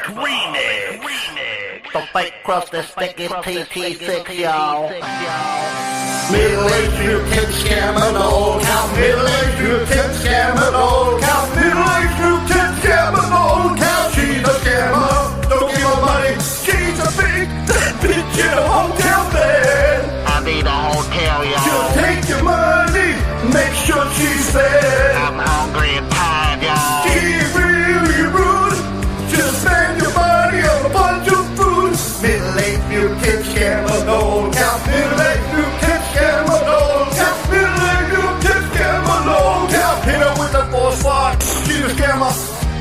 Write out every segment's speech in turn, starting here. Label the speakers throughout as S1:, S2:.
S1: remix. The fake crusty sticky TT6, y'all.
S2: Middle-aged mutant scammer, the old cow. Middle-aged mutant scammer, the old cow. Middle-aged mutant scammer, the old cow. She's a scammer, don't give her money. She's a big bitch in a hotel bed.
S1: I need a hotel, y'all.
S2: She'll take your money, make sure she's fed.
S1: I'm hungry and tired, y'all.
S2: She's really rude, she'll spend your money on a bunch of food. Middle-aged mutant scammer, the old cow. Middle-aged mutant scammer, the old cow. Middle-aged mutant scammer, the old cow. Hit her with a force spot, she's a scammer.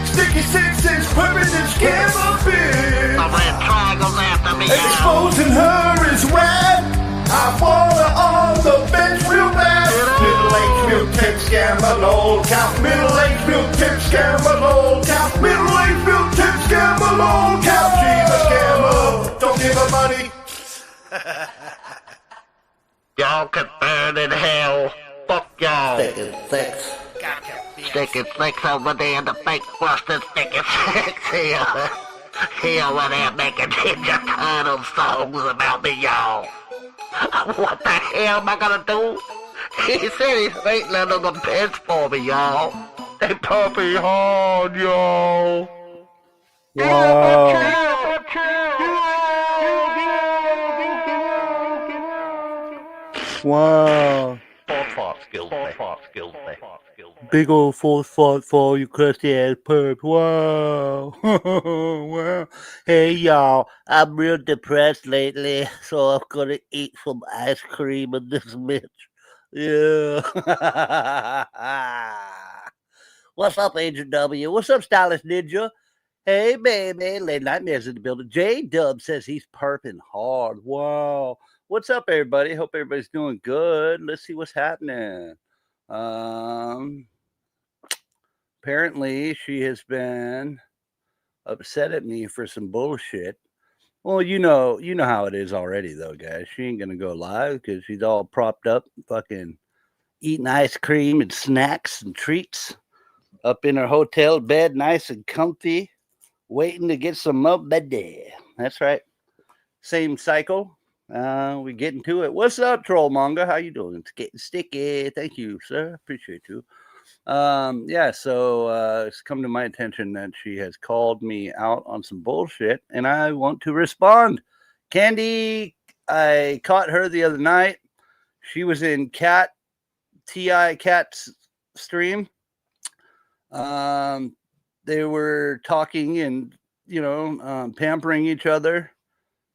S2: Sticky 6-6 whipping and scammer bitch.
S1: The red triangle's after me, y'all.
S2: Exposing her is rad. I want her on the bench real bad. Middle-aged mutant scammer, the old cow. Middle-aged mutant scammer, the old cow. Middle-aged mutant scammer, the old cow. She's a scammer, don't give her money.
S1: Y'all can burn in hell. Fuck y'all.
S2: Sticky
S1: 6 over there in the fake busted sticky 6 here. Here over there making Ninja Turtle songs about me, y'all. What the hell am I gonna do? He said he ain't none of the best for me, y'all. They pump me hard, y'all.
S3: Wow. Big old force fought for you crusty ass perp. Wow. Wow. Hey y'all, I'm real depressed lately, so I'm gonna eat some ice cream in this bitch. Yeah. What's up, Agent W? What's up, Stylish Ninja? Hey, baby. Late Nightmares in the building. J-Dub says he's perping hard. Wow. What's up, everybody? Hope everybody's doing good. Let's see what's happening. Apparently, she has been upset at me for some bullshit. Well, you know how it is already, though, guys. She ain't gonna go live because she's all propped up, fucking eating ice cream and snacks and treats up in her hotel bed, nice and comfy, waiting to get some up bed. That's right. Same cycle. We getting to it. What's up, Trollmonger? How you doing? It's getting sticky. Thank you, sir. Appreciate you. So it's come to my attention that she has called me out on some bullshit, and I want to respond. Candy, I caught her the other night. She was in Cat's stream. They were talking and, pampering each other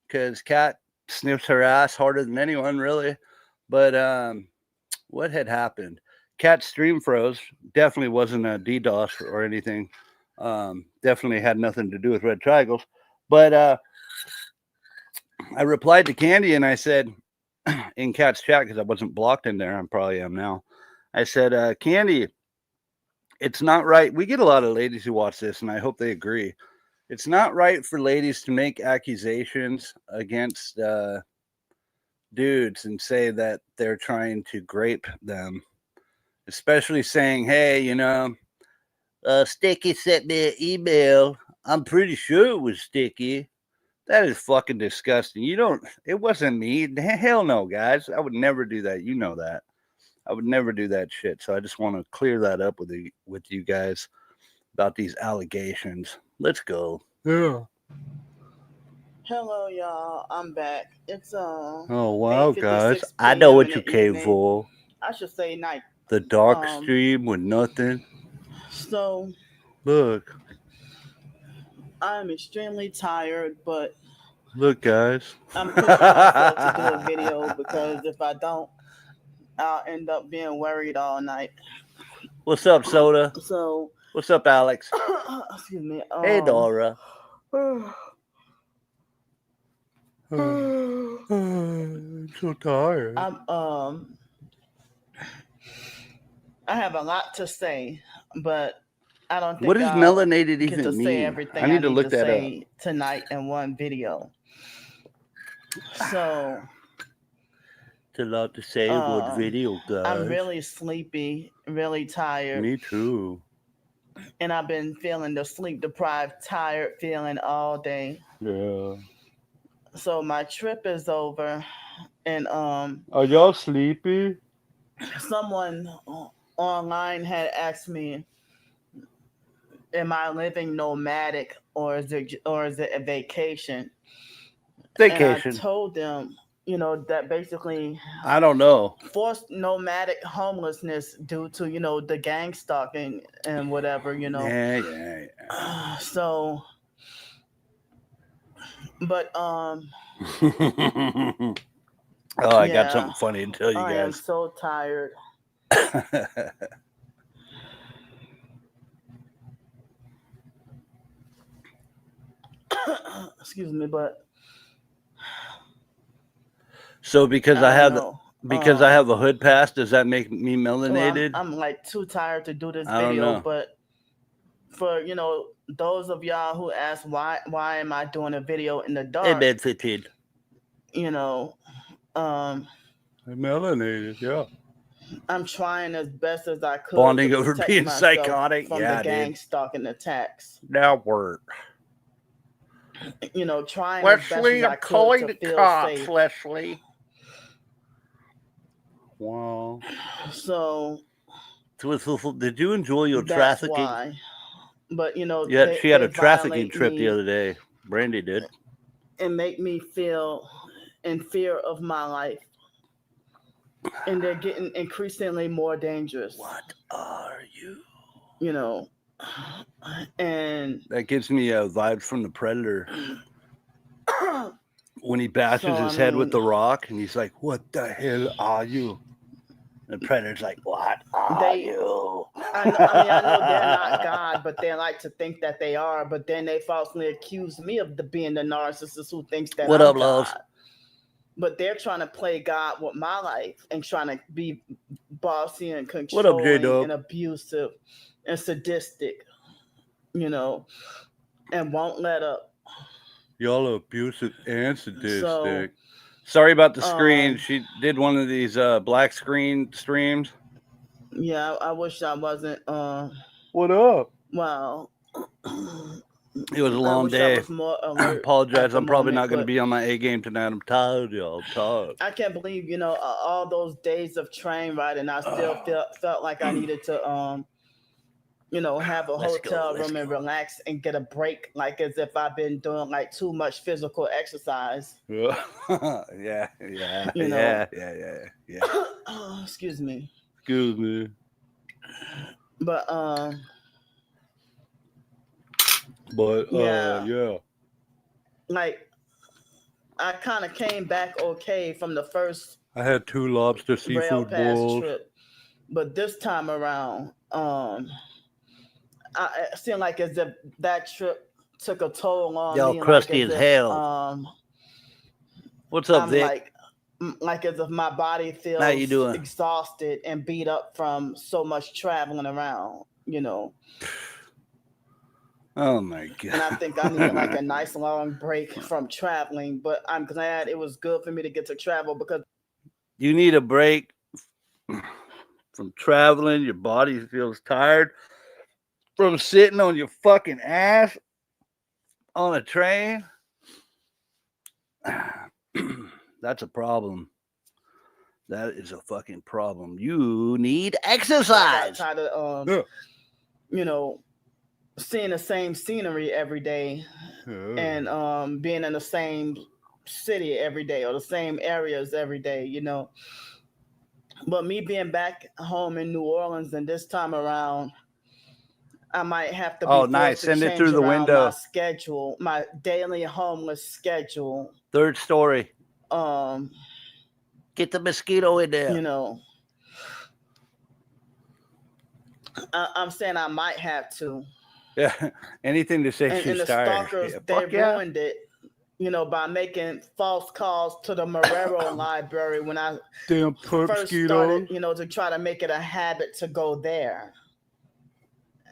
S3: because Cat sniffs her ass harder than anyone, really. But what had happened? Cat's stream froze. Definitely wasn't a DDoS or anything. Definitely had nothing to do with red triangles. But I replied to Candy and I said, in Cat's chat, because I wasn't blocked in there, I probably am now. I said, Candy, it's not right. We get a lot of ladies who watch this, and I hope they agree. It's not right for ladies to make accusations against dudes and say that they're trying to grape them. Especially saying, hey, Sticky sent me an email. I'm pretty sure it was Sticky. That is fucking disgusting. It wasn't me. Hell no, guys. I would never do that. You know that. I would never do that shit. So I just want to clear that up with you guys about these allegations. Let's go. Yeah.
S4: Hello, y'all. I'm back. It's
S3: Oh wow, guys.
S4: 8:56
S3: I know what
S4: in
S3: you
S4: the
S3: came
S4: evening.
S3: for.
S4: I should say night.
S3: The dark stream with nothing.
S4: So
S3: Look.
S4: I'm extremely tired, but
S3: look, guys.
S4: I'm pushing myself to do a video because if I don't, I'll end up being worried all night.
S3: What's up, Soda?
S4: So
S3: what's up, Alex?
S4: excuse me.
S3: Hey, Dora. I'm so tired.
S4: I have a lot to say, but I don't think
S3: what does melanated
S4: get
S3: even
S4: to
S3: mean?
S4: say everything
S3: I need to look that
S4: say
S3: up
S4: tonight in one video. So
S3: it's a lot to say in one video, guys.
S4: I'm really sleepy, really tired.
S3: Me too.
S4: and I've been feeling the sleep deprived, tired feeling all day.
S3: Yeah.
S4: So my trip is over, and
S3: Are y'all sleepy?
S4: someone online had asked me, "Am I living nomadic or is it a vacation?" And I
S3: Vacation.
S4: told them, that basically
S3: I don't know.
S4: forced nomadic homelessness due to the gang stalking and whatever.
S3: Yeah.
S4: So, but
S3: Oh, I got
S4: yeah,
S3: something funny to tell you
S4: I am
S3: guys.
S4: so tired. Excuse me, but
S3: So because I
S4: I don't
S3: have
S4: know.
S3: I have a hood pass, does that make me
S4: Well,
S3: melanated?
S4: I'm like too tired to do this
S3: I don't
S4: video,
S3: know.
S4: but for those of y'all who ask why am I doing a video in the
S3: Hey,
S4: dark,
S3: bed fitted.
S4: um
S3: Melanated, yeah.
S4: I'm trying as best as I could
S3: Bonding
S4: to
S3: over
S4: protect
S3: being
S4: myself
S3: psychotic.
S4: from
S3: Yeah,
S4: the gang
S3: dude.
S4: stalking attacks.
S3: Now work.
S4: Trying as best
S3: Leslie,
S4: as
S3: I'm
S4: I could
S3: calling
S4: to
S3: the
S4: feel
S3: cops,
S4: safe.
S3: Leslie. Wow.
S4: So
S3: did you enjoy your
S4: that's
S3: trafficking?
S4: why. But
S3: Yeah, she had
S4: they
S3: a trafficking
S4: violate
S3: trip the
S4: me
S3: other day. Brandy did.
S4: and make me feel in fear of my life. And they're getting increasingly more dangerous.
S3: What are you?
S4: And
S3: That gives me a vibe from the Predator. When he bashes his head with the rock and he's like, "What the hell are you?" And the Predator's like, "What are you?"
S4: I know they're not God, but they like to think that they are. But then they falsely accuse me of being the narcissist who thinks that
S3: What
S4: I'm
S3: up,
S4: God.
S3: love?
S4: But they're trying to play God with my life and trying to be bossy and
S3: What up,
S4: controlling
S3: J-Dub?
S4: and abusive and sadistic, and won't let up.
S3: Y'all are abusive and sadistic.
S4: So,
S3: sorry about the screen. She did one of these black screen streams.
S4: Yeah, I wish I wasn't.
S3: What up?
S4: Well,
S3: it was a long day.
S4: I was more alert.
S3: I apologize. I'm probably
S4: moment,
S3: not going to be on my A game tonight. I'm tired, y'all. I'm tired.
S4: I can't believe all those days of train riding. I still felt like I needed to have a hotel room and relax and get a break, like as if I've been doing like too much physical exercise.
S3: Yeah.
S4: Excuse me.
S3: But
S4: yeah. Like I kind of came back okay from the first.
S3: I had 2 lobster seafood bowls.
S4: Trip, but this time around, it seemed like as if that trip took a toll on
S3: Y'all
S4: me.
S3: crusty as hell. What's up,
S4: I'm
S3: Vic?
S4: like as if my body feels
S3: How you doing?
S4: exhausted and beat up from so much traveling around,
S3: Oh my god.
S4: And I think I needed like a nice long break from traveling, but I'm glad it was good for me to get to travel because
S3: you need a break from traveling. Your body feels tired from sitting on your fucking ass on a train. That's a problem. That is a fucking problem. You need exercise.
S4: I got tired of, seeing the same scenery every day and being in the same city every day or the same areas every day, But me being back home in New Orleans and this time around, I might have to be
S3: nice. Send it through the window.
S4: My schedule, my daily homeless schedule.
S3: 3rd story. Get the mosquito in there.
S4: I'm saying I might have to.
S3: Yeah, anything to say she's
S4: and the
S3: tired.
S4: Stalkers, they ruined it, by making false calls to the Marrero library when I first started, to try to make it a habit to go there.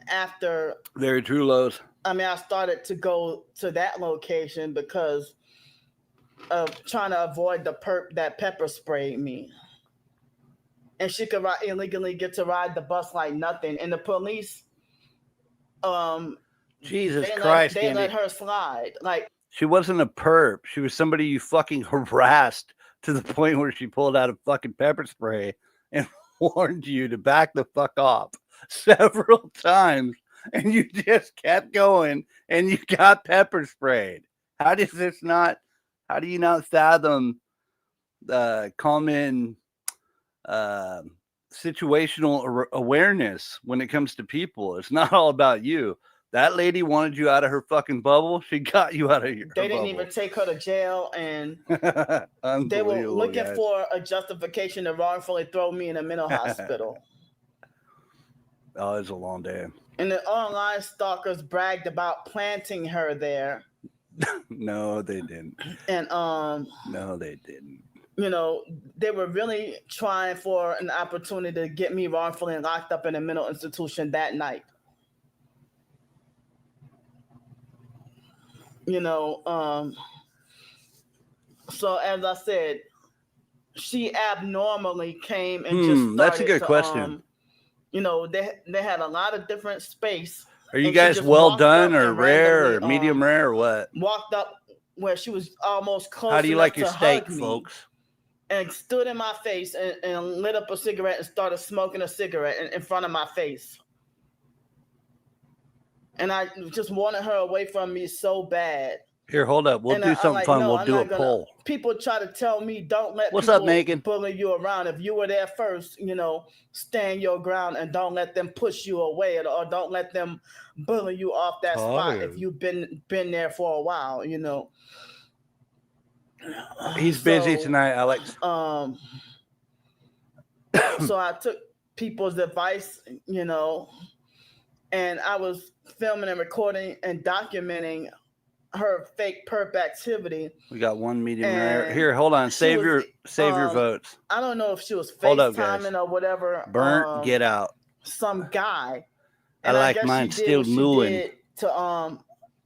S4: After
S3: very true, Lowe's.
S4: I started to go to that location because of trying to avoid the perp that pepper sprayed me. And she could illegally get to ride the bus like nothing. And the police
S3: Jesus Christ,
S4: they
S3: Candy.
S4: let her slide. Like,
S3: she wasn't a perp. She was somebody you fucking harassed to the point where she pulled out a fucking pepper spray and warned you to back the fuck off several times, and you just kept going and you got pepper sprayed. How do you not fathom common situational awareness when it comes to people? It's not all about you. That lady wanted you out of her fucking bubble. She got you out of your
S4: They didn't
S3: bubble.
S4: even take her to jail, and they were looking for a justification to wrongfully throw me in a mental hospital.
S3: Oh, it was a long day.
S4: And the online stalkers bragged about planting her there.
S3: No, they didn't.
S4: And
S3: no, they didn't.
S4: You know, they were really trying for an opportunity to get me wrongfully locked up in a mental institution that night. You know, so as I said, she abnormally came and just started
S3: that's a good question.
S4: You know, they had a lot of different space.
S3: Are you guys well done or rare or medium rare or what?
S4: Walked up where she was almost close.
S3: How do you like your steak, folks?
S4: And stood in my face and lit up a cigarette and started smoking a cigarette in front of my face. And I just wanted her away from me so bad.
S3: Here, hold up. We'll do something fun. We'll do a poll.
S4: People try to tell me, don't let
S3: What's
S4: people
S3: up, Megan?
S4: bully you around. If you were there first, you know, stand your ground and don't let them push you away, or don't let them bully you off that spot if you've been there for a while, you know.
S3: He's busy tonight, Alex.
S4: So I took people's advice, you know, and I was filming and recording and documenting her fake perp activity.
S3: We got one medium rare. Here, hold on. Save your votes.
S4: I don't know if she was FaceTiming or whatever.
S3: Burnt, get out.
S4: Some guy.
S3: And I like mine still mooing.
S4: To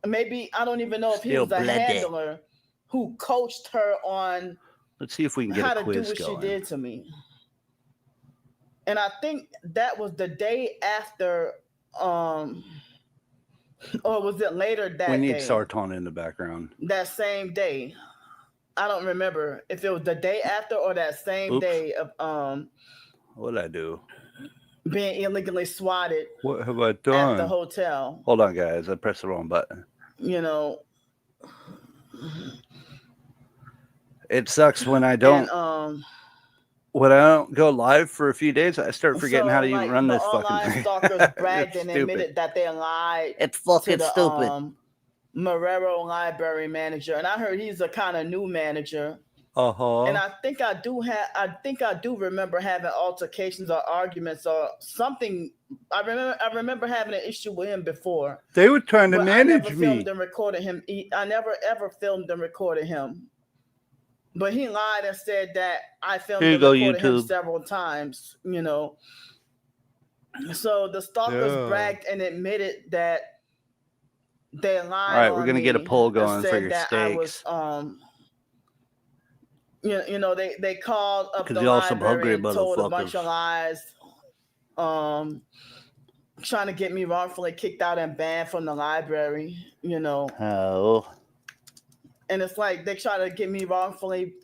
S4: maybe I don't even know if he was a handler who coached her on.
S3: Let's see if we can get a quiz
S4: how to do what she did to me. And I think that was the day after. Or was it later that day?
S3: We need Sarton in the background.
S4: That same day. I don't remember if it was the day after or that same day of
S3: what did I do?
S4: Being illegally swatted.
S3: What have I done?
S4: At the hotel.
S3: Hold on, guys. I pressed the wrong button.
S4: You know.
S3: It sucks when I don't when I don't go live for a few days, I start forgetting how to even run this fucking thing.
S4: Stalkers bragged and admitted that they lied.
S3: It's fucking stupid.
S4: Marrero library manager, and I heard he's a kind of new manager.
S3: And
S4: I think I do remember having altercations or arguments or something. I remember having an issue with him before.
S3: They were trying to manage
S4: I never
S3: me.
S4: Filmed and recorded him. I never ever filmed and recorded him. But he lied and said that I filmed and recorded him several times, you know. So the stalkers bragged and admitted that they lied.
S3: All right, we're gonna get a poll going for your steaks.
S4: I was, you know, they called up the library and told a bunch of lies, trying to get me wrongfully kicked out and banned from the library, you know.
S3: Oh.
S4: And it's like they try to get me wrongfully.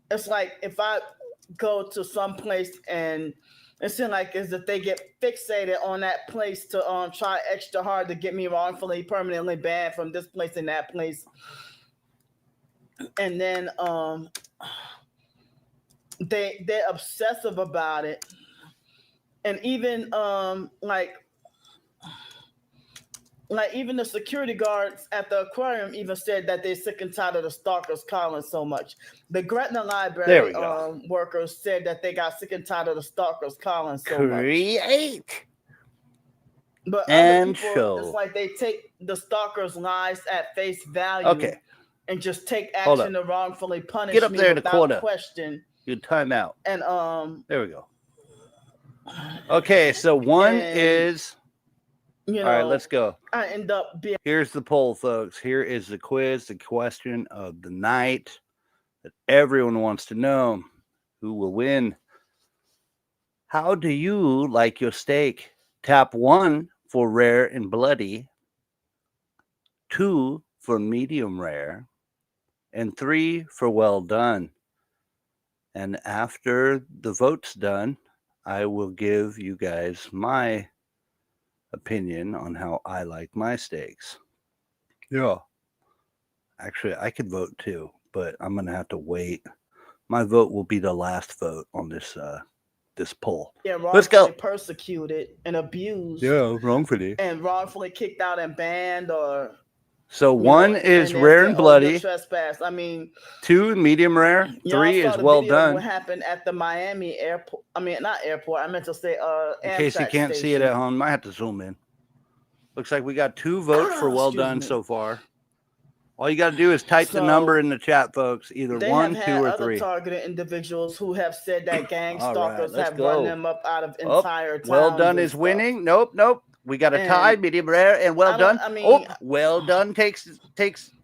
S4: It's like if I go to some place and it seems like as if they get fixated on that place to try extra hard to get me wrongfully permanently banned from this place and that place. And then they're obsessive about it. And even like even the security guards at the aquarium even said that they're sick and tired of the stalkers calling so much. The Gretna Library workers said that they got sick and tired of the stalkers calling so much. But other people, it's like they take the stalkers' lies at face value and just take action to wrongfully punish
S3: Get up
S4: me
S3: there in the corner.
S4: Question.
S3: Good time out.
S4: And
S3: there we go. Okay, so one is.
S4: You know,
S3: all right, let's go.
S4: I end up being.
S3: Here's the poll, folks. Here is the quiz, the question of the night that everyone wants to know. Who will win? How do you like your steak? Tap 1 for rare and bloody, 2 for medium rare, and 3 for well done. And after the vote's done, I will give you guys my opinion on how I like my steaks. Yeah. Actually, I could vote too, but I'm going to have to wait. My vote will be the last vote on this poll.
S4: Yeah,
S3: Let's go.
S4: wrongfully persecuted and abused.
S3: Yeah, wrongfully.
S4: And wrongfully kicked out and banned, or
S3: so 1 is rare and bloody.
S4: Trespass. I mean,
S3: 2 medium rare. 3 is well done.
S4: What happened at the Miami airport? I mean, not airport. I meant to say
S3: in case you can't see it at home, might have to zoom in. Looks like we got 2 votes for well done so far. All you got to do is type the number in the chat, folks. Either 1, 2, or 3.
S4: Other targeted individuals who have said that gang stalkers have run them up out of entire towns.
S3: Well done is winning. Nope. We got a tie, medium rare, and well done. Well done takes the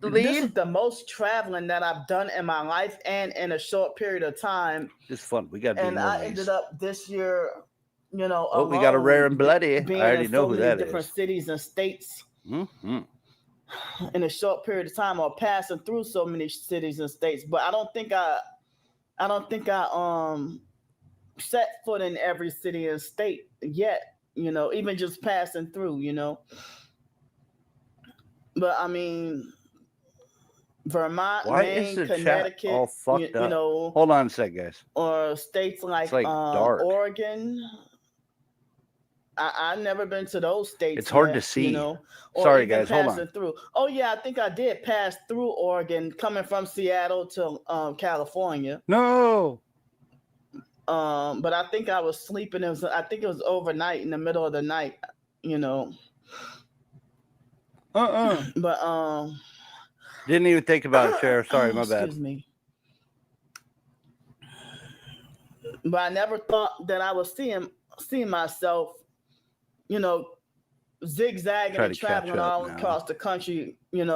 S3: lead.
S4: This is the most traveling that I've done in my life, and in a short period of time.
S3: It's fun. We got to do more.
S4: And I ended up this year,
S3: we got a rare and bloody. I already know who that is.
S4: Different cities and states.
S3: Mm-hmm.
S4: In a short period of time, or passing through so many cities and states, but I don't think I set foot in every city and state yet, even just passing through, but I mean, Vermont, Maine, Connecticut,
S3: all fucked up? Hold on a sec, guys.
S4: Or states like
S3: dark.
S4: Oregon. I've never been to those states.
S3: It's hard to see. Sorry, guys. Hold on.
S4: Through. Oh yeah, I think I did pass through Oregon, coming from Seattle to California.
S3: No.
S4: But I think I was sleeping. I think it was overnight, in the middle of the night. But
S3: didn't even think about it, Sheriff. Sorry, my bad.
S4: Excuse me. But I never thought that I was seeing myself, zigzagging and traveling all across the country,
S3: There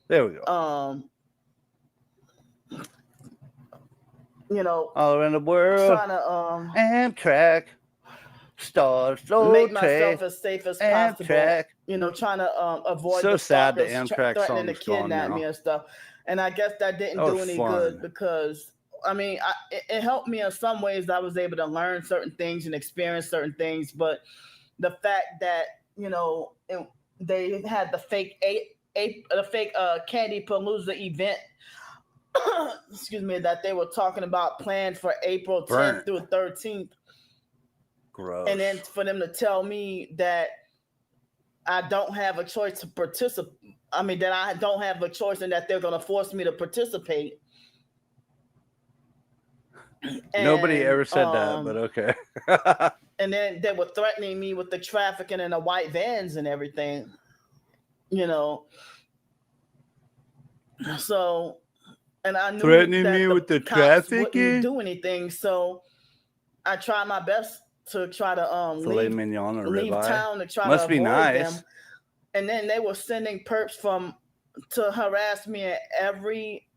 S3: we go.
S4: All
S3: around the world.
S4: Trying to
S3: Amtrak.
S4: Make myself as safe as possible.
S3: Amtrak.
S4: Trying to avoid
S3: so
S4: the
S3: sad the Amtrak
S4: threatening to kidnap me and stuff. And I guess that didn't do any good, because I mean, it helped me in some ways. I was able to learn certain things and experience certain things, but the fact that they had the fake Candy Palooza event, excuse me, that they were talking about planned for April 10th through 13th.
S3: Gross.
S4: And then for them to tell me that I don't have a choice to participate. I mean, that I don't have a choice, and that they're going to force me to participate.
S3: Nobody ever said that, but okay.
S4: And then they were threatening me with the trafficking and the white vans and everything, So, and I knew
S3: threatening
S4: that
S3: me with the
S4: trafficking
S3: trafficking.
S4: Do anything, so I tried my best to try to
S3: filet mignon or
S4: leave
S3: ribeye.
S4: town to try
S3: Must
S4: to
S3: be
S4: avoid
S3: nice.
S4: them. And then they were sending perps to harass me at every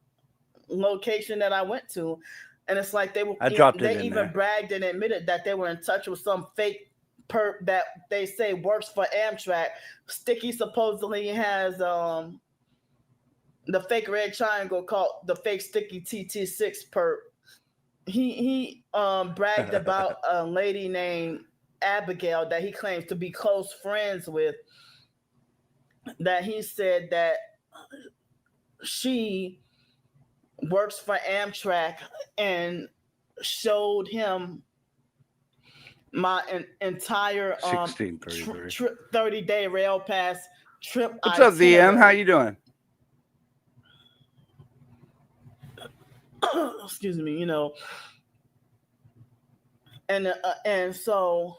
S4: location that I went to. And it's like they even bragged and admitted that they were in touch with some fake perp that they say works for Amtrak. Sticky supposedly has the fake red triangle called the fake Sticky TT6 perp. He bragged about a lady named Abigail that he claims to be close friends with, that he said that she works for Amtrak, and showed him my entire 30-day rail pass trip.
S3: What's up, VM? How you doing?
S4: Excuse me, and so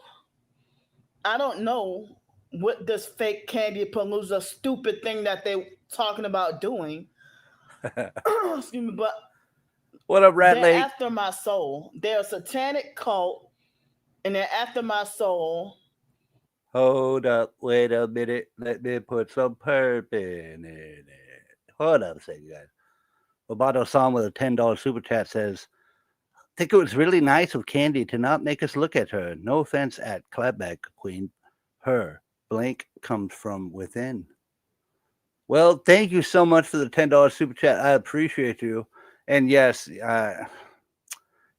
S4: I don't know what this fake Candy Palooza stupid thing that they talking about doing. Excuse me, but
S3: what up, Rat Lake?
S4: After my soul, they're a satanic cult, and they're after my soul.
S3: Hold up, wait a minute. Let me put some perp in it. Hold up a second, guys. Roboto Sam with a $10 super chat says, I think it was really nice of Candy to not make us look at her. No offense at Clapback Queen. Her. blank comes from within. Well, thank you so much for the $10 super chat. I appreciate you. And yes, it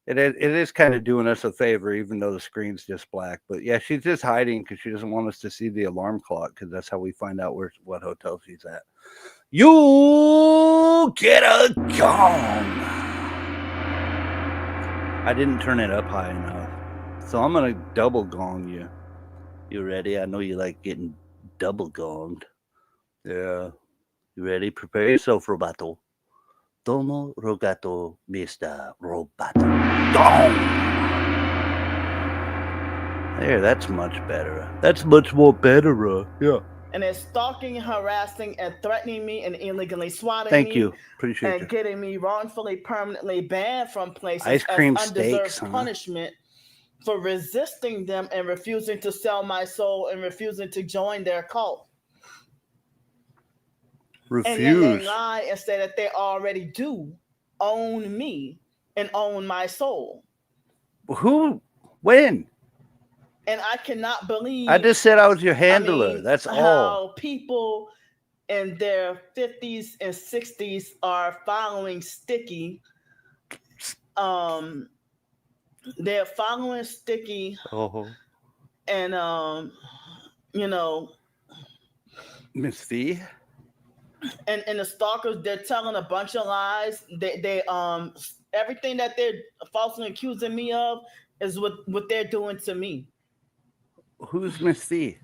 S3: is kind of doing us a favor, even though the screen's just black. But yeah, she's just hiding because she doesn't want us to see the alarm clock, because that's how we find out what hotel she's at. You get a gong. I didn't turn it up high enough, so I'm gonna double gong you. You ready? I know you like getting double gonged. Yeah. You ready? Prepare yourself, Robato. Tomo rogato, Mr. Robato. Gong! There, that's much better. That's much more better. Yeah.
S4: And they're stalking, harassing, and threatening me and illegally swatting
S3: Thank
S4: me.
S3: you. Appreciate
S4: and
S3: you.
S4: getting me wrongfully permanently banned from places
S3: Ice cream
S4: as undeserved
S3: steaks, huh?
S4: punishment for resisting them and refusing to sell my soul and refusing to join their cult.
S3: Refuse.
S4: And yet they lie and say that they already do own me and own my soul.
S3: Who? When?
S4: And I cannot believe.
S3: I just said I was your handler. That's all.
S4: How people in their 50s and 60s are following Sticky. They're following Sticky. And
S3: Miss V.
S4: And the stalkers, they're telling a bunch of lies. They everything that they're falsely accusing me of is what they're doing to me.
S3: Who's Miss V?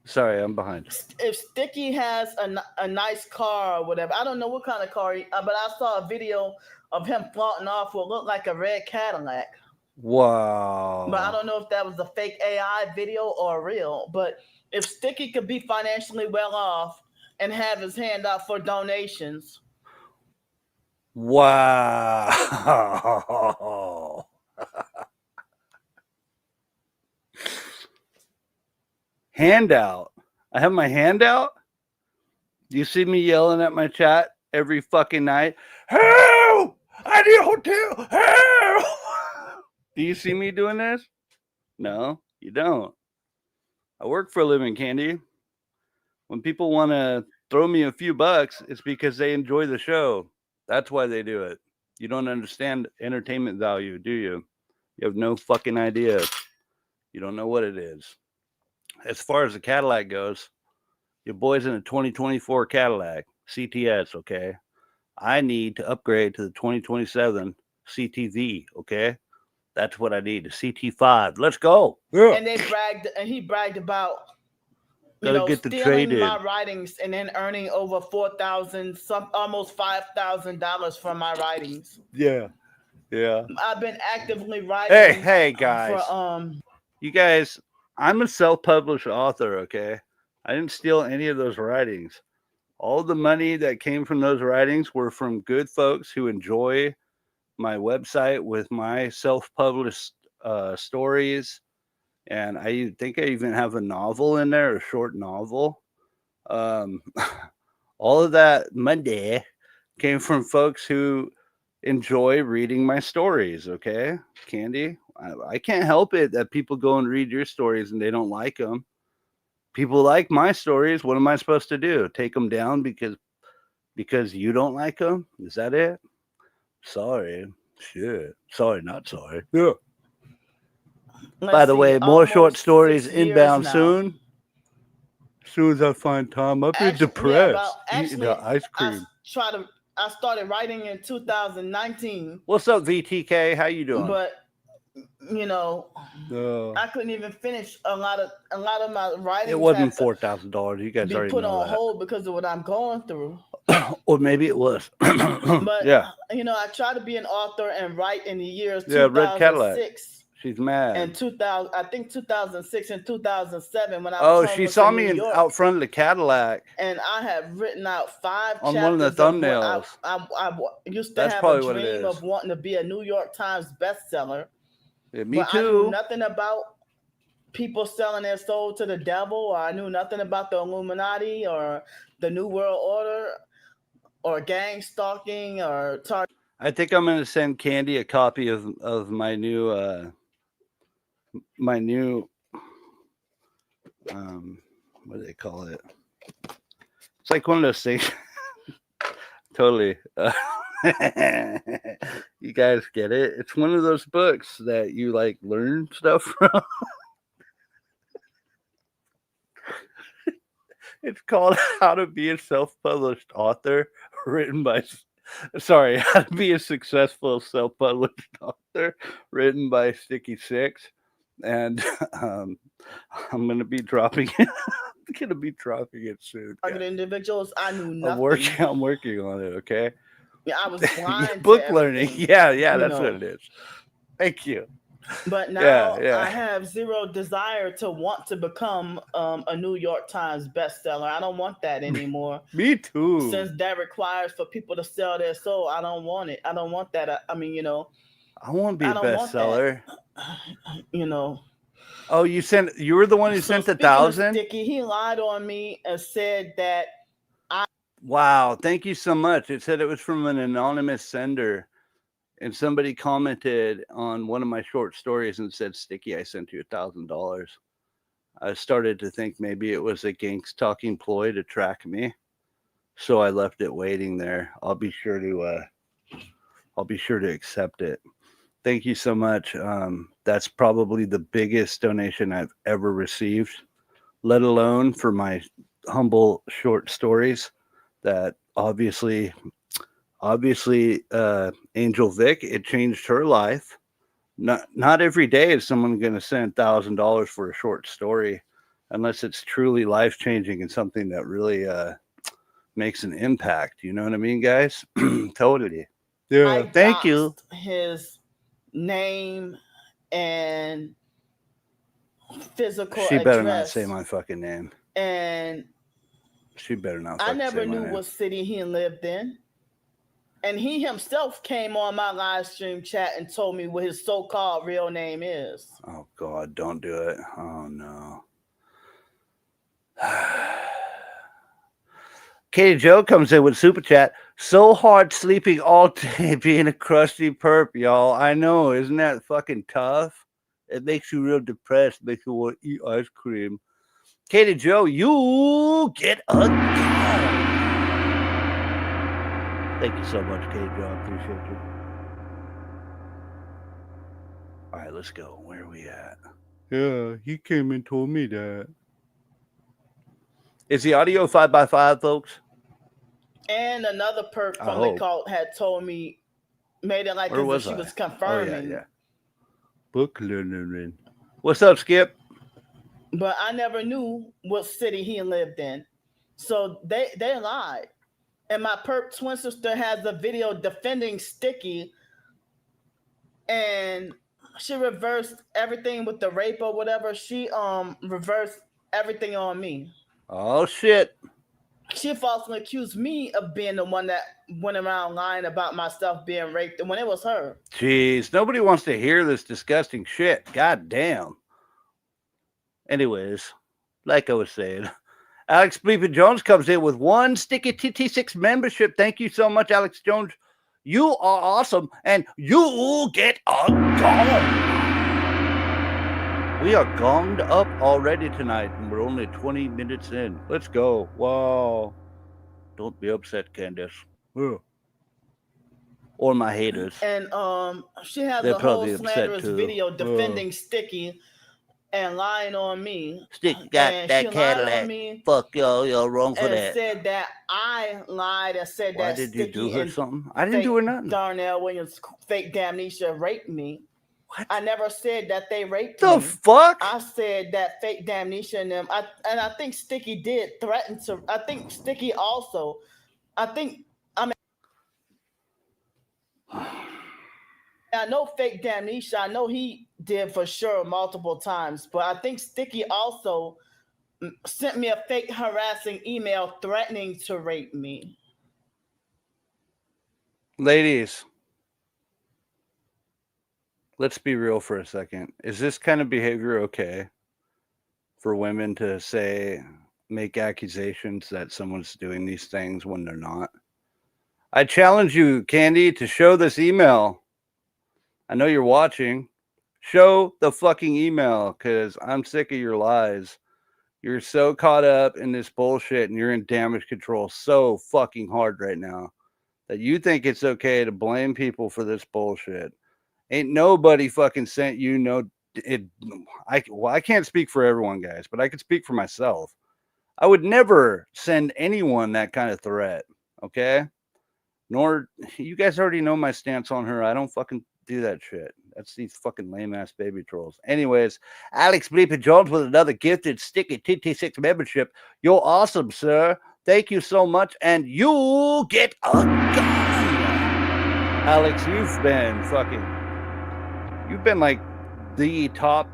S3: Sorry, I'm behind.
S4: If Sticky has a nice car or whatever, I don't know what kind of car, but I saw a video of him flaunting off what looked like a red Cadillac.
S3: Wow.
S4: But I don't know if that was a fake AI video or real. But if Sticky could be financially well off and have his hand out for donations.
S3: Wow. Handout. I have my hand out. Do you see me yelling at my chat every fucking night? Help! I need a hotel. Help! Do you see me doing this? No, you don't. I work for a living, Candy. When people want to throw me a few bucks, it's because they enjoy the show. That's why they do it. You don't understand entertainment value, do you? You have no fucking idea. You don't know what it is. As far as the Cadillac goes, your boy's in a 2024 Cadillac CTS, okay? I need to upgrade to the 2027 CTV, okay? That's what I need, a CT5. Let's go.
S4: Yeah. And he bragged about
S3: get the
S4: stealing my writings and then earning over $4,000, almost $5,000 from my writings.
S3: Yeah. Yeah.
S4: I've been actively writing.
S3: Hey guys. You guys, I'm a self-published author, okay? I didn't steal any of those writings. All the money that came from those writings were from good folks who enjoy my website with my self-published stories. And I think I even have a novel in there, a short novel. All of that money came from folks who enjoy reading my stories, okay, Candy? I can't help it that people go and read your stories and they don't like them. People like my stories. What am I supposed to do? Take them down because you don't like them? Is that it? Sorry. Shit. Sorry, not sorry. Yeah. By the way, more short stories inbound soon. As soon as I find time, I've been depressed eating the ice cream.
S4: I started writing in 2019.
S3: What's up, VTK? How you doing?
S4: But I couldn't even finish a lot of my writings.
S3: It wasn't $4,000. You guys already know that. Be put on
S4: hold because of what I'm going through.
S3: Or maybe it was.
S4: But yeah, I tried to be an author and write in the years 2006.
S3: She's mad.
S4: And 2006 and 2007 when I was
S3: she saw me out front of the Cadillac.
S4: And I have written out 5
S3: on
S4: chapters
S3: one of the thumbnails.
S4: I used to have a dream of wanting to be a New York Times bestseller.
S3: Yeah, me
S4: but
S3: too.
S4: I knew nothing about people selling their soul to the devil, or I knew nothing about the Illuminati or the New World Order or gang stalking or
S3: I think I'm going to send Candy a copy of my new what do they call it? It's like one of those things. Totally. You guys get it? It's one of those books that you like learn stuff from. It's called How to Be a Self-Published Author, written by, sorry, How to Be a Successful Self-Published Author, written by Sticky Six. And I'm going to be dropping it. I'm going to be dropping it soon.
S4: Target individuals, I knew nothing.
S3: I'm working on it, okay?
S4: Yeah, I was blind.
S3: Book
S4: to
S3: learning.
S4: everything,
S3: Yeah, that's what it is. Thank you.
S4: But now
S3: Yeah.
S4: I have zero desire to want to become a New York Times bestseller. I don't want that anymore.
S3: Me too.
S4: Since that requires for people to sell their soul, I don't want it. I don't want that. I mean,
S3: I want to be a bestseller. Oh, you were the one who sent 1,000?
S4: Sticky, he lied on me and said that
S3: Wow, thank you so much. It said it was from an anonymous sender. And somebody commented on one of my short stories and said, Sticky, I sent you $1,000. I started to think maybe it was a gangsta talking ploy to track me. So I left it waiting there. I'll be sure to accept it. Thank you so much. That's probably the biggest donation I've ever received, let alone for my humble short stories that obviously Angel Vic, it changed her life. Not every day is someone going to send $1,000 for a short story unless it's truly life-changing and something that really makes an impact. You know what I mean, guys? Totally. Yeah. Thank you.
S4: His name and physical
S3: She better
S4: address,
S3: not say my fucking name.
S4: And
S3: she better not.
S4: I never knew what city he lived in. And he himself came on my live stream chat and told me what his so-called real name is.
S3: Oh, God, don't do it. Oh, no. Katie Joe comes in with super chat. So hard sleeping all day being a krusty perp, y'all. I know. Isn't that fucking tough? It makes you real depressed. Makes you want to eat ice cream. Katie Joe, you get a gun. Thank you so much, Katie Joe. I appreciate you. All right, let's go. Where are we at? Yeah, he came and told me that. Is the audio 5x5, folks?
S4: And another perp from the cult had told me, made it like as if she was confirming.
S3: Oh, yeah. Book learning. What's up, Skip?
S4: But I never knew what city he lived in. So they lied. And my perp twin sister has a video defending Sticky. And she reversed everything with the rape or whatever. She reversed everything on me.
S3: Oh, shit.
S4: She falsely accused me of being the one that went around lying about myself being raped when it was her.
S3: Jeez, nobody wants to hear this disgusting shit. God damn. Anyways, like I was saying, Alex Bleepin Jones comes in with 1 Sticky TT6 membership. Thank you so much, Alex Jones. You are awesome, and you get a gong. We are gonged up already tonight, and we're only 20 minutes in. Let's go. Wow. Don't be upset, Candace. Ugh. Or my haters.
S4: And she has a whole slanderous video defending Sticky and lying on me.
S3: Sticky got that Cadillac. Fuck y'all, y'all wrong for that.
S4: And said that I lied and said that
S3: Sticky. Why did you do her something? I didn't do her nothing.
S4: Darnell Williams, fake Damnesia, raped me.
S3: What?
S4: I never said that they raped me.
S3: The fuck?
S4: I said that fake Damnesia and them. I think Sticky did threaten to. I think Sticky also. I know fake Damnesia. I know he did for sure multiple times, but I think Sticky also sent me a fake harassing email threatening to rape me.
S3: Ladies, let's be real for a second. Is this kind of behavior okay for women to make accusations that someone's doing these things when they're not? I challenge you, Candy, to show this email. I know you're watching. Show the fucking email, because I'm sick of your lies. You're so caught up in this bullshit and you're in damage control so fucking hard right now that you think it's okay to blame people for this bullshit. Ain't nobody fucking sent you I can't speak for everyone, guys, but I can speak for myself. I would never send anyone that kind of threat, okay? Nor, you guys already know my stance on her. I don't fucking do that shit. That's these fucking lame-ass baby trolls. Anyways, Alex Bleepin Jones with another gifted sticky TT6 membership. You're awesome, sir. Thank you so much, and you get a gun. Alex, you've been like the top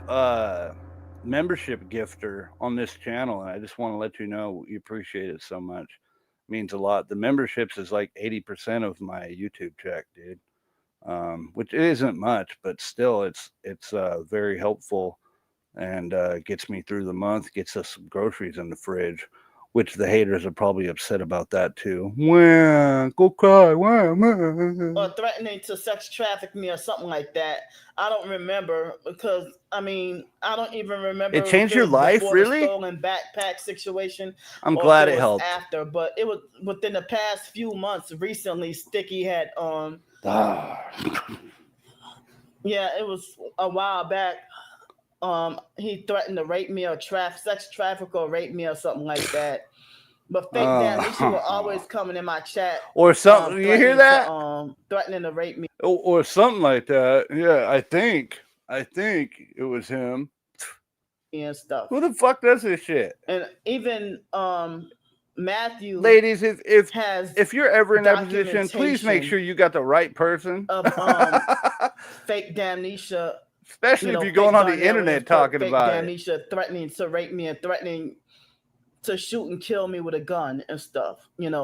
S3: membership gifter on this channel, and I just want to let you know we appreciate it so much. It means a lot. The memberships is like 80% of my YouTube check, dude. Which isn't much, but still it's very helpful and gets me through the month, gets us some groceries in the fridge, which the haters are probably upset about that too. Well, go cry.
S4: Or threatening to sex traffic me or something like that. I don't remember because I don't even remember.
S3: It changed your life, really?
S4: The stolen backpack situation.
S3: I'm glad it
S4: was
S3: helped.
S4: After, but it was within the past few months. Recently, Sticky had yeah, it was a while back. He threatened to rape me or sex traffic or rape me or something like that. But fake damnation were always coming in my chat
S3: or something. You hear that?
S4: Threatening to rape me
S3: or something like that. Yeah, I think it was him
S4: and stuff.
S3: Who the fuck does this shit?
S4: And even Matthew,
S3: ladies, if you're ever in that position, please make sure you got the right person.
S4: Of fake damnesia,
S3: especially if you're going on the internet talking about
S4: damnesia, threatening to rape me and threatening to shoot and kill me with a gun and stuff, and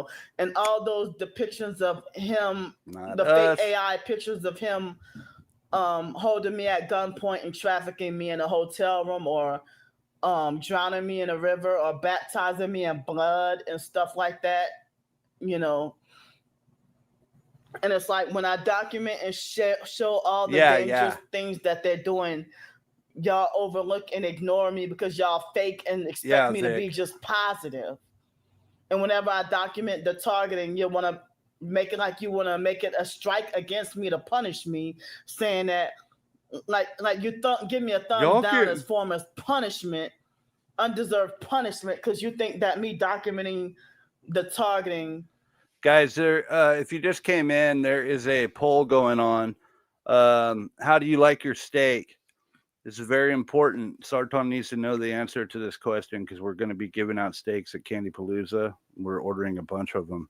S4: all those depictions of him, fake AI pictures of him holding me at gunpoint and trafficking me in a hotel room, or drowning me in a river, or baptizing me in blood and stuff like that, And it's like when I document and show all the dangerous things that they're doing, y'all overlook and ignore me because y'all fake and expect me to be just positive. And whenever I document the targeting, you want to make it like you want to make it a strike against me to punish me, saying that like you give me a thumbs down as form of punishment, undeserved punishment, because you think that me documenting the targeting.
S3: Guys, if you just came in, there is a poll going on. How do you like your steak? This is very important. Sarton needs to know the answer to this question because we're going to be giving out steaks at Candy Palooza. We're ordering a bunch of them.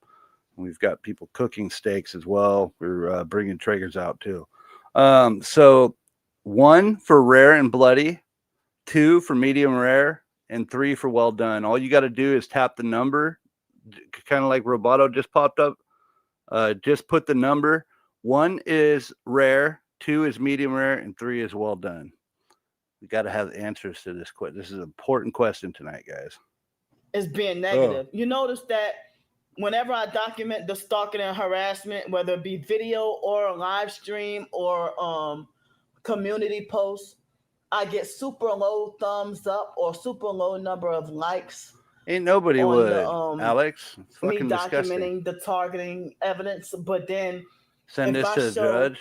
S3: We've got people cooking steaks as well. We're bringing Traegers out too. So 1 for rare and bloody, 2 for medium rare, and 3 for well done. All you got to do is tap the number, kind of like Roboto just popped up. Just put the number. 1 is rare, 2 is medium rare, and 3 is well done. We got to have answers to this question. This is an important question tonight, guys.
S4: It's being negative. You notice that whenever I document the stalking and harassment, whether it be video or a live stream or community posts, I get super low thumbs up or super low number of likes.
S3: Ain't nobody would, Alex. It's
S4: me
S3: fucking
S4: documenting
S3: disgusting.
S4: The targeting evidence, but then
S3: send this to the judge.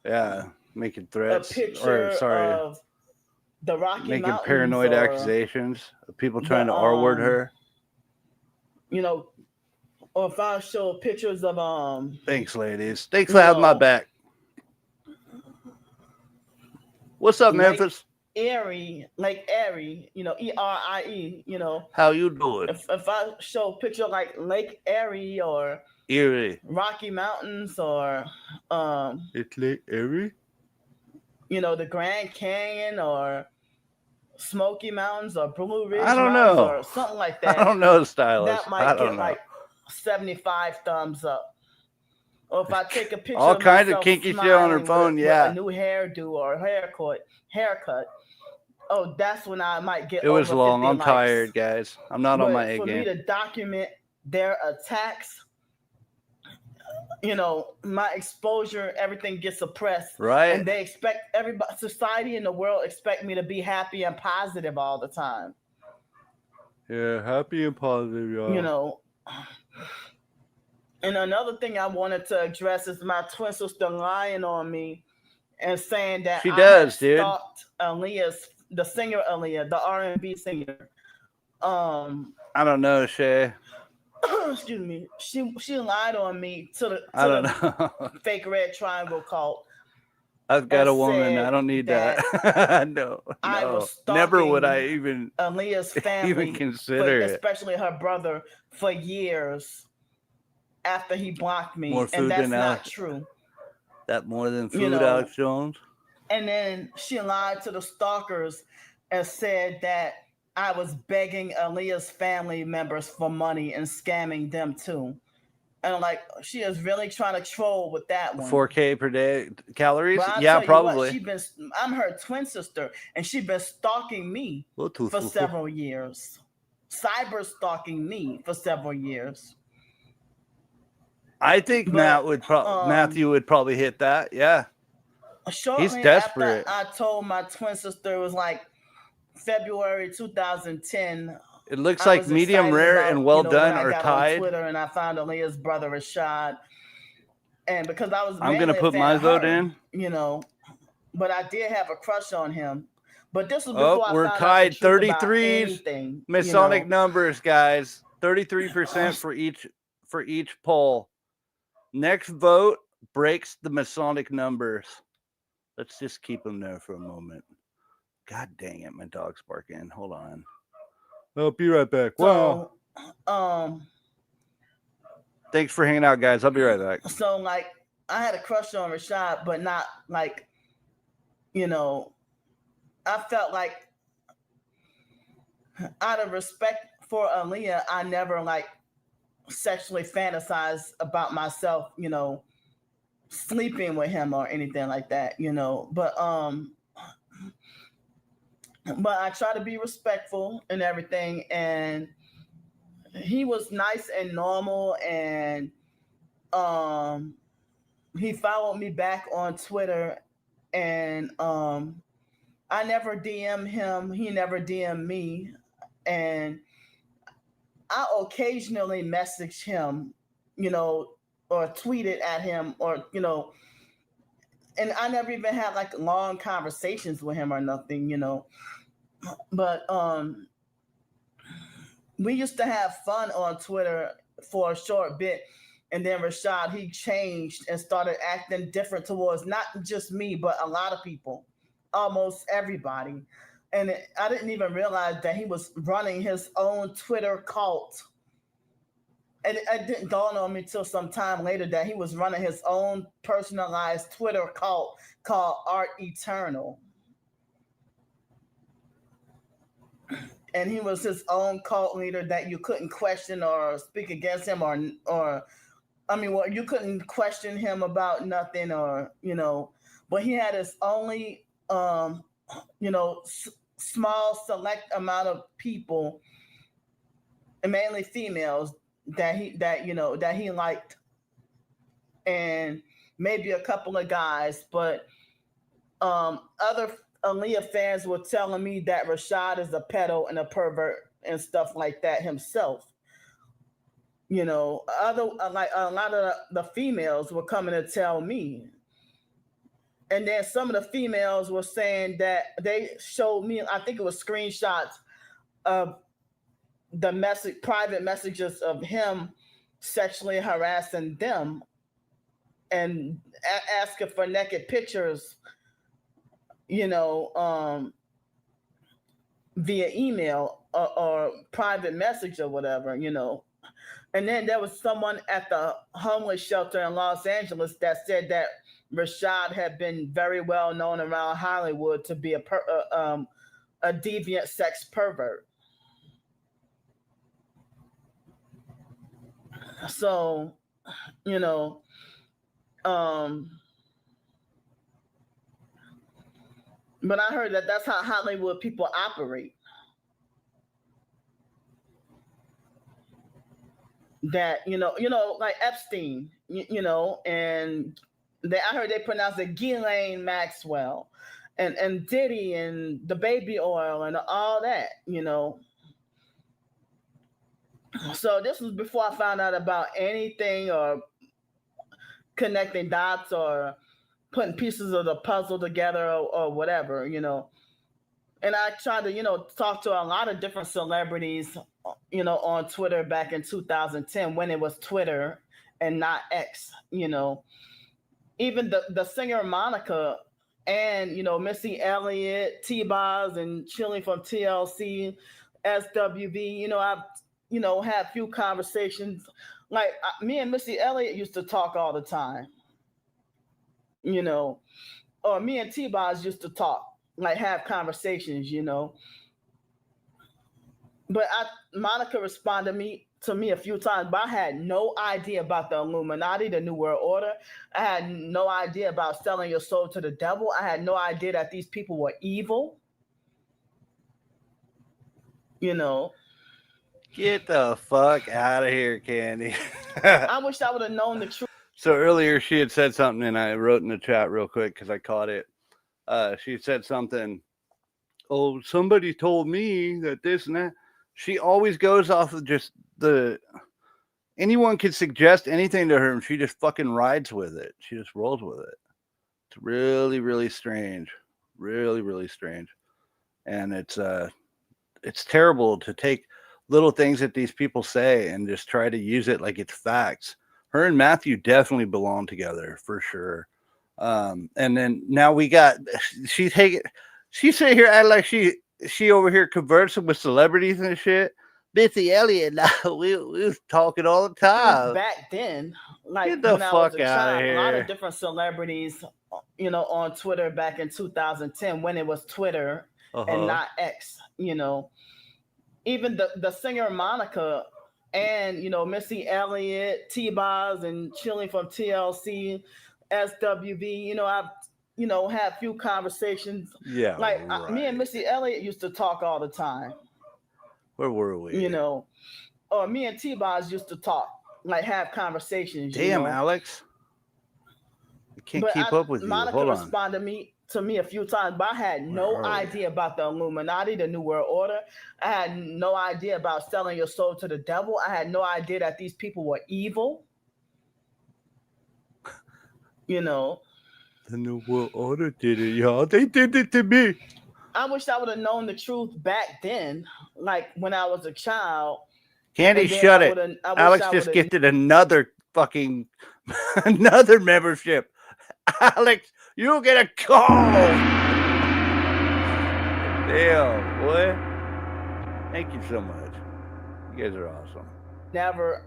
S4: Yeah,
S3: making threats.
S4: A picture of the Rocky
S3: making
S4: Mountains,
S3: paranoid accusations of people trying to R-word her.
S4: Or if I show pictures of
S3: Thanks, ladies. Thanks for having my back. What's up, Memphis?
S4: Lake Erie, E-R-I-E,
S3: How you doing?
S4: If I show a picture like Lake Erie or
S3: Erie,
S4: Rocky Mountains, or
S3: it's Lake Erie,
S4: the Grand Canyon or Smoky Mountains or Blue Ridge,
S3: I don't know,
S4: or something like that.
S3: I don't know, stylist.
S4: That might get like 75 thumbs up. Or if I take a picture
S3: all
S4: of
S3: kinds of kinky shit on her phone,
S4: with a new hairdo or haircut. Oh, that's when I might get.
S3: It was long. I'm
S4: likes.
S3: Tired, guys. I'm not on my A game.
S4: For me to document their attacks, my exposure, everything gets suppressed.
S3: Right.
S4: And they expect everybody, society in the world expect me to be happy and positive all the time.
S3: Yeah, happy and positive, y'all.
S4: And another thing I wanted to address is my twin sister lying on me and saying that
S3: She
S4: I
S3: does,
S4: had
S3: dude.
S4: stalked the singer Aaliyah, the R&B singer.
S3: I don't know, Shay.
S4: Excuse me. She lied on me to the
S3: I don't know.
S4: fake red triangle cult.
S3: I've got a
S4: and
S3: woman.
S4: said
S3: I don't need
S4: that
S3: that. No,
S4: I was
S3: never would
S4: stalking
S3: I even
S4: Aaliyah's family,
S3: consider it.
S4: especially her brother, for years after he blocked me.
S3: More food
S4: And that's
S3: than
S4: not
S3: Alex.
S4: true.
S3: That more than food,
S4: You know,
S3: Alex Jones.
S4: And then she lied to the stalkers and said that I was begging Aaliyah's family members for money and scamming them too. And I'm like, she is really trying to troll with that one.
S3: 4K per day calories?
S4: But I'll
S3: Yeah,
S4: tell you
S3: probably.
S4: what, I'm her twin sister, and she's been stalking me for several years. Cyber stalking me for several years.
S3: I think Matthew would probably hit that. Yeah.
S4: Shortly
S3: He's desperate.
S4: After I told my twin sister, it was like February 2010.
S3: It looks like medium rare and well done are tied.
S4: On Twitter, and I found Aaliyah's brother Rashad, and because I was,
S3: I'm gonna put my vote in.
S4: But I did have a crush on him. But this was before
S3: we're tied 33s. Masonic numbers, guys. 33% for each poll. Next vote breaks the Masonic numbers. Let's just keep them there for a moment. God dang it, my dog's barking. Hold on. I'll be right back.
S4: So,
S3: wow. Thanks for hanging out, guys. I'll be right back.
S4: So, like, I had a crush on Rashad, but not like, I felt like out of respect for Aaliyah, I never like sexually fantasized about myself, sleeping with him or anything like that, but I try to be respectful and everything, and he was nice and normal, and he followed me back on Twitter, and I never DM him, he never DM me, and I occasionally message him, or tweeted at him, or and I never even had like long conversations with him or nothing, but we used to have fun on Twitter for a short bit, and then Rashad, he changed and started acting different towards not just me, but a lot of people, almost everybody. And I didn't even realize that he was running his own Twitter cult. And it didn't dawn on me till some time later that he was running his own personalized Twitter cult called Art Eternal. And he was his own cult leader that you couldn't question or speak against him, you couldn't question him about nothing, or but he had his only small select amount of people, and mainly females, that he liked, and maybe a couple of guys, but other Aaliyah fans were telling me that Rashad is a pedo and a pervert and stuff like that himself. A lot of the females were coming to tell me. And then some of the females were saying that they showed me, I think it was screenshots of the private messages of him sexually harassing them and asking for naked pictures, via email or private message or whatever, And then there was someone at the homeless shelter in Los Angeles that said that Rashad had been very well known around Hollywood to be a deviant sex pervert. So, but I heard that that's how Hollywood people operate. That, like Epstein, and I heard they pronounce it Ghislaine Maxwell, and Diddy and the baby oil and all that. So this was before I found out about anything or connecting dots or putting pieces of the puzzle together or whatever. And I tried to, talk to a lot of different celebrities, on Twitter back in 2010 when it was Twitter and not X. Even the singer Monica and, Missy Elliott, T-Boz and Chili from TLC, SWV, I've, had a few conversations. Like me and Missy Elliott used to talk all the time, or me and T-Boz used to talk, like have conversations, But Monica responded to me a few times, but I had no idea about the Illuminati, the New World Order. I had no idea about selling your soul to the devil. I had no idea that these people were evil.
S3: Get the fuck out of here, Candy.
S4: I wish I would have known the truth.
S3: So earlier she had said something, and I wrote in the chat real quick because I caught it. She said something. Oh, somebody told me that this and that. She always goes off of just anyone could suggest anything to her, and she just fucking rides with it. She just rolls with it. It's really, really strange. Really, really strange. And it's terrible to take little things that these people say and just try to use it like it's facts. Her and Matthew definitely belong together for sure. And then now we got she sit here act like she over here conversing with celebrities and shit. Missy Elliott, now we was talking all the time.
S4: Back then, like
S3: get the
S4: when
S3: fuck
S4: I was a
S3: out
S4: child,
S3: of here.
S4: a lot of different celebrities, on Twitter back in 2010 when it was Twitter and not X. Even the singer Monica and Missy Elliott, T-Boz and Chili from TLC, SWV. I've had a few conversations.
S3: Yeah,
S4: like
S3: right.
S4: Me and Missy Elliott used to talk all the time.
S3: Where were we?
S4: Or me and T-Boz used to talk, like have conversations.
S3: Damn, Alex, I can't keep up with you.
S4: Monica
S3: Hold on.
S4: responded to me a few times, but I had no idea about the Illuminati, the New World Order. I had no idea about selling your soul to the devil. I had no idea that these people were evil.
S3: The New World Order did it, y'all. They did it to me.
S4: I wish I would have known the truth back then, like when I was a child.
S3: Candy, shut it. Alex just gifted another fucking another membership. Alex, you'll get a call. Damn, boy. Thank you so much. You guys are awesome.
S4: Never,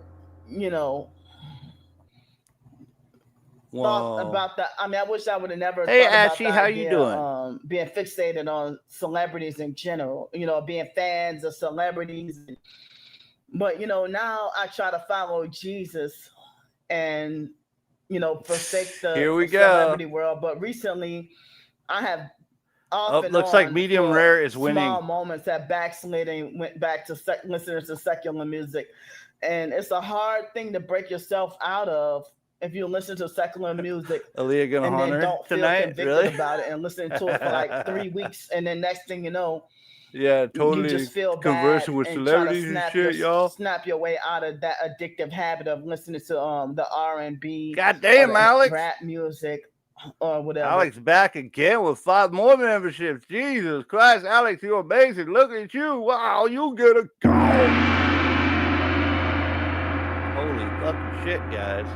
S4: thought about that. I mean, I wish I would have never.
S3: Hey,
S4: thought
S3: Ashley,
S4: about
S3: how you doing?
S4: Being fixated on celebrities in general, being fans of celebrities. But now I try to follow Jesus, and forsake the celebrity world. But recently, I have often
S3: looks like Medium Rare is winning.
S4: Small moments that backslid and went back to listening to secular music, and it's a hard thing to break yourself out of. If you listen to secular music
S3: Aaliyah gonna
S4: and then
S3: honor
S4: don't feel
S3: tonight?
S4: convicted
S3: Really?
S4: about it and listen to it for like 3 weeks, and then next thing you know,
S3: yeah, totally
S4: you just feel
S3: conversing
S4: bad
S3: with
S4: and
S3: celebrities
S4: try to
S3: and shit, y'all.
S4: snap your way out of that addictive habit of listening to the R&B,
S3: goddamn, Alex,
S4: rap music, or whatever.
S3: Alex back again with 5 more memberships. Jesus Christ, Alex, you're amazing. Look at you. Wow, you get a call. Holy fucking shit, guys.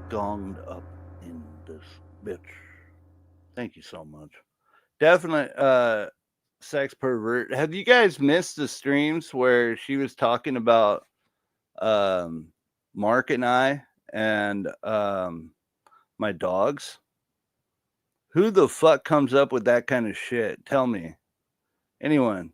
S3: Gonged up in this bitch. Thank you so much. Definitely sex pervert. Have you guys missed the streams where she was talking about Mark and I and my dogs? Who the fuck comes up with that kind of shit? Tell me. Anyone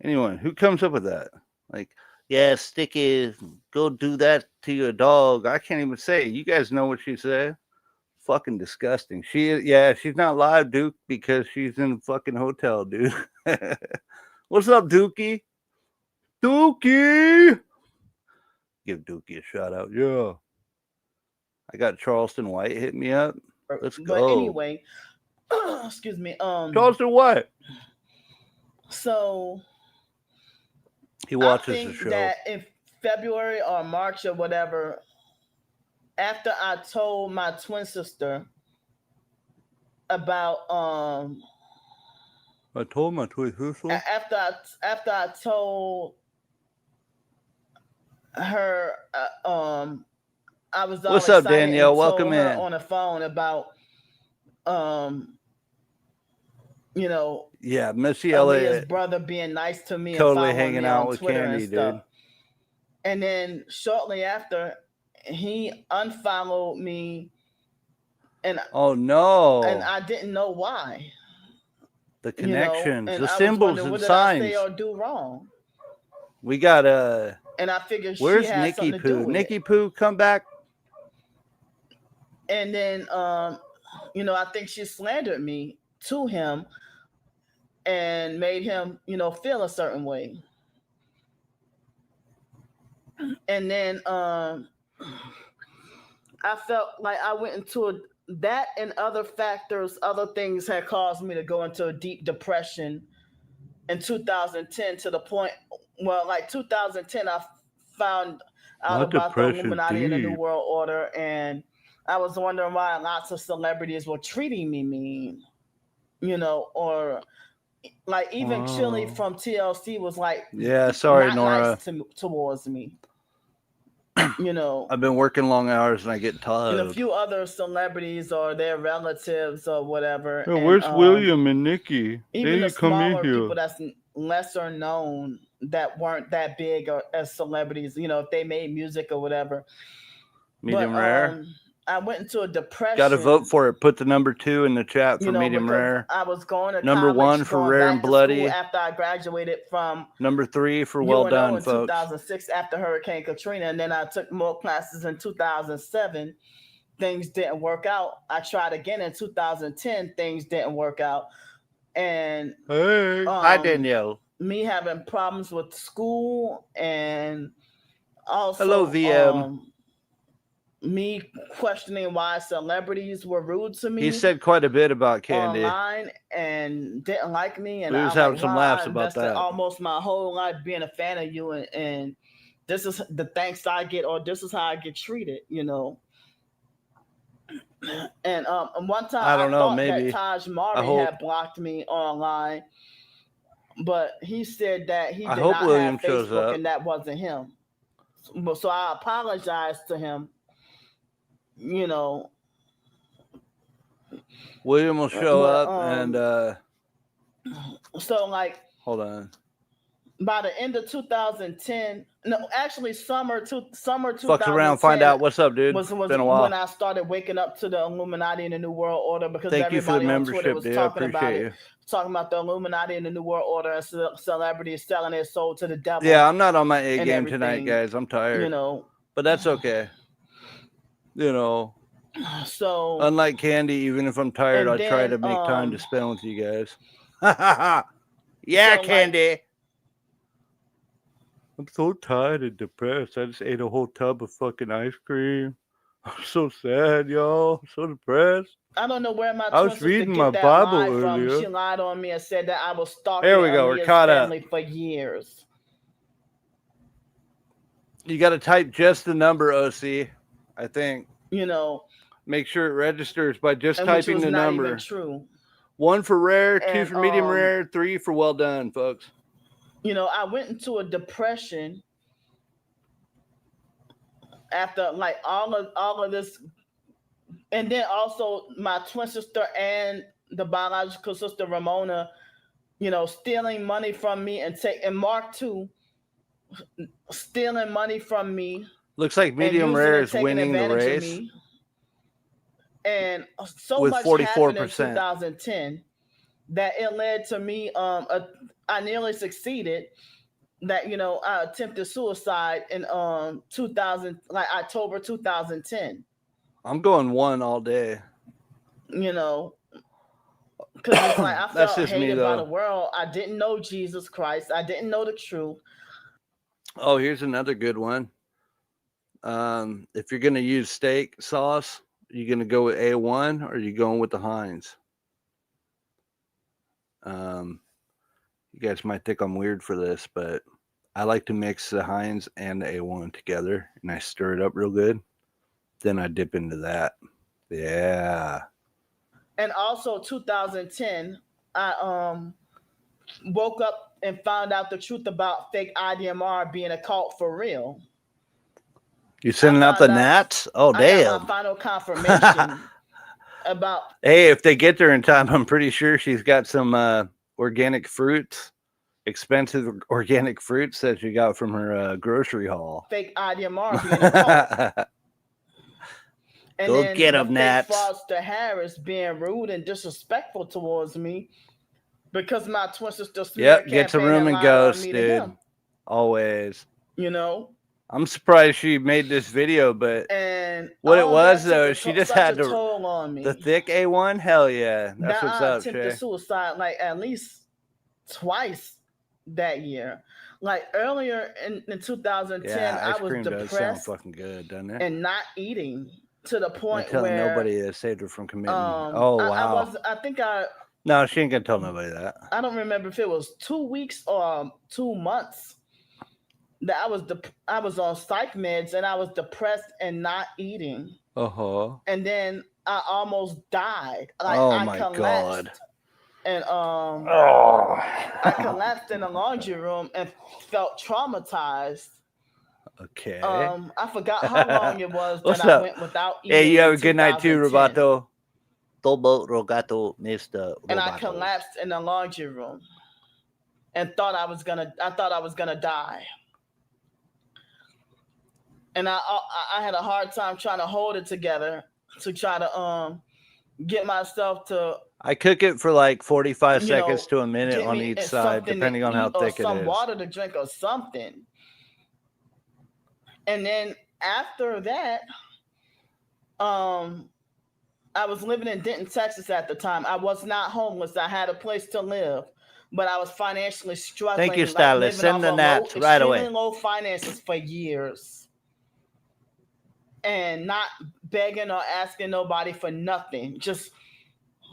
S3: who comes up with that? Like, yeah, Sticky, go do that to your dog. I can't even say it. You guys know what she said. Fucking disgusting. She's not live, Duke, because she's in a fucking hotel, dude. What's up, Dookie? Dookie! Give Dookie a shout out. Yeah. I got Charleston White hit me up. Let's go.
S4: But anyway, excuse me.
S3: Charleston White.
S4: So
S3: he watches
S4: I think
S3: the show.
S4: that in February or March or whatever, after I told my twin sister about
S3: I told my twin sister.
S4: After I told her I was all
S3: What's up,
S4: excited
S3: Danielle?
S4: and
S3: Welcome
S4: told her
S3: in.
S4: on the phone about you know,
S3: yeah, Missy
S4: Aaliyah's
S3: Elliott
S4: brother being nice to me
S3: totally
S4: and
S3: hanging
S4: me
S3: out
S4: on
S3: with
S4: Twitter
S3: Candy,
S4: and stuff.
S3: dude.
S4: And then shortly after, he unfollowed me, and
S3: oh no,
S4: and I didn't know why.
S3: The connections,
S4: you know? And
S3: the
S4: I
S3: symbols
S4: was
S3: and
S4: what
S3: signs.
S4: Did I say or do wrong?
S3: We got
S4: and I figured
S3: where's
S4: she had
S3: Nikki
S4: something to do
S3: Pooh?
S4: with
S3: Nikki
S4: it.
S3: Pooh, come back.
S4: And then you know, I think she slandered me to him and made him, you know, feel a certain way. And then I felt like I went into that, and other factors, other things had caused me to go into a deep depression in 2010, to the point, well, like 2010, I found out about the Illuminati and the New World Order, and I was wondering why lots of celebrities were treating me mean, you know, or like even Chili from TLC was like,
S3: yeah, sorry,
S4: not
S3: Nora,
S4: nice towards me. You know,
S3: I've been working long hours and I get tired.
S4: And a few other celebrities or their relatives or whatever.
S3: Hey, where's William and Nikki?
S4: Even the smaller people that's lesser known, that weren't that big or, as celebrities, you know, if they made music or whatever.
S3: Medium rare.
S4: I went into a depression.
S3: Got to vote for it. Put the number 2 in the chat for medium rare.
S4: I was going to
S3: number 1 for rare and bloody.
S4: After I graduated from
S3: number 3 for well done,
S4: in
S3: folks.
S4: 2006 after Hurricane Katrina, and then I took more classes in 2007. Things didn't work out. I tried again in 2010. Things didn't work out. And
S3: hey, hi Danielle.
S4: Me having problems with school, and also
S3: hello VM.
S4: Me questioning why celebrities were rude to me.
S3: He said quite a bit about Candy
S4: online and didn't like me, and
S3: we was having some laughs about that.
S4: Almost my whole life being a fan of you, and this is the thanks I get, or this is how I get treated, you know. And one time I don't know, maybe that Taj Mari had blocked me online, but he said that he did not
S3: William
S4: have Facebook and that wasn't him. So I apologized to him. You know,
S3: William will show up and
S4: so like
S3: hold on.
S4: By the end of 2010, no, actually summer 2010.
S3: Fuck around, find out what's up, dude.
S4: Was
S3: been a while.
S4: When I started waking up to the Illuminati and the New World Order, because
S3: thank you for the membership,
S4: was
S3: dude.
S4: talking
S3: I appreciate
S4: about talking about the Illuminati and the New World Order and celebrities selling their soul to the devil.
S3: Yeah, I'm not on my A game tonight, guys. I'm tired.
S4: You know,
S3: but that's okay. You know,
S4: so
S3: unlike Candy, even if I'm tired, I try to make time to spend with you guys. Yeah, so Candy. I'm so tired and depressed. I just ate a whole tub of fucking ice cream. I'm so sad, y'all. I'm so depressed.
S4: I don't know where
S3: I was reading my Bible earlier.
S4: She lied on me and said that I was stalking
S3: there we go. We're caught up
S4: for years.
S3: You got to type just the number, OC. I think.
S4: You know,
S3: make sure it registers by just typing the number.
S4: Even true.
S3: 1 for rare, 2 for medium rare, 3 for well done, folks.
S4: You know, I went into a depression after like all of this, and then also my twin sister and the biological sister Ramona, you know, stealing money from me and Mark too, stealing money from me.
S3: Looks like medium rare is winning the race.
S4: And so much happened in 2010 that it led to me. I nearly succeeded. That, you know, I attempted suicide in October 2010.
S3: I'm going 1 all day.
S4: You know, because it's like I felt hated by the world. I didn't know Jesus Christ. I didn't know the truth.
S3: Oh, here's another good one. If you're gonna use steak sauce, you gonna go with A1 or are you going with the Heinz? You guys might think I'm weird for this, but I like to mix the Heinz and the A1 together, and I stir it up real good. Then I dip into that. Yeah.
S4: And also 2010, I woke up and found out the truth about fake IDMR being a cult for real.
S3: You sending out the gnats? Oh,
S4: I
S3: damn.
S4: got my final confirmation about.
S3: Hey, if they get there in time, I'm pretty sure she's got some organic fruits, expensive organic fruits that she got from her grocery haul.
S4: Fake IDMR being a cult. And
S3: Go
S4: then
S3: get
S4: the
S3: 'em,
S4: fake
S3: Nats.
S4: Foster Harris being rude and disrespectful towards me because my twin sister
S3: Yep, gets a room and goes, dude. Always.
S4: You know?
S3: I'm surprised she made this video, but
S4: And
S3: what it
S4: all
S3: was
S4: that
S3: though,
S4: took
S3: she just
S4: such
S3: had
S4: a toll on me.
S3: the thick A1. Hell yeah, that's
S4: now
S3: what's
S4: I
S3: up,
S4: attempted
S3: Shay.
S4: suicide like at least twice that year. Like earlier in 2010,
S3: Yeah,
S4: I
S3: ice
S4: was
S3: cream does sound
S4: depressed
S3: fucking good, doesn't it?
S4: and not eating to the
S3: I'm
S4: point
S3: telling
S4: where
S3: nobody that saved her from committing. Oh wow. No, she ain't gonna tell nobody that.
S4: I don't remember if it was 2 weeks or 2 months that I was on psych meds and I was depressed and not eating. And then I almost died. Like
S3: Oh
S4: I
S3: my
S4: collapsed.
S3: God.
S4: And I collapsed in the laundry room and felt traumatized.
S3: Okay.
S4: I forgot how long it was
S3: What's
S4: that I
S3: up?
S4: went without eating.
S3: Hey, you have a
S4: in
S3: good night too,
S4: 2010.
S3: Robato. Tobo Rogato, Mr.
S4: And I
S3: Robato.
S4: collapsed in the laundry room and thought I was gonna die. And I had a hard time trying to hold it together to try to get myself to.
S3: I cook it for like 45 seconds to a minute on each side,
S4: something
S3: depending
S4: to
S3: on how
S4: eat or
S3: thick it
S4: some
S3: is.
S4: water to drink or something. And then after that, I was living in Denton, Texas at the time. I was not homeless. I had a place to live, but I was financially struggling.
S3: Thank you, Stylist. Send the gnats right away.
S4: Extremely low finances for years. And not begging or asking nobody for nothing. Just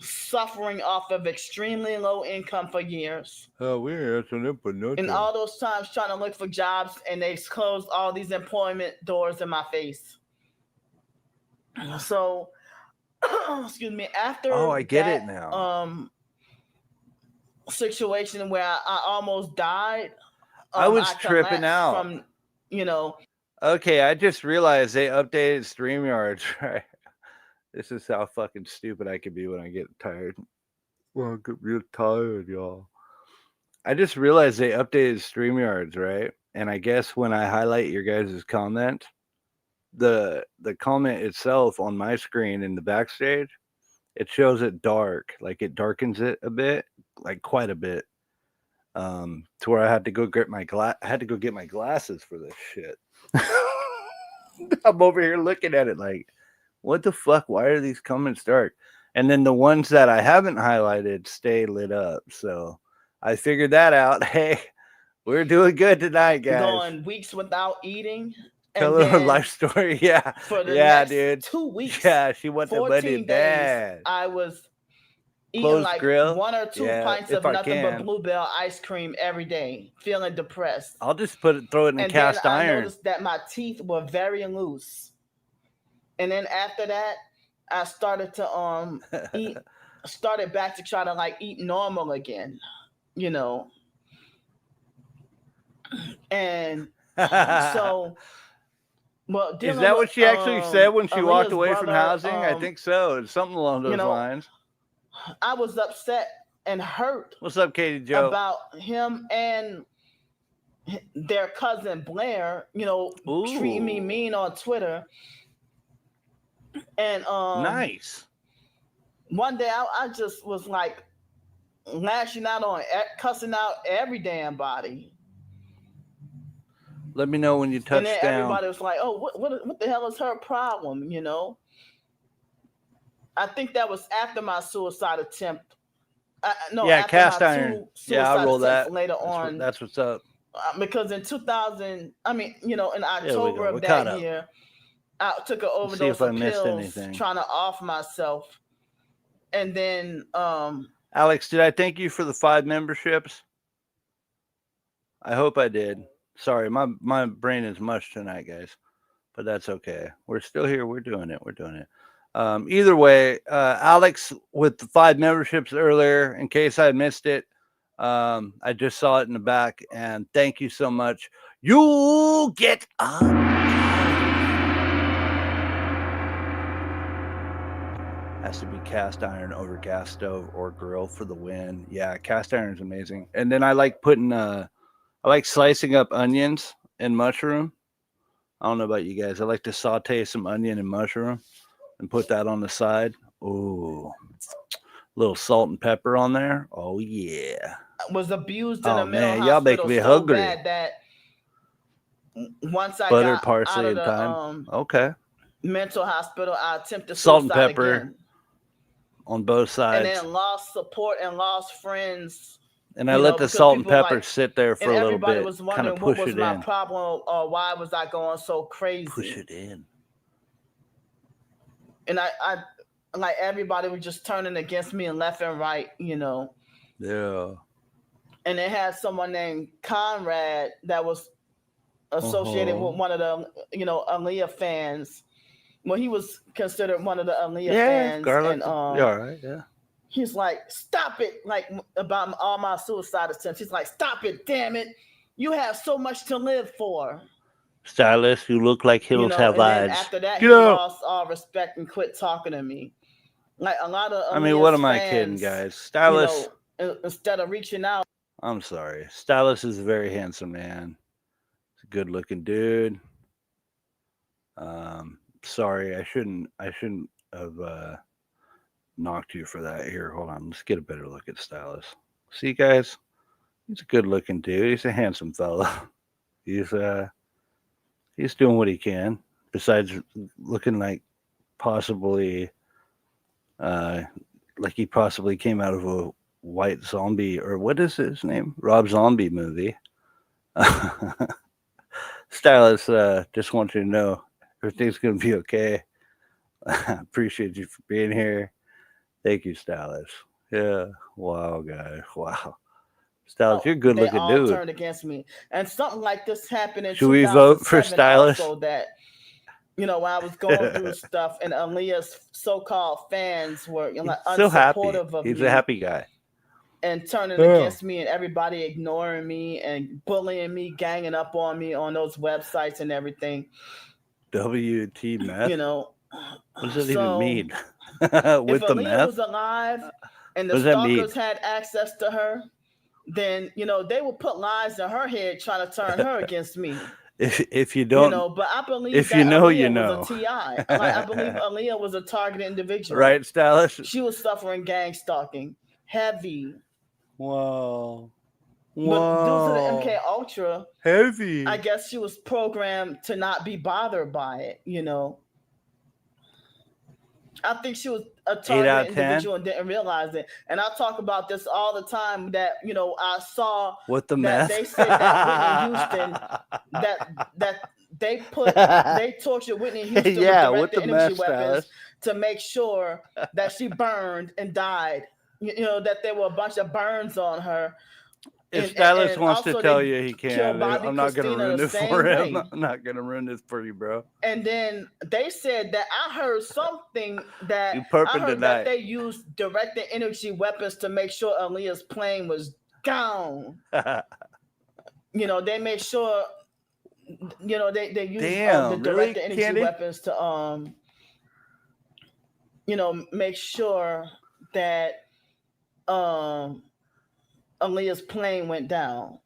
S4: suffering off of extremely low income for years.
S3: Oh, we ain't asking them for nothing.
S4: And all those times trying to look for jobs and they closed all these employment doors in my face. So, excuse me, after
S3: I get it now.
S4: Situation where I almost died.
S3: I was tripping out.
S4: From,
S3: Okay, I just realized they updated StreamYard, right? This is how fucking stupid I can be when I get tired. Well, I get real tired, y'all. I just realized they updated StreamYards, right? And I guess when I highlight your guys' comment, the comment itself on my screen in the backstage, it shows it dark. Like it darkens it a bit, like quite a bit. To where I had to go get my glasses for this shit. I'm over here looking at it like, what the fuck? Why are these comments dark? And then the ones that I haven't highlighted stay lit up. So I figured that out. Hey, we're doing good tonight, guys.
S4: Going weeks without eating.
S3: Tell her her life story. Yeah.
S4: For the next
S3: dude.
S4: 2 weeks.
S3: Yeah, she went to money bad.
S4: I was eating like
S3: grill.
S4: 1 or 2 pints of nothing but Bluebell ice cream every day, feeling depressed.
S3: I'll just throw it in the cast iron.
S4: I noticed that my teeth were very loose. And then after that, I started to started back to try to like eat normal again, And so, well,
S3: is that what she actually said when she walked away from housing? I think so. It's something along those lines.
S4: I was upset and hurt.
S3: What's up, Katie Joe?
S4: About him and their cousin Blair, treating me mean on Twitter. And
S3: nice.
S4: One day I just was like lashing out on, cussing out every damn body.
S3: Let me know when you touch
S4: down. And
S3: then
S4: everybody was like, "Oh, what the hell is her problem?" I think that was after my suicide attempt.
S3: Cast iron. Yeah, I'll roll that
S4: later on.
S3: That's what's up.
S4: because in 2000, I mean, in
S3: There we
S4: October
S3: go.
S4: of
S3: We're
S4: that
S3: caught up.
S4: year, I took an
S3: Let's see
S4: overdose
S3: if I
S4: of
S3: missed
S4: pills
S3: anything.
S4: trying to off myself. And then
S3: Alex, did I thank you for the 5 memberships? I hope I did. Sorry, my brain is mush tonight, guys. But that's okay. We're still here. We're doing it. Either way, Alex with the 5 memberships earlier, in case I missed it, I just saw it in the back, and thank you so much. You get up. Has to be cast iron over gas stove or grill for the win. Yeah, cast iron is amazing. And then I like putting I like slicing up onions and mushroom. I don't know about you guys. I like to saute some onion and mushroom and put that on the side. Ooh. Little salt and pepper on there. Oh yeah.
S4: Was abused in a mental
S3: man, y'all make
S4: hospital
S3: me
S4: so
S3: hungry.
S4: bad that once I
S3: Butter,
S4: got
S3: parsley,
S4: out of
S3: and
S4: the
S3: thyme. Okay.
S4: mental hospital, I attempted
S3: Salt and
S4: suicide
S3: pepper
S4: again.
S3: On both sides.
S4: And then lost support and lost friends.
S3: And I let the salt and pepper sit there for a little
S4: everybody
S3: bit.
S4: was wondering what was my problem or why was I going so crazy.
S3: Push it in.
S4: And I like everybody was just turning against me and left and right,
S3: Yeah.
S4: And they had someone named Conrad that was associated with one of the, Aaliyah fans. Well, he was considered one of the Aaliyah fans.
S3: Garlic.
S4: And
S3: all right, yeah.
S4: He's like, stop it, like about all my suicide attempts. He's like, stop it, damn it. You have so much to live for.
S3: Stylist, you look like hills have eyes.
S4: After that, he lost all respect and quit talking to me. Like a lot of Aaliyah's
S3: what am
S4: fans,
S3: I kidding, guys? Stylist,
S4: instead of reaching out.
S3: I'm sorry. Stylist is a very handsome man. He's a good looking dude. Sorry, I shouldn't have knocked you for that. Here, hold on. Let's get a better look at Stylist. See, guys, he's a good looking dude. He's a handsome fella. He's doing what he can. Besides looking like possibly, like he possibly came out of a white zombie, or what is his name? Rob Zombie movie. Stylist, just want you to know everything's going to be okay. I appreciate you for being here. Thank you, Stylist. Yeah. Wow, guys. Wow. Stylist, you're a good looking dude. They all
S4: turned against me. And something like this happened in 2007.
S3: Should we vote for Stylist?
S4: Also that, when I was going through stuff and Aaliyah's so-called fans were
S3: so happy.
S4: Unsupportive of me.
S3: He's a happy guy.
S4: And turning against me and everybody ignoring me and bullying me, ganging up on me on those websites and everything.
S3: WT meth? What does that even mean?
S4: With
S3: the
S4: Aaliyah
S3: meth?
S4: was alive and the stalkers had access to her, then, they would put lies in her head trying to turn her against me.
S3: If you don't,
S4: but I believe
S3: if
S4: that
S3: you know,
S4: Aaliyah was a TI. I believe Aaliyah was a targeted individual.
S3: Right, Stylist?
S4: She was suffering gang stalking. Heavy.
S3: Wow.
S4: But due to the MK Ultra,
S3: heavy.
S4: I guess she was programmed to not be bothered by it, I think she was a targeted individual and didn't realize it. And I talk about this all the time that, I saw
S3: what the
S4: that
S3: meth?
S4: They said that Whitney Houston, that they tortured Whitney Houston with direct energy weapons to make sure that she burned and died. That there were a bunch of burns on her.
S3: If Stylist wants to tell you he can, I'm not going to ruin it for him. I'm not going to ruin this for you, bro.
S4: And then they said that I heard something that
S3: that
S4: they used direct energy weapons to make sure Aaliyah's plane was down. They made sure, they used the direct energy weapons to, make sure that, Aaliyah's plane went down.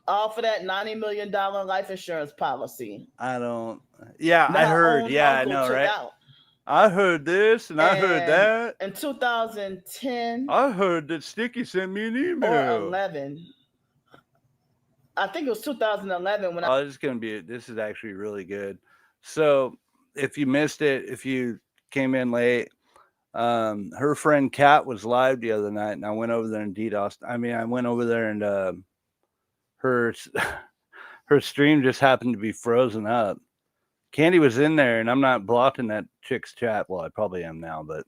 S4: All for that $90 million life insurance policy.
S3: I heard. Yeah, I know, right? I heard this and I heard that.
S4: In 2010.
S3: I heard that Sticky sent me an email.
S4: Or 11. I think it was 2011 when
S3: this is actually really good. So if you missed it, if you came in late, her friend Kat was live the other night, and I went over there and DDoSed. I went over there and her stream just happened to be frozen up. Candy was in there, and I'm not blocking that chick's chat. Well, I probably am now, but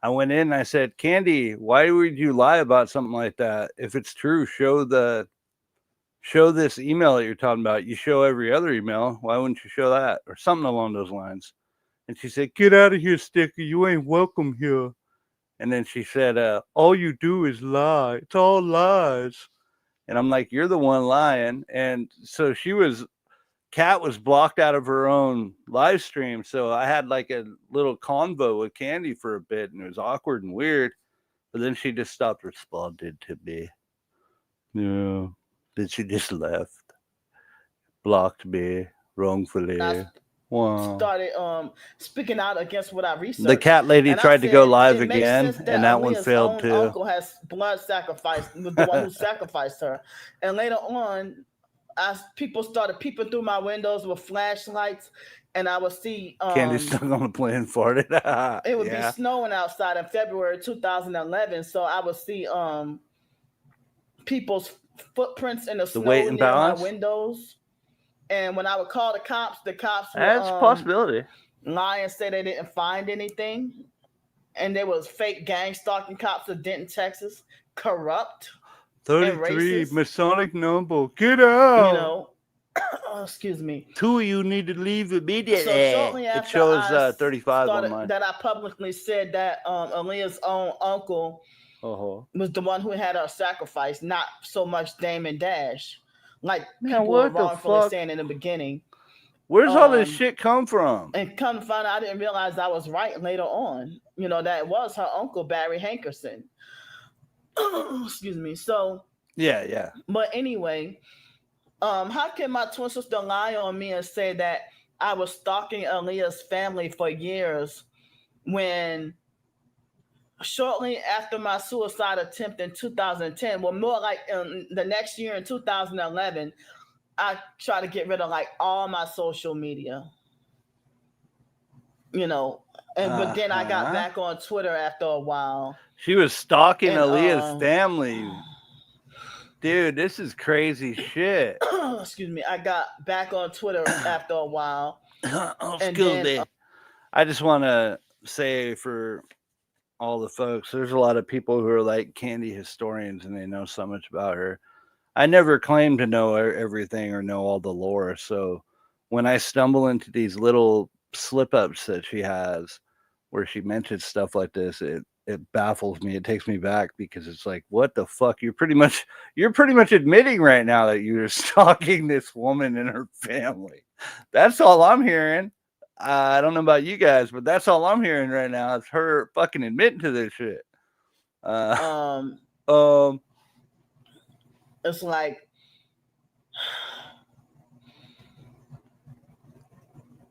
S3: I went in and I said, Candy, why would you lie about something like that? If it's true, show this email that you're talking about. You show every other email. Why wouldn't you show that? Or something along those lines. And she said, get out of here, Sticky. You ain't welcome here. And then she said, all you do is lie. It's all lies. And I'm like, you're the one lying. And so Kat was blocked out of her own live stream. So I had like a little convo with Candy for a bit, and it was awkward and weird. But then she just stopped responding to me. Yeah. Then she just left. Blocked me wrongfully. Wow.
S4: Started speaking out against what I researched.
S3: The cat lady tried to go live again, and that one failed too.
S4: Uncle has blood sacrificed, was the one who sacrificed her. And later on, people started peeping through my windows with flashlights, and I would see
S3: Candy stuck on the plane and farted.
S4: It would be snowing outside in February 2011, so I would see people's footprints in the snow near my windows. And when I would call the cops would
S3: that's a possibility.
S4: Lie and say they didn't find anything. And there was fake gang stalking cops of Denton, Texas, corrupt.
S3: 33 Masonic number. Get out.
S4: You know, excuse me.
S3: 2 of you need to leave immediately.
S4: So shortly after
S3: it shows 35 on mine.
S4: That I publicly said that Aaliyah's own uncle was the one who had her sacrificed, not so much Damon Dash. Like people were wrongfully saying in the beginning.
S3: Where's all this shit come from?
S4: And come to find out, I didn't realize I was right later on. You know, that was her uncle, Barry Hankerson. Excuse me. So
S3: yeah.
S4: But anyway, how can my twin sister lie on me and say that I was stalking Aaliyah's family for years when shortly after my suicide attempt in 2010, well, more like in the next year in 2011, I tried to get rid of like all my social media, you know, but then I got back on Twitter after a while.
S3: She was stalking Aaliyah's family. Dude, this is crazy shit.
S4: Excuse me. I got back on Twitter after a while.
S3: Excuse me. I just want to say for all the folks, there's a lot of people who are like Candy historians and they know so much about her. I never claim to know everything or know all the lore. So when I stumble into these little slip ups that she has where she mentions stuff like this, it baffles me. It takes me back because it's like, what the fuck? You're pretty much admitting right now that you're stalking this woman and her family. That's all I'm hearing. I don't know about you guys, but that's all I'm hearing right now. It's her fucking admitting to this shit.
S4: It's like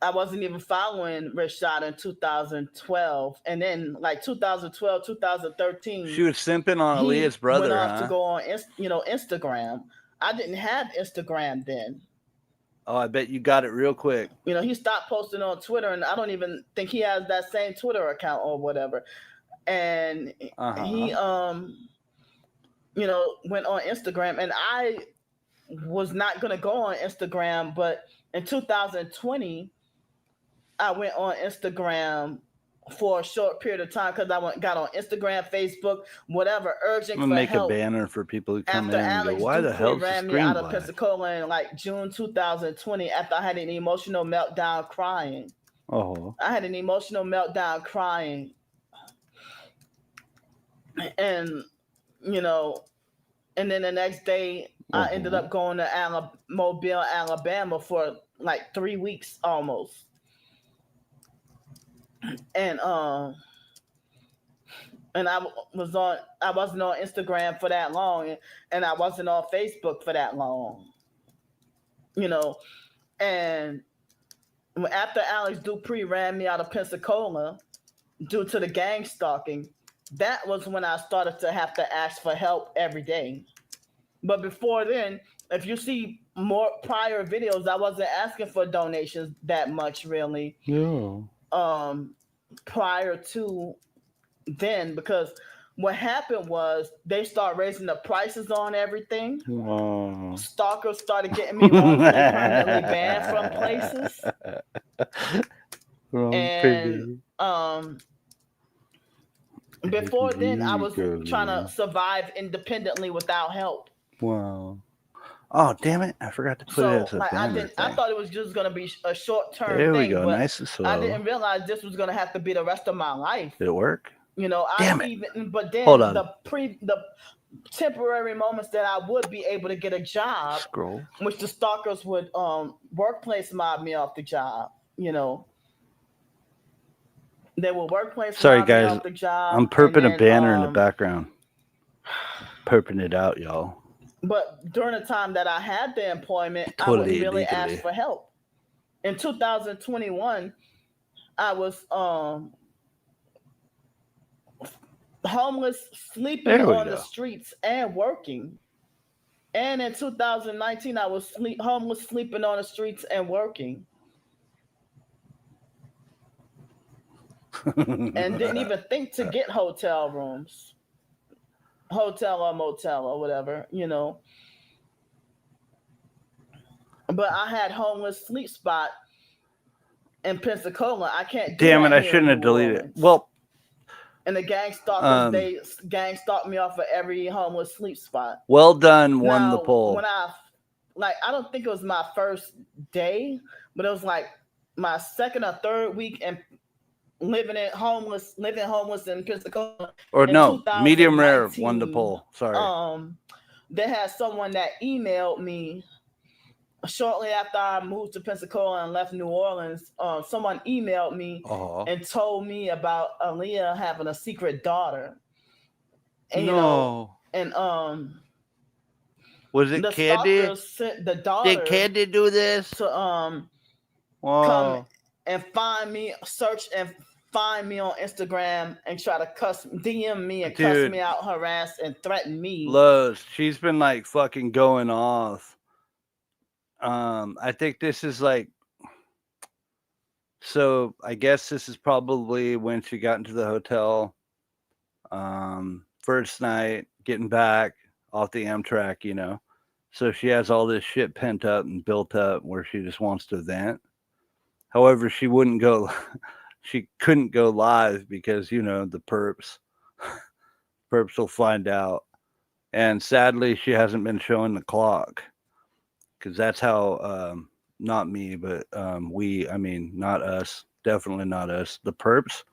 S4: I wasn't even following Rashad in 2012, and then like 2012, 2013,
S3: she was simping on Aaliyah's brother.
S4: Went off to go on, Instagram. I didn't have Instagram then.
S3: Oh, I bet you got it real quick.
S4: You know, he stopped posting on Twitter, and I don't even think he has that same Twitter account or whatever. And he, went on Instagram, and I was not going to go on Instagram, but in 2020, I went on Instagram for a short period of time because I got on Instagram, Facebook, whatever, urging for help.
S3: I'm gonna make a banner for people who come in and go, why the hell is the screen
S4: out of
S3: black?
S4: Pensacola in like June 2020 after I had an emotional meltdown crying. I had an emotional meltdown crying. And, and then the next day I ended up going to Mobile, Alabama for like 3 weeks almost. And I wasn't on Instagram for that long, and I wasn't on Facebook for that long, and after Alex Dupree ran me out of Pensacola due to the gang stalking, that was when I started to have to ask for help every day. But before then, if you see more prior videos, I wasn't asking for donations that much, really.
S3: Yeah.
S4: Prior to then, because what happened was they started raising the prices on everything.
S3: Wow.
S4: Stalkers started getting me wanting to stay permanently banned from places. And before then, I was trying to survive independently without help.
S3: Wow. Oh, damn it. I forgot to put it as a banner
S4: I thought it was just going to be a short-term
S3: there we
S4: thing,
S3: go.
S4: but
S3: Nice and slow.
S4: I didn't realize this was going to have to be the rest of my life.
S3: Did it work?
S4: You know,
S3: Damn it.
S4: But then
S3: Hold on.
S4: the temporary moments that I would be able to get a job,
S3: Scroll.
S4: which the stalkers would workplace mob me off the job, you know. They will workplace mob me off the job.
S3: I'm perping a banner in the background. Perping it out, y'all.
S4: But during the time that I had the employment, I wouldn't really ask for help. In 2021, I was homeless, sleeping on the streets and working. And in 2019, I was homeless, sleeping on the streets and working. And didn't even think to get hotel rooms. Hotel or motel or whatever, you know. But I had homeless sleep spot in Pensacola. I can't do
S3: Damn
S4: that
S3: it, I
S4: here
S3: shouldn't
S4: in
S3: have
S4: New
S3: deleted it.
S4: Orleans.
S3: Well,
S4: and the gang stalkers, they gang stalked me off of every homeless sleep spot.
S3: Well done, won the poll.
S4: When I don't think it was my first day, but it was like my second or third week and living homeless in Pensacola.
S3: Or no, medium rare won the poll. Sorry.
S4: They had someone that emailed me shortly after I moved to Pensacola and left New Orleans. Someone emailed me and told me about Aaliyah having a secret daughter. And, you know, and
S3: was it Candy?
S4: Sent the daughter.
S3: Did Candy do this?
S4: To come and find me, search and find me on Instagram and try to DM me and cuss me out, harass and threaten me.
S3: Lowe's, she's been like fucking going off. I think this is like, so I guess this is probably when she got into the hotel. First night, getting back off the Amtrak, you know. So she has all this shit pent up and built up where she just wants to vent. However, she couldn't go live because, you know, the perps will find out. And sadly, she hasn't been showing the clock because that's how, not me, but not us, definitely not us. The perps,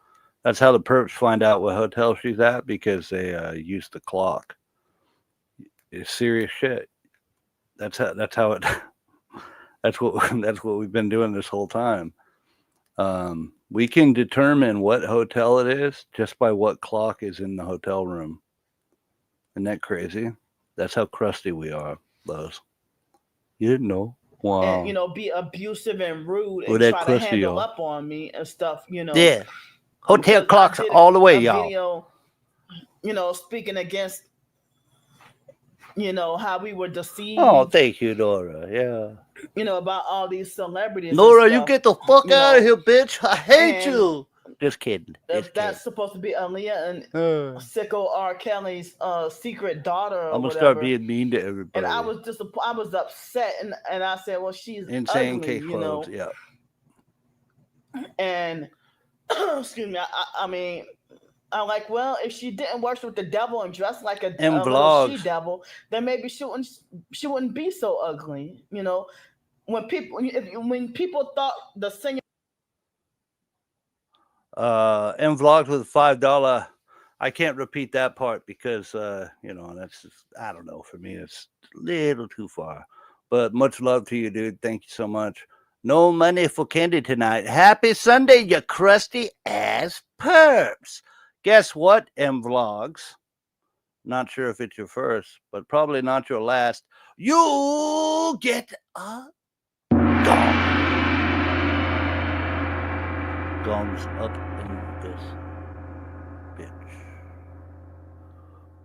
S3: that's how the perps find out what hotel she's at because they use the clock. It's serious shit. That's what we've been doing this whole time. We can determine what hotel it is just by what clock is in the hotel room. Isn't that crazy? That's how crusty we are, Lowe's. You didn't know? Wow.
S4: And, you know, be abusive and rude and try to handle up on me and stuff, you know.
S3: Yeah. Hotel clocks all the way, y'all.
S4: Video, you know, speaking against, you know, how we were deceived.
S3: Oh, thank you, Nora. Yeah.
S4: You know, about all these celebrities.
S3: Nora, you get the fuck out of here, bitch. I hate you. Just kidding.
S4: That's supposed to be Aaliyah and Sicko R. Kelly's secret daughter.
S3: I'm gonna start being mean to everybody.
S4: And I was upset, and I said, "Well, she's
S3: insane
S4: ugly,
S3: cake
S4: you
S3: clothes."
S4: know?
S3: Yeah.
S4: And excuse me, I mean, I'm like, well, if she didn't worship the devil and dress like a little she devil, then maybe she wouldn't be so ugly, you know. When people thought the singer
S3: and vlogs with $5, I can't repeat that part because you know, that's just, I don't know, for me it's a little too far. But much love to you, dude. Thank you so much. No money for candy tonight. Happy Sunday, you crusty ass perps. Guess what, M Vlogs? Not sure if it's your first, but probably not your last. You get a gong. Gongs up in this bitch.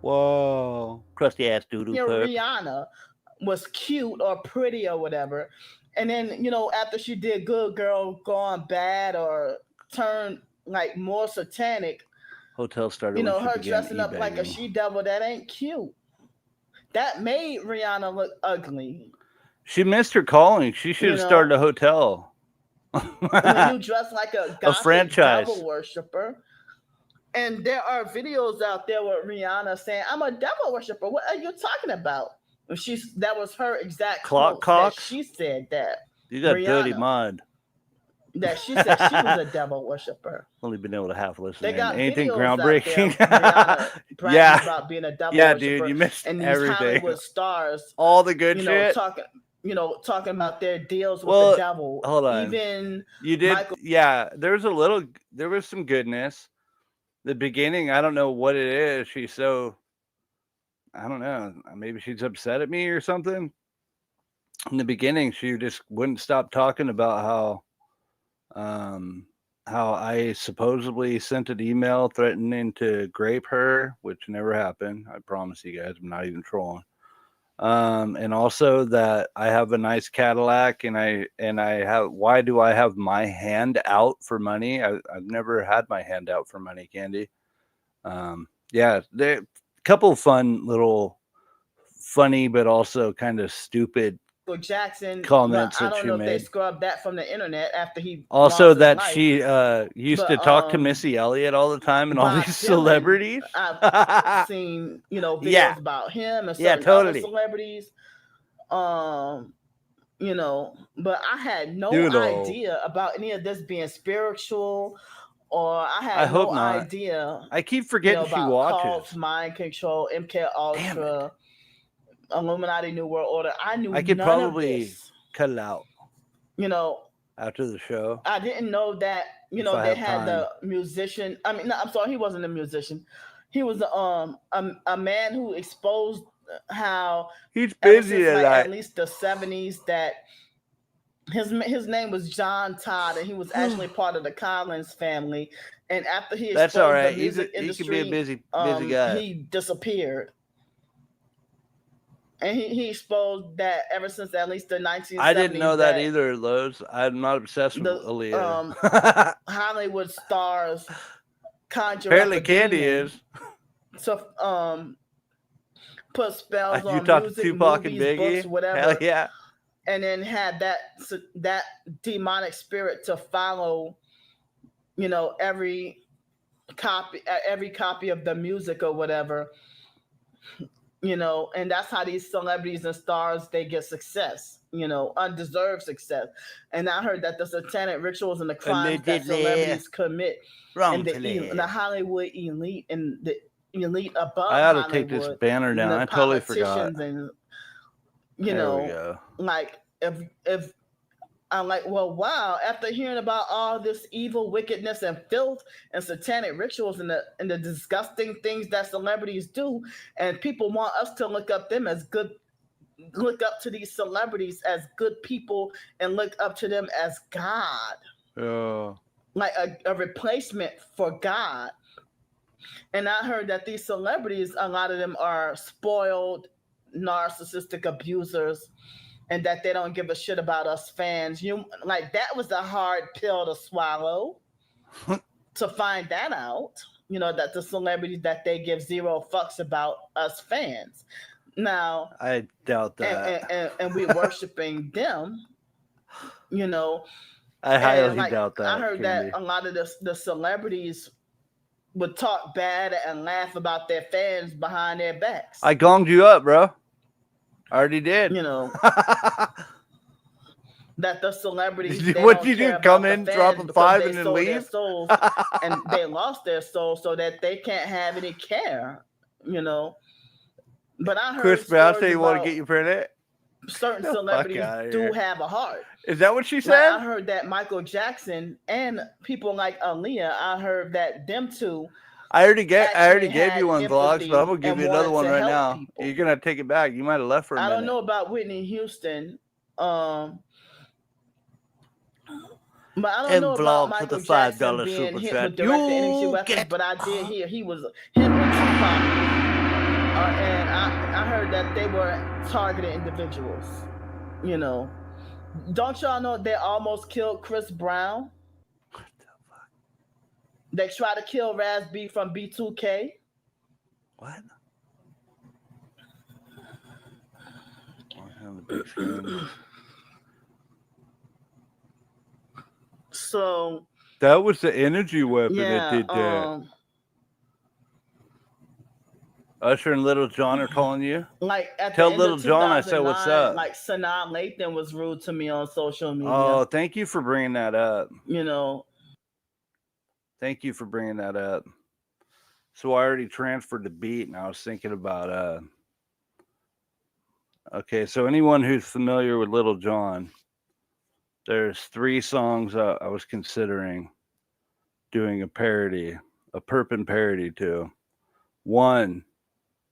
S3: Whoa. Crusty ass doodoo perp.
S4: Rihanna was cute or pretty or whatever. And then, you know, after she did Good Girl Gone Bad or turned like more satanic,
S3: Hotel started
S4: You
S3: when
S4: know,
S3: she
S4: her
S3: began
S4: dressing up like a
S3: e-bagging.
S4: she devil, that ain't cute. That made Rihanna look ugly.
S3: She missed her calling. She should
S4: You
S3: have started
S4: know,
S3: a hotel.
S4: when you dress like a gothic
S3: franchise.
S4: devil worshiper. And there are videos out there with Rihanna saying, "I'm a devil worshiper." What are you talking about? That was her exact
S3: Clock
S4: quotes that
S3: cocks?
S4: she said that
S3: You got dirty
S4: Rihanna
S3: mind.
S4: that she said she was a devil worshiper.
S3: Only been able to half listen.
S4: They got
S3: Anything
S4: videos out there
S3: groundbreaking?
S4: of Rihanna bragging
S3: Yeah.
S4: about being a devil
S3: Yeah,
S4: worshiper,
S3: dude, you missed
S4: and these
S3: everything.
S4: Hollywood stars,
S3: All the good
S4: you know,
S3: shit.
S4: talking about their deals with
S3: Well,
S4: the devil.
S3: hold on.
S4: Even
S3: You did,
S4: Michael.
S3: yeah. There was some goodness. The beginning, I don't know what it is. She's so, I don't know. Maybe she's upset at me or something. In the beginning, she just wouldn't stop talking about how I supposedly sent an email threatening to grape her, which never happened. I promise you guys, I'm not even trolling. And also that I have a nice Cadillac, and I have. Why do I have my hand out for money? I've never had my hand out for money, Candy. Yeah, there a couple fun little, funny but also kind of stupid
S4: Jackson
S3: comments
S4: I
S3: that
S4: don't
S3: she
S4: know if they
S3: made.
S4: scrubbed that from the internet after he
S3: Also,
S4: lost his
S3: that
S4: life.
S3: she used to talk to Missy Elliott all the time and all
S4: Bob
S3: these
S4: Dylan,
S3: celebrities.
S4: I've seen, you know, videos
S3: Yeah.
S4: about him and
S3: Yeah,
S4: certain other
S3: totally.
S4: celebrities. You know, but I had no
S3: Doodle.
S4: idea about any of this being spiritual, or I had
S3: I hope
S4: no
S3: not.
S4: idea.
S3: I keep forgetting she
S4: about
S3: watches.
S4: cults, mind control, MK Ultra, Illuminati New World Order. I knew
S3: I could
S4: none
S3: probably
S4: of this.
S3: cut it out
S4: You know,
S3: after the show.
S4: I didn't know that. You
S3: If
S4: know,
S3: I
S4: they
S3: have
S4: had
S3: time.
S4: the musician. I mean, no, I'm sorry, he wasn't a musician. He was a man who exposed how
S3: He's
S4: ever
S3: busy
S4: since, like,
S3: tonight.
S4: at least the 70s, that his name was John Todd, and he was actually part of the Collins family. And after he exposed
S3: That's all right.
S4: the music industry,
S3: he can be a busy guy.
S4: he disappeared. And he exposed that ever since at least the 1970s.
S3: I didn't know that either, Lowe's. I'm not obsessed with Aaliyah.
S4: Hollywood stars conjure
S3: Apparently
S4: up a
S3: Candy
S4: demon
S3: is.
S4: to put spells
S3: You
S4: on
S3: talked
S4: music,
S3: to Tupac
S4: movies,
S3: and Biggie?
S4: books, whatever.
S3: Hell yeah.
S4: And then had that demonic spirit to follow, you know, every copy of the music or whatever. You know, and that's how these celebrities and stars, they get success, you know, undeserved success. And I heard that the satanic rituals and the crimes that celebrities commit in the Hollywood elite and the elite above
S3: I ought to
S4: Hollywood,
S3: take this banner down. I totally forgot.
S4: And, you
S3: There we
S4: know,
S3: go.
S4: like if I'm like, well, wow, after hearing about all this evil, wickedness, and filth and satanic rituals and the disgusting things that celebrities do, and people want us to look up to these celebrities as good people and look up to them as God. Like a replacement for God. And I heard that these celebrities, a lot of them are spoiled, narcissistic abusers, and that they don't give a shit about us fans. That was a hard pill to swallow to find that out. You know, that the celebrities, that they give zero fucks about us fans. Now,
S3: I doubt that.
S4: And we worshiping them, you know.
S3: I highly doubt that.
S4: I heard that a lot of the celebrities would talk bad and laugh about their fans behind their backs.
S3: I gonged you up, bro. I already did.
S4: You know, that the celebrities.
S3: What'd you do? Come in, drop a 5, and then leave?
S4: Souls, and they lost their soul, so that they can't have any care. You know. But I heard
S3: Chris Brown say you want to get you printed.
S4: Certain celebrities do have a heart.
S3: Is that what she said?
S4: I heard that Michael Jackson and people like Aaliyah. I heard that them two.
S3: I already gave you one, Vlogs, but I'm gonna give you another one right now.
S4: People.
S3: You're gonna take it back. You might have left for a minute.
S4: I don't know about Whitney Houston. But I don't know about Michael Jackson being hit with direct energy weapons. But I did hear he was him and Tupac, and I heard that they were targeted individuals. You know, don't y'all know they almost killed Chris Brown? They try to kill Raz B from B2K.
S3: What? On the big screen.
S4: So
S3: That was the energy weapon
S4: yeah,
S3: that did that. Usher and Little John are calling you.
S4: like at
S3: Tell
S4: the end
S3: Little
S4: of
S3: John I said what's up.
S4: like Sanaa Lathan was rude to me on social media.
S3: Oh, thank you for bringing that up.
S4: You know.
S3: Thank you for bringing that up. So I already transferred the beat, and I was thinking about okay, so anyone who's familiar with Little John, there's 3 songs I was considering doing a parody, a Perpin parody to. 1,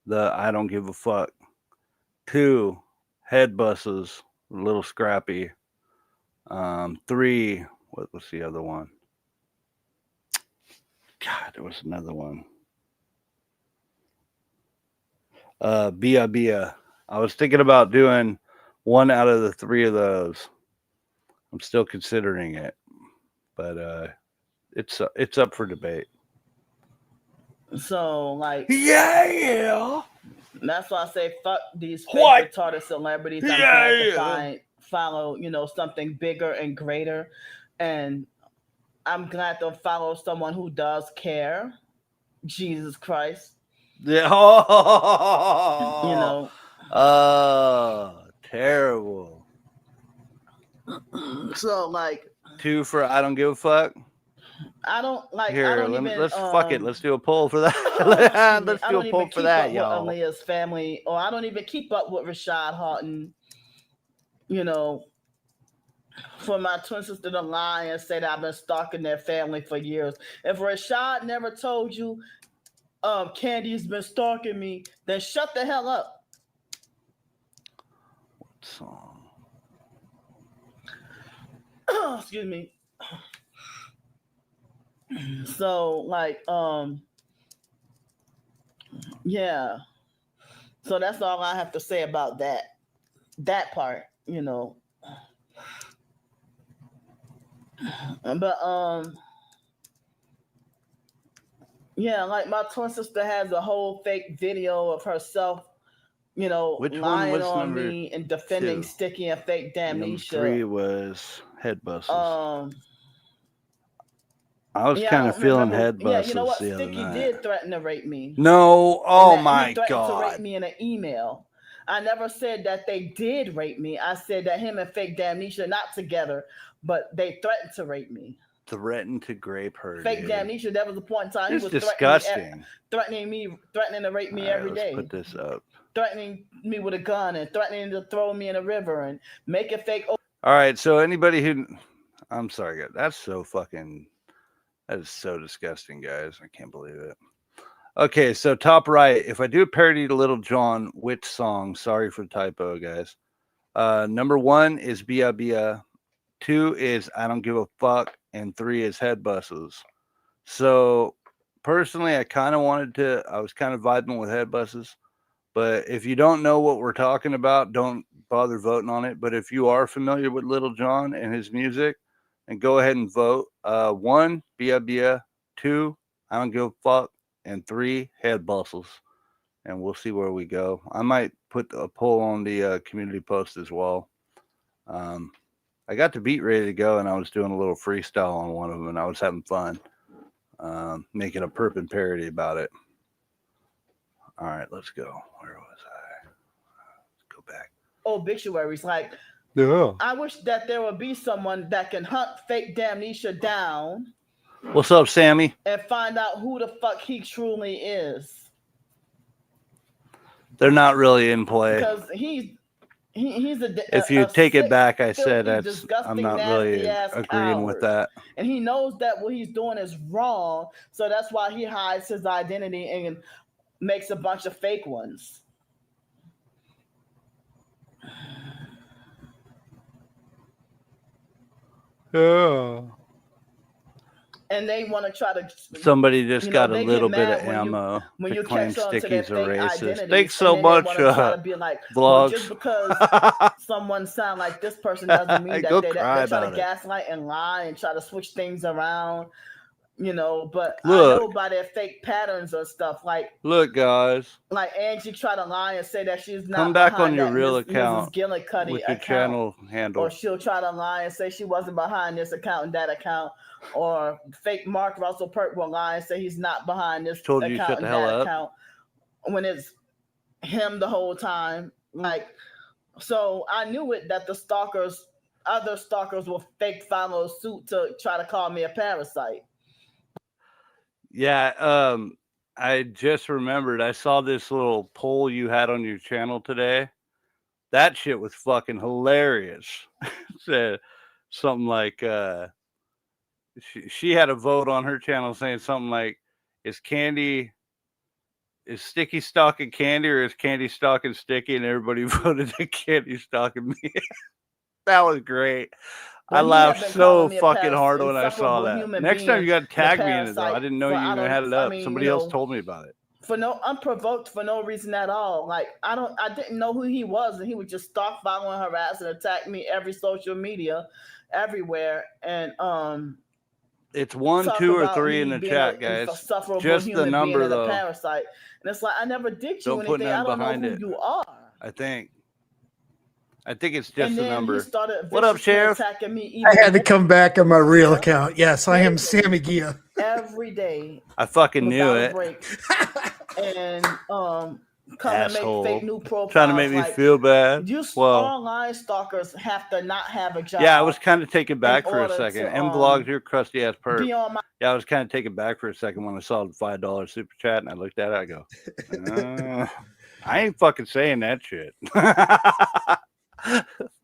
S3: the I Don't Give a Fuck. 2, Head Buses, a little scrappy. 3, what was the other one? God, there was another one. Bia Bia. I was thinking about doing 1 out of the 3 of those. I'm still considering it, but it's up for debate.
S4: So like,
S3: yeah.
S4: That's why I say fuck these fake retarded celebrities. I'm glad to follow, something bigger and greater, and I'm glad to follow someone who does care. Jesus Christ.
S3: Yeah. Terrible.
S4: So like
S3: 2 for I Don't Give a Fuck.
S4: I don't like.
S3: Here,
S4: I don't even,
S3: let's fuck it. Let's do a poll for that. Let's do a poll for that, y'all.
S4: With Aaliyah's family, or I don't even keep up with Rashad Houghton. For my twin sister to lie and say that I've been stalking their family for years. If Rashad never told you, Candy's been stalking me, then shut the hell up.
S3: What song?
S4: Excuse me. So like yeah. So that's all I have to say about that part, But yeah, like my twin sister has a whole fake video of herself, lying on me and defending
S3: 2?
S4: Sticky and fake Damnesia.
S3: 3 was Head Buses. I was kind of feeling Head Buses.
S4: Yeah, you know what?
S3: The
S4: Sticky
S3: other
S4: did threaten to rape me.
S3: No, oh my
S4: he threatened
S3: God.
S4: to rape me in an email. I never said that they did rape me. I said that him and fake Damnesia not together, but they threatened to rape me.
S3: Threatened to grape her.
S4: Fake Damnesia. There was a point in time
S3: it's
S4: he was
S3: disgusting.
S4: threatening to rape me every day.
S3: Let's put this up.
S4: Threatening me with a gun and threatening to throw me in a river and make a fake.
S3: All right, so anybody who, I'm sorry, guys, that is so disgusting, guys. I can't believe it. Okay, so top right, if I do a parody to Little John, which song? Sorry for the typo, guys. Number 1 is Bia Bia. 2 is I Don't Give a Fuck. And 3 is Head Buses. So personally, I was kind of vibing with Head Buses. But if you don't know what we're talking about, don't bother voting on it. But if you are familiar with Little John and his music, then go ahead and vote. 1, Bia Bia. 2, I Don't Give a Fuck. And 3, Head Buses. And we'll see where we go. I might put a poll on the community post as well. I got the beat ready to go, and I was doing a little freestyle on one of them, and I was having fun making a Perpin parody about it. All right, let's go. Where was I? Let's go back.
S4: Obituaries. Like,
S3: yeah.
S4: I wish that there would be someone that can hunt fake Damnesia down.
S3: What's up, Sammy?
S4: And find out who the fuck he truly is.
S3: They're not really in play.
S4: Because he's
S3: if you take it back, I said I'm not really agreeing
S4: coward.
S3: with that.
S4: And he knows that what he's doing is wrong, so that's why he hides his identity and makes a bunch of fake ones.
S3: Yeah.
S4: And they want to try to.
S3: Somebody just got a little bit of ammo to claim Sticky's a racist. Thanks so much,
S4: vlogs. Well, just because someone sound like this person doesn't mean that they're trying to gaslight and lie and try to switch things around. you know, but
S3: Look.
S4: I know by their fake patterns and stuff.
S3: Look, guys.
S4: Like Angie tried to lie and say that she's not
S3: Come back
S4: behind
S3: on your
S4: that
S3: real
S4: Mrs.
S3: account
S4: Gillicuddy
S3: with your
S4: account,
S3: channel handle.
S4: or she'll try to lie and say she wasn't behind this account and that account, or fake Mark Russell Perk will lie and say he's not behind this
S3: Told you
S4: account
S3: shut
S4: and
S3: the hell
S4: that
S3: up.
S4: account when it's him the whole time. Like, so I knew it that other stalkers will fake follow suit to try to call me a parasite.
S3: Yeah, I just remembered I saw this little poll you had on your channel today. That shit was fucking hilarious. Said something like she had a vote on her channel saying something like, is Sticky stalking Candy or is Candy stalking Sticky? And everybody voted that Candy stalking me. That was great. I laughed so fucking hard when I saw that. Next time you got to tag me in it, though. I didn't know you even had it up. Somebody else told me about it.
S4: Unprovoked for no reason at all. Like, I didn't know who he was, and he would just stalk, follow, and harass and attack me every social media, everywhere. And
S3: it's 1, 2, or 3 in the chat, guys. Just the number, though.
S4: Parasite. And it's like, I never did you anything. I don't know who you are.
S3: I think it's just the number.
S4: What up, Sheriff?
S5: I had to come back on my real account. Yes, I am Sammy Gia.
S4: Every day.
S3: I fucking knew it.
S4: And come
S3: asshole.
S4: and make fake new profiles.
S3: Trying to make me feel bad.
S4: You online stalkers have to not have a job.
S3: Yeah, I was kind of taken back for a second. M-Vlogs, your crusty ass perp. Yeah, I was kind of taken back for a second when I saw the $5 super chat, and I looked at it. I go, I ain't fucking saying that shit.
S4: I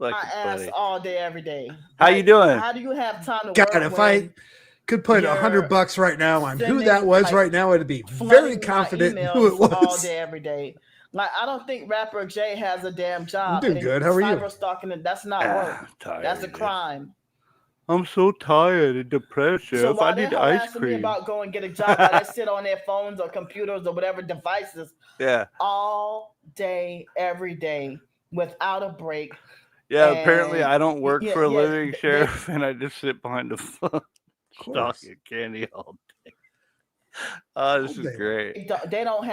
S4: ask all day, every day.
S3: How you doing?
S4: How do you have time to
S5: God,
S4: work?
S5: if I could put $100 right now on who that was right now, it'd be very confident who it was.
S4: All day, every day. Like, I don't think rapper Jay has a damn job.
S5: I'm doing good. How are you?
S4: Cyber stalking, that's not work. That's a crime.
S3: I'm so tired and depressed.
S4: So
S3: I need ice cream.
S4: Me about going get a job, while they sit on their phones or computers or whatever devices.
S3: Yeah.
S4: All day, every day, without a break.
S3: Yeah. Apparently, I don't work for a living, Sheriff, and I just sit behind the phone, stalking Candy all day. Oh, this is great.
S4: They don't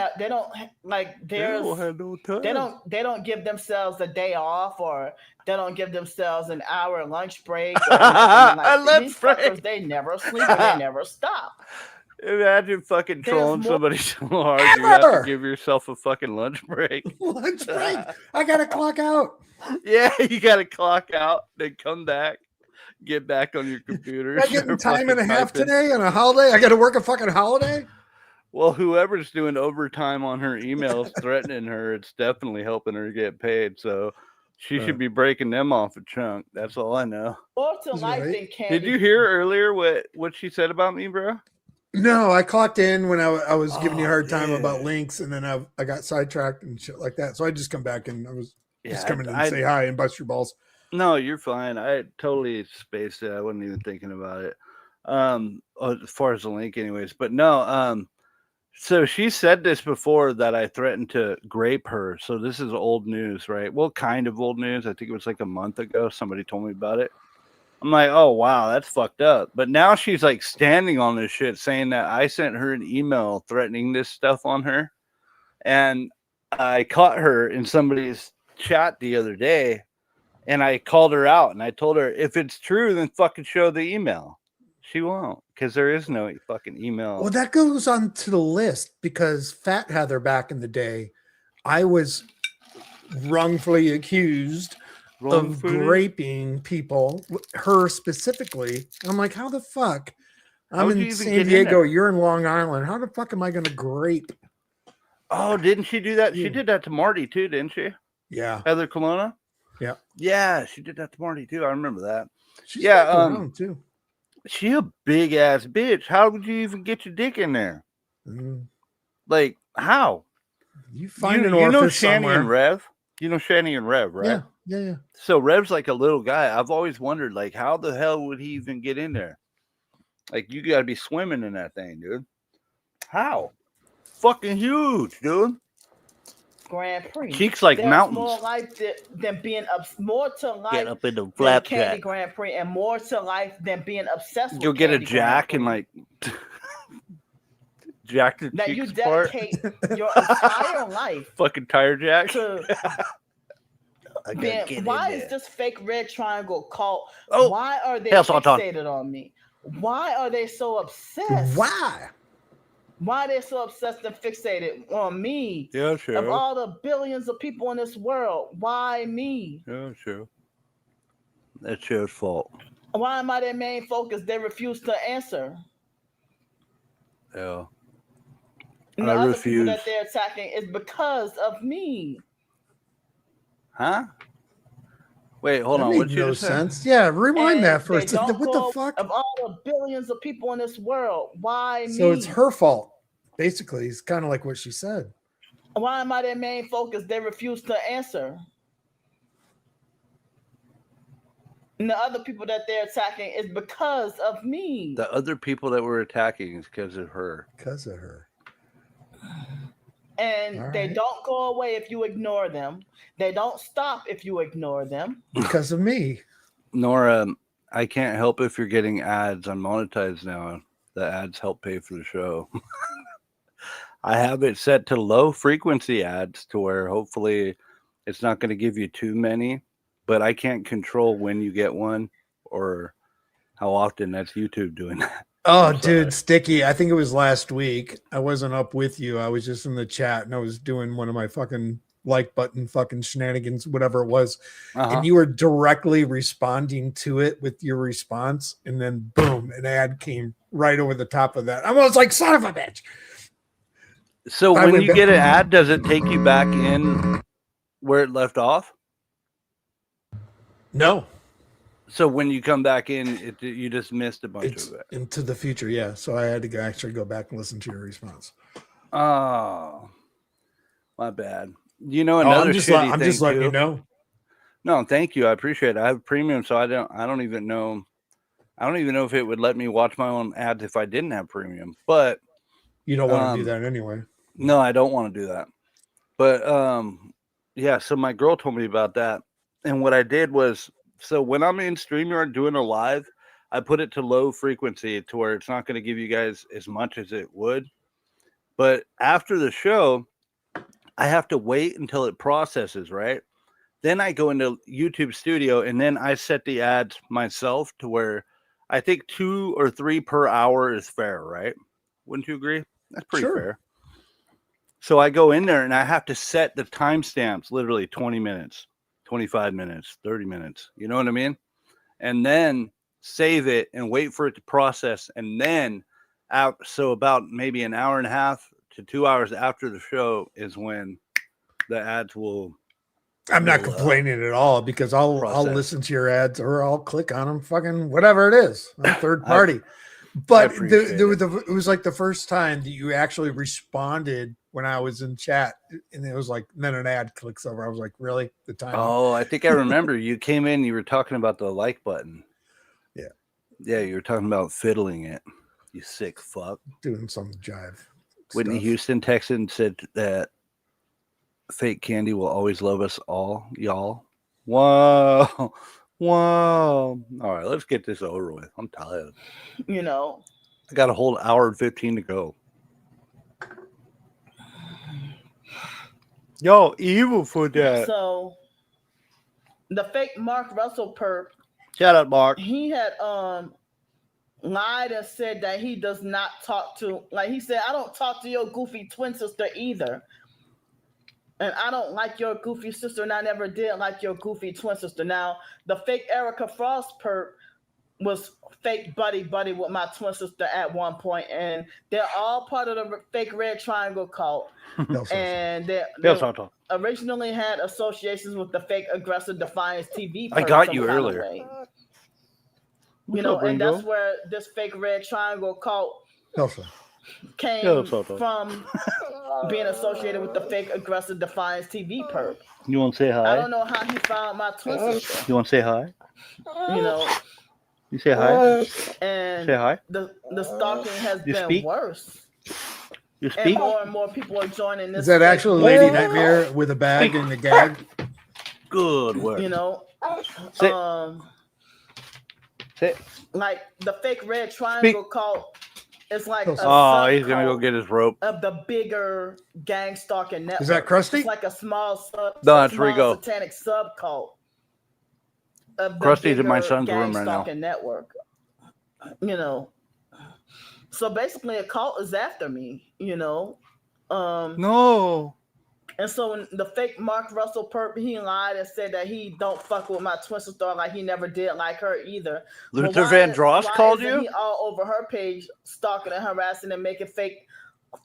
S4: give themselves a day off, or they don't give themselves an hour lunch break. These fuckers, they never sleep and they never stop.
S3: Imagine fucking trolling somebody so hard you have to give yourself a fucking lunch break.
S5: Lunch break? I gotta clock out.
S3: Yeah, you gotta clock out, then come back. Get back on your computer.
S5: I get time and a half today on a holiday. I got to work a fucking holiday.
S3: Well, whoever's doing overtime on her emails threatening her, it's definitely helping her get paid. So she should be breaking them off a chunk. That's all I know. Did you hear earlier what she said about me, bro?
S5: No, I clocked in when I was giving you a hard time about links, and then I got sidetracked and shit like that. So I just come back and I was just coming in and say hi and bust your balls.
S3: No, you're fine. I totally spaced it. I wasn't even thinking about it. As far as the link anyways, but no, so she said this before, that I threatened to grape her. So this is old news, right? Well, kind of old news. I think it was like a month ago. Somebody told me about it. I'm like, oh, wow, that's fucked up. But now she's like standing on this shit, saying that I sent her an email threatening this stuff on her. And I caught her in somebody's chat the other day. And I called her out and I told her, if it's true, then fucking show the email. She won't, because there is no fucking email.
S5: Well, that goes on to the list, because Fat Heather back in the day, I was wrongfully accused of graping people, her specifically. I'm like, how the fuck? I'm in San Diego, you're in Long Island. How the fuck am I going to grape?
S3: Oh, didn't she do that? Yeah. She did that to Marty too, didn't she?
S5: Yeah.
S3: Heather Colonna?
S5: Yeah.
S3: Yeah, she did that to Marty too. I remember that.
S5: She's around too.
S3: She a big ass bitch. How would you even get your dick in there? Like, how?
S5: You find an orifice somewhere.
S3: And Rev? You know Shani and Rev, right?
S5: Yeah.
S3: So Rev's like a little guy. I've always wondered, like, how the hell would he even get in there? Like, you got to be swimming in that thing, dude. How? Fucking huge, dude.
S4: Grand Prix.
S3: Cheeks like mountains.
S4: More life than being more to life.
S3: Get up in the flap
S4: Candy Grand Prix, and more to life than being obsessed with.
S3: You'll get a jack and like Jack the
S4: that you
S3: Cheeks part.
S4: dedicate your entire life
S3: Fucking tire jack.
S4: to
S3: I gotta
S4: being.
S3: get in
S4: Why
S3: there.
S4: is this fake red triangle cult?
S3: Oh,
S4: why are they
S3: Hail Sultan.
S4: fixated on me? Why are they so obsessed?
S5: Why?
S4: Why are they so obsessed and fixated on me?
S3: Yeah,
S4: Of
S3: sure.
S4: all the billions of people in this world, why me?
S3: Yeah, sure. That's your fault.
S4: Why am I their main focus? They refuse to answer.
S3: Yeah.
S4: And the
S3: I
S4: other
S3: refuse.
S4: people that they're attacking is because of me.
S3: Huh? Wait, hold
S5: That
S3: on.
S5: made
S3: What you
S5: no
S3: just said?
S5: sense. Yeah, rewind
S4: And
S5: that for
S4: they
S5: a second.
S4: don't
S5: What
S4: go
S5: the fuck?
S4: of all the billions of people in this world. Why me?
S5: So it's her fault. Basically, it's kind of like what she said.
S4: Why am I their main focus? They refuse to answer. And the other people that they're attacking is because of me.
S3: The other people that were attacking is because of her.
S5: Because of her.
S4: And
S5: All
S4: they
S5: right.
S4: don't go away if you ignore them. They don't stop if you ignore them.
S5: Because of me.
S3: Nora, I can't help if you're getting ads. I'm monetized now. The ads help pay for the show. I have it set to low frequency ads to where hopefully it's not going to give you too many, but I can't control when you get one or how often. That's YouTube doing that.
S5: Oh,
S3: I'm sorry.
S5: dude, Sticky. I think it was last week. I wasn't up with you. I was just in the chat and I was doing one of my fucking like button fucking shenanigans, whatever it was.
S3: Uh-huh.
S5: And you were directly responding to it with your response. And then boom, an ad came right over the top of that. I was like, son of a bitch.
S3: So
S5: I
S3: when
S5: went
S3: you
S5: back-
S3: get an ad, does it take you back in where it left off?
S5: No,
S3: So when you come back in, you just missed a bunch
S5: it's
S3: of it.
S5: into the future. Yeah. So I had to actually go back and listen to your response.
S3: Oh, my bad. You know
S5: Oh,
S3: another
S5: I'm just,
S3: shitty
S5: I'm
S3: thing
S5: just letting
S3: too?
S5: you know.
S3: No, thank you. I appreciate it. I have premium, so I don't even know. I don't even know if it would let me watch my own ads if I didn't have premium. But
S5: You don't want to do that anyway.
S3: no, I don't want to do that. But yeah. So my girl told me about that, and what I did was, so when I'm in StreamYard doing a live, I put it to low frequency to where it's not going to give you guys as much as it would. But after the show, I have to wait until it processes, right? Then I go into YouTube Studio and then I set the ads myself to where I think 2 or 3 per hour is fair, right? Wouldn't you agree? That's pretty
S5: Sure.
S3: fair. So I go in there and I have to set the timestamps, literally 20 minutes, 25 minutes, 30 minutes. You know what I mean? And then save it and wait for it to process. And then so about maybe an hour and a half to 2 hours after the show is when the ads will.
S5: I'm not
S3: will,
S5: complaining at all because I'll
S3: process.
S5: listen to your ads or I'll click on them, fucking whatever it is. I'm third party. But
S3: appreciate
S5: it was like the first time that you actually responded when I was in chat, and it was like, then an ad clicks over. I was like, really? The time?
S3: Oh, I think I remember you came in, you were talking about the like button.
S5: Yeah.
S3: Yeah, you were talking about fiddling it. You sick fuck.
S5: Doing some jive.
S3: Whitney
S5: stuff.
S3: Houston texted and said that fake candy will always love us all, y'all. Whoa. Whoa. All right, let's get this over with. I'm tired.
S4: You know,
S3: I got a whole hour and 15 to go. Yo, evil for that.
S4: so the fake Mark Russell perp,
S3: Shout out, Mark.
S4: he had lied and said that he does not talk to, like he said, I don't talk to your goofy twin sister either. And I don't like your goofy sister, and I never did like your goofy twin sister. Now, the fake Erica Frost perp was fake buddy with my twin sister at one point, and they're all part of the fake Red Triangle cult. And they originally had associations with the fake Aggressive Defiance TV.
S3: I got you earlier.
S4: You know, and that's where this fake Red Triangle cult came from, being associated with the fake Aggressive Defiance TV perp.
S3: You want to say hi?
S4: I don't know how he found my twin sister.
S3: You want to say hi?
S4: You know,
S3: You say hi?
S4: and
S3: Say hi.
S4: the stalking has
S3: You
S4: been
S3: speak?
S4: worse.
S3: You
S4: And
S3: speak?
S4: more people are joining this.
S5: Is that
S4: fake
S5: actually
S4: Red
S5: Lady
S4: Triangle.
S5: Nightmare with a bag and a gag?
S3: Good work.
S4: You know,
S3: Sit.
S4: like the fake Red Triangle cult It's like a
S3: Oh, he's gonna go
S4: subcult
S3: get his rope.
S4: of the bigger gang stalking network.
S5: Is that Krusty?
S4: It's like a small
S3: No, it's Rico.
S4: satanic subcult of the
S3: Krusty's in my
S4: bigger
S3: son's
S4: gang
S3: room right now.
S4: stalking network. You know, so basically, a cult is after me. You know,
S3: No.
S4: and so when the fake Mark Russell perp, he lied and said that he don't fuck with my twin sister, like he never did like her either.
S3: Luther
S4: Well,
S3: Vandross called
S4: isn't
S3: you?
S4: He all over her page, stalking and harassing and making fake,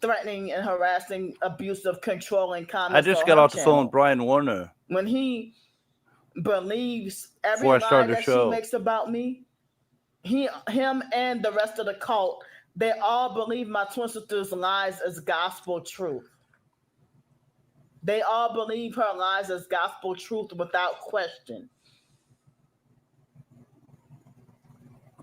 S4: threatening and harassing, abusive, controlling comments.
S3: I just
S4: on
S3: got
S4: her
S3: off the phone
S4: channel.
S3: with Brian Warner.
S4: When he believes every
S3: Before I
S4: lie
S3: started the
S4: that she
S3: show.
S4: makes about me, him and the rest of the cult, they all believe my twin sister's lies as gospel truth. They all believe her lies as gospel truth without question.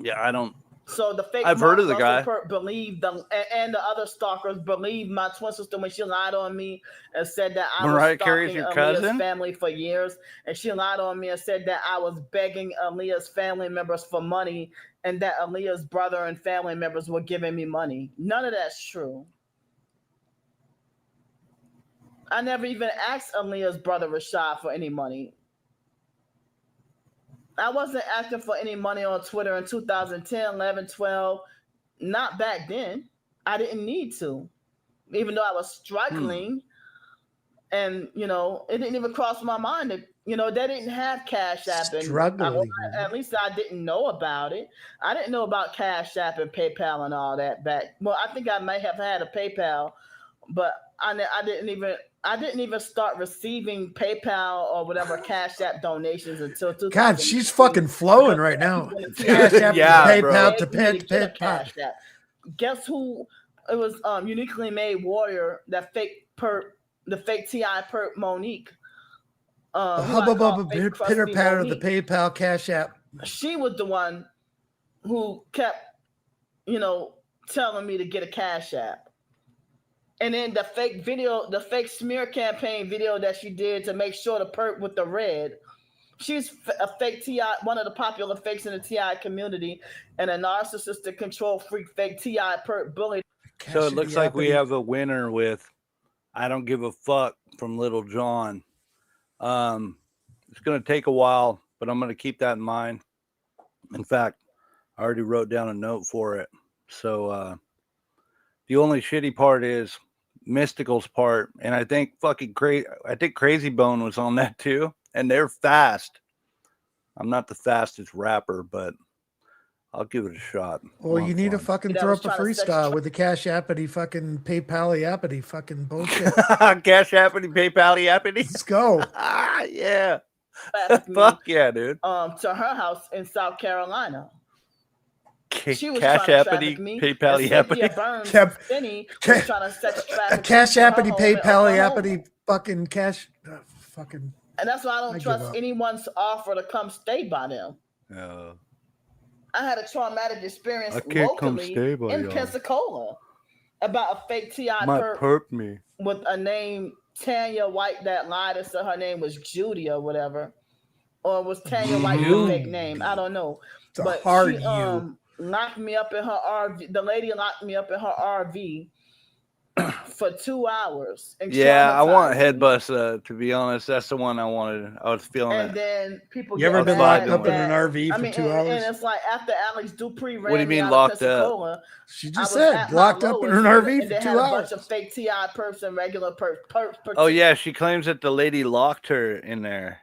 S3: Yeah, I don't.
S4: So the fake
S3: I've heard of the
S4: Russell
S3: guy.
S4: perp believed and the other stalkers believed my twin sister when she lied on me and said that I
S3: Mariah
S4: was
S3: Carey's
S4: stalking
S3: your
S4: Aaliyah's
S3: cousin?
S4: family for years, and she lied on me and said that I was begging Aaliyah's family members for money and that Aaliyah's brother and family members were giving me money. None of that's true. I never even asked Aaliyah's brother Rashad for any money. I wasn't asking for any money on Twitter in 2010, 11, 12. Not back then. I didn't need to. Even though I was struggling. And, you know, it didn't even cross my mind that, you know, they didn't have Cash App.
S5: Struggling.
S4: At least I didn't know about it. I didn't know about Cash App and PayPal and all that back. Well, I think I may have had a PayPal, but I didn't even start receiving PayPal or whatever Cash App donations until 2000.
S5: God, she's fucking flowing right now. Cash App,
S3: Yeah,
S5: PayPal
S3: bro.
S5: to pet.
S4: Cash App. Guess who? It was uniquely made warrior, that fake perp, the fake TI perp Monique.
S5: Pitter patter of the PayPal Cash App.
S4: She was the one who kept, you know, telling me to get a Cash App. And then the fake video, the fake smear campaign video that she did to make sure the perp with the red. She's a fake TI, one of the popular fakes in the TI community, and a narcissistic control freak fake TI perp bully.
S3: So it looks like we have a winner with I Don't Give a Fuck from Little John. It's going to take a while, but I'm going to keep that in mind. In fact, I already wrote down a note for it. So the only shitty part is Mystical's part, and I think Crazy Bone was on that too, and they're fast. I'm not the fastest rapper, but I'll give it a shot.
S5: Well, you need to fucking throw up a freestyle with the Cash Appity fucking PayPal Appity fucking bullshit.
S3: Cash Appity, PayPal Appity.
S5: Let's go.
S3: Yeah. Fuck yeah, dude.
S4: To her house in South Carolina. She was
S3: Cash
S4: trying to
S3: Appity,
S4: traffic me.
S3: PayPal Appity.
S4: Trying to sex traffic
S5: Cash
S4: me in her
S5: Appity,
S4: home in
S5: PayPal
S4: Oklahoma.
S5: Appity, fucking cash. Fucking.
S4: And that's why I don't
S5: give
S4: trust
S5: up.
S4: anyone's offer to come stay by them. I had a traumatic experience locally in Pensacola about a fake TI perp
S3: me
S4: with a name Tanya White that lied and said her name was Judy or whatever, or was Tanya White the fake name? I don't know.
S5: It's a
S4: but
S5: hard
S4: she
S5: U.
S4: locked me up in her RV. The lady locked me up in her RV for 2 hours. And
S3: Yeah, I want
S4: traumatized
S3: Head
S4: me.
S3: Bus. To be honest, that's the one I wanted. I was feeling
S4: And
S3: it.
S4: then people
S5: You ever
S4: get
S5: been
S4: mad
S5: locked up in
S4: that-
S5: an RV
S4: I
S5: for
S4: mean,
S5: 2
S4: and
S5: hours?
S4: it's like after Alex Dupree ran
S3: What do you
S4: me
S3: mean
S4: out
S3: locked
S4: of Pensacola,
S5: She
S4: I
S5: just
S4: was
S5: said
S4: at my
S5: locked up in an
S4: lowest,
S5: RV
S4: and
S5: for
S4: they
S5: 2
S4: had a
S5: hours.
S4: bunch of fake TI perps and regular perps.
S3: Oh yeah, she claims that the lady locked her in there.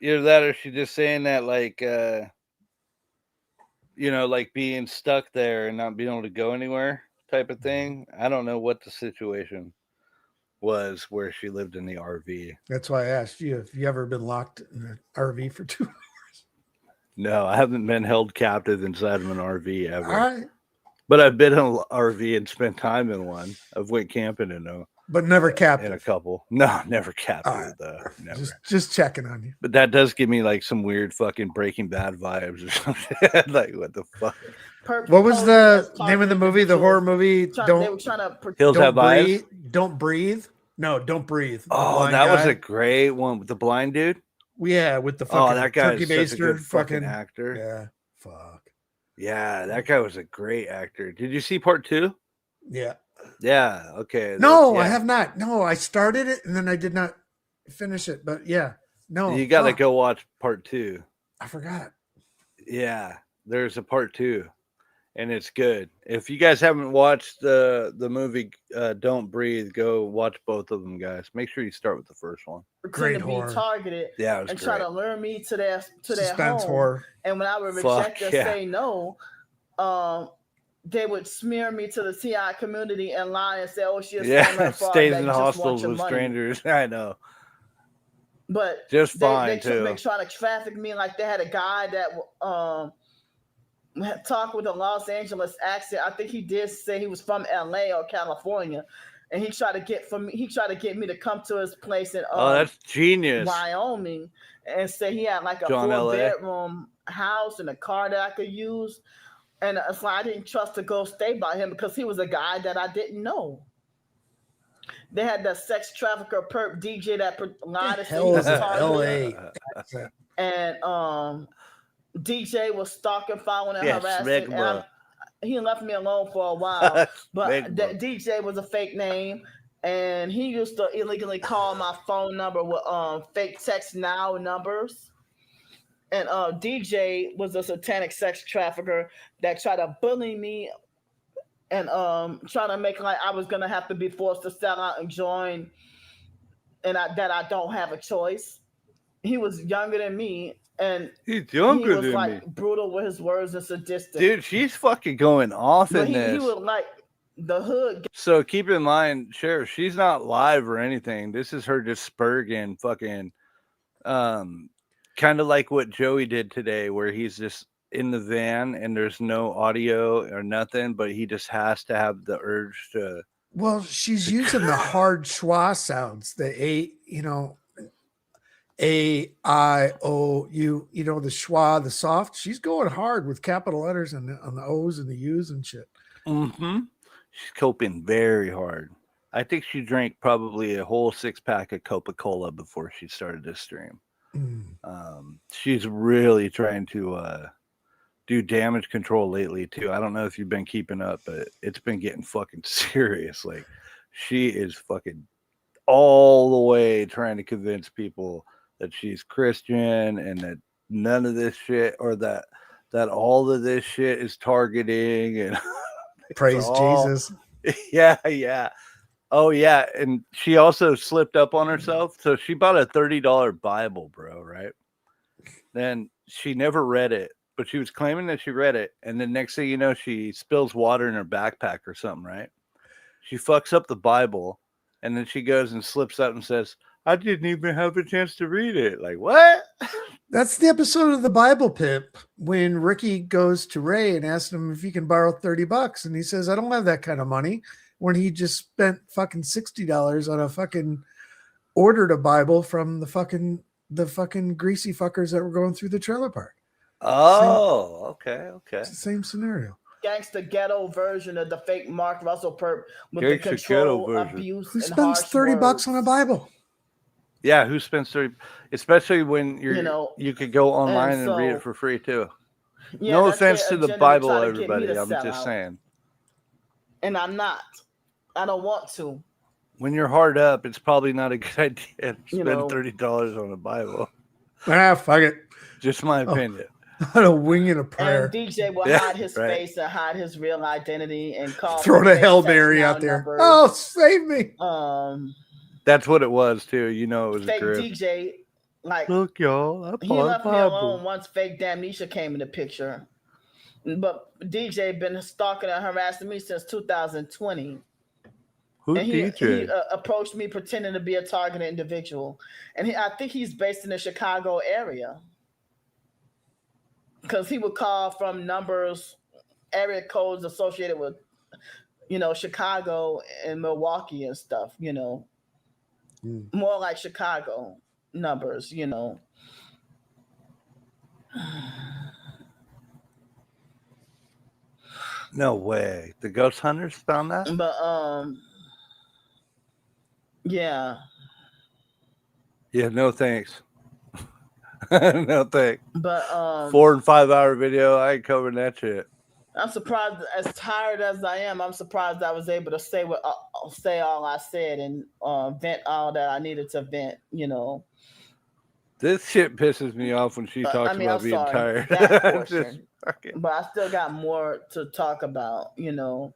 S3: Either that, or she just saying that like, like being stuck there and not being able to go anywhere type of thing. I don't know what the situation was where she lived in the RV.
S5: That's why I asked you if you ever been locked in an RV for 2 hours.
S3: No, I haven't been held captive inside of an RV ever.
S5: All right,
S3: But I've been in an RV and spent time in one. I've went camping in
S5: but never
S3: a
S5: captive.
S3: couple. No, never captive
S5: All right.
S3: though. Never.
S5: Just checking on you.
S3: But that does give me like some weird fucking Breaking Bad vibes or something. Like what the fuck?
S5: What was the name of the movie? The horror movie?
S4: They were
S5: Don't
S4: trying to
S3: Hills
S5: don't
S3: Have Eyes.
S5: breathe. Don't breathe. No, don't breathe. The
S3: Oh,
S5: blind
S3: that was
S5: guy.
S3: a great one with the blind dude.
S5: Yeah, with the fucking
S3: Oh, that guy
S5: turkey
S3: is such a
S5: baster
S3: good fucking
S5: fucking
S3: actor.
S5: yeah. Fuck.
S3: Yeah, that guy was a great actor. Did you see part 2?
S5: Yeah.
S3: Yeah. Okay.
S5: No,
S3: yeah.
S5: I have not. No, I started it and then I did not finish it. But yeah, no.
S3: You got to
S5: fuck,
S3: go watch part 2.
S5: I forgot.
S3: Yeah, there's a part 2, and it's good. If you guys haven't watched the movie Don't Breathe, go watch both of them, guys. Make sure you start with the first one.
S5: Great
S4: to be
S5: horror.
S4: targeted
S3: Yeah, it was
S4: and
S3: great.
S4: try to lure me to their
S5: Suspense
S4: home.
S5: horror.
S4: And when I would
S3: Fuck,
S4: reject or
S3: yeah.
S4: say no, they would smear me to the TI community and lie and say, "Oh, she is
S3: Yeah,
S4: fraud,
S3: stays
S4: they
S3: in
S4: just want
S3: hostels
S4: your
S3: with
S4: money."
S3: strangers. I know.
S4: But
S3: Just fine,
S4: they
S3: too.
S4: been trying to traffic me. Like they had a guy that talked with a Los Angeles accent. I think he did say he was from LA or California, and he tried to get me to come to his place in
S3: Oh, that's genius.
S4: Wyoming, and say he had like a
S3: John LA.
S4: 4-bedroom house and a car that I could use. And so I didn't trust to go stay by him because he was a guy that I didn't know. They had the sex trafficker perp DJ that lied to say he
S5: Hell
S4: was
S5: is it?
S4: targeted.
S5: LA.
S4: And DJ was stalking, following, and
S3: Yeah,
S4: harassing.
S3: smegma.
S4: He left me alone for a while. But
S3: Smegma.
S4: that DJ was a fake name, and he used to illegally call my phone number with fake text now numbers. And DJ was a satanic sex trafficker that tried to bully me and trying to make like I was gonna have to be forced to sell out and join, and that I don't have a choice. He was younger than me, and
S3: He's
S4: he
S3: younger
S4: was
S3: than
S4: like
S3: me.
S4: brutal with his words and sadistic.
S3: Dude, she's fucking going off
S4: But
S3: in
S4: he
S3: this.
S4: was like the hood.
S3: So keep in mind, Sheriff, she's not live or anything. This is her just spurging fucking kind of like what Joey did today, where he's just in the van and there's no audio or nothing, but he just has to have the urge to.
S5: Well, she's using the hard schwa sounds, the A-I-O-U, the schwa, the soft. She's going hard with capital letters on the O's and the U's and shit.
S3: Mm-hmm. She's coping very hard. I think she drank probably a whole 6-pack of Coca-Cola before she started this stream. She's really trying to do damage control lately too. I don't know if you've been keeping up, but it's been getting fucking serious. Like she is fucking all the way trying to convince people that she's Christian and that none of this shit, or that all of this shit is targeting and
S5: praise Jesus.
S3: Yeah. Oh yeah, and she also slipped up on herself. So she bought a $30 Bible, bro, right? Then she never read it, but she was claiming that she read it, and the next thing you know, she spills water in her backpack or something, right? She fucks up the Bible, and then she goes and slips up and says, "I didn't even have a chance to read it." Like, what?
S5: That's the episode of the Bible Pimp when Ricky goes to Ray and asks him if he can borrow $30, and he says, "I don't have that kind of money." When he just spent fucking $60 on a fucking ordered a Bible from the fucking greasy fuckers that were going through the trailer park.
S3: Oh, okay.
S5: It's the same scenario.
S4: Gangsta ghetto version of the fake Mark Russell perp with
S3: Gangsta
S4: the control,
S3: ghetto version.
S4: abuse,
S5: Who
S4: and
S5: spends
S4: harsh
S5: $30
S4: words.
S5: on a Bible?
S3: Yeah, who spends 30? Especially when you could go online and read it for free too.
S4: Yeah,
S3: No
S4: that's
S3: offense
S4: their
S3: to the
S4: agenda
S3: Bible,
S4: try to get me
S3: everybody.
S4: to
S3: I'm
S4: sell
S3: just
S4: out.
S3: saying.
S4: And I'm not. I don't want to.
S3: When you're hard up, it's probably not a good idea to spend
S4: know.
S3: $30 on a Bible.
S5: Fuck it.
S3: Just my opinion.
S5: On a wing and a prayer.
S4: And DJ will
S3: Yeah,
S4: hide his
S3: right.
S4: face and hide his real identity and call
S5: Throw the
S4: fake
S5: Hail
S4: text
S5: Mary
S4: now
S5: out there.
S4: numbers.
S5: Oh, save me.
S3: That's what it was too. You know, it was a
S4: Fake
S3: grip.
S4: DJ, like
S3: Look, y'all, I
S4: he
S3: bought a
S4: left me alone
S3: Bible.
S4: once fake Damnesia came in the picture. But DJ been stalking and harassing me since 2020.
S3: Who's
S4: And he
S3: DJ?
S4: approached me pretending to be a targeted individual. And I think he's based in the Chicago area. Because he would call from numbers, area codes associated with, Chicago and Milwaukee and stuff, More like Chicago numbers,
S3: No way. The ghost hunters found that?
S4: But, yeah.
S3: Yeah, no thanks. No thanks.
S4: But
S3: 4 and 5 hour video, I ain't covering that shit.
S4: I'm surprised, as tired as I am, I'm surprised I was able to say say all I said and vent all that I needed to vent, you know.
S3: This shit pisses me off when she talks about
S4: I'm
S3: being
S4: sorry,
S3: tired.
S4: that
S3: Just
S4: portion.
S3: fucking...
S4: But I still got more to talk about, you know.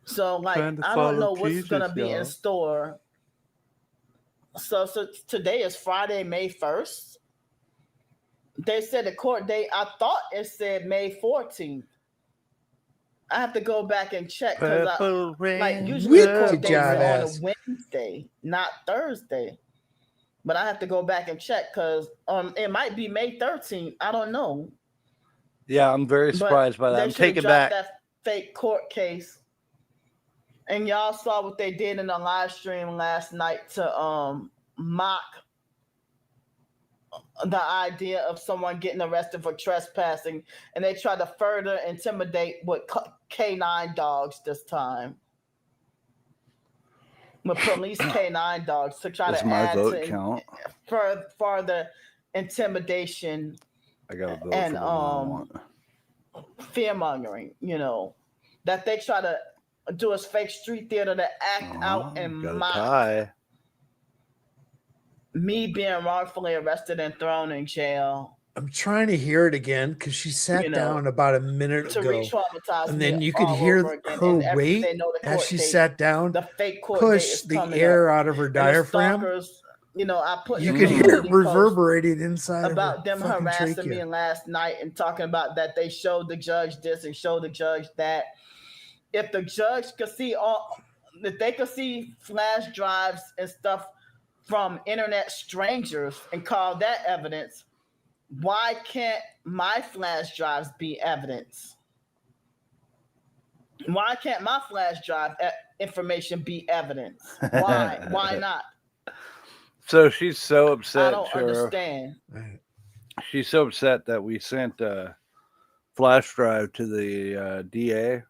S4: So like
S3: Trying to
S4: I don't know
S3: follow
S4: what's gonna
S3: Jesus,
S4: be in
S3: y'all.
S4: store. So today is Friday, May 1st. They said the court date, I thought it said May 14th. I have to go back and check because usually the court dates are on a Wednesday, not Thursday. But I have to go back and check because it might be May 13th. I don't know.
S3: Yeah, I'm very surprised by that. I'm taking back
S4: that fake court case. And y'all saw what they did in the live stream last night to mock the idea of someone getting arrested for trespassing, and they tried to further intimidate with canine dogs this time. With police canine dogs to try to add to further intimidation and fear mongering, you know, that they try to do as fake street theater to act out and mock me being wrongfully arrested and thrown in jail.
S5: I'm trying to hear it again because she sat down about a minute
S4: to
S5: ago,
S4: re-traumatize
S5: and then
S4: me
S5: you could hear her weight as she sat down,
S4: the fake court
S5: push the air out of her diaphragm.
S4: You know, I put
S5: you could hear it reverberating inside
S4: about
S5: of her
S4: them harassing
S5: trachea.
S4: me last night and talking about that they showed the judge this and showed the judge that. If the judge could see if they could see flash drives and stuff from internet strangers and call that evidence, why can't my flash drives be evidence? Why can't my flash drive information be evidence? Why? Why not?
S3: So she's so upset.
S4: I don't understand.
S3: She's so upset that we sent a flash drive to the DA.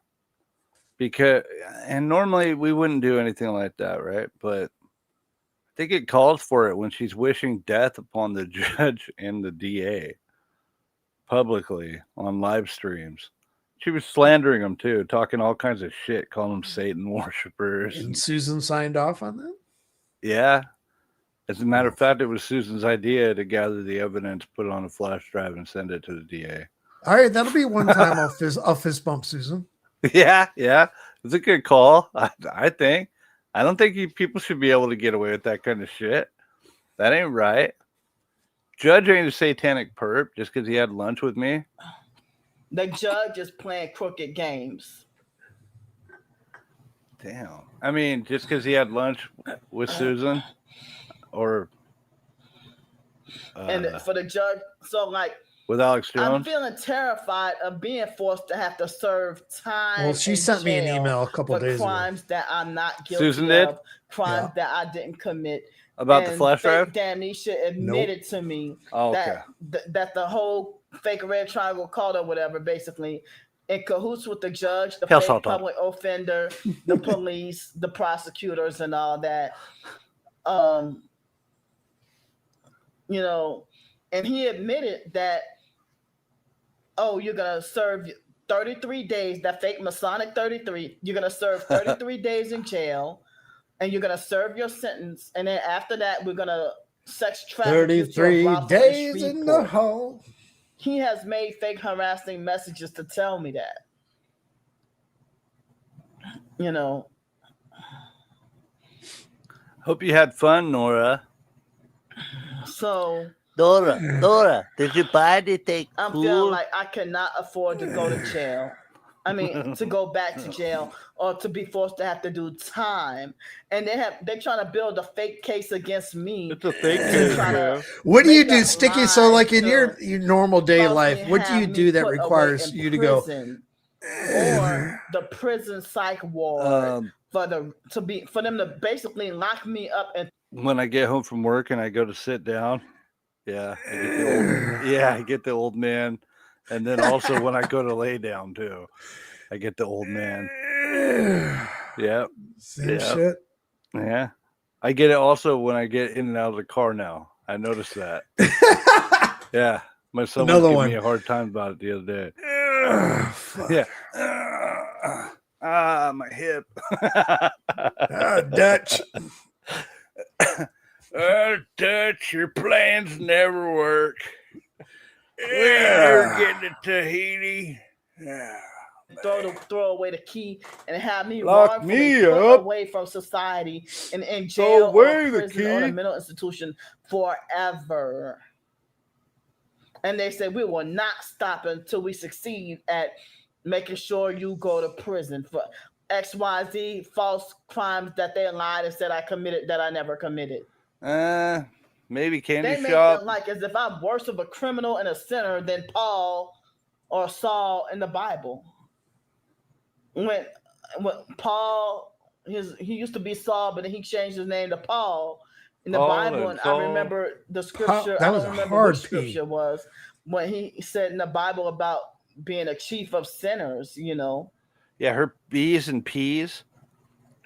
S3: And normally we wouldn't do anything like that, right? But I think it calls for it when she's wishing death upon the judge and the DA publicly on live streams. She was slandering them too, talking all kinds of shit, calling them Satan worshipers.
S5: And Susan signed off on that?
S3: Yeah. As a matter of fact, it was Susan's idea to gather the evidence, put it on a flash drive, and send it to the DA.
S5: All right, that'll be one time I'll fist bump Susan.
S3: Yeah. It's a good call, I think. I don't think people should be able to get away with that kind of shit. That ain't right. Judge ain't a satanic perp just because he had lunch with me.
S4: The judge is playing crooked games.
S3: Damn. I mean, just because he had lunch with Susan or...
S4: and for the judge, so like...
S3: With Alex Jones?
S4: I'm feeling terrified of being forced to have to serve time.
S5: Well, she sent me an email a couple days ago.
S4: Crimes that I'm not guilty
S3: Susan did?
S4: of, crimes that I didn't commit.
S3: About the flash drive?
S4: Damnesia admitted to me that the whole fake red triangle called or whatever, basically, in cahoots with the judge, the fake public offender, the police, the prosecutors, and all that. You know, and he admitted that, you're going to serve 33 days, that fake Masonic 33. You're going to serve 33 days in jail, and you're going to serve your sentence. And then after that, we're going to sex traffic
S5: 33 days in the hole.
S4: He has made fake harassing messages to tell me that. You know.
S3: Hope you had fun, Nora.
S4: So...
S1: Dora, did you buy anything
S4: I'm feeling like I cannot afford to go to jail. I mean, to go back to jail or to be forced to have to do time. And they're trying to build a fake case against me.
S3: It's a fake case.
S5: What do you do, Sticky? So like in your normal day life, what do you do that requires you to go?
S4: Or the prison psych ward for them to basically lock me up. And
S3: when I get home from work and I go to sit down, I get the old man. And then also when I go to lay down too, I get the old man. Yep.
S5: Same shit.
S3: Yeah. I get it also when I get in and out of the car now. I noticed that. Yeah. My son was giving me a hard time about it the other day. Yeah. My hip.
S5: Dutch.
S3: Dutch, your plans never work. You're getting to Tahiti. Yeah.
S4: Throw away the key and have me
S3: Lock me up
S4: away from society and in jail or prison or a mental institution forever. And they said we will not stop until we succeed at making sure you go to prison for XYZ false crimes that they lied and said I committed that I never committed.
S3: Maybe candy
S4: they
S3: shop.
S4: They make it like as if I'm worse of a criminal and a sinner than Paul or Saul in the Bible. When Paul, he used to be Saul, but then he changed his name to Paul in the Bible. And I remember the scripture. I don't remember what scripture was when he said in the Bible about being a chief of sinners. You know.
S3: Yeah, her B's and P's.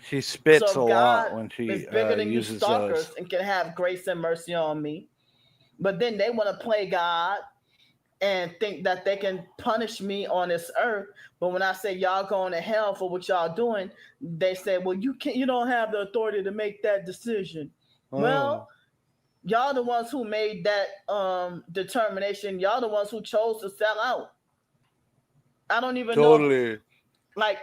S3: She spits a lot when she
S4: is bigger than
S3: uses
S4: you stalkers
S3: those.
S4: And can have grace and mercy on me, but then they want to play God and think that they can punish me on this earth. But when I say y'all going to hell for what y'all doing, they say, well, you don't have the authority to make that decision. Oh. Well, y'all the ones who made that determination. Y'all the ones who chose to sell out. I don't even know. Like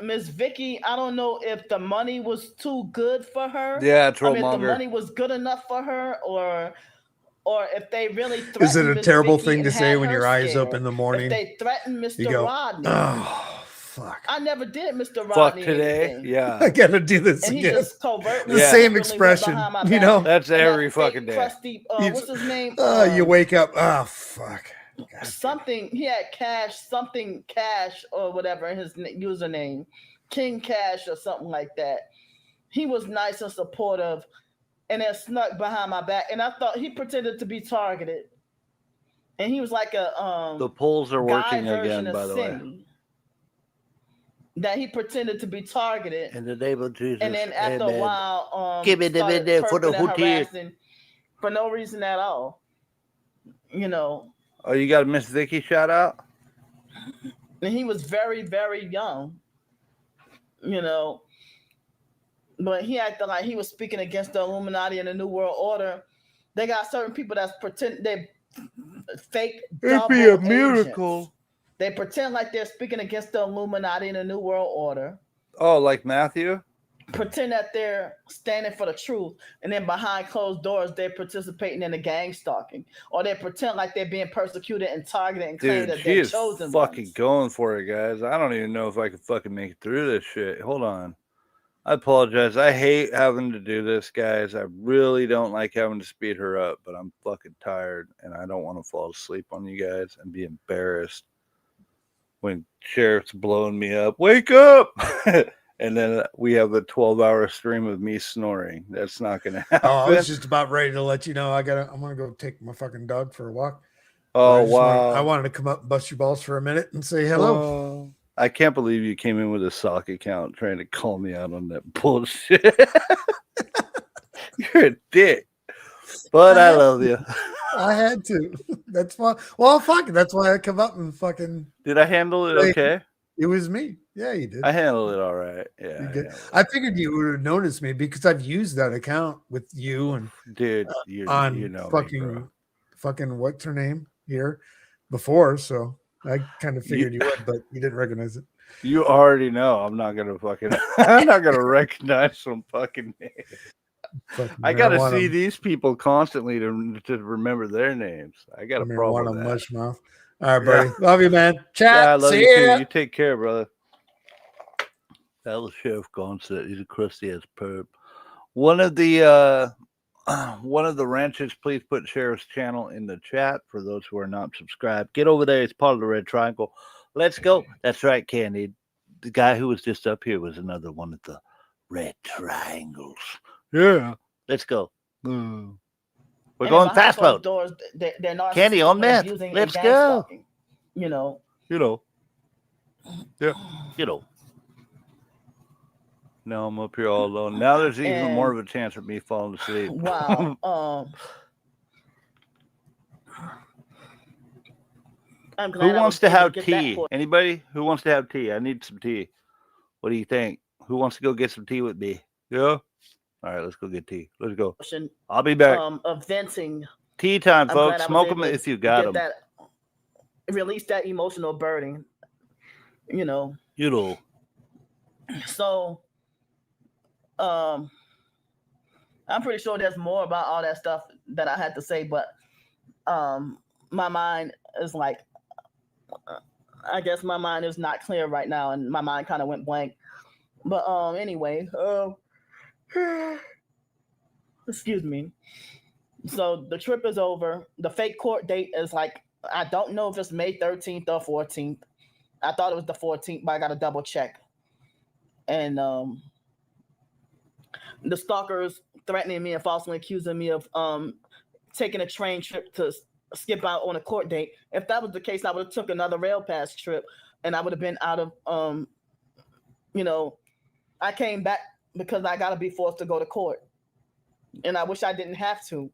S4: Miss Vicky, I don't know if the money was too good for her.
S3: Yeah,
S4: if the money was good enough for her, or if they really threatened.
S5: Is it a terrible thing to say when your eyes open in the morning?
S4: If they threatened Mr. Rodney.
S5: Oh, fuck.
S4: I never did Mr. Rodney.
S3: Fuck today.
S4: Anything.
S3: Yeah.
S5: I got to do this
S4: and
S5: again.
S4: He just covertly
S5: the same expression. You know?
S3: That's every fucking day.
S4: Krusty, what's his name?
S5: You wake up. Oh, fuck.
S4: Something. He had something cash or whatever in his username. King Cash or something like that. He was nice and supportive. And then snuck behind my back, and I thought he pretended to be targeted, and he was like a
S3: the polls are working again, by the way.
S4: That he pretended to be targeted,
S3: in the name of Jesus.
S4: And then after a while,
S3: give me the video for the
S4: harassing for no reason at all. You know.
S3: Oh, you got a Miss Vicky shout out?
S4: And he was very, very young. You know. But he acted like he was speaking against the Illuminati and the New World Order. They got certain people that's pretend they fake.
S3: It'd be a miracle.
S4: Agents. They pretend like they're speaking against the Illuminati and the New World Order.
S3: Oh, like Matthew?
S4: Pretend that they're standing for the truth, and then behind closed doors, they're participating in the gang stalking, or they pretend like they're being persecuted and targeted and claim that they're chosen.
S3: Fucking
S4: ones.
S3: Going for it, guys. I don't even know if I could fucking make it through this shit. Hold on. I apologize. I hate having to do this, guys. I really don't like having to speed her up, but I'm fucking tired, and I don't want to fall asleep on you guys and be embarrassed when Sheriff's blowing me up. Wake up! And then we have a 12-hour stream of me snoring. That's not going to happen.
S5: Oh, I was just about ready to let you know. I'm going to go take my fucking dog for a walk.
S3: Oh, wow.
S5: I wanted to come up and bust your balls for a minute and say hello.
S3: I can't believe you came in with a sock account trying to call me out on that bullshit. You're a dick. But I love you.
S5: I had to. That's why. Well, fuck it. That's why I come up and fucking.
S3: Did I handle it okay?
S5: It was me. Yeah, you did.
S3: I handled it all right. Yeah.
S5: I figured you would have noticed me because I've used that account with you and
S3: dude,
S5: on
S3: you know
S5: fucking what's her name here before, so I kind of figured you would, but you didn't recognize it.
S3: You already know I'm not gonna recognize some fucking names. I gotta see these people constantly to remember their names. I got a problem with that.
S5: Mush mouth. All right, buddy. Yeah. Love you, man. Chat.
S3: Yeah, I love
S5: see
S3: you
S5: ya.
S3: too. You take care, brother. That was Sheriff Gonset. He's a crusty as perp. One of the ranches, please put Sheriff's channel in the chat for those who are not subscribed. Get over there. It's part of the Red Triangle. Let's go. That's right, Candy. The guy who was just up here was another one of the Red Triangles. Yeah. Let's go. We're going fast mode.
S4: Doors, they're not
S3: Candy on meth. Let's go.
S4: Stalking, you know.
S3: Yeah. You know. No, I'm up here all alone. Now there's even more of
S4: And
S3: a chance of me falling asleep.
S4: wow, I'm
S3: Who
S4: glad I
S3: wants
S4: was
S3: to
S4: able to
S3: have
S4: get that
S3: tea? Anybody? Who wants to have tea? I need some tea. What do you think? Who wants to go get some tea with me? Yeah? All right, let's go get tea. Let's go.
S4: portion
S3: I'll be back.
S4: of venting.
S3: Tea time,
S4: I'm glad
S3: folks.
S4: I was
S3: Smoke them
S4: able
S3: if you
S4: to
S3: got
S4: get
S3: them.
S4: that, release that emotional burden. You know.
S3: You know.
S4: So, I'm pretty sure there's more about all that stuff that I had to say, but my mind is like, I guess my mind is not clear right now, and my mind kind of went blank. But anyway, excuse me. So the trip is over. The fake court date is like, I don't know if it's May 13th or 14th. I thought it was the 14th, but I got to double check. And the stalkers threatening me and falsely accusing me of taking a train trip to skip out on a court date. If that was the case, I would have took another rail pass trip, and I would have been out of I came back because I got to be forced to go to court, and I wish I didn't have to.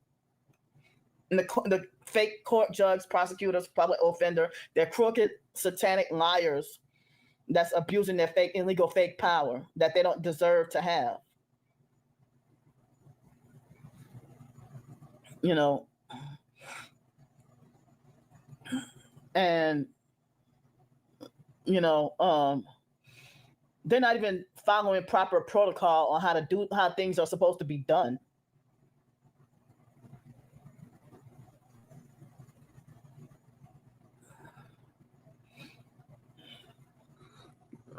S4: And the fake court judges, prosecutors, public offender, they're crooked, satanic liars that's abusing their fake, illegal, fake power that they don't deserve to have. And they're not even following proper protocol on how things are supposed to be done.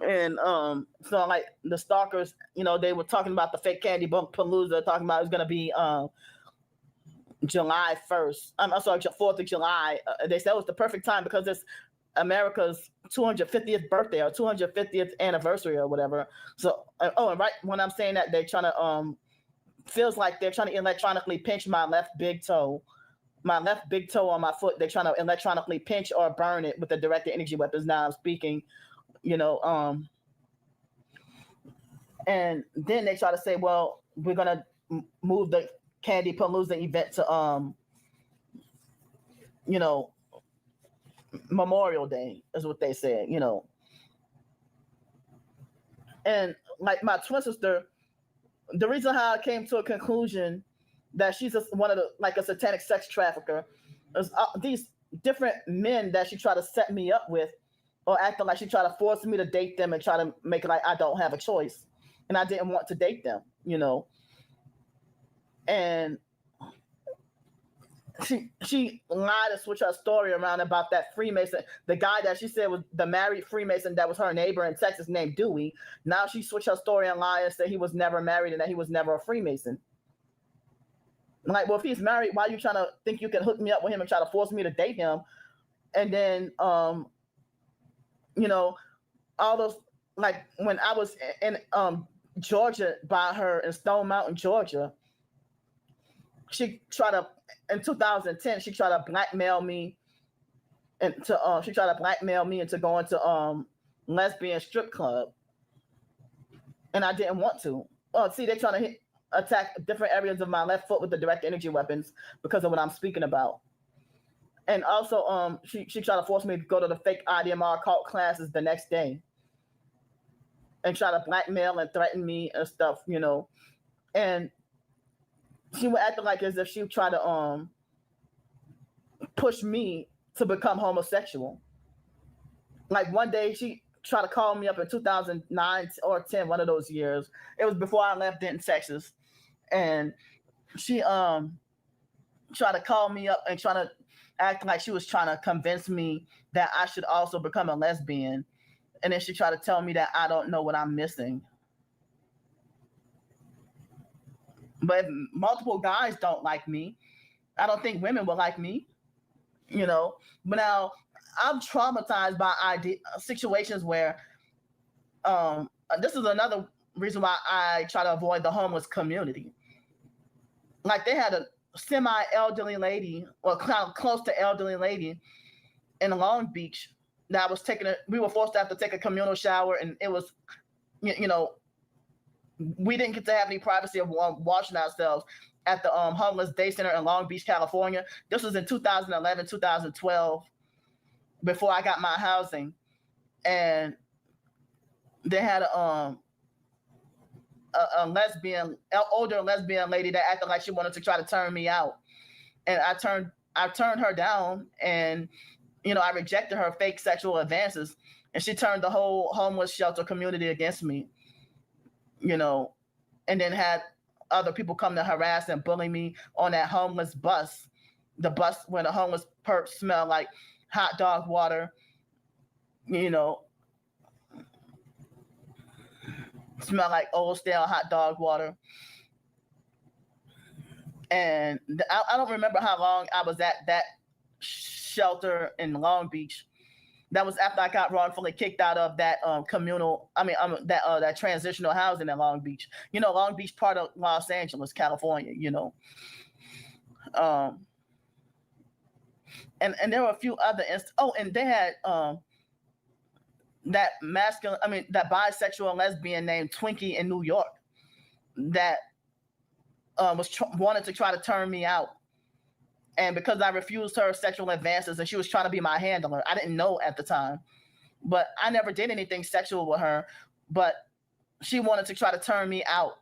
S4: And so like the stalkers, they were talking about the fake candy palooza, talking about it's gonna be July 1st. I'm sorry, 4th of July. They said it was the perfect time because it's America's 250th birthday or 250th anniversary or whatever. So, and right when I'm saying that, they're trying to feels like they're trying to electronically pinch my left big toe on my foot. They're trying to electronically pinch or burn it with the directed energy weapons. Now I'm speaking, and then they try to say, well, we're gonna move the Candy Palooza event to Memorial Day is what they said, And like my twin sister, the reason how I came to a conclusion that she's one of a satanic sex trafficker is these different men that she tried to set me up with, or acting like she tried to force me to date them and try to make it like I don't have a choice, and I didn't want to date them, And she lied to switch her story around about that Freemason, the guy that she said was the married Freemason that was her neighbor in Texas named Dewey. Now she switched her story and lied and said he was never married and that he was never a Freemason. I'm like, well, if he's married, why are you trying to think you can hook me up with him and try to force me to date him? And then, all those, like when I was in Georgia by her in Stone Mountain, Georgia, she tried to, in 2010, she tried to blackmail me into going to lesbian strip club, and I didn't want to. Oh, see, they're trying to attack different areas of my left foot with the direct energy weapons because of what I'm speaking about. And also, she tried to force me to go to the fake IDMR cult classes the next day, and try to blackmail and threaten me and stuff, And she would act like as if she would try to push me to become homosexual. Like one day she tried to call me up in 2009 or 10, one of those years. It was before I left Denton, Texas. And she tried to call me up and try to act like she was trying to convince me that I should also become a lesbian. And then she tried to tell me that I don't know what I'm missing. But if multiple guys don't like me, I don't think women will like me, But now I'm traumatized by situations where this is another reason why I try to avoid the homeless community. Like they had a semi-elderly lady, or kind of close to elderly lady in Long Beach that was we were forced to have to take a communal shower, and it was, we didn't get to have any privacy of washing ourselves at the homeless day center in Long Beach, California. This was in 2011, 2012, before I got my housing. And they had a older lesbian lady that acted like she wanted to try to turn me out. And I turned her down, and, you know, I rejected her fake sexual advances, and she turned the whole homeless shelter community against me, you know, and then had other people come to harass and bully me on that homeless bus, the bus where the homeless perps smell like hot dog water, you know, smell like old stale hot dog water. And I don't remember how long I was at that shelter in Long Beach. That was after I got wrongfully kicked out of that that transitional housing in Long Beach. You know, Long Beach, part of Los Angeles, California, you know. And there were a few other and they had that bisexual lesbian named Twinkie in New York that wanted to try to turn me out. And because I refused her sexual advances and she was trying to be my handler, I didn't know at the time, but I never did anything sexual with her, but she wanted to try to turn me out.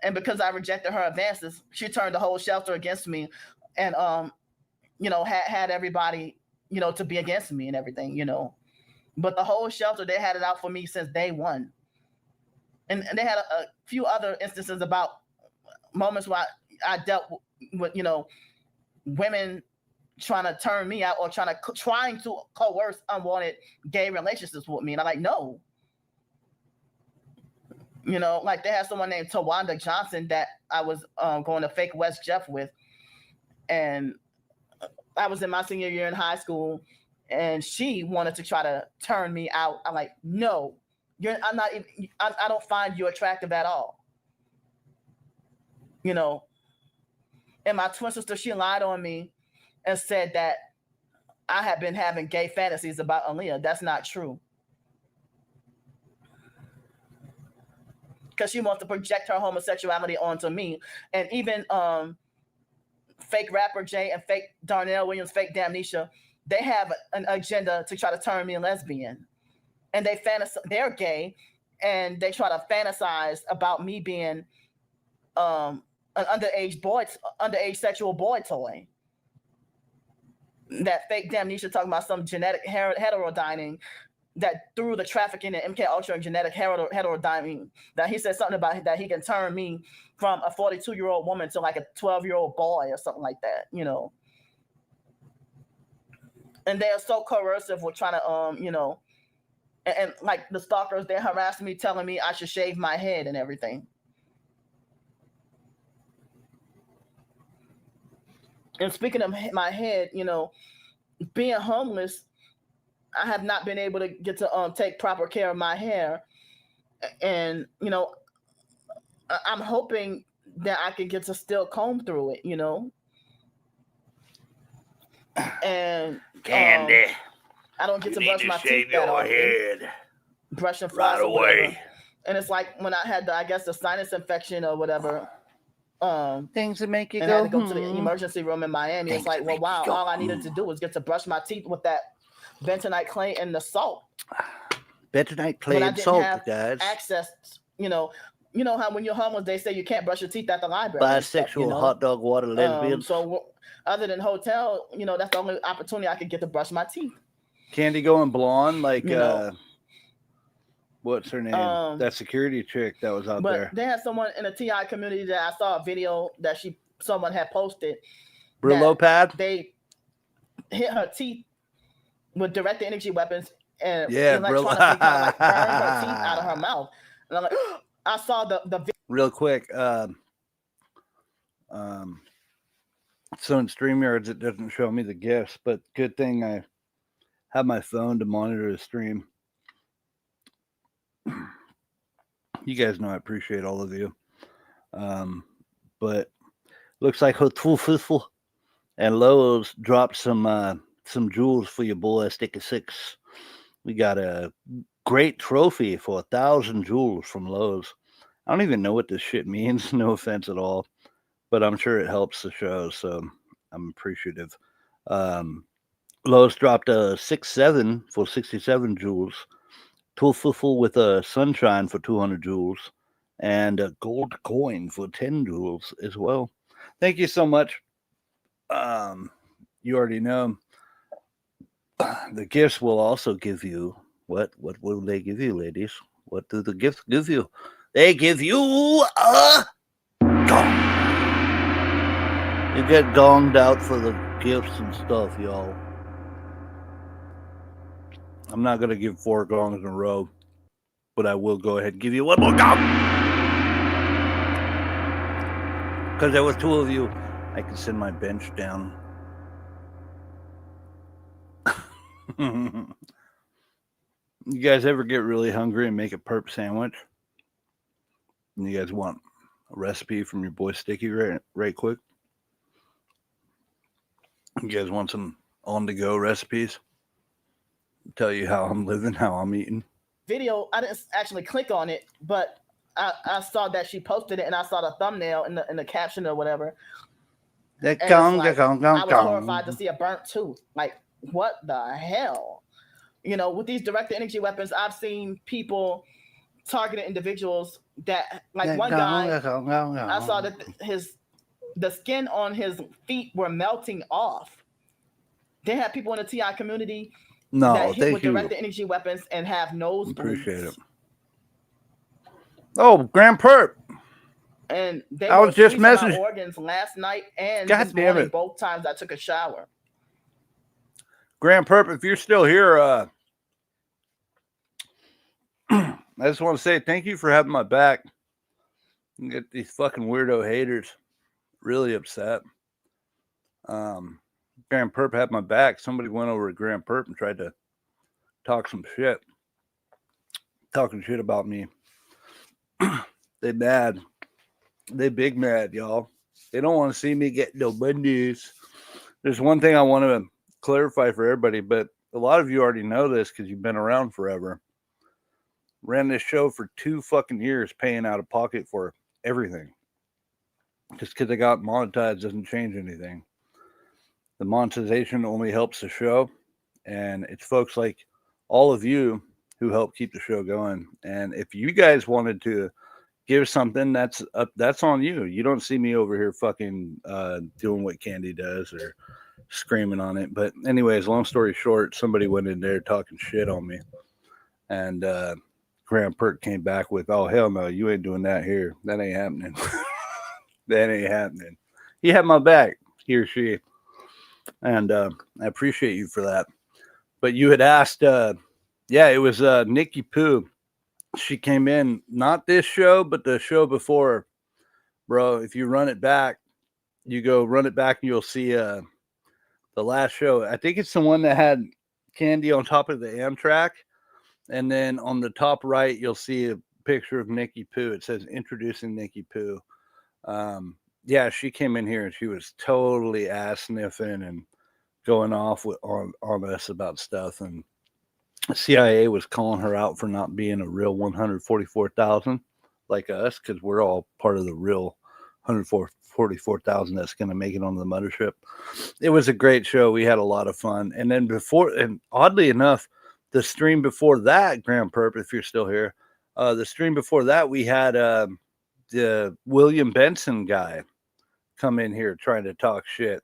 S4: And because I rejected her advances, she turned the whole shelter against me, and, you know, had everybody, you know, to be against me and everything, you know. But the whole shelter, they had it out for me since day one. And they had a few other instances about moments where I dealt with, you know, women trying to turn me out or trying to coerce unwanted gay relationships with me. And I'm like, no. You know, like they had someone named Tawanda Johnson that I was going to fake West Jeff with. And I was in my senior year in high school, and she wanted to try to turn me out. I'm like, no, I don't find you attractive at all. You know, and my twin sister, she lied on me and said that I had been having gay fantasies about Aaliyah. That's not true. Because she wants to project her homosexuality onto me. And even fake rapper Jay and fake Darnell Williams, fake Damnesia, they have an agenda to try to turn me lesbian. And they're gay, and they try to fantasize about me being an underage sexual boy toy. That fake Damnesia talking about some genetic heterodyning, that through the trafficking in MK Ultra and genetic heterodyning, that he said something about that he can turn me from a 42-year-old woman to like a 12-year-old boy or something like that, you know. And they are so coercive with trying to, you know, and like the stalkers, they're harassing me, telling me I should shave my head and everything. And speaking of my head, you know, being homeless, I have not been able to get to take proper care of my hair. And, you know, I'm hoping that I can get to still comb through it, you know. And
S1: Candy,
S4: I don't get to brush my teeth
S1: your
S4: that often.
S1: head
S4: Brush and floss
S1: right
S4: or whatever.
S1: away.
S4: And it's like when I had the sinus infection or whatever.
S3: Things that make you
S4: and
S3: go.
S4: had to go to the emergency room in Miami. It's like, well, wow, all I needed to do was get to brush my teeth with that bentonite clay and the salt.
S3: Bentonite clay and salt, guys.
S4: Access, you know how when you're homeless, they say you can't brush your teeth at the library.
S3: Bisexual, hot dog water lesbian.
S4: So other than hotel, you know, that's the only opportunity I could get to brush my teeth.
S3: Candy going blonde, like what's her name?
S4: That
S3: security chick that was out there.
S4: But they had someone in the TI community that I saw a video that someone had posted.
S3: Brillo pad?
S4: They hit her teeth with direct energy weapons and
S3: Brillo.
S4: Kind of like burn her teeth out of her mouth. And I'm like, I saw the video.
S3: Real quick, so in StreamYards it doesn't show me the gifts, but good thing I have my phone to monitor the stream. You guys know I appreciate all of you. But looks like Hotel and Lowe's dropped some jewels for your boy Sticky Six. We got a great trophy for 1,000 jewels from Lowe's. I don't even know what this shit means. No offense at all, but I'm sure it helps the show, so I'm appreciative. Lowe's dropped a 6.7 for 67 joules. Toolful with a sunshine for 200 joules, and a gold coin for 10 joules as well. Thank you so much. You already know the gifts will also give you what will they give you, ladies? What do the gifts give you? They give you a gong. You get gonged out for the gifts and stuff, y'all. I'm not gonna give 4 gongs in a row, but I will go ahead and give you one more gong. Because there was 2 of you, I can send my bench down. You guys ever get really hungry and make a perp sandwich? And you guys want a recipe from your boy Sticky right quick? You guys want some on-the-go recipes? Tell you how I'm living, how I'm eating.
S4: Video, I didn't actually click on it, but I saw that she posted it, and I saw the thumbnail in the caption or whatever.
S3: I
S4: was horrified to see a burnt tooth. Like, what the hell? With these direct energy weapons, I've seen people targeting individuals that, like one guy, I saw that the skin on his feet were melting off. They have people in the TI community that hit with direct energy weapons and have nosebleeds.
S3: Appreciate it. Oh, Grand Perp.
S4: And they
S3: I was just messaging
S4: my organs last night and
S3: God
S4: this
S3: damn
S4: morning,
S3: it.
S4: both times I took a shower.
S3: Grand Perp, if you're still here, I just want to say thank you for having my back. You get these fucking weirdo haters really upset. Grand Perp had my back. Somebody went over to Grand Perp and tried to talk some shit. Talking shit about me. They mad. They big mad, y'all. They don't want to see me get no bundies. There's one thing I want to clarify for everybody, but a lot of you already know this because you've been around forever. Ran this show for 2 fucking years, paying out of pocket for everything. Just because I got monetized doesn't change anything. The monetization only helps the show, and it's folks like all of you who help keep the show going. And if you guys wanted to give something, that's on you. You don't see me over here fucking doing what Candy does or screaming on it. But anyways, long story short, somebody went in there talking shit on me, and Graham Perk came back with, "Oh hell no, you ain't doing that here. That ain't happening. That ain't happening." He had my back, he or she, and I appreciate you for that. But you had asked, yeah, it was Nikki Pooh. She came in, not this show, but the show before, bro. If you run it back, you go run it back, and you'll see the last show. I think it's the one that had Candy on top of the Amtrak. And then on the top right, you'll see a picture of Nikki Pooh. It says introducing Nikki Pooh. Yeah, she came in here and she was totally ass sniffing and going off on us about stuff. And the CIA was calling her out for not being a real 144,000 like us, because we're all part of the real 144,000 that's going to make it on the mothership. It was a great show. We had a lot of fun. And then and oddly enough, the stream before that, Grand Perp, if you're still here, the stream before that, we had the William Benson guy come in here trying to talk shit.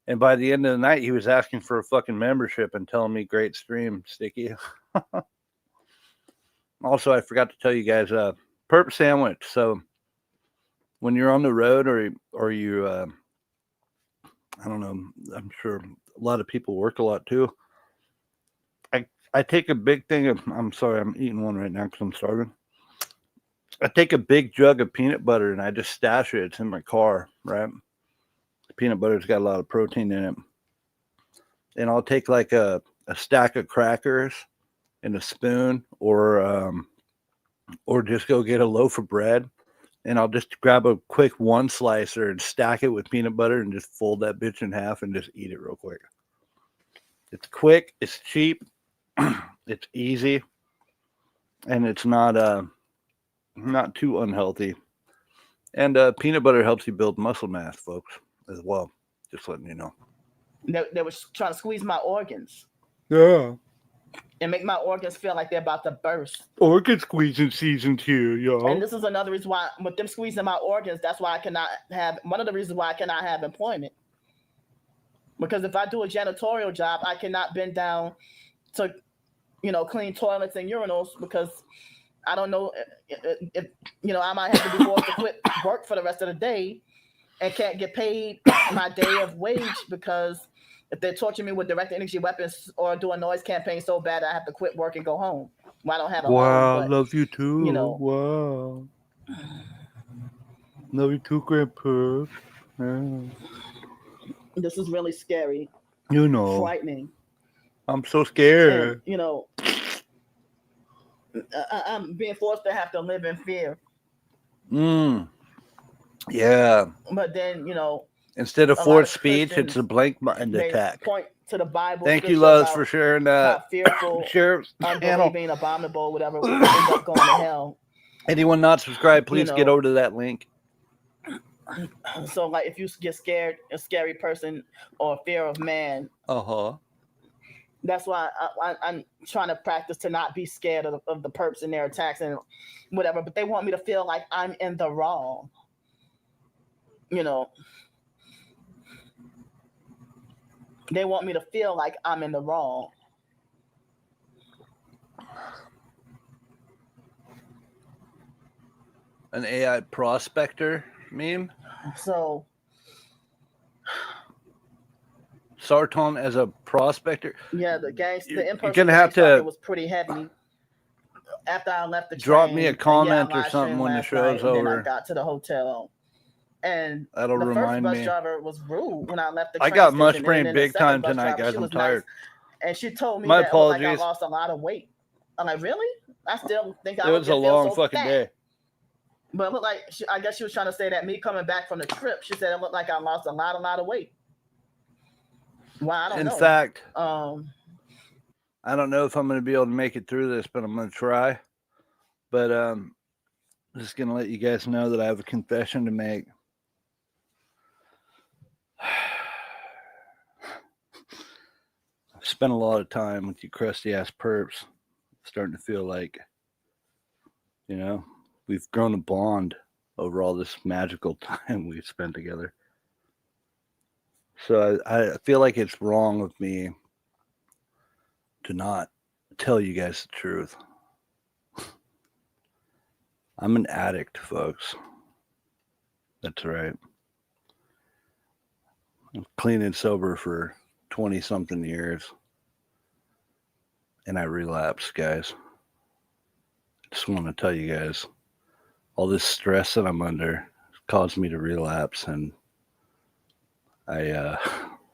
S3: And by the end of the night, he was asking for a fucking membership and telling me, "Great stream, Sticky." Also, I forgot to tell you guys, Perp sandwich. So when you're on the road or you, I don't know, I'm sure a lot of people work a lot too. I take a big thing of, I'm sorry, I'm eating one right now because I'm starving. I take a big jug of peanut butter and I just stash it. It's in my car, right? The peanut butter's got a lot of protein in it. And I'll take like a stack of crackers and a spoon, or just go get a loaf of bread, and I'll just grab a quick 1 slicer and stack it with peanut butter and just fold that bitch in half and just eat it real quick. It's quick, it's cheap, it's easy, and it's not not too unhealthy. And peanut butter helps you build muscle mass, folks, as well. Just letting you know.
S4: They were trying to squeeze my organs
S3: Yeah.
S4: and make my organs feel like they're about to burst.
S3: Organ squeezing season 2, y'all.
S4: And this is another reason why, with them squeezing my organs, that's why I cannot have, one of the reasons why I cannot have employment. Because if I do a janitorial job, I cannot bend down to, clean toilets and urinals, because I don't know if I might have to be forced to quit work for the rest of the day and can't get paid my day of wage, because if they're torturing me with direct energy weapons or doing noise campaigns so bad I have to quit work and go home. Well, I don't have a
S3: wow,
S4: home,
S3: love you too. Wow. Love you too, Grandpa. Yeah.
S4: This is really scary. Frightening.
S3: I'm so scared.
S4: And, I'm being forced to have to live in fear.
S3: Yeah.
S4: But then,
S3: instead of forced speech, it's a blank mind attack.
S4: Point to the Bible.
S3: Thank you, Loves, for sharing that.
S4: Fearful,
S3: Sheriff's channel.
S4: Unbelieving, abominable, whatever, ends up going to hell.
S3: Anyone not subscribed, please get over to that link.
S4: So, like, if you get scared, a scary person, or fear of man, that's why I'm trying to practice to not be scared of the perps and their attacks and whatever. But they want me to feel like I'm in the wrong. They want me to feel like I'm in the wrong.
S3: An AI prospector meme?
S4: So
S3: Sarton as a prospector?
S4: Yeah, the in-person
S3: gonna have to
S4: was pretty heavy. After I left the
S3: drop
S4: train,
S3: me a comment or something when the show's over.
S4: Then I got to the hotel, and
S3: that'll
S4: the
S3: remind
S4: first
S3: me.
S4: Bus driver was rude when I left the
S3: I
S4: train
S3: got
S4: station,
S3: mush brain
S4: and
S3: big
S4: the second
S3: time
S4: bus
S3: tonight,
S4: driver,
S3: guys.
S4: she
S3: I'm
S4: was
S3: tired.
S4: Nice, and she told me
S3: My
S4: that
S3: apologies.
S4: I lost a lot of weight. I'm like, really? I still think I
S3: It was a long fucking day.
S4: But it looked like I guess she was trying to say that me coming back from the trip, she said it looked like I lost a lot of weight. Well, I don't know.
S3: In fact, I don't know if I'm going to be able to make it through this, but I'm going to try. But I'm just going to let you guys know that I have a confession to make. I've spent a lot of time with you crusty ass perps. Starting to feel like, we've grown a bond over all this magical time we've spent together. So I feel like it's wrong of me to not tell you guys the truth. I'm an addict, folks. That's right. I'm clean and sober for 20-something years. And I relapsed, guys. I just want to tell you guys, all this stress that I'm under caused me to relapse, and I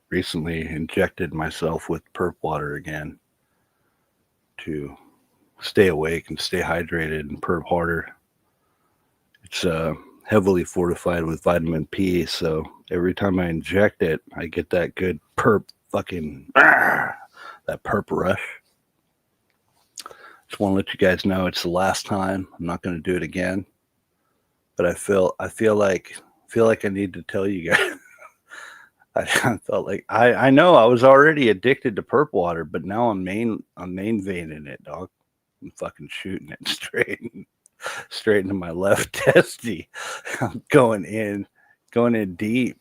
S3: recently injected myself with perp water again to stay awake and stay hydrated and perp harder. It's heavily fortified with vitamin P, so every time I inject it, I get that good perp that perp rush. Just want to let you guys know it's the last time. I'm not going to do it again, but I feel like I need to tell you guys. I felt like I know I was already addicted to perp water, but now I'm main veining it, dog. I'm fucking shooting it straight into my left testy. I'm going in deep.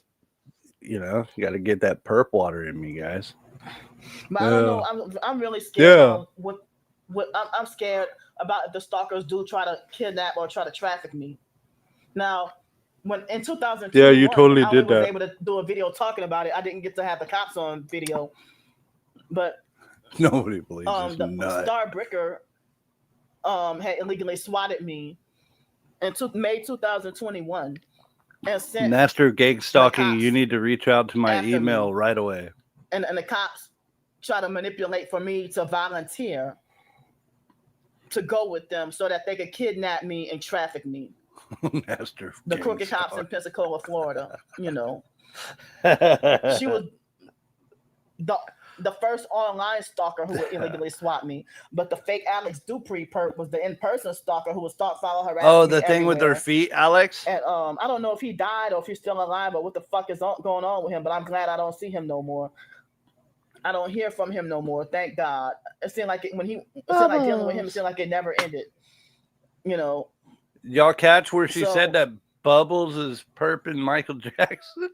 S3: You got to get that perp water in me, guys.
S4: But I don't know. I'm really scared. I'm scared about if the stalkers do try to kidnap or try to traffic me. Now, when in 2002,
S3: you totally did that.
S4: I was able to do a video talking about it. I didn't get to have the cops on video, but
S3: nobody believes
S4: the Star Bricker had illegally swatted me in May 2021 and sent
S3: Master Gang Stalking. You need to reach out to my email right away.
S4: And the cops try to manipulate for me to volunteer to go with them so that they could kidnap me and traffic me.
S3: Master
S4: the crooked cops in Pensacola, Florida. She was the first online stalker who would illegally swat me, but the fake Alex Dupree perp was the in-person stalker who would stalk, follow, harass me.
S3: Oh, the thing with their feet, Alex.
S4: And I don't know if he died or if he's still alive, or what the fuck is going on with him. But I'm glad I don't see him no more. I don't hear from him no more. Thank God. It seemed like when it seemed like dealing with him, it seemed like it never ended. You know.
S3: Y'all catch where she said that Bubbles is perping Michael Jackson?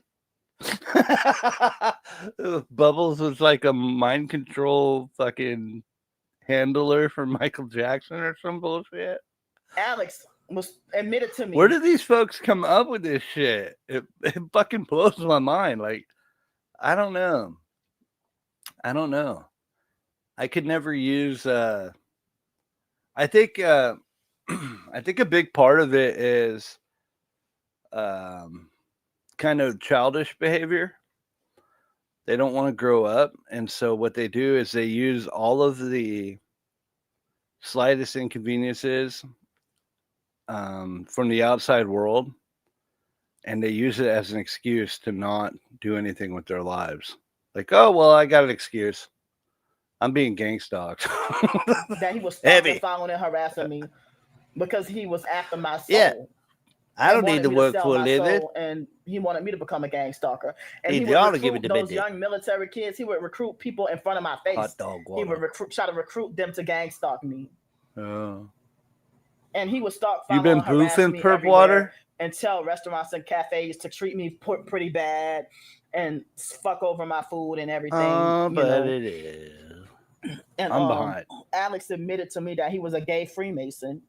S3: Bubbles was like a mind control fucking handler for Michael Jackson or some bullshit.
S4: Alex was admitted to me.
S3: Where do these folks come up with this shit? It fucking blows my mind. Like, I don't know. I could never use I think a big part of it is kind of childish behavior. They don't want to grow up, and so what they do is they use all of the slightest inconveniences from the outside world, and they use it as an excuse to not do anything with their lives. Like, oh well, I got an excuse. I'm being gang stalked.
S4: That he was stalking, following, and harassing me because he was after my soul. Yeah.
S3: I don't need to work for a living.
S4: And he wanted me to become a gang stalker. And
S3: he
S4: would recruit those young military kids. He would recruit people in front of my face. He would try to recruit them to gang stalk me. Oh. And he would start following,
S3: you been boofing perp water?
S4: And tell restaurants and cafes to treat me pretty bad and fuck over my food and everything.
S3: Oh, but it is.
S4: And
S3: I'm behind.
S4: Alex admitted to me that he was a gay Freemason.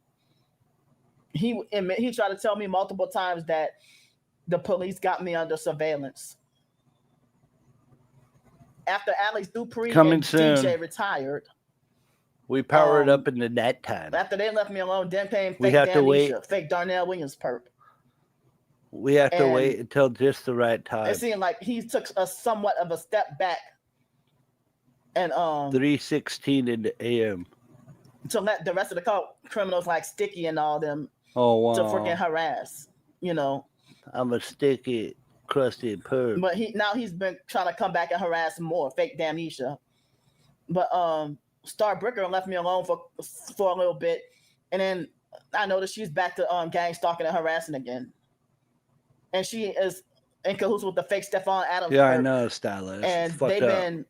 S4: He tried to tell me multiple times that the police got me under surveillance. Darnell Alex Dupree and DJ retired,
S3: we powered up into that time.
S4: After they left me alone, then came fake Darnell Williams perp.
S3: We have to wait until just the right time.
S4: It seemed like he took a somewhat of a step back. And
S3: 3:16 in the AM.
S4: To let the rest of the criminals like Sticky and all them to freaking harass, you know.
S3: I'm a sticky, crusty perp.
S4: But he's been trying to come back and harass more, fake Damnesia. But Star Bricker left me alone for a little bit, and then I noticed she's back to gang stalking and harassing again. And she is in cahoots with the fake Stephon Adams.
S3: Yeah, I know, stylist.
S4: And they've been,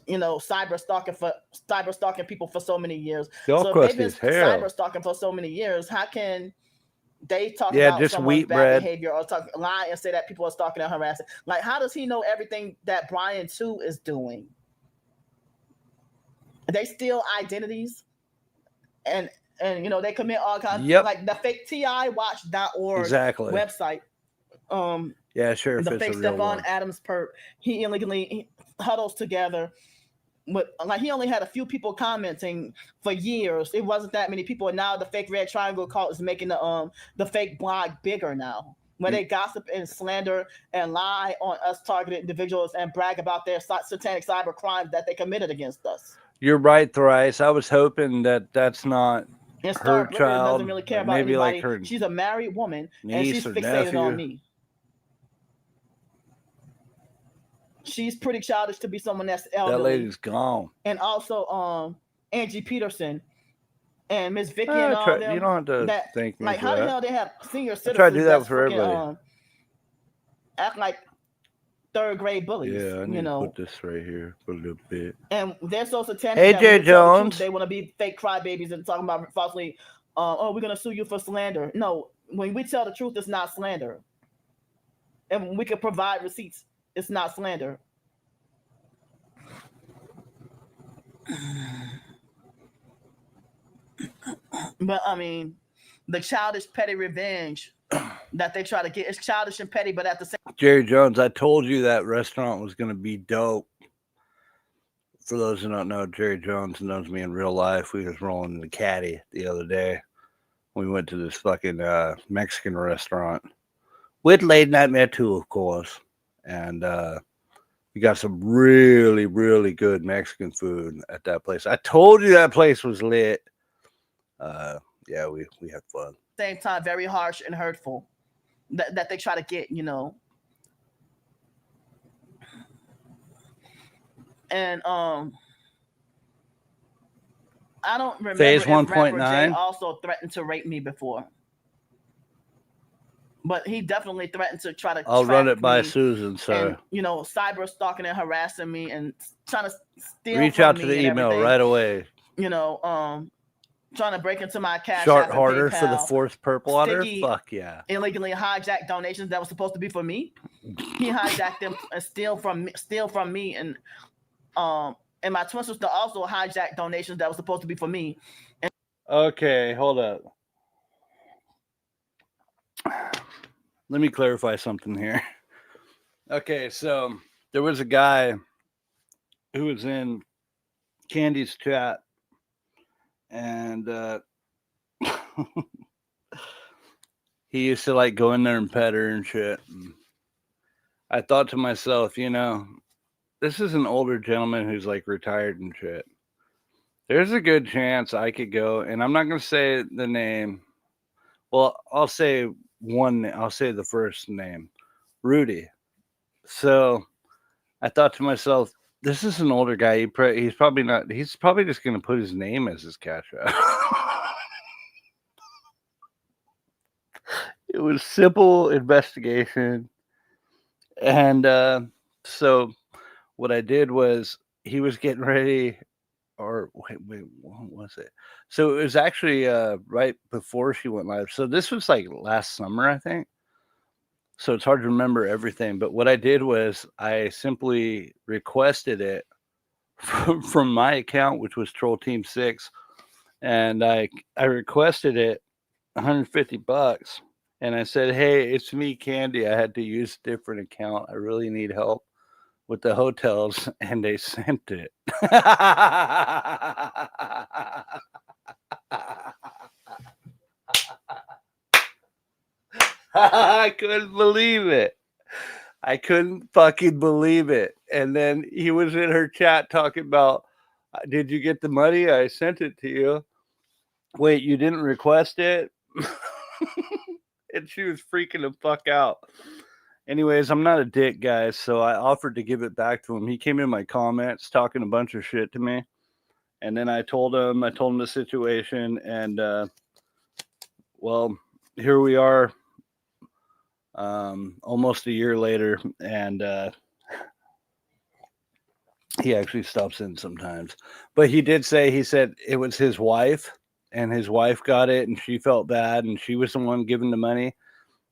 S4: cyber stalking people for so many years.
S3: So they've been
S4: cyber stalking for so many years. How can they talk about
S3: just
S4: someone's
S3: wheat
S4: bad
S3: bread
S4: behavior or lie and say that people are stalking and harassing? Like, how does he know everything that Brian 2 is doing? They steal identities and they commit all kinds like the fake TIWatch.org website.
S3: Yeah, sure.
S4: The fake Stephon Adams perp. He illegally huddles together with he only had a few people commenting for years. It wasn't that many people, and now the fake Red Triangle cult is making the fake blog bigger now, where they gossip and slander and lie on us targeted individuals and brag about their satanic cyber crimes that they committed against us.
S3: You're right, Thrice. I was hoping that that's not
S4: and
S3: her child.
S4: Doesn't really care about
S3: maybe
S4: anybody.
S3: Like her
S4: she's a married woman and she's fixated
S3: nephew.
S4: on me. She's pretty childish to be someone that's elderly.
S3: That lady's gone.
S4: And also Angie Peterson and Miss Vicky and all them.
S3: You don't have to thank me
S4: like,
S3: for
S4: how
S3: that.
S4: the hell they have senior citizens
S3: I try to do that for everybody.
S4: Act like third grade bullies.
S3: Yeah, I need to put this right here for a little bit.
S4: And they're so satanic.
S3: Hey, Jay Jones.
S4: They want to be fake crybabies and talking about falsely, we're going to sue you for slander. No, when we tell the truth, it's not slander. And when we can provide receipts, it's not slander. But I mean, the childish petty revenge that they try to get is childish and petty, but at the same
S3: Jerry Jones, I told you that restaurant was going to be dope. For those who don't know, Jerry Jones knows me in real life. We was rolling in the caddy the other day. We went to this fucking Mexican restaurant with late night met too, of course. And we got some really, really good Mexican food at that place. I told you that place was lit. Yeah, we had fun.
S4: Same time, very harsh and hurtful that they try to get, And I don't remember
S3: Phase
S4: if rapper
S3: 1.9?
S4: Jay also threatened to rape me before. But he definitely threatened to try to
S3: I'll run
S4: track
S3: it by
S4: me
S3: Susan, so
S4: and, you know, cyber stalking and harassing me and trying to steal
S3: reach
S4: from
S3: out
S4: me
S3: to the
S4: and
S3: email
S4: everything.
S3: right away.
S4: You know, trying to break into my Cash
S3: Short
S4: App and
S3: harder
S4: PayPal,
S3: for the fourth purple water?
S4: sticky,
S3: Fuck yeah.
S4: illegally hijacked donations that was supposed to be for me. He hijacked them and steal from me, and my twin sister also hijacked donations that was supposed to be for me.
S3: Okay, hold up. Let me clarify something here. Okay, so there was a guy who was in Candy's chat, and he used to like go in there and pet her and shit. And I thought to myself, you know, this is an older gentleman who's like retired and shit. There's a good chance I could go, and I'm not going to say the name. Well, I'll say the first name, Rudy. So I thought to myself, this is an older guy. He's probably just going to put his name as his cash out. It was simple investigation. And so what I did was he was getting ready, or wait, what was it? So it was actually right before she went live. So this was like last summer, I think. So it's hard to remember everything. But what I did was I simply requested it from my account, which was Troll Team 6. And I requested it $150. And I said, hey, it's me, Candy. I had to use a different account. I really need help with the hotels. And they sent it. I couldn't believe it. I couldn't fucking believe it. And then he was in her chat talking about, did you get the money? I sent it to you. Wait, you didn't request it? And she was freaking the fuck out. Anyways, I'm not a dick, guys, so I offered to give it back to him. He came in my comments talking a bunch of shit to me. And then I told him the situation, and well, here we are almost a year later, and he actually stops in sometimes. But he said it was his wife, and his wife got it, and she felt bad, and she was the one giving the money.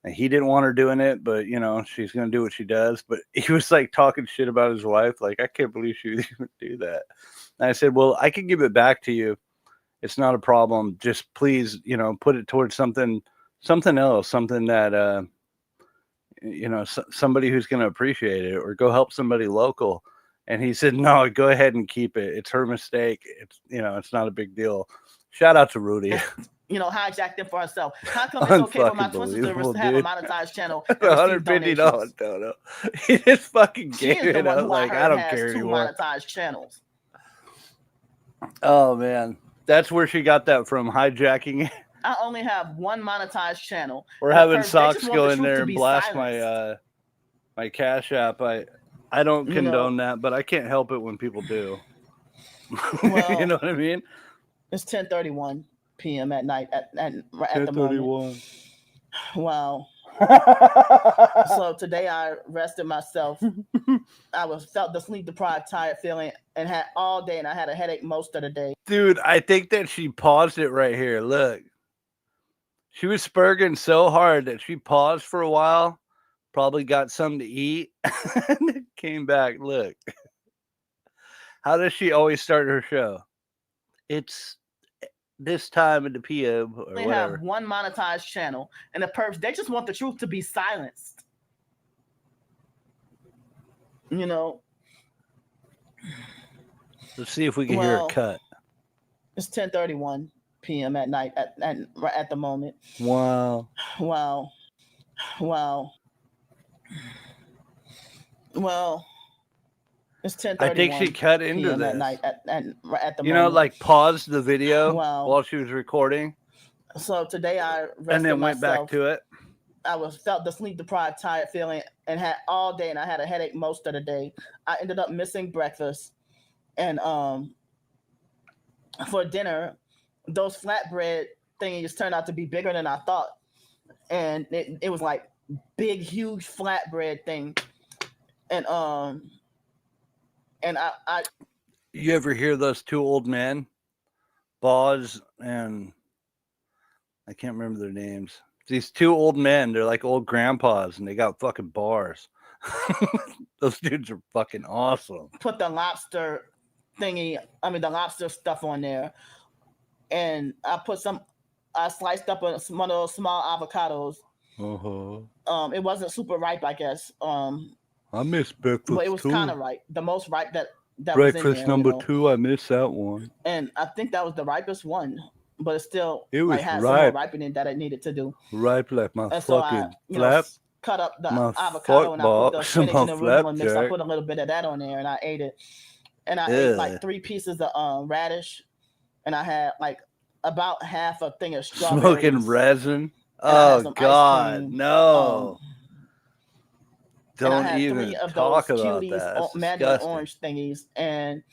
S3: And he didn't want her doing it, but, you know, she's going to do what she does. But he was like talking shit about his wife. Like, I can't believe she would even do that. And I said, well, I can give it back to you. It's not a problem. Just please, you know, put it towards something else, something that, you know, somebody who's going to appreciate it, or go help somebody local. And he said, no, go ahead and keep it. It's her mistake. It's, you know, it's not a big deal. Shout out to Rudy.
S4: You know, hijacked it for herself. How come it's okay for my twin sister to have a monetized channel?
S3: $150 dono. He just fucking gave it up. Like, I don't care anymore.
S4: Monetized channels.
S3: Oh man, that's where she got that from, hijacking it.
S4: I only have one monetized channel.
S3: We're having Socks go in there and blast my my Cash App. I don't condone that, but I can't help it when people do.
S4: Well,
S3: you know what I mean?
S4: It's 10:31 p.m. at night at the moment. Wow. So today I rested myself. I felt the sleep deprived, tired feeling, and had all day, and I had a headache most of the day.
S3: Dude, I think that she paused it right here. Look, she was spurging so hard that she paused for a while, probably got something to eat, and then came back. Look, how does she always start her show? It's this time in the PM or
S4: they
S3: whatever.
S4: Have one monetized channel, and the perps, they just want the truth to be silenced. You know.
S3: Let's see if we can hear a cut.
S4: It's 10:31 p.m. at night at the moment.
S3: Wow.
S4: Well, it's 10:31.
S3: I think she cut into this.
S4: At night at the moment.
S3: You know, like paused the video while she was recording.
S4: So today I rested
S3: and then
S4: myself.
S3: went back to it.
S4: I felt the sleep deprived, tired feeling, and had all day, and I had a headache most of the day. I ended up missing breakfast. And for dinner, those flatbread thingies turned out to be bigger than I thought. And it was like big, huge flatbread thing. And I
S3: You ever hear those two old men, Boz and I can't remember their names. These two old men, they're like old grandpas, and they got fucking bars. Those dudes are fucking awesome.
S4: put the lobster the lobster stuff on there, and I sliced up one of those small avocados. It wasn't super ripe, I guess.
S3: I miss breakfast
S4: but it was kind of ripe, the most ripe that was in
S3: breakfast
S4: there,
S3: number 2. I miss that one.
S4: And I think that was the ripest one, but it still
S3: It was
S4: had
S3: ripe.
S4: some more ripening that it needed to do.
S3: Ripe like my
S4: And so
S3: fucking
S4: I,
S3: flap.
S4: cut up the
S3: my
S4: avocado and I put the
S3: box,
S4: spinach
S3: my
S4: and arugula mix. I
S3: flapjack.
S4: put a little bit of that on there and I ate it. And I ate like 3 pieces of radish, and I had like about half a thing of strawberries.
S3: Smoking resin.
S4: And I had
S3: Oh
S4: some ice
S3: God,
S4: cream.
S3: no!
S4: And I
S3: Don't
S4: had 3
S3: even
S4: of
S3: talk
S4: those
S3: about
S4: cuties,
S3: that. That's
S4: mandarin
S3: disgusting.
S4: orange thingies, and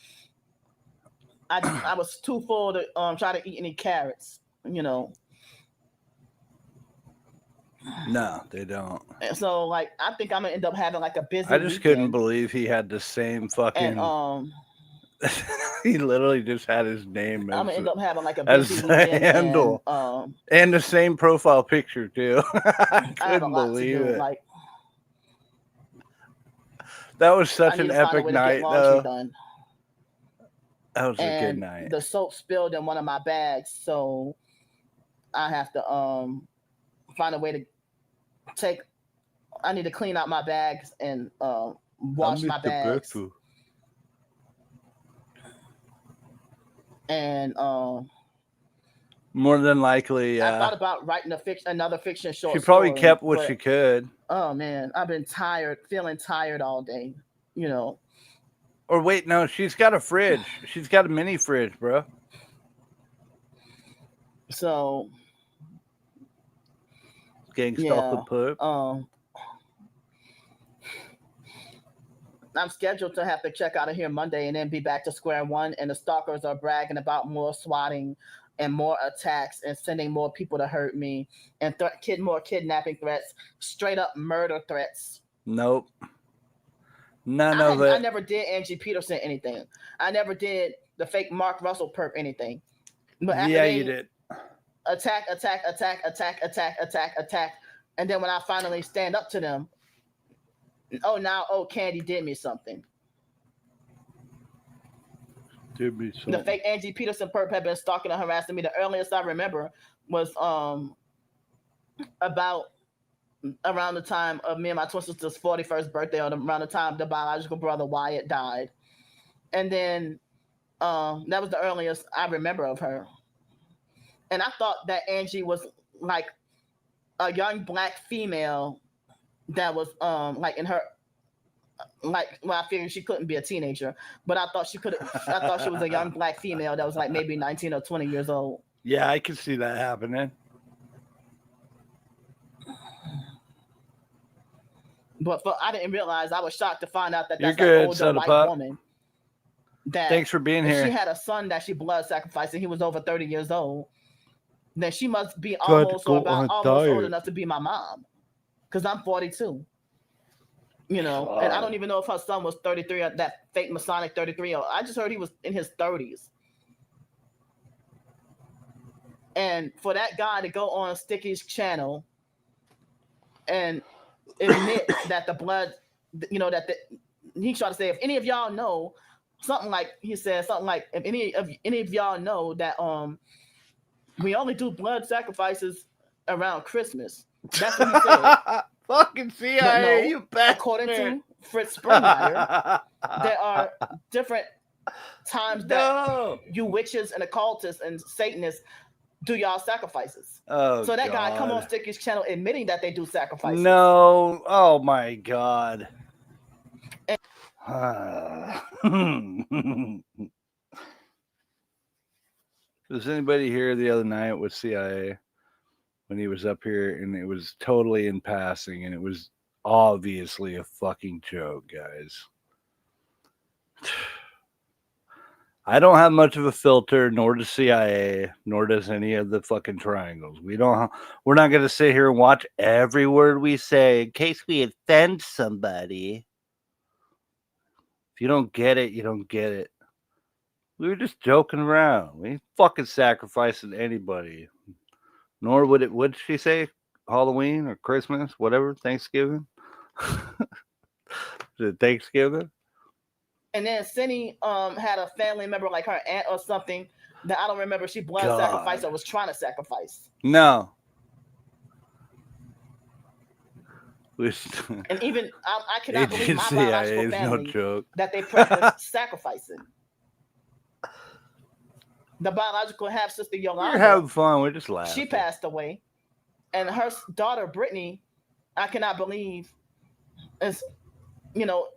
S4: I was too full to try to eat any carrots.
S3: No, they don't.
S4: And so like I think I'm gonna end up having like a busy.
S3: I just couldn't believe he had the same fucking.
S4: And
S3: he literally just had his name
S4: I'm gonna
S3: as,
S4: end up having like a
S3: as
S4: busy
S3: the
S4: weekend.
S3: handle. And the same profile picture too. I
S4: I have a
S3: couldn't
S4: lot to
S3: believe
S4: do.
S3: it.
S4: Like
S3: That was
S4: I
S3: such
S4: need
S3: an
S4: to find a
S3: epic
S4: way to
S3: night,
S4: get laundry
S3: though.
S4: done.
S3: That was a good
S4: And
S3: night.
S4: the soap spilled in one of my bags, so I have to find a way to I need to clean out my bags and wash my bags. And
S3: More than likely,
S4: I thought about writing another fiction short
S3: she probably
S4: story,
S3: kept what
S4: but,
S3: she could.
S4: Oh man, I've been feeling tired all day,
S3: Or wait, no, she's got a fridge. She's got a mini fridge, bro.
S4: So
S3: Gangsta off the poop.
S4: I'm scheduled to have to check out of here Monday and then be back to square one. And the stalkers are bragging about more swatting and more attacks and sending more people to hurt me and more kidnapping threats, straight up murder threats.
S3: Nope. None of it.
S4: I never did Angie Peterson anything. I never did the fake Mark Russell perp anything. But after
S3: Yeah, you did.
S4: Attack. And then when I finally stand up to them, Candy did me something. The fake Angie Peterson perp had been stalking and harassing me. The earliest I remember was about around the time of me and my twin sister's 41st birthday, or around the time the biological brother Wyatt died. And then that was the earliest I remember of her. And I thought that Angie was like a young Black female that was like in her, like, well, I figured she couldn't be a teenager, but I thought she was a young Black female that was like maybe 19 or 20 years old.
S3: Yeah, I can see that happening.
S4: But I didn't realize. I was shocked to find out that
S3: You're
S4: that's
S3: good,
S4: an older white woman.
S3: Thanks for being here.
S4: She had a son that she blood sacrificed, and he was over 30 years old. Then she must be almost old enough to be my mom, because I'm 42. And I don't even know if her son was 33 or that fake Masonic 33. I just heard he was in his 30s. And for that guy to go on Sticky's channel and admit that the blood, he tried to say, if any of y'all know something like, he said something like, if any of y'all know that we only do blood sacrifices around Christmas. That's what he said.
S3: Fucking CIA, you bastard.
S4: According to Fritz Springmeier, there are different times that you witches and occultists and Satanists do y'all sacrifices. So that guy come on Sticky's channel admitting that they do sacrifices.
S3: No. Oh my God. Was anybody here the other night with CIA when he was up here, and it was totally in passing, and it was obviously a fucking joke, guys. I don't have much of a filter, nor does CIA, nor does any of the fucking triangles. We're not going to sit here and watch every word we say in case we offend somebody. If you don't get it, you don't get it. We were just joking around. We ain't fucking sacrificing anybody. Nor would did she say? Halloween or Christmas, whatever, Thanksgiving? Is it Thanksgiving?
S4: And then Cindy had a family member like her aunt or something that I don't remember. She blood sacrificed or was trying to sacrifice.
S3: No.
S4: And even I cannot believe my biological family that they practice sacrificing. The biological half sister Yolanda.
S3: We're having fun. We're just laughing.
S4: She passed away, and her daughter Brittany, I cannot believe, is, you know.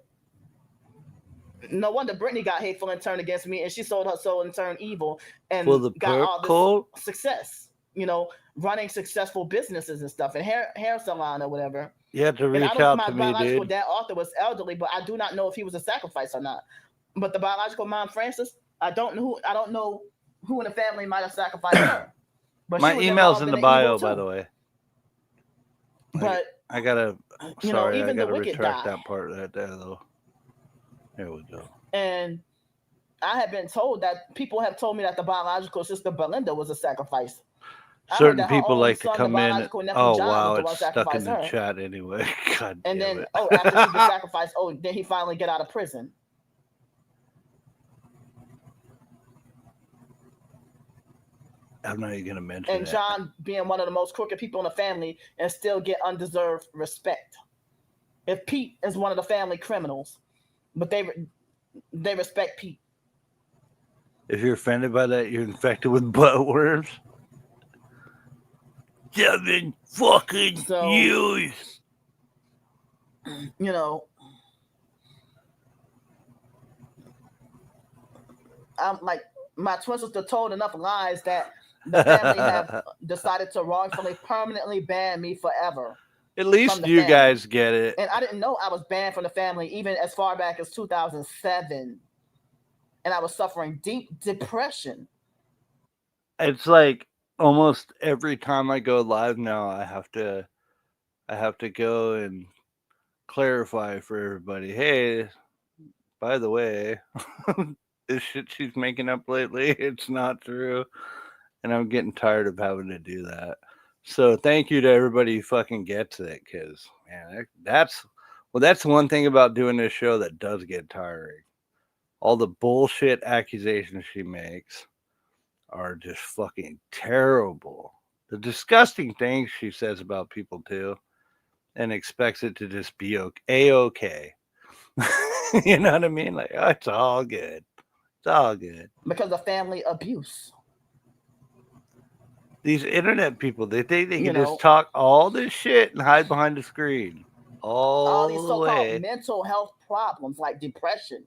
S4: No wonder Brittany got hateful and turned against me, and she sold her soul and turned evil and got all this success. You know, running successful businesses and stuff, and hair salon or whatever.
S3: You have to reach out to me, dude. My biological
S4: dad Arthur was elderly, but I do not know if he was a sacrifice or not. But the biological mom Frances, I don't know who in the family might have sacrificed her. But
S3: my email's in the bio, by the way.
S4: But
S3: I gotta retract that part right there, though. There we go.
S4: And I have been told that people have told me that the biological sister Belinda was a sacrifice.
S3: Certain people like to come in. Oh, wow, it's stuck in the chat anyway. God
S4: and
S3: damn
S4: then,
S3: it.
S4: after she was sacrificed, then he finally get out of prison.
S3: I'm not even going to mention
S4: And John being one of the most crooked people in the family and still get undeserved respect. If Pete is one of the family criminals, but they respect Pete.
S3: If you're offended by that, you're infected with buttworms. 7 fucking years.
S4: You know, I'm like, my twin sister told enough lies that the family have decided to wrongfully permanently ban me forever.
S3: At least you guys get it.
S4: And I didn't know I was banned from the family even as far back as 2007. And I was suffering deep depression.
S3: It's like almost every time I go live now, I have to go and clarify for everybody. Hey, by the way, this shit she's making up lately, it's not true. And I'm getting tired of having to do that. So thank you to everybody who fucking gets it, because, man, that's one thing about doing this show that does get tiring. All the bullshit accusations she makes are just fucking terrible. The disgusting things she says about people, too, and expects it to just be okay. You know what I mean? Like, oh, it's all good. It's all good.
S4: Because of family abuse.
S3: These internet people, they think they can just talk all this shit and hide behind the screen. All
S4: these
S3: the
S4: so-called
S3: way.
S4: mental health problems like depression,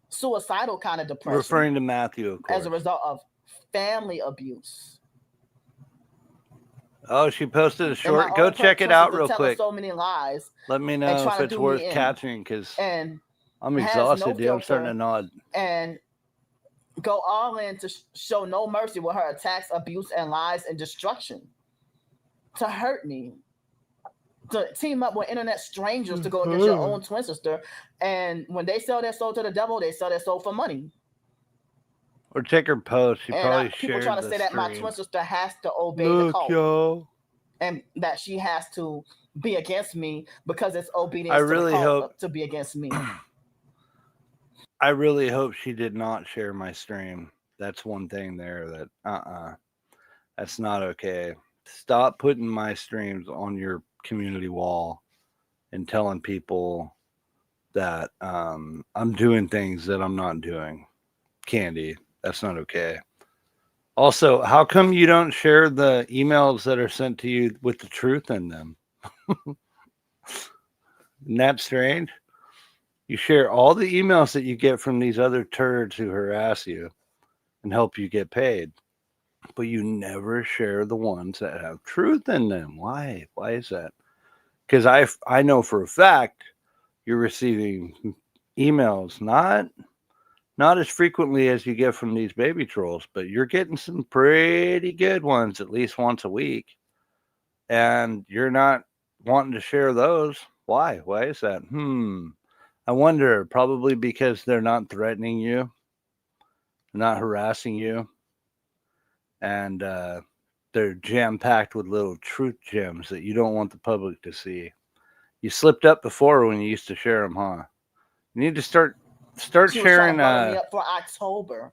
S4: suicidal kind of depression.
S3: Referring to Matthew, of course.
S4: As a result of family abuse.
S3: Oh, she posted a short. Go check it out real quick.
S4: So many lies.
S3: Let me know if it's worth catching, because I'm exhausted, dude. I'm starting to nod.
S4: And go all in to show no mercy with her attacks, abuse, and lies and destruction. To hurt me. To team up with internet strangers to go against your own twin sister. And when they sell their soul to the devil, they sell their soul for money.
S3: Or check her post. She probably shared
S4: people trying to say that my twin sister has to obey the cult.
S3: Yo.
S4: And that she has to be against me because it's obedience to the cult to be against me.
S3: I really hope she did not share my stream. That's one thing there that that's not okay. Stop putting my streams on your community wall and telling people that I'm doing things that I'm not doing. Candy, that's not okay. Also, how come you don't share the emails that are sent to you with the truth in them? Isn't that strange? You share all the emails that you get from these other turds who harass you and help you get paid, but you never share the ones that have truth in them. Why? Why is that? Because I know for a fact you're receiving emails, not Not as frequently as you get from these baby trolls, but you're getting some pretty good ones at least once a week. And you're not wanting to share those. Why? Why is that? I wonder, probably because they're not threatening you, not harassing you, and they're jam-packed with little truth gems that you don't want the public to see. You slipped up before when you used to share them, huh? You need to start
S4: She was trying
S3: sharing.
S4: to butter me up for October.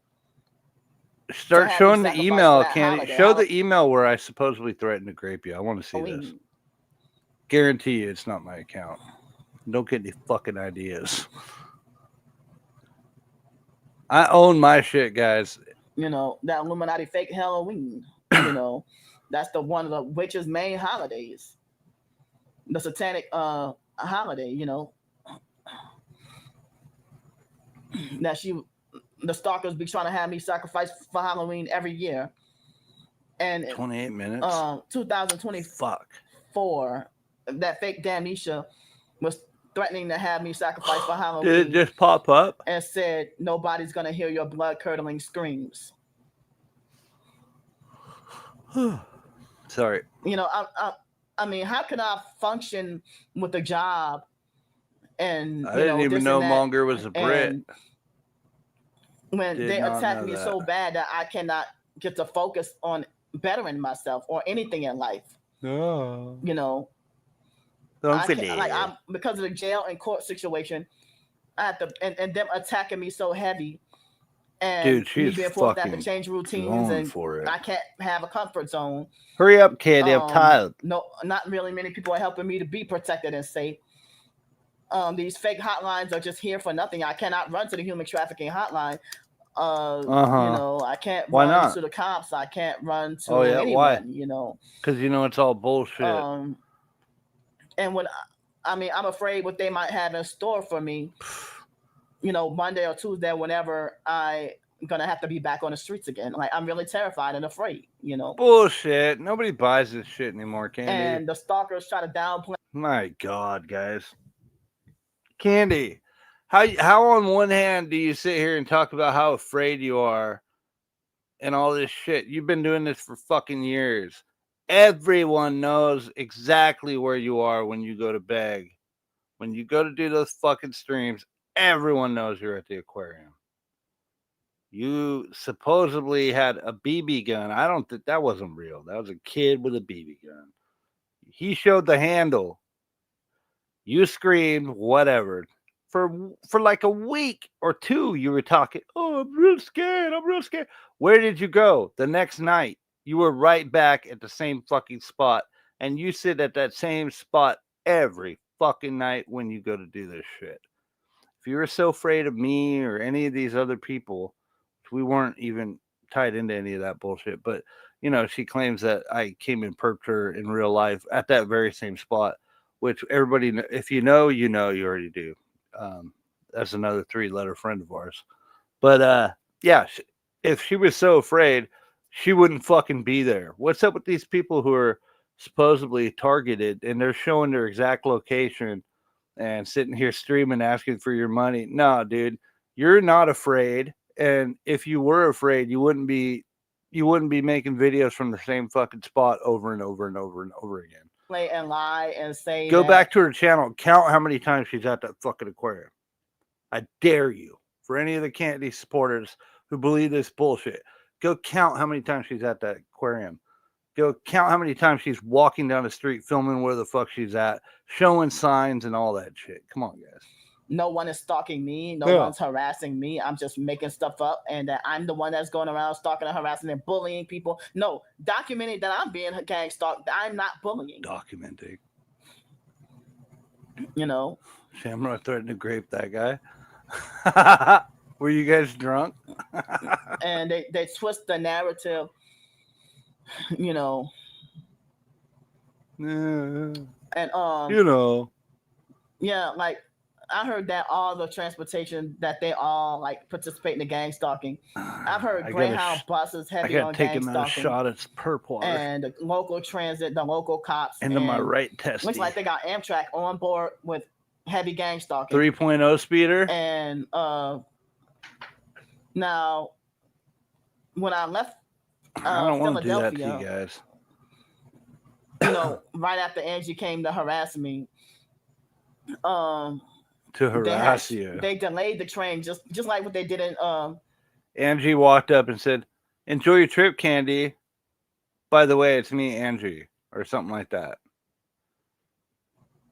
S3: Start
S4: have
S3: showing
S4: me
S3: the
S4: sacrifice
S3: email,
S4: for that
S3: Candy.
S4: holiday.
S3: Show the email where I supposedly threatened to grape you. I want to see this.
S4: Halloween.
S3: Guarantee you it's not my account. Don't get any fucking ideas. I own my shit, guys.
S4: You know, that Illuminati fake Halloween. You know, that's the one of the witches' main holidays. The satanic holiday, you know. That the stalkers be trying to have me sacrifice for Halloween every year. And
S3: 28 minutes.
S4: 2024,
S3: Fuck.
S4: that fake Damnesia was threatening to have me sacrifice for Halloween.
S3: Did it just pop up?
S4: And said nobody's gonna hear your blood-curdling screams.
S3: Sorry.
S4: You know, I mean, how can I function with a job? And
S3: I didn't even know Monger was a Brit.
S4: When
S3: Did
S4: they
S3: not
S4: attack
S3: know
S4: me
S3: that.
S4: so bad that I cannot get to focus on bettering myself or anything in life.
S3: No.
S4: You know,
S3: Don't
S4: because of the jail and court situation, I have to and them attacking me so heavy. And
S3: Dude, she's
S4: me being forced to have to
S3: fucking
S4: change routines
S3: going
S4: and
S3: for it.
S4: I can't have a comfort zone.
S3: Hurry up, Candy. I'm tired.
S4: No, not really many people are helping me to be protected and safe. These fake hotlines are just here for nothing. I cannot run to the human trafficking hotline. You know, I can't
S3: Why
S4: run
S3: not?
S4: to the cops. I can't run to
S3: Oh, yeah?
S4: anyone.
S3: Why?
S4: You know,
S3: Because you know it's all bullshit.
S4: And when I'm afraid what they might have in store for me. You know, Monday or Tuesday, whenever I'm gonna have to be back on the streets again. Like I'm really terrified and afraid. You know,
S3: Bullshit. Nobody buys this shit anymore, Candy.
S4: and the stalkers try to downplay.
S3: My God, guys. Candy, how on one hand do you sit here and talk about how afraid you are and all this shit? You've been doing this for fucking years. Everyone knows exactly where you are when you go to beg. When you go to do those fucking streams, everyone knows you're at the aquarium. You supposedly had a BB gun. I don't think that wasn't real. That was a kid with a BB gun. He showed the handle. You screamed, whatever. For like a week or two, you were talking, oh, I'm real scared. I'm real scared. Where did you go? The next night, you were right back at the same fucking spot. And you sit at that same spot every fucking night when you go to do this shit. If you were so afraid of me or any of these other people, we weren't even tied into any of that bullshit. But, you know, she claims that I came and perped her in real life at that very same spot. Which everybody, if you know, you already do. That's another 3-letter friend of ours. But yeah, if she was so afraid, she wouldn't fucking be there. What's up with these people who are supposedly targeted and they're showing their exact location and sitting here streaming, asking for your money? No, dude, you're not afraid. And if you were afraid, you wouldn't be making videos from the same fucking spot over and over and over and over again.
S4: Play and lie and say
S3: Go back to her channel. Count how many times she's at that fucking aquarium. I dare you. For any of the Candy supporters who believe this bullshit, go count how many times she's at that aquarium. Go count how many times she's walking down the street, filming where the fuck she's at, showing signs and all that shit. Come on, guys.
S4: No one is stalking me. No one's harassing me. I'm just making stuff up, and that I'm the one that's going around stalking and harassing and bullying people. No, documenting that I'm being gang stalked. I'm not bullying.
S3: Documenting.
S4: You know.
S3: Shamrock threatened to grape that guy. Were you guys drunk?
S4: And they twist the narrative. You know.
S3: And
S4: you
S3: know.
S4: Yeah, like. I heard that all the transportation that they all like participate in the gang stalking. I've heard Greyhound buses heavy on gang stalking. I got taken a shot at perp water. And the local transit, the local cops.
S3: Into my right testy.
S4: Looks like they got Amtrak on board with heavy gang stalking.
S3: 3.0 speeder.
S4: And Now, when I left
S3: I don't want to do that to
S4: Philadelphia,
S3: you guys.
S4: Right after Angie came to harass me,
S3: To harass you.
S4: They delayed the train just like what they did in
S3: Angie walked up and said, "Enjoy your trip, Candy. By the way, it's me, Angie," or something like that.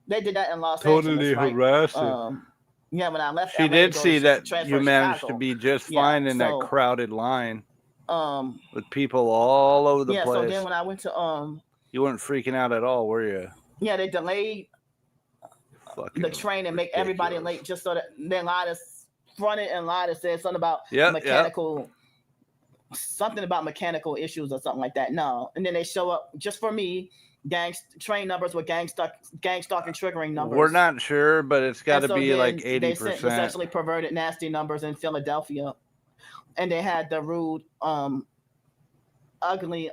S4: They did that in Los Angeles.
S3: Totally harassing.
S4: Yeah, when I left,
S3: She
S4: LA
S3: did
S4: to go
S3: see
S4: to
S3: that
S4: transfer
S3: you managed
S4: Chicago.
S3: to be just
S4: Yeah,
S3: fine in that
S4: so,
S3: crowded line
S4: with
S3: people all over the
S4: yeah,
S3: place.
S4: so then when I went to
S3: You weren't freaking out at all, were you?
S4: yeah, they delayed the train and make everybody late just so that they lied us fronted and lied and said something about mechanical something about mechanical issues or something like that. No. And then they show up just for me, train numbers with gang stalking triggering numbers.
S3: We're not sure, but it's got to be like 80%.
S4: They sent essentially perverted nasty numbers in Philadelphia. And they had the rude, ugly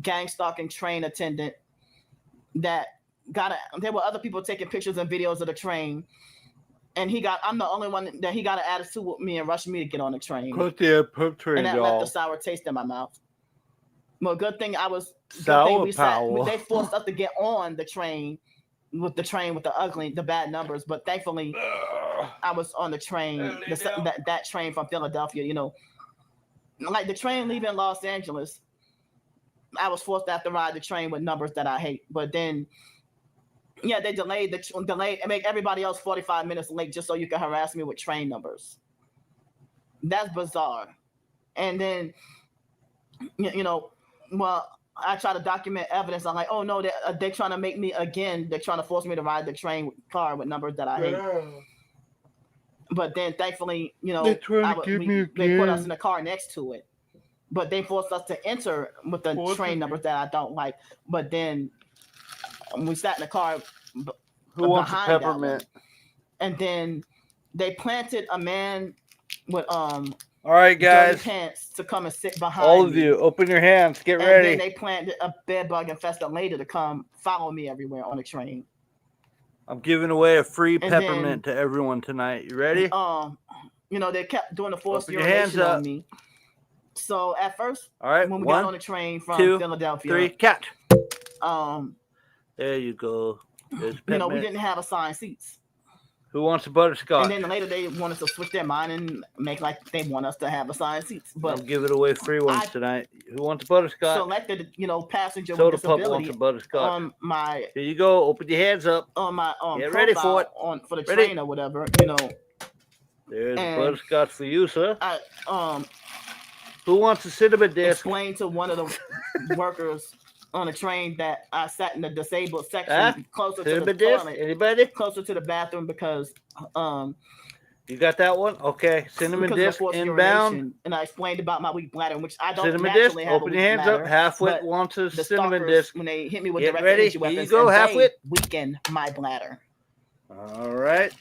S4: gang stalking train attendant that there were other people taking pictures and videos of the train. And I'm the only one that he got an attitude with me and rushed me to get on the train.
S3: Put the poop train,
S4: and that
S3: y'all.
S4: left a sour taste in my mouth. Well, good thing they forced us to get on the train with the bad numbers. But thankfully, I was on the train, that train from Philadelphia. Like the train leaving Los Angeles, I was forced to have to ride the train with numbers that I hate. But then, yeah, they delayed and make everybody else 45 minutes late just so you can harass me with train numbers. That's bizarre. And then, well, I try to document evidence. I'm like, oh no, they're trying to make me again. They're trying to force me to ride the train car with numbers that I hate. But then, thankfully, they put us in the car next to it. But they forced us to enter with the train numbers that I don't like. But then we sat in the car.
S3: Who wants a peppermint?
S4: And then they planted a man with
S3: all right, guys,
S4: pants to come and sit behind
S3: all of you. Open your hands. Get ready.
S4: And then they planted a bed bug infested lady to come follow me everywhere on the train.
S3: I'm giving away a free peppermint to everyone tonight. You ready?
S4: They kept doing the forced urination on me. So at first,
S3: all right,
S4: when we got on the train from Philadelphia,
S3: 3, catch. There you go.
S4: We didn't have assigned seats.
S3: Who wants a butterscotch?
S4: And then later they wanted to switch their mind and make like they want us to have assigned seats. But
S3: I'm giving away free ones tonight. Who wants a butterscotch?
S4: Selected, passenger
S3: Soda
S4: with disability.
S3: Pup wants a butterscotch.
S4: On my.
S3: Here you go. Open your hands up.
S4: On my
S3: get ready for it.
S4: For the train or whatever,
S3: There's a butterscotch for you, sir. Who wants a cinnamon disc?
S4: Explain to one of the workers on the train that I sat in the disabled section closer to the toilet.
S3: Anybody?
S4: Closer to the bathroom because
S3: you got that one? Okay. Cinnamon disc inbound.
S4: And I explained about my weak bladder, which I don't
S3: cinnamon
S4: naturally
S3: disc.
S4: have.
S3: Open your hands up. Halfwit wants a cinnamon disc.
S4: When they hit me with
S3: direct energy weapons, here you go, Halfwit.
S4: Weaken my bladder.
S3: All right.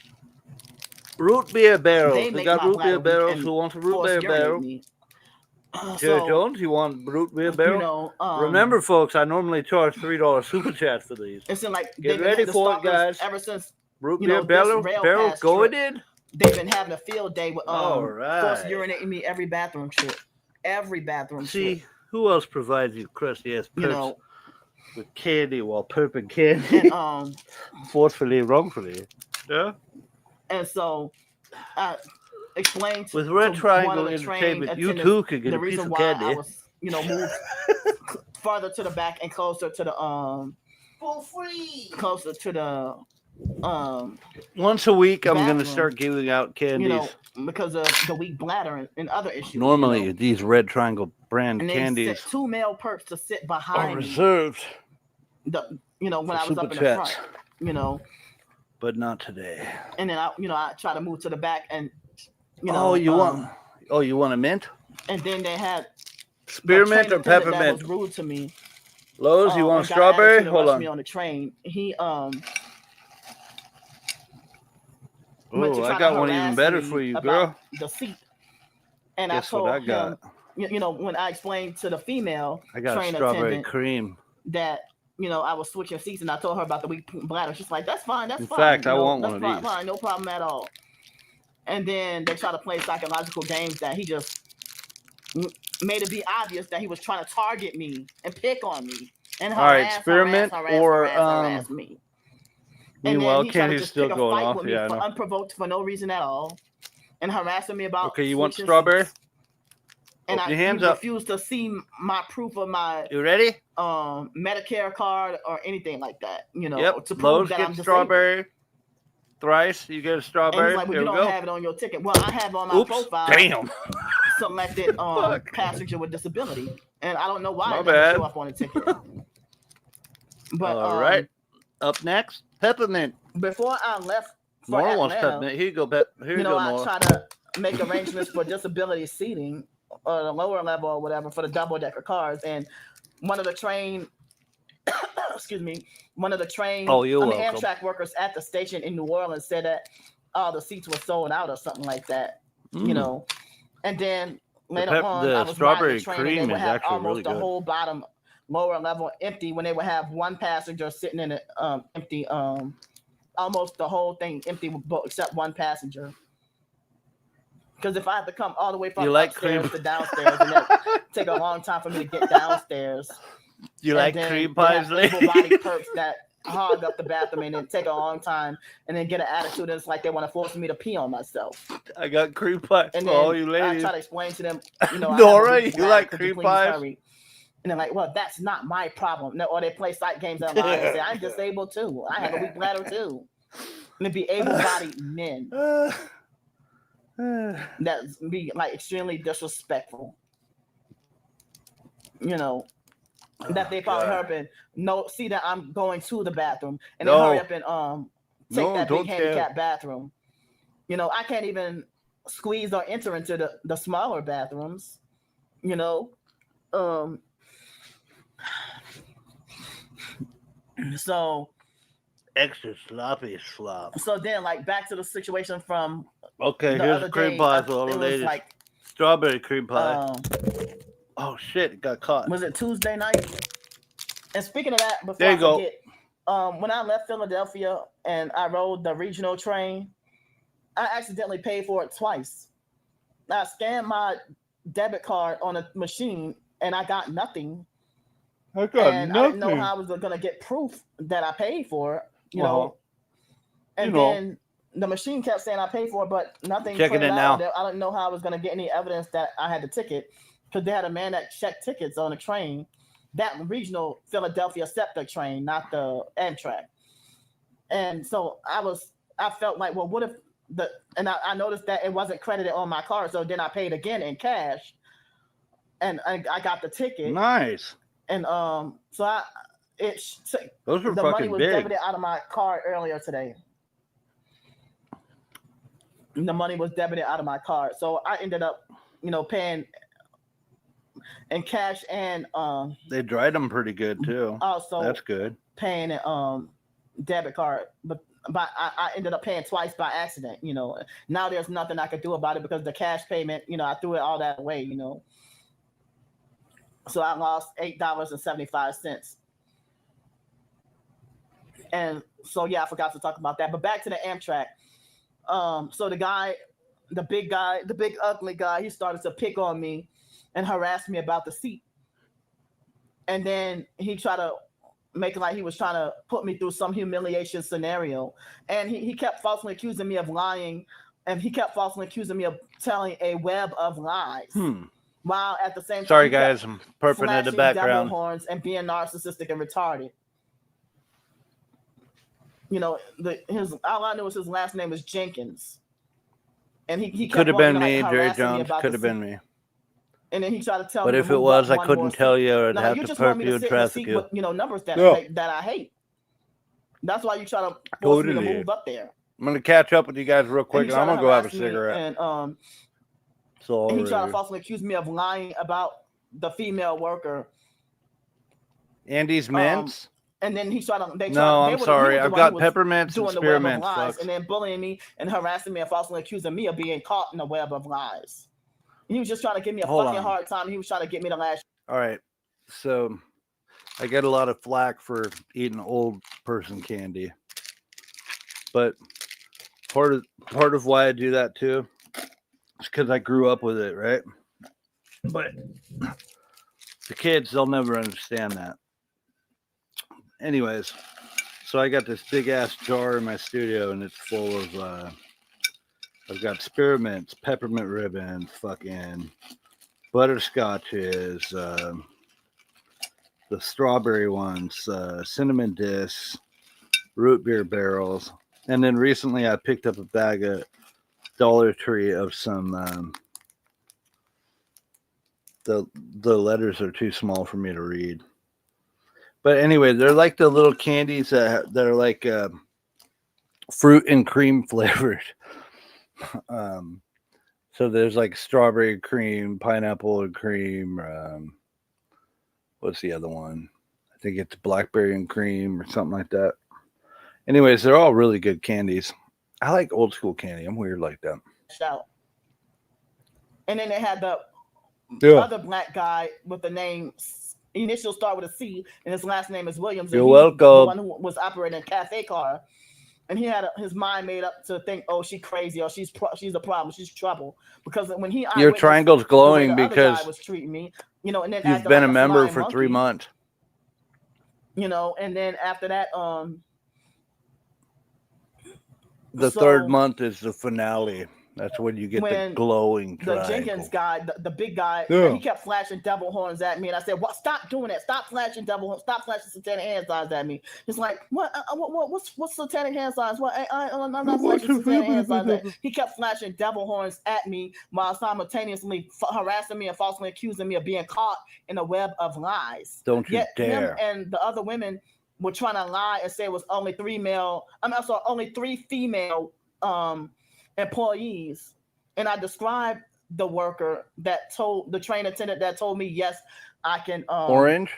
S3: Root beer barrels. We got root beer barrels. Who wants a root beer barrel? Jared Jones, you want root beer barrel? Remember, folks, I normally charge $3 super chat for these.
S4: It's like
S3: get ready for it, guys.
S4: Ever since
S3: root beer barrel going in.
S4: They've been having a field day with forced urinating me every bathroom trip. Every bathroom trip.
S3: See, who else provides you crusty ass perps with candy while perping candy?
S4: And,
S3: forcefully, wrongfully. Yeah.
S4: And so explained
S3: with Red Triangle Entertainment, you too could get a piece of candy.
S4: I was, moved farther to the back and closer to the
S1: for free.
S4: Closer to the
S3: once a week, I'm going to start giving out candies.
S4: Because of the weak bladder and other issues.
S3: Normally, these Red Triangle brand candies,
S4: 2 male perps to sit behind
S3: are reserved.
S4: When I was up in the front,
S3: but not today.
S4: And then I try to move to the back and.
S3: You want a mint?
S4: And then they had
S3: spearmint or peppermint.
S4: That was rude to me.
S3: Lowe's, you want strawberry? Hold on.
S4: Me on the train. He
S3: I got one even better for you, girl.
S4: The seat. And
S3: guess
S4: I told
S3: what I got?
S4: him, when I explained to the female
S3: I got
S4: train
S3: strawberry
S4: attendant
S3: cream.
S4: That I was switching seats, and I told her about the weak bladder. She's like, "That's fine. That's fine."
S3: In fact, I want one of these.
S4: Fine, no problem at all. And then they try to play psychological games that he just made it be obvious that he was trying to target me and pick on me and
S3: experiment
S4: harass me.
S3: Meanwhile,
S4: Candy's
S3: Candy's still going off.
S4: with me
S3: Yeah, I
S4: for
S3: know.
S4: unprovoked for no reason at all, and harassing me about.
S3: Okay, you want
S4: switching
S3: strawberry?
S4: seats. And
S3: Open your hands
S4: he
S3: up.
S4: refused to see my proof of my
S3: You ready?
S4: Medicare card or anything like that. You know,
S3: Yep.
S4: to prove
S3: Lowe's
S4: that
S3: gets
S4: I'm disabled.
S3: strawberry. Thrice, you get a
S4: And
S3: strawberry.
S4: he's like, well,
S3: Here
S4: you
S3: we
S4: don't
S3: go.
S4: have it on your ticket. Well, I have on my
S3: Oops.
S4: profile
S3: Damn.
S4: selected passenger with disability, and I don't know why
S3: My
S4: it doesn't
S3: bad.
S4: show up on the ticket. But
S3: All right. Up next, peppermint.
S4: before I left for
S3: Nora wants
S4: Atlanta,
S3: peppermint. Here you go, Here
S4: you
S3: you
S4: know,
S3: go,
S4: I
S3: Nora.
S4: try to make arrangements for disability seating or the lower level or whatever for the double-decker cars, and one of the train
S3: Oh, you're welcome.
S4: Amtrak workers at the station in New Orleans said that all the seats were sold out or something like that, you know. And then later on,
S3: the
S4: I was
S3: strawberry
S4: riding the train and
S3: cream
S4: they would
S3: is
S4: have
S3: actually
S4: almost
S3: really
S4: the
S3: good.
S4: whole bottom lower level empty when they would have one passenger sitting in it empty, almost the whole thing empty except one passenger. Because if I have to come all the way from upstairs to downstairs, and then take a long time for me to get downstairs.
S3: You like cream pies, lady?
S4: Able-bodied perps that hog up the bathroom and then take a long time and then get an attitude. And it's like they want to force me to pee on myself.
S3: I got cream pies
S4: And
S3: for all
S4: then
S3: you
S4: I
S3: ladies.
S4: try to explain to them, you know,
S3: Nora,
S4: I have a weak
S3: you
S4: bladder,
S3: like
S4: could
S3: cream
S4: please
S3: pies?
S4: hurry? And they're like, well, that's not my problem. No, or they play psych games online and say, I'm disabled too. I have a weak bladder too. And it'd be able-bodied men that be like extremely disrespectful. You know, that they probably hurry up and see that I'm going to the bathroom and they hurry up and take that big handicap bathroom. You know, I can't even squeeze or enter into the smaller bathrooms, you know. So
S3: Extra sloppy slop.
S4: so then like back to the situation from
S3: Okay,
S4: the
S3: here's
S4: other
S3: the cream
S4: day,
S3: pies for all the
S4: it was
S3: ladies.
S4: like
S3: Strawberry cream pie. Oh shit, it got caught.
S4: was it Tuesday night? And speaking of that, before
S3: There you
S4: I
S3: go.
S4: forget, when I left Philadelphia and I rode the regional train, I accidentally paid for it twice. I scanned my debit card on a machine and I got nothing.
S3: I got
S4: And I didn't know how I was going to get proof that I paid for it, you know. And then the machine kept saying I paid for it, but nothing.
S3: Checking it now.
S4: I didn't know how I was going to get any evidence that I had the ticket because they had a man that checked tickets on the train, that regional Philadelphia SEPTA train, not the Amtrak. And so I felt like, well, what if I noticed that it wasn't credited on my card, so then I paid again in cash, and I got the ticket.
S3: Nice.
S4: And so
S3: Those were
S4: the money
S3: fucking
S4: was
S3: big.
S4: debited out of my card earlier today. The money was debited out of my card, so I ended up, you know, paying in cash and
S3: They dried them pretty good too.
S4: Also
S3: that's good.
S4: Paying a debit card, but I ended up paying twice by accident. You know, now there's nothing I could do about it because the cash payment, you know, I threw it all that away. You know. So I lost $8.75. And so, yeah, I forgot to talk about that. But back to the Amtrak. So the big ugly guy, he started to pick on me and harass me about the seat. And then he tried to make it like he was trying to put me through some humiliation scenario. And he kept falsely accusing me of lying. And he kept falsely accusing me of telling a web of lies. While at the same time,
S3: sorry guys, I'm perping in the background.
S4: Devil horns and being narcissistic and retarded. You know, all I knew was his last name was Jenkins, and he
S3: could have been me,
S4: like,
S3: Jerry Jones. Could have been me.
S4: And then he tried to tell
S3: but
S4: me.
S3: But if it was, I couldn't tell you, or I'd have to perp you and traffic you.
S4: With, you know, numbers that I hate. That's why you try to force me to move up there.
S3: I'm gonna catch up with you guys real quick, and I'm gonna go have a cigarette.
S4: And he tried to falsely accuse me of lying about the female worker.
S3: Andy's mints.
S4: And then he tried to.
S3: I'm sorry. I've got peppermints and spearmints.
S4: And then bullying me and harassing me and falsely accusing me of being caught in the web of lies. He was just trying to give me a hard time. He was trying to get me to lash.
S3: All right. So I get a lot of flack for eating old person candy. But part of why I do that too is because I grew up with it, right? But the kids, they'll never understand that. Anyways, so I got this big ass jar in my studio, and it's full of I've got spearmints, peppermint ribbon, fucking butterscotches, the strawberry ones, cinnamon discs, root beer barrels, and then recently I picked up a bag of Dollar Tree of some. The letters are too small for me to read. But anyway, they're like the little candies that are like fruit and cream flavored. So there's like strawberry cream, pineapple and cream. What's the other one? I think it's blackberry and cream or something like that. Anyways, they're all really good candies. I like old school candy. I'm weird like that.
S4: Shout. And then they had the other black guy with the name initial start with a C, and his last name is Williams.
S3: You're welcome.
S4: The one who was operating a cafe car, and he had his mind made up to think, oh, she's crazy, or she's a problem, she's trouble. Because when he
S3: your triangle's glowing because
S4: guy was treating me, and then
S3: you've been a member for 3 months.
S4: And then after that,
S3: the third month is the finale. That's when you get the glowing triangle.
S4: The Jenkins guy, the big guy, he kept flashing devil horns at me, and I said, "What? Stop doing that! Stop flashing devil horns! Stop flashing satanic hand signs at me!" He's like, "What? What's satanic hand signs? What? I'm not flashing satanic hand signs." He kept flashing devil horns at me while simultaneously harassing me and falsely accusing me of being caught in a web of lies.
S3: Don't you dare!
S4: Him and the other women were trying to lie and say it was only only three female employees, and I described the worker that told the train attendant that told me, yes, I can
S3: orange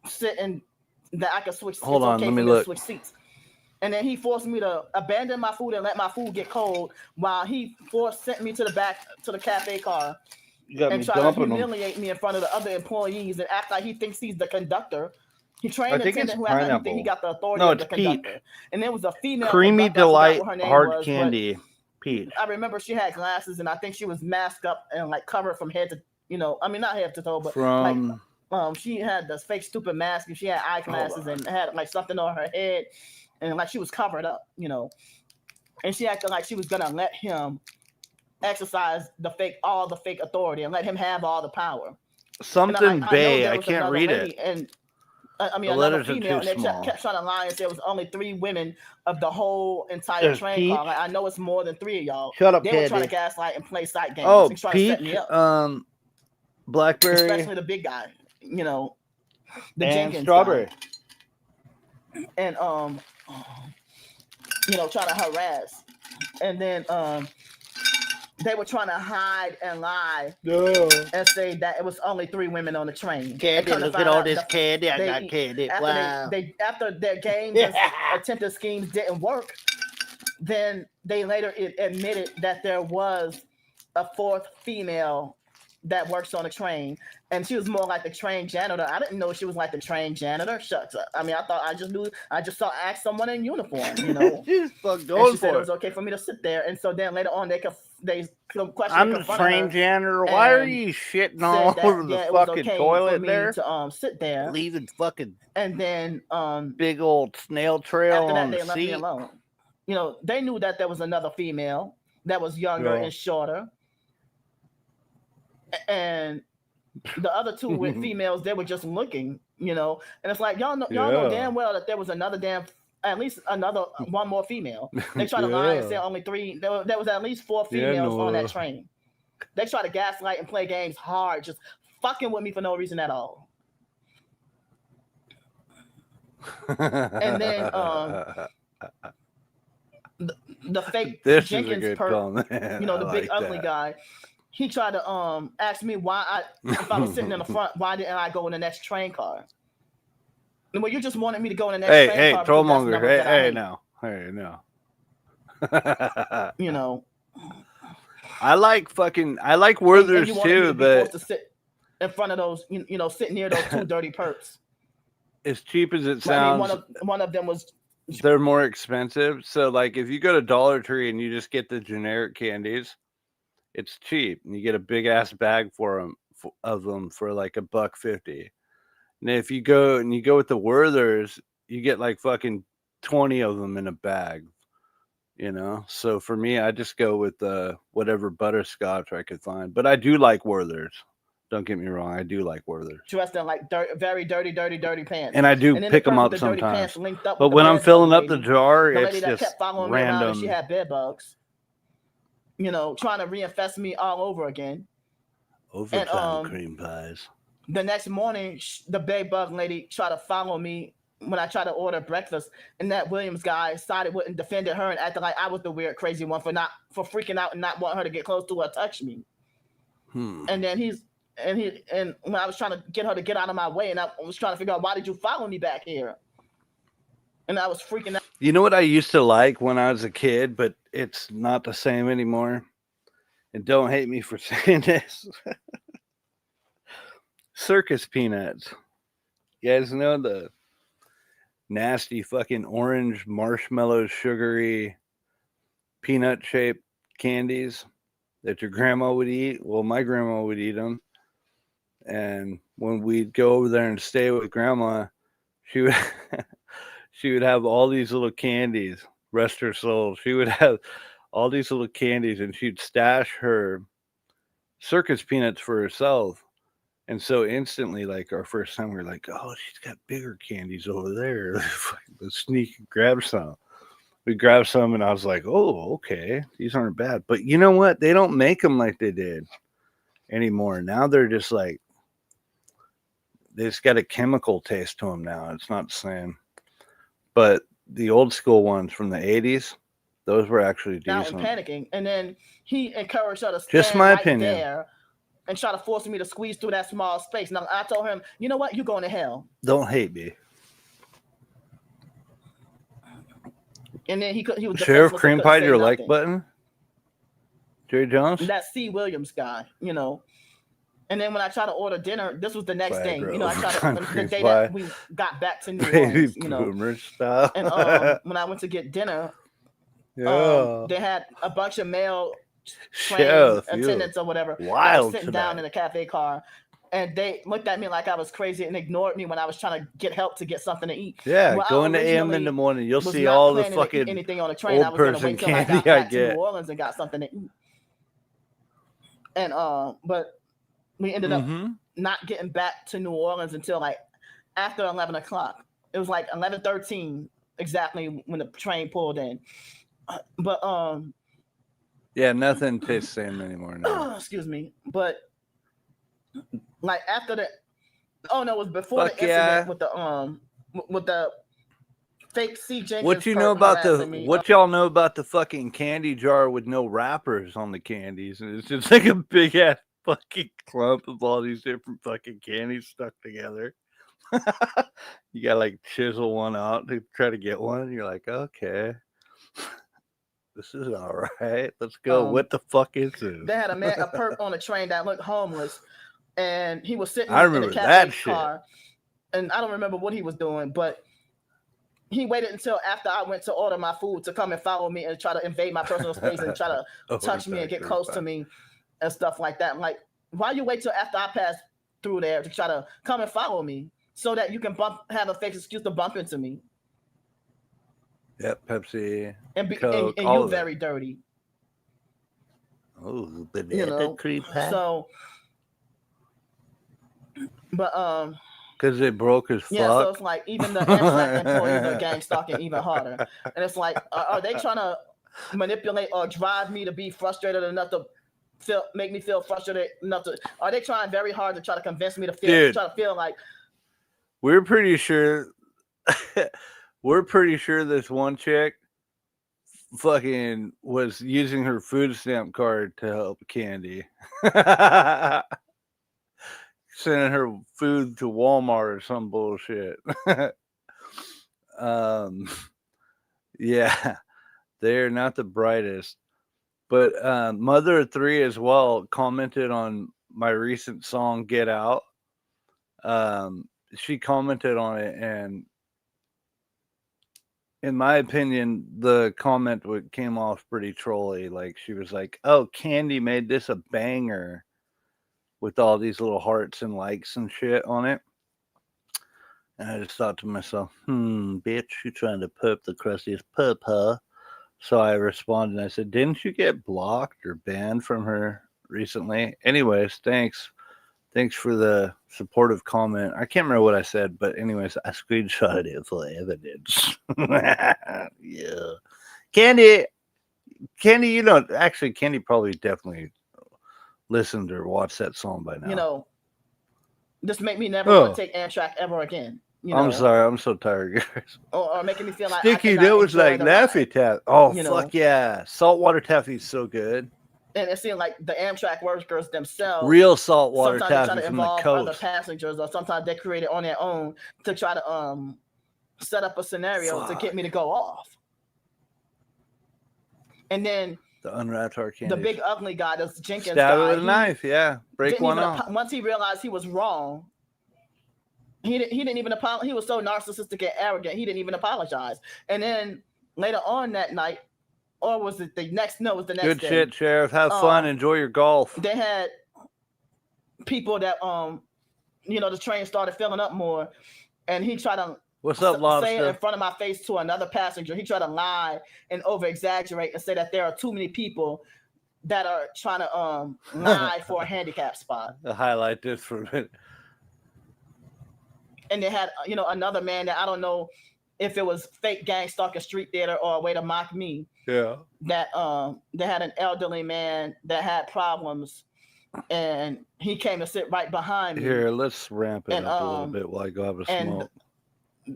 S4: sit and that I can switch.
S3: Hold on, let me look.
S4: Switch seats. And then he forced me to abandon my food and let my food get cold while he sent me to the back to the cafe car and tried to humiliate me in front of the other employees and act like he thinks he's the conductor. He trained an attendant who acted like he got the authority of the conductor. Peach. And there was a female
S3: creamy delight hard candy. Peach.
S4: I remember she had glasses, and I think she was masked up and like covered from head to, not head to toe, but
S3: from
S4: she had this fake stupid mask, and she had eyeglasses and had like something on her head, and like she was covered up, and she acted like she was gonna let him exercise all the fake authority and let him have all the power.
S3: Something Bay, I can't read it.
S4: And
S3: the
S4: another female, and they kept trying to lie and say it was only 3 women of the whole entire train car. Like, I know it's more than 3 of y'all.
S3: Shut up,
S4: They were trying to gaslight and play sight games.
S3: Oh,
S4: and try
S3: Peach,
S4: to set me up.
S3: blackberry,
S4: especially the big guy, the
S3: and
S4: Jenkins
S3: strawberry,
S4: guy. And trying to harass, and then they were trying to hide and lie and say that it was only 3 women on the train.
S1: Candy, look at all this candy. I got candy. Wow.
S4: After their games and attempted schemes didn't work, then they later admitted that there was a 4th female that works on the train, and she was more like the train janitor. I didn't know she was like the train janitor. Shucks up. I mean, I just asked someone in uniform,
S3: She's fucking
S4: and
S3: going
S4: she said
S3: for
S4: it was okay for me to sit there. And so then later on, they questioned.
S3: I'm the train janitor. Why are you shitting all over the fucking toilet there?
S4: To sit there,
S3: leaving fucking
S4: and then
S3: big old snail trail
S4: after that,
S3: on
S4: they
S3: the
S4: left
S3: seat.
S4: me alone. They knew that there was another female that was younger and shorter, and the other 2 with females, they were just looking, and it's like y'all know damn well that there was at least one more female. They try to lie and say only 3. There was at least 4 females on that train. They try to gaslight and play games hard, just fucking with me for no reason at all. And then the fake Jenkins perp, the big ugly guy. He tried to ask me why if I was sitting in the front, why didn't I go in the next train car? And well, you just wanted me to go in the next train car.
S3: Trollmonger. Hey, no. I like Werther's too, but
S4: to sit in front of those, sit near those 2 dirty perps.
S3: As cheap as it sounds,
S4: one of them was
S3: they're more expensive. So like if you go to Dollar Tree and you just get the generic candies, it's cheap, and you get a big ass bag of them for like $1.50. And if you go with the Werthers, you get like fucking 20 of them in a bag. So for me, I just go with whatever butterscotch I could find. But I do like Werthers. Don't get me wrong, I do like Werthers.
S4: Dressed in like very dirty pants.
S3: And I do pick them up sometimes. But when I'm filling up the jar, it's just
S4: kept following me around and she had bed bugs. Trying to reinfest me all over again.
S3: Overtime cream pies.
S4: The next morning, the bed bug lady tried to follow me when I tried to order breakfast, and that Williams guy sided with and defended her and acted like I was the weird, crazy one for freaking out and not wanting her to get close to or touch me. And then and when I was trying to get her to get out of my way, and I was trying to figure out, why did you follow me back here? And I was freaking out.
S3: You know what I used to like when I was a kid, but it's not the same anymore? And don't hate me for saying this. Circus peanuts. You guys know the nasty fucking orange marshmallow sugary peanut shaped candies that your grandma would eat? Well, my grandma would eat them. And when we'd go over there and stay with grandma, she would have all these little candies. Rest her soul. She would have all these little candies, and she'd stash her circus peanuts for herself. And so instantly, like our first time, we were like, oh, she's got bigger candies over there. Let's sneak and grab some. We grabbed some, and I was like, oh, okay. These aren't bad. But you know what? They don't make them like they did anymore. Now they're just like, they just got a chemical taste to them now. It's not the same. But the old school ones from the 80s, those were actually decent.
S4: Now I'm panicking. And then he encouraged her to stand
S3: just my opinion
S4: there and try to force me to squeeze through that small space. Now I told him, you know what? You're going to hell.
S3: Don't hate me.
S4: And then he was
S3: Sheriff Cream Pie your like button? Jerry Jones?
S4: That C. Williams guy, And then when I tried to order dinner, this was the next day. I tried the day that we got back to New Orleans,
S3: Style.
S4: And when I went to get dinner, they had a bunch of male attendants or whatever sitting down in a cafe car, and they looked at me like I was crazy and ignored me when I was trying to get help to get something to eat.
S3: Yeah, go into AM in the morning, you'll see all the fucking
S4: anything on the train. I was going to wait till I got back to New Orleans and got something to eat. And but we ended up not getting back to New Orleans until like after 11 o'clock. It was like 11:13 exactly when the train pulled in. But
S3: yeah, nothing tastes the same anymore now.
S4: Excuse me. But like after the it was before the incident with the fake C. Jenkins.
S3: What y'all know about the fucking candy jar with no wrappers on the candies? And it's just like a big ass fucking clump of all these different fucking candies stuck together. You gotta like chisel one out to try to get one. And you're like, okay, this is all right. Let's go. What the fuck is this?
S4: They had a perp on the train that looked homeless, and he was sitting in the cafe car. And I don't remember what he was doing, but he waited until after I went to order my food to come and follow me and try to invade my personal space and try to touch me and get close to me and stuff like that. I'm like, why you wait till after I pass through there to try to come and follow me so that you can have a fake excuse to bump into me?
S3: Yep, Pepsi
S4: and
S3: Coke,
S4: and you're very dirty.
S3: Oh, banana cream pie.
S4: So, but
S3: because it broke his fuck.
S4: Yeah, so it's like even the employees are gang stalking even harder. And it's like, are they trying to manipulate or drive me to be frustrated enough to make me feel frustrated enough to? Are they trying very hard to try to convince me to feel like?
S3: We're pretty sure. We're pretty sure this one chick fucking was using her food stamp card to help Candy. Sending her food to Walmart or some bullshit. Yeah, they're not the brightest. But Mother of Three as well commented on my recent song Get Out. She commented on it, and in my opinion, the comment came off pretty trolly. Like she was like, "Oh, Candy made this a banger with all these little hearts and likes and shit on it." And I just thought to myself, bitch, you trying to perp the crustiest perp, huh? So I responded and I said, didn't you get blocked or banned from her recently? Anyways, thanks. Thanks for the supportive comment. I can't remember what I said, but anyways, I screenshotted it for evidence. Yeah. Candy, you know, actually, Candy probably definitely listened or watched that song by now.
S4: You know, this make me never want to take Amtrak ever again. You know?
S3: I'm sorry, I'm so tired, guys.
S4: Or making me feel like
S3: Sticky, that was like Laffy Taffy. Oh, fuck yeah. Saltwater taffy is so good.
S4: And it seemed like the Amtrak workers themselves,
S3: real saltwater taffy
S4: try to
S3: from the
S4: involve
S3: coast.
S4: other passengers, or sometimes they create it on their own to try to set up a scenario to get me to go off. And then
S3: the unwrapped hard candy.
S4: The big ugly guy, this Jenkins
S3: Stab
S4: guy,
S3: it with a knife, yeah. Break one off.
S4: Once he realized he was wrong, he didn't even apologize. He was so narcissistic and arrogant, he didn't even apologize. And then later on that night, or was it the next? No, it was the next
S3: Good
S4: day.
S3: shit, Sheriff. Have fun. Enjoy your golf.
S4: They had people that, you know, the train started filling up more, and he tried to say it in front of my face to another passenger. He tried to lie and over-exaggerate and say that there are too many people that are trying to lie for a handicap spot.
S3: To highlight this for a minute.
S4: And they had, you know, another man that I don't know if it was fake gang stalking street theater or a way to mock me.
S3: Yeah.
S4: That they had an elderly man that had problems, and he came to sit right behind me.
S3: Here, let's ramp it up a little bit while I go have a smoke.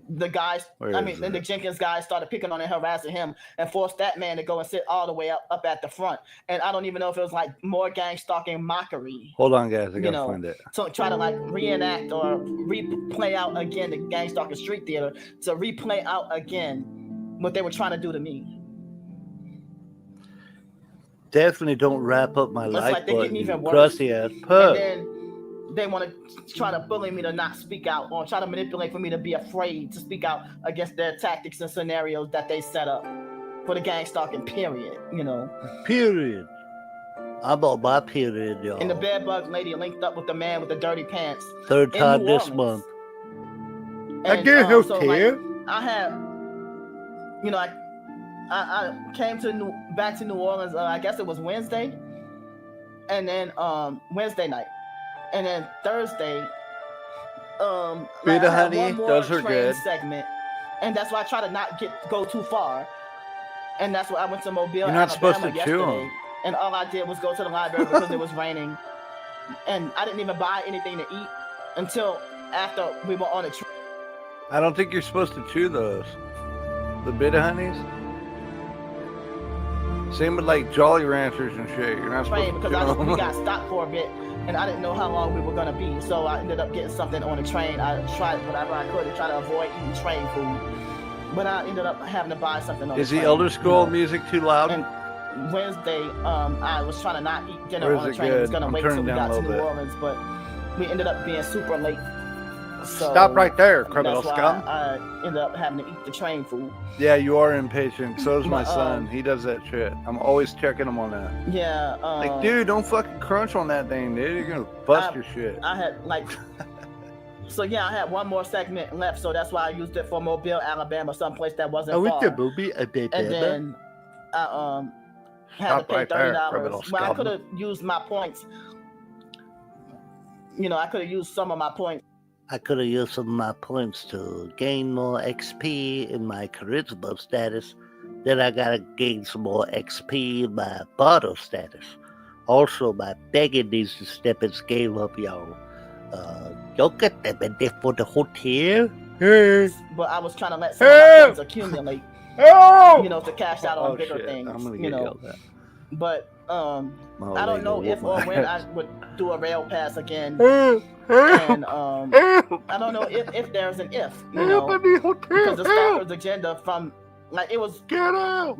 S4: The guys, then the Jenkins guys started picking on and harassing him and forced that man to go and sit all the way up at the front. And I don't even know if it was like more gang stalking mockery.
S3: Hold on, guys. I gotta find it.
S4: So try to like reenact or replay out again the gang stalking street theater to replay out again what they were trying to do to me.
S3: Definitely don't wrap up my life.
S4: Like they're getting even worse.
S3: Crusty ass pup.
S4: And then they want to try to bully me to not speak out, or try to manipulate for me to be afraid to speak out against their tactics and scenarios that they set up for the gang stalking period, you know.
S3: Period. I'm on my period, y'all.
S4: And the bedbug lady linked up with the man with the dirty pants.
S3: Third time this month.
S4: And,
S3: I get
S4: like, I had, you know, I came back to New Orleans, I guess it was Wednesday. And then Wednesday night. And then Thursday,
S3: Beta honey, those are good.
S4: Segment, and that's why I try to not go too far. And that's why I went to Mobile.
S3: You're not supposed to chew them.
S4: And all I did was go to the library because it was raining, and I didn't even buy anything to eat until after we were on a trip.
S3: I don't think you're supposed to chew those. The Beta honeys. Same with like Jolly Ranchers and shit. You're not supposed to chew them.
S4: We got stopped for a bit. And I didn't know how long we were gonna be, so I ended up getting something on the train. I tried whatever I could to try to avoid eating train food, but I ended up having to buy something on the train.
S3: Is the Elder Scroll music too loud?
S4: And Wednesday, I was trying to not eat dinner on the train. I was gonna wait till we got to New Orleans, but we ended up being super late. So
S3: stop right there, criminal scum.
S4: I ended up having to eat the train food.
S3: Yeah, you are impatient. So is my son. He does that shit. I'm always checking him on that.
S4: Yeah.
S3: Like, dude, don't fucking crunch on that thing, dude. You're gonna bust your shit.
S4: I had like, so yeah, I had one more segment left, so that's why I used it for Mobile, Alabama, someplace that wasn't far. And then I had to pay $30. Well, I could have used my points. You know, I could have used some of my points.
S1: I could have used some of my points to gain more XP in my charisma status. Then I gotta gain some more XP in my bottle status. Also, my begging needs to step its game up, y'all. Y'all get them in there for the hotel?
S4: But I was trying to let some of my points accumulate, you know, to cash out on bigger things.
S3: I'm gonna
S4: you know.
S3: yelled at.
S4: But I don't know if or when I would do a rail pass again. And I don't know if there's an if, you know, because the stalker's agenda from like it was I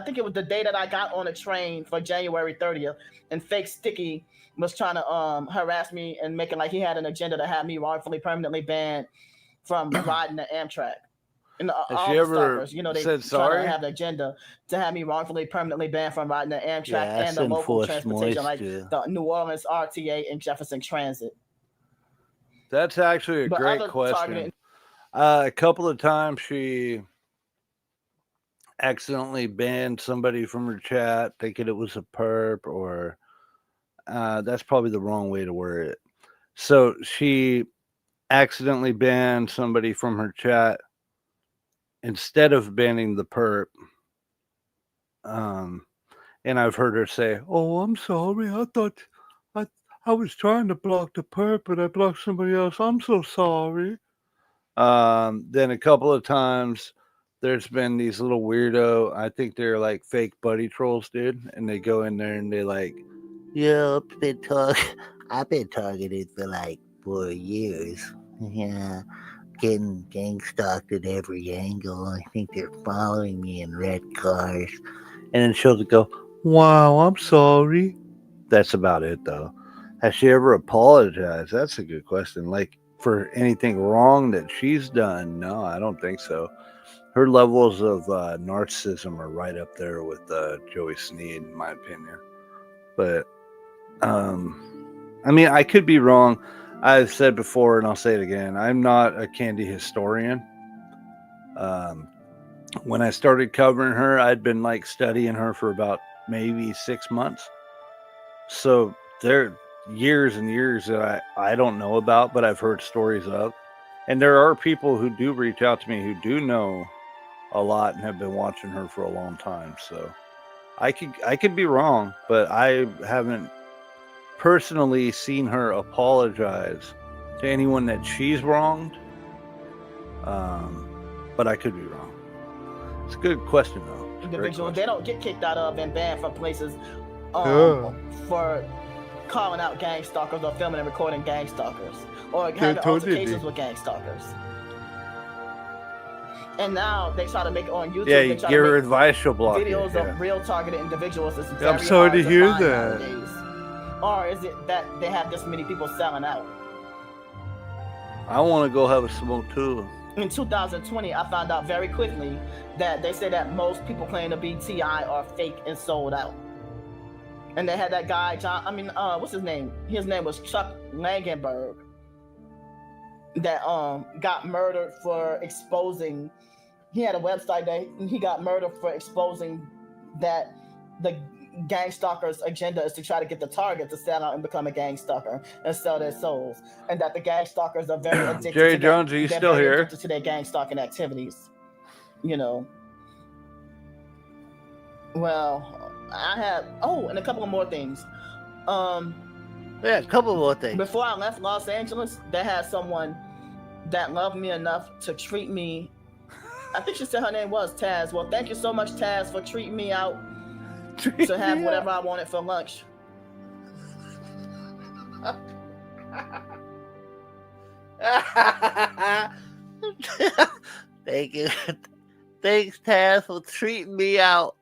S4: think it was the day that I got on a train for January 30th, and fake Sticky was trying to harass me and making like he had an agenda to have me wrongfully permanently banned from riding the Amtrak. And
S3: Has
S4: all
S3: she
S4: the
S3: ever
S4: stalkers, you know, they
S3: said
S4: try
S3: sorry?
S4: to have the agenda to have me wrongfully permanently banned from riding the Amtrak
S3: Yeah,
S4: and the
S3: that's
S4: local
S3: enforced
S4: transportation, like
S3: moisture.
S4: the New Orleans RTA and Jefferson Transit.
S3: That's actually a
S4: But
S3: great
S4: other
S3: question.
S4: targeting,
S3: A couple of times she accidentally banned somebody from her chat, thinking it was a perp, or that's probably the wrong way to word it. So she accidentally banned somebody from her chat instead of banning the perp. And I've heard her say, "Oh, I'm sorry. I thought I was trying to block the perp, but I blocked somebody else. I'm so sorry." Then a couple of times there's been these little weirdo, I think they're like fake buddy trolls, dude, and they go in there and they like,
S1: Yeah, I've been targeted for like 4 years. Yeah, getting gang stalked at every angle. I think they're following me in red cars.
S3: and then she'll go, "Wow, I'm sorry." That's about it, though. Has she ever apologized? That's a good question. Like for anything wrong that she's done? No, I don't think so. Her levels of narcissism are right up there with Joey Sneed, in my opinion. But I mean, I could be wrong. I've said before, and I'll say it again. I'm not a candy historian. When I started covering her, I'd been like studying her for about maybe 6 months. So there are years and years that I don't know about, but I've heard stories of. And there are people who do reach out to me who do know a lot and have been watching her for a long time. So I could be wrong, but I haven't personally seen her apologize to anyone that she's wronged. But I could be wrong. It's a good question though.
S4: individuals, they don't get kicked out of and banned from places
S5: Yeah.
S4: for calling out gang stalkers or filming and recording gang stalkers or
S5: They
S4: having
S5: totally
S4: altercations
S5: do.
S4: with gang stalkers. And now they try to make it on YouTube.
S3: Yeah,
S4: they
S3: you
S4: try
S3: give
S4: to
S3: her
S4: make
S3: advice, she'll block you.
S4: videos
S3: Yeah.
S4: of real targeted individuals. It's
S5: I'm
S4: very
S5: sorry
S4: hard
S5: to hear
S4: find
S5: that.
S4: nowadays. Or is it that they have this many people selling out?
S3: I want to go have a smoke too.
S4: In 2020, I found out very quickly that they say that most people claiming to be TI are fake and sold out. And they had that guy, what's his name? His name was Chuck Langenberg, that got murdered for exposing. He had a website that he got murdered for exposing that the gang stalker's agenda is to try to get the target to sell out and become a gang stalker and sell their souls, and that the gang stalkers are very addicted
S3: Jerry
S4: to
S3: Jones, are you
S4: they're
S3: still
S4: very
S3: here?
S4: addicted to their gang stalking activities. You know. Well, I have and a couple of more things.
S1: Yeah, a couple more things.
S4: Before I left Los Angeles, they had someone that loved me enough to treat me. I think she said her name was Taz. Well, thank you so much, Taz, for treating me out to have whatever I wanted for lunch.
S1: Thank you. Thanks, Taz, for treating me out.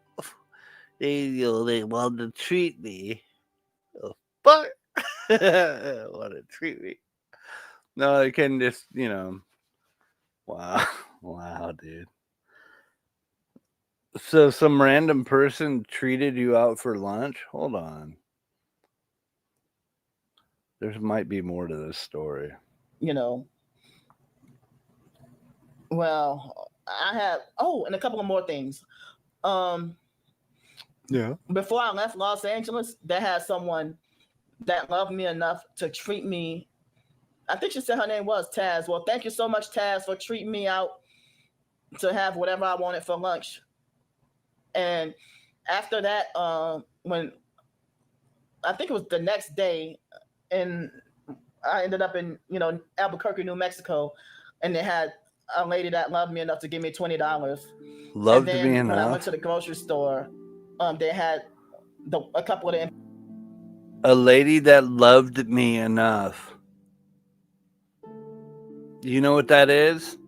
S1: They wanted to treat me. Oh, fuck. Want to treat me.
S3: No, they can just, wow. Wow, dude. So some random person treated you out for lunch? Hold on. There might be more to this story.
S4: Well, I have and a couple of more things.
S5: Yeah.
S4: Before I left Los Angeles, they had someone that loved me enough to treat me. I think she said her name was Taz. Well, thank you so much, Taz, for treating me out to have whatever I wanted for lunch. And after that, when I think it was the next day, and I ended up in Albuquerque, New Mexico, and they had a lady that loved me enough to give me $20.
S3: Loved
S4: and then
S3: me
S4: when I went
S3: enough.
S4: to the grocery store, they had a couple of the
S3: A lady that loved me enough. You know what that is?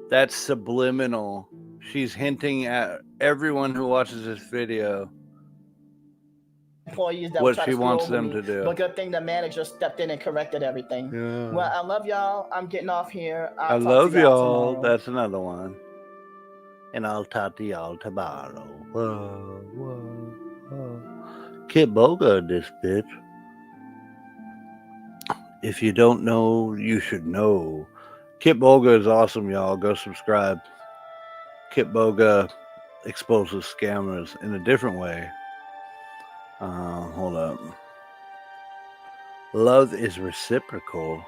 S3: That's subliminal. She's hinting at everyone who watches this video
S4: employees that
S3: what
S4: would try
S3: she
S4: to screw
S3: wants
S4: over
S3: them
S4: me.
S3: to do.
S4: But good thing the manager stepped in and corrected everything.
S3: Yeah.
S4: Well, I love y'all. I'm getting off here.
S3: I
S4: I'll talk
S3: love
S4: to y'all
S3: y'all.
S4: tomorrow.
S3: That's another one. And I'll talk to y'all tomorrow. Whoa. Kid Boga, this bitch. If you don't know, you should know. Kit Boga is awesome, y'all. Go subscribe. Kit Boga exposes scammers in a different way. Hold up. Love is reciprocal.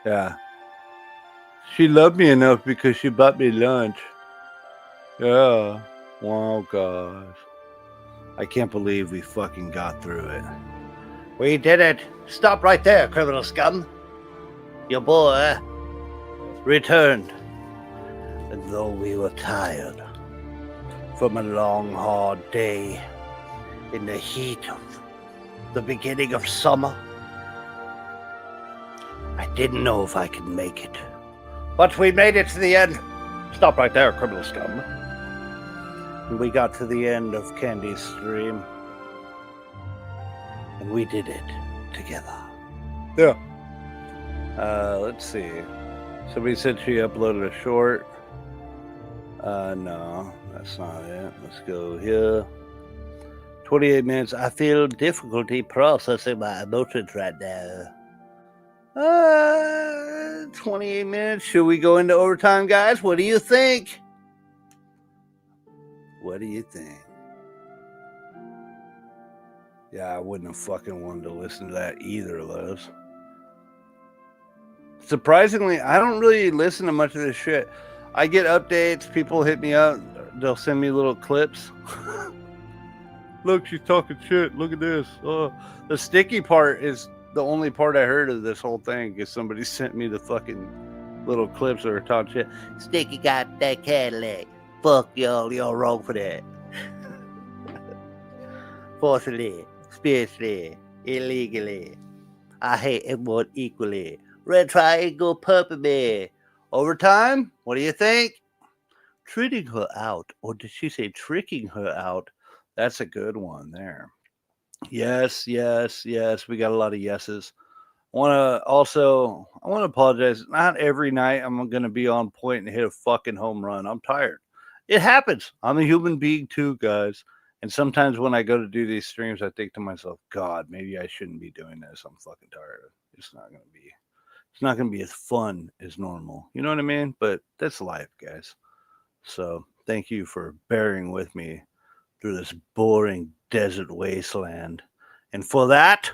S3: Yeah. She loved me enough because she bought me lunch. Yeah. Wow, guys. I can't believe we fucking got through it. We did it. Stop right there, criminal scum. Your boy returned. And though we were tired from a long, hard day in the heat of the beginning of summer, I didn't know if I could make it. But we made it to the end. Stop right there, criminal scum. And we got to the end of Candy's stream. And we did it together. Yeah. Let's see. Somebody said she uploaded a short. No, that's not it. Let's go here. 28 minutes. I feel difficulty processing my emotions right now. 28 minutes. Should we go into overtime, guys? What do you think? What do you think? Yeah, I wouldn't have fucking wanted to listen to that either of those. Surprisingly, I don't really listen to much of this shit. I get updates. People hit me up. They'll send me little clips. Look, she's talking shit. Look at this. Oh, the sticky part is the only part I heard of this whole thing because somebody sent me the fucking little clips that are talking shit. Sticky got that Cadillac. Fuck y'all. Y'all wrong for that. Forcibly, spiritually, illegally. I hate everyone equally. Red triangle, purple bear. Overtime? What do you think? Treating her out. Or did she say tricking her out? That's a good one there. Yes. We got a lot of yeses. I want to apologize. Not every night I'm going to be on point and hit a fucking home run. I'm tired. It happens. I'm a human being too, guys. And sometimes when I go to do these streams, I think to myself, God, maybe I shouldn't be doing this. I'm fucking tired. It's not going to be as fun as normal. You know what I mean? But that's life, guys. So thank you for bearing with me through this boring desert wasteland. And for that,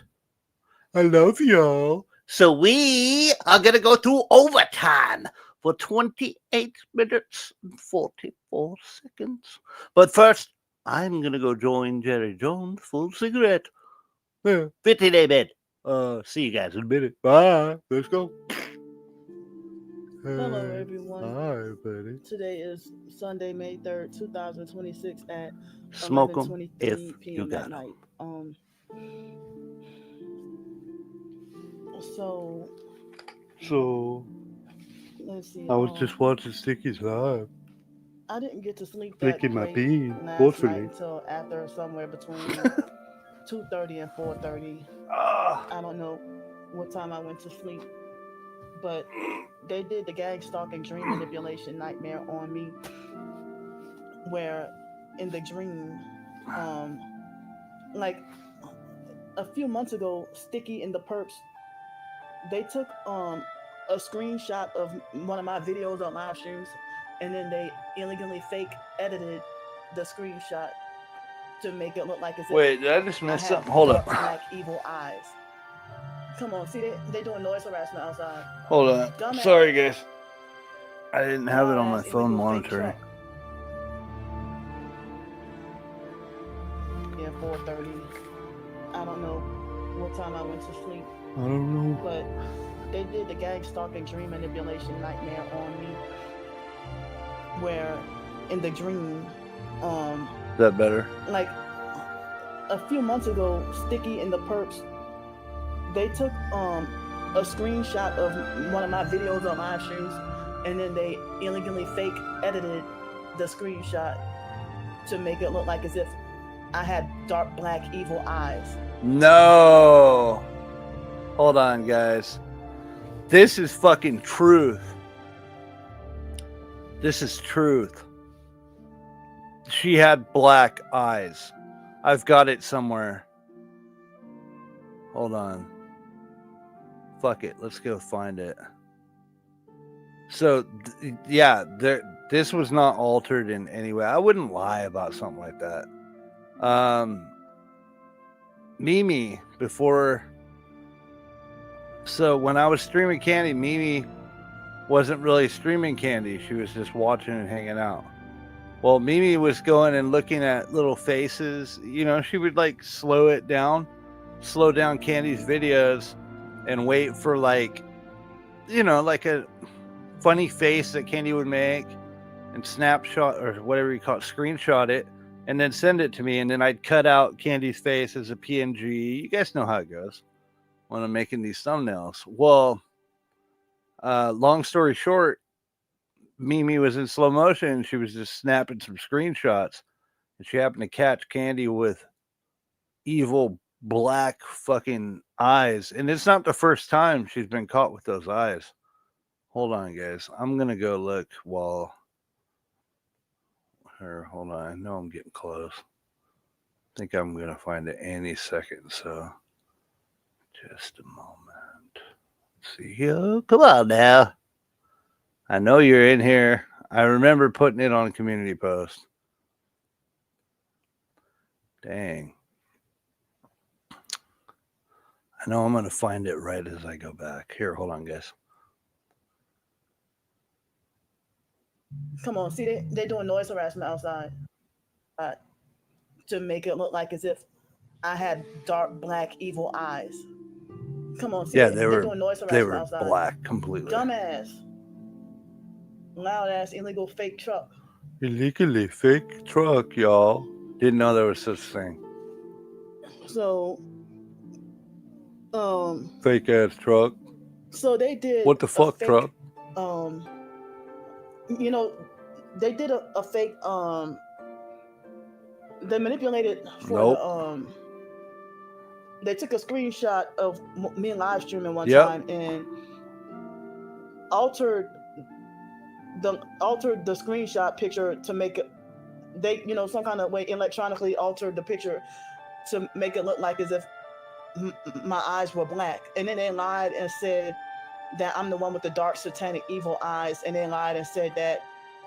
S3: I love y'all. So we are going to go through overtime for 28 minutes and 44 seconds. But first, I'm going to go join Jerry Jones for a cigarette. 50 day bed. See you guys in a minute. Bye. Let's go.
S4: Hello, everyone.
S3: Hi, buddy.
S4: Today is Sunday, May 3rd, 2026 at
S3: Smoke 'em
S4: 11:23
S3: if
S4: p.m.
S3: you got
S4: at
S3: 'em.
S4: night. So let's see.
S3: I was just watching Sticky's live.
S4: I didn't get to sleep that
S3: Flicking my
S4: late
S3: bean,
S4: last
S3: forcefully.
S4: night until after somewhere between 2:30 and 4:30. I don't know what time I went to sleep, but they did the gag, stalking, dream manipulation nightmare on me, where in the dream, like a few months ago, Sticky and the Perps, they took a screenshot of one of my videos on live streams, and then they illegally fake edited the screenshot to make it look like as if
S3: Wait, did I just
S4: I
S3: miss
S4: have
S3: something? Hold
S4: dark,
S3: up.
S4: black, evil eyes. Come on, see they doing noise harassment outside.
S3: Hold on.
S4: Dumbass.
S3: Sorry, guys. I didn't have it on my
S4: Dumbass
S3: phone
S4: illegal fake
S3: monitoring.
S4: truck. Yeah, 4:30. I don't know what time I went to sleep,
S3: I don't know.
S4: but they did the gag, stalking, dream manipulation nightmare on me, where in the dream,
S3: Is that better?
S4: like a few months ago, Sticky and the Perps, they took a screenshot of one of my videos on live streams, and then they illegally fake edited the screenshot to make it look like as if I had dark black evil eyes.
S3: No. Hold on, guys. This is fucking truth. This is truth. She had black eyes. I've got it somewhere. Hold on. Fuck it. Let's go find it. So, yeah, this was not altered in any way. I wouldn't lie about something like that. Mimi, before... So, when I was streaming Candy, Mimi wasn't really streaming Candy. She was just watching and hanging out. Well, Mimi was going and looking at little faces. You know, she would, like, slow down Candy's videos and wait for, like, you know, like a funny face that Candy would make and snapshot or whatever you call it, screenshot it, and then send it to me. And then I'd cut out Candy's face as a PNG. You guys know how it goes when I'm making these thumbnails. Well, long story short, Mimi was in slow motion and she was just snapping some screenshots, and she happened to catch Candy with evil black fucking eyes. And it's not the first time she's been caught with those eyes. Hold on, guys. I'm going to go look while her. Hold on. I know I'm getting close. I think I'm going to find it any second. So just a moment. Let's see here. Come on now. I know you're in here. I remember putting it on a community post. Dang. I know I'm going to find it right as I go back. Here, hold on, guys.
S4: Come on, see, they're doing noise harassment outside to make it look like as if I had dark black evil eyes. Come on, see,
S3: yeah,
S4: they're doing noise harassment
S3: they were
S4: outside.
S3: Black completely.
S4: Dumbass. Loud ass illegal fake truck.
S3: Illegally fake truck, y'all. Didn't know there was such a thing.
S4: So,
S3: fake ass truck.
S4: So they did.
S3: What the fuck,
S4: fake,
S3: truck?
S4: You know, they did a fake. They manipulated for they took a screenshot of me live streaming one time and altered the screenshot picture to make it. They, you know, some kind of way electronically altered the picture to make it look like as if my eyes were black, and then they lied and said that I'm the one with the dark satanic evil eyes, and they lied and said that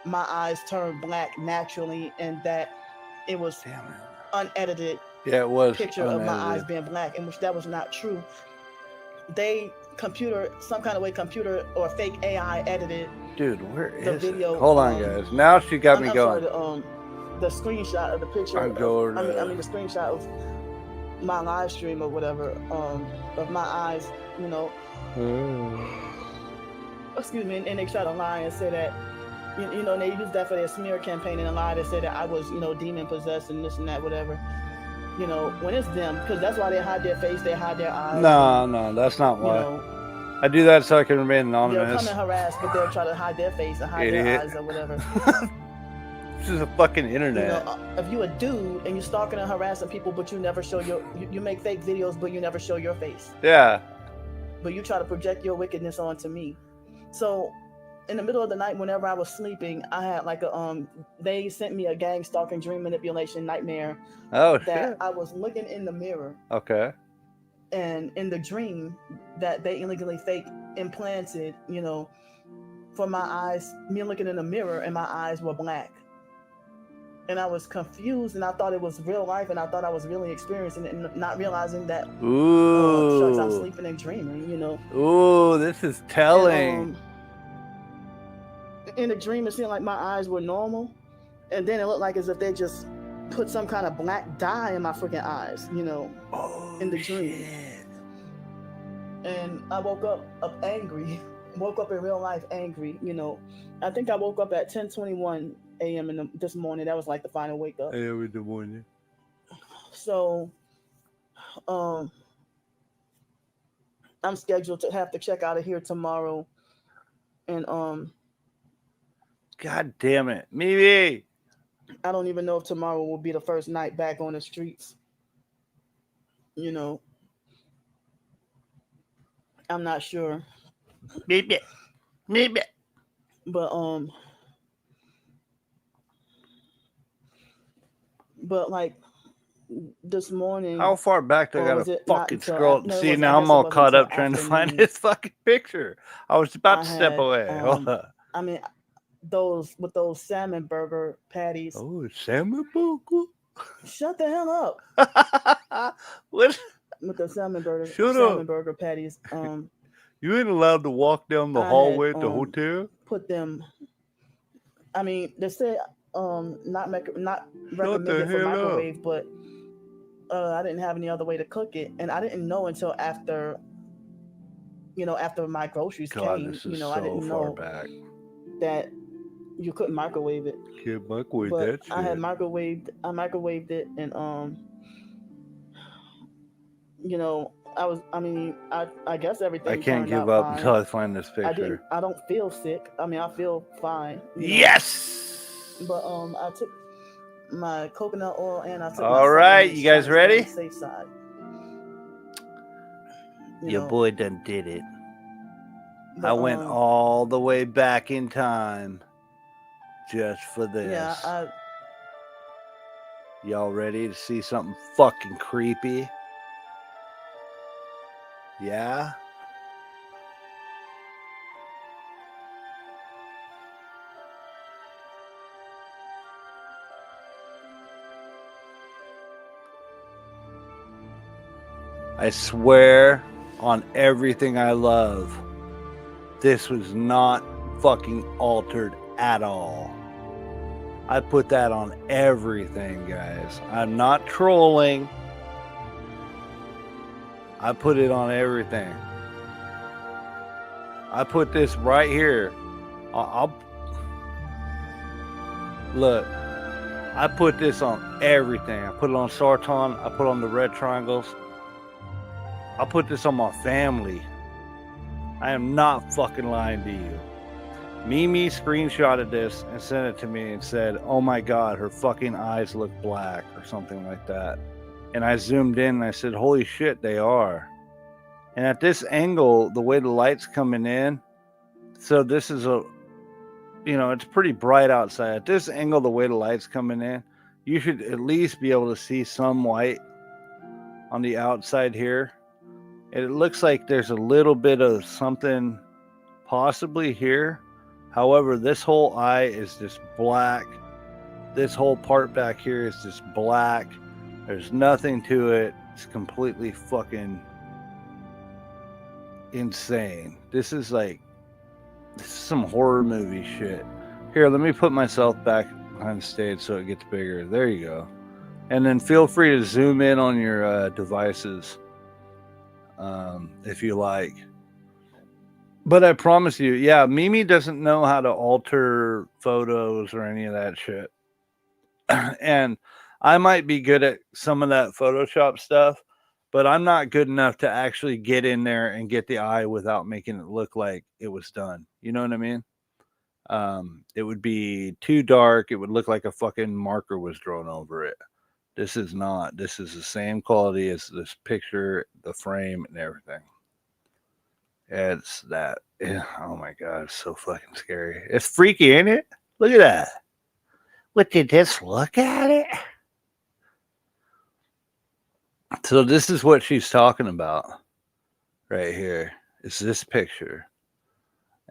S4: my eyes turned black naturally and that it was unedited.
S3: Yeah, it was
S4: picture
S3: unedited.
S4: of my eyes being black, in which that was not true. They some kind of way computer or fake AI edited.
S3: Dude, where is
S4: the video?
S3: It? Hold on, guys. Now she got me going.
S4: Sorry, the screenshot of the picture. I mean, the screenshot of my live stream or whatever, of my eyes, you know. Excuse me, and they try to lie and say that, you know, and they use that for their smear campaign and lie to say that I was, you know, demon possessed and this and that, whatever. You know, when it's them, because that's why they hide their face, they hide their eyes.
S3: No, that's not why. You know, I do that so I can remain anonymous.
S4: They'll come and harass, but they'll try to hide their face and hide their eyes or whatever.
S3: This is a fucking internet.
S4: You know, if you a dude and you're stalking and harassing people, but you never show you make fake videos, but you never show your face.
S3: Yeah.
S4: But you try to project your wickedness onto me. So, in the middle of the night, whenever I was sleeping, I had like they sent me a gang stalking dream manipulation nightmare.
S3: Oh,
S4: that
S3: shit.
S4: I was looking in the mirror.
S3: Okay.
S4: And in the dream that they illegally fake implanted, you know, for my eyes, me looking in the mirror and my eyes were black. And I was confused and I thought it was real life and I thought I was really experiencing it and not realizing that shucks, I'm sleeping and dreaming, you know.
S3: Ooh, this is telling.
S4: And, in the dream, it seemed like my eyes were normal. And then it looked like as if they just put some kind of black dye in my freaking eyes, you know, in the dream.
S3: Shit.
S4: And I woke up angry. Woke up in real life angry, you know. I think I woke up at 10:21 a.m. this morning. That was like the final wake up.
S3: A.m. in the morning.
S4: So, I'm scheduled to have to check out of here tomorrow. And
S3: God damn it, Mimi!
S4: I don't even know if tomorrow will be the first night back on the streets. You know, I'm not sure.
S3: Maybe. Maybe.
S4: But like this morning,
S3: How far back do I
S4: or
S3: gotta
S4: was it not
S3: fucking
S4: until
S3: scroll?
S4: no, it
S3: See,
S4: was, I
S3: now I'm
S4: guess it
S3: all
S4: wasn't
S3: caught
S4: until
S3: up trying to find
S4: afternoon.
S3: his fucking picture. I was about
S4: I
S3: to step
S4: had
S3: away. Hold up.
S4: I mean those with those salmon burger patties.
S3: Oh, salmon burger.
S4: Shut the hell up
S3: What?
S4: with the
S3: Shut
S4: salmon
S3: up.
S4: burger patties.
S3: You ain't allowed to walk down the
S4: I had
S3: hallway at the hotel.
S4: put them. I mean, they said not
S3: Shut the
S4: recommended for
S3: hell up.
S4: microwave, but I didn't have any other way to cook it, and I didn't know until after after my groceries
S3: God,
S4: came.
S3: this is
S4: I
S3: so
S4: didn't
S3: far
S4: know
S3: back.
S4: that you couldn't microwave it.
S3: Can't microwave
S4: But
S3: that
S4: I had
S3: shit.
S4: microwaved it, and I guess
S3: I
S4: everything
S3: can't
S4: turned
S3: give
S4: out
S3: up
S4: fine.
S3: until I find this picture.
S4: I don't feel sick. I mean, I feel fine.
S3: Yes.
S4: But I took my coconut oil and I took
S3: All
S4: my
S3: right,
S4: supplements
S3: you guys
S4: trying to stay on
S3: ready?
S4: the safe side.
S3: Your boy done did it.
S4: But,
S3: I went all the way back in time just for this.
S4: Yeah,
S3: Y'all ready to see something fucking creepy? Yeah? I swear on everything I love, this was not fucking altered at all. I put that on everything, guys. I'm not trolling. I put it on everything. I put this right here. I'll look. I put this on everything. I put it on Sarton. I put on the red triangles. I put this on my family. I am not fucking lying to you. Mimi screenshotted this and sent it to me and said, "Oh my God, her fucking eyes look black," or something like that. And I zoomed in and I said, "Holy shit, they are." And at this angle, the way the light's coming in, so this is it's pretty bright outside. At this angle, the way the light's coming in, you should at least be able to see some white on the outside here. And it looks like there's a little bit of something possibly here. However, this whole eye is just black. This whole part back here is just black. There's nothing to it. It's completely fucking insane. This is some horror movie shit. Here, let me put myself back behind the stage so it gets bigger. There you go. And then feel free to zoom in on your devices if you like. But I promise you, yeah, Mimi doesn't know how to alter photos or any of that shit. And I might be good at some of that Photoshop stuff, but I'm not good enough to actually get in there and get the eye without making it look like it was done. You know what I mean? It would be too dark. It would look like a fucking marker was drawn over it. This is not. This is the same quality as this picture, the frame, and everything. It's that. Oh my God, it's so fucking scary. It's freaky, ain't it? Look at that. Would you just look at it? So this is what she's talking about right here. Is this picture.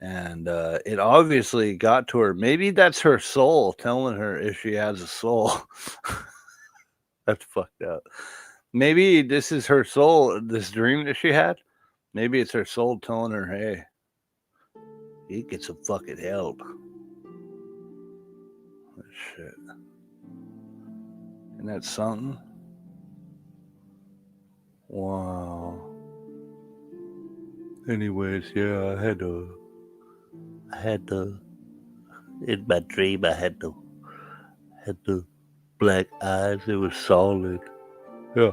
S3: And it obviously got to her. Maybe that's her soul telling her if she has a soul. That's fucked up. Maybe this is her soul, this dream that she had. Maybe it's her soul telling her, hey, you get some fucking help. Oh, shit. Isn't that something? Wow. Anyways, yeah, I had to, in my dream, I had the black eyes. It was solid. Yeah.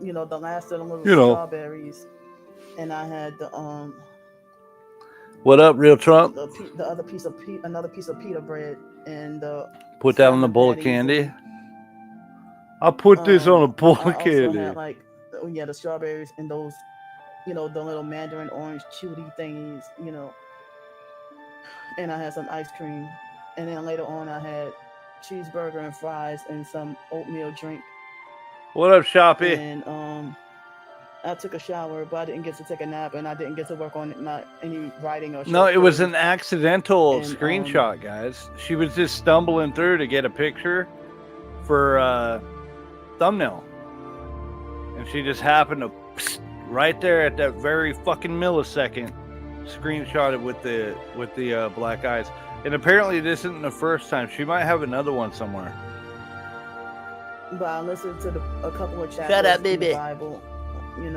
S4: The last of them little strawberries, and I had the
S3: What up, real Trump?
S4: The other piece of another piece of pita bread, and
S3: Put that on the bowl of candy. I'll put this on a bowl of candy.
S4: I also had like, the strawberries and those, the little mandarin orange cutie thingies, and I had some ice cream, and then later on I had cheeseburger and fries and some oatmeal drink.
S3: What up, Shoppy?
S4: And I took a shower, but I didn't get to take a nap, and I didn't get to work on any writing or.
S3: No, it was an accidental screenshot, guys. She was just stumbling through to get a picture for thumbnail, and she just happened to right there at that very fucking millisecond screenshot it with the black eyes. And apparently this isn't the first time. She might have another one somewhere.
S4: But I listened to a couple of chapters
S3: Shut up,
S4: in
S3: baby.
S4: the Bible, and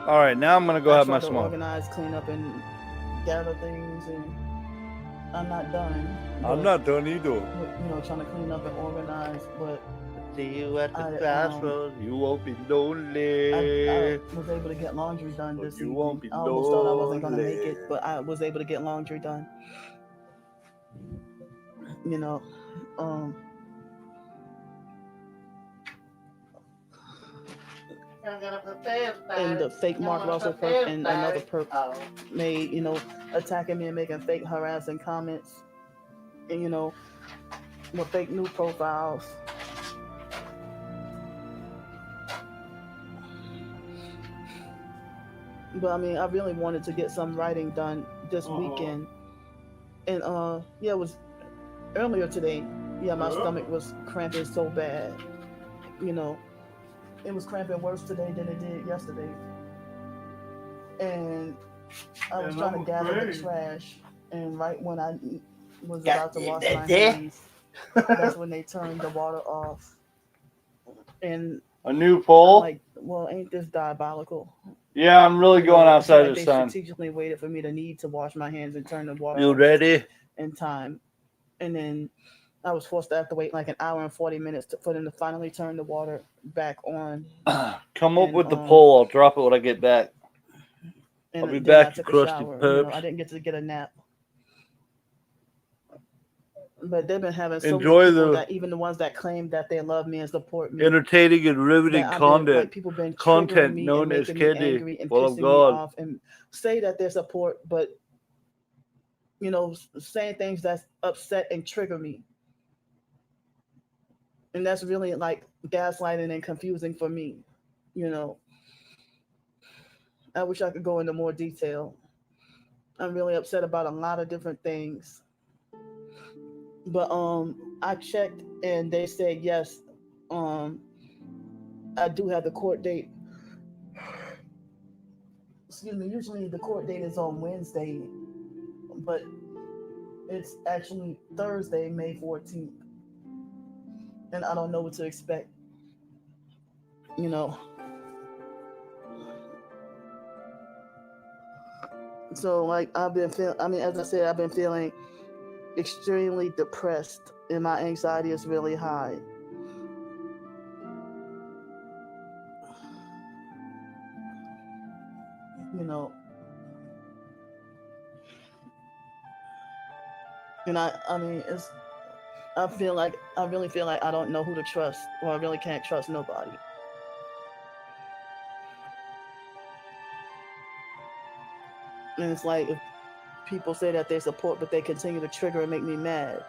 S3: All right, now I'm gonna go have my
S4: smoke. Organize, clean up, and gather things, and I'm not done.
S3: I'm not done either.
S4: Trying to clean up and organize, but
S3: See you at the crossroads. You won't be lonely.
S4: I was able to get laundry done this evening.
S3: You won't be
S4: I almost thought I wasn't gonna
S3: lonely.
S4: make it, but I was able to get laundry done. And the fake Mark Russell perp and another perp made, attacking me and making fake harassing comments, and with fake new profiles. But I mean, I really wanted to get some writing done this weekend, and it was earlier today. Yeah, my stomach was cramping so bad, it was cramping worse today than it did yesterday. And I was trying to gather the trash, and right when I was about to wash my hands, that's when they turned the water off. And
S3: A new poll?
S4: I'm like, well, ain't this diabolical?
S3: Yeah, I'm really going outside the
S4: They
S3: sun.
S4: strategically waited for me to need to wash my hands and turn the water
S3: You
S4: off
S3: ready?
S4: in time. And then I was forced to have to wait like an hour and 40 minutes for them to finally turn the water back on.
S3: Come up with the poll. I'll drop it when I get back.
S4: And
S3: I'll be
S4: then
S3: back,
S4: I took
S3: you
S4: a
S3: crusty
S4: shower.
S3: perps.
S4: I didn't get to get a nap. But they've been having so
S3: Enjoy
S4: many people
S3: the
S4: that even the ones that claim that they love me and support me.
S3: entertaining and riveting
S4: that
S3: content.
S4: People been triggering
S3: Content
S4: me
S3: known
S4: and
S3: as
S4: making me
S3: candy.
S4: angry and
S3: Well,
S4: pissing me
S3: God.
S4: off and say that they support, but saying things that upset and trigger me. And that's really like gaslighting and confusing for me. I wish I could go into more detail. I'm really upset about a lot of different things. But I checked and they said yes. I do have the court date. Excuse me. Usually the court date is on Wednesday, but it's actually Thursday, May 14th. And I don't know what to expect. So like as I said, I've been feeling extremely depressed and my anxiety is really high. And I really feel like I don't know who to trust, or I really can't trust nobody. And it's like if people say that they support, but they continue to trigger and make me mad.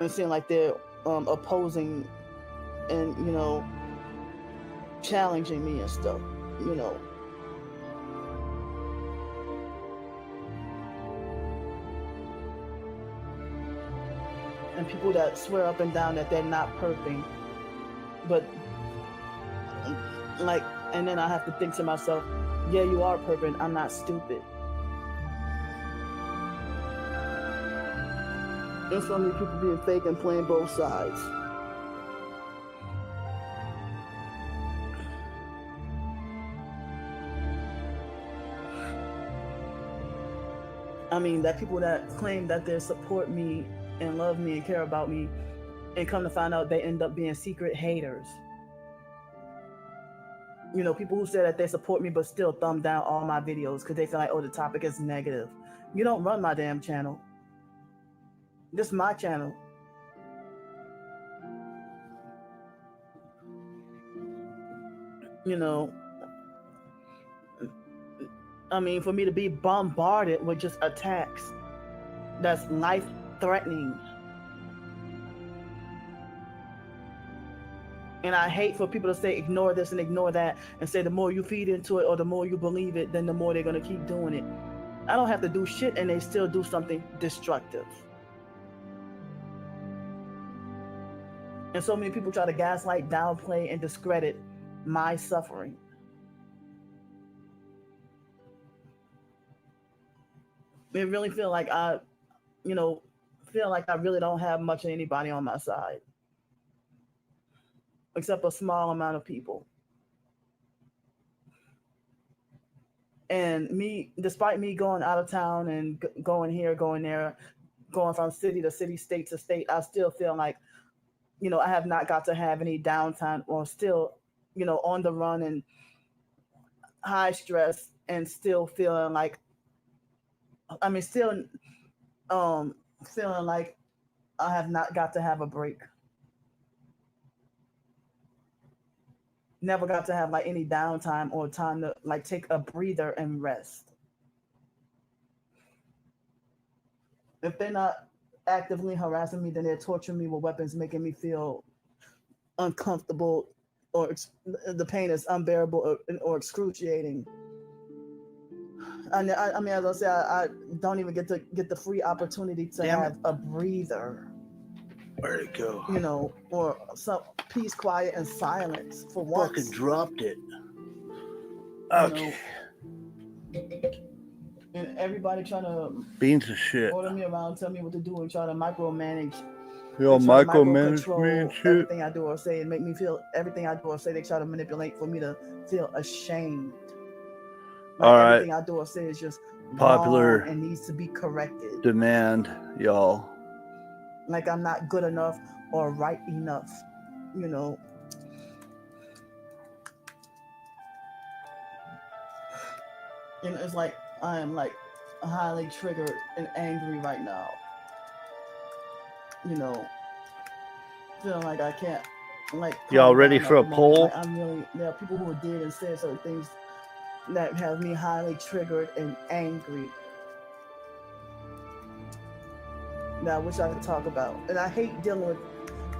S4: And it seems like they're opposing and, challenging me and stuff, And people that swear up and down that they're not perping, but and then I have to think to myself, yeah, you are perping, I'm not stupid. There's so many people being fake and playing both sides. I mean, that people that claim that they support me and love me and care about me, and come to find out they end up being secret haters. You know, people who say that they support me but still thumb down all my videos because they feel like, oh, the topic is negative. You don't run my damn channel. This is my channel. You know, I mean, for me to be bombarded with just attacks that's life-threatening. And I hate for people to say, ignore this and ignore that, and say the more you feed into it or the more you believe it, then the more they're going to keep doing it. I don't have to do shit and they still do something destructive. And so many people try to gaslight, downplay, and discredit my suffering. It really feel like I really don't have much of anybody on my side. Except a small amount of people. And me, despite me going out of town and going here, going there, going from city to city, state to state, I still feel like, you know, I have not got to have any downtime, or still, you know, on the run and high stress, and still feeling like, feeling like I have not got to have a break. Never got to have like any downtime or time to like take a breather and rest. If they're not actively harassing me, then they're torturing me with weapons, making me feel uncomfortable, or the pain is unbearable or excruciating. And I mean, as I say, I don't even get the free opportunity to have a breather.
S3: Where'd it go?
S4: You know, or some peace, quiet, and silence for once.
S3: Fucking dropped it. Okay.
S4: You know, and everybody trying to
S3: beans of shit.
S4: order me around, tell me what to do, and try to micromanage.
S3: Yo, micromanage me and shit.
S4: Everything I do or say, and make me feel everything I do or say. They try to manipulate for me to feel ashamed. Like
S3: all right.
S4: Everything I do or say is just
S3: popular
S4: wrong and needs to be corrected.
S3: Demand, y'all.
S4: Like I'm not good enough or right enough, you know. And it's like I am like highly triggered and angry right now. You know, feeling like I can't like.
S3: Y'all ready for a poll?
S4: Like there are people who did and said certain things that have me highly triggered and angry. That I wish I could talk about. And I hate dealing with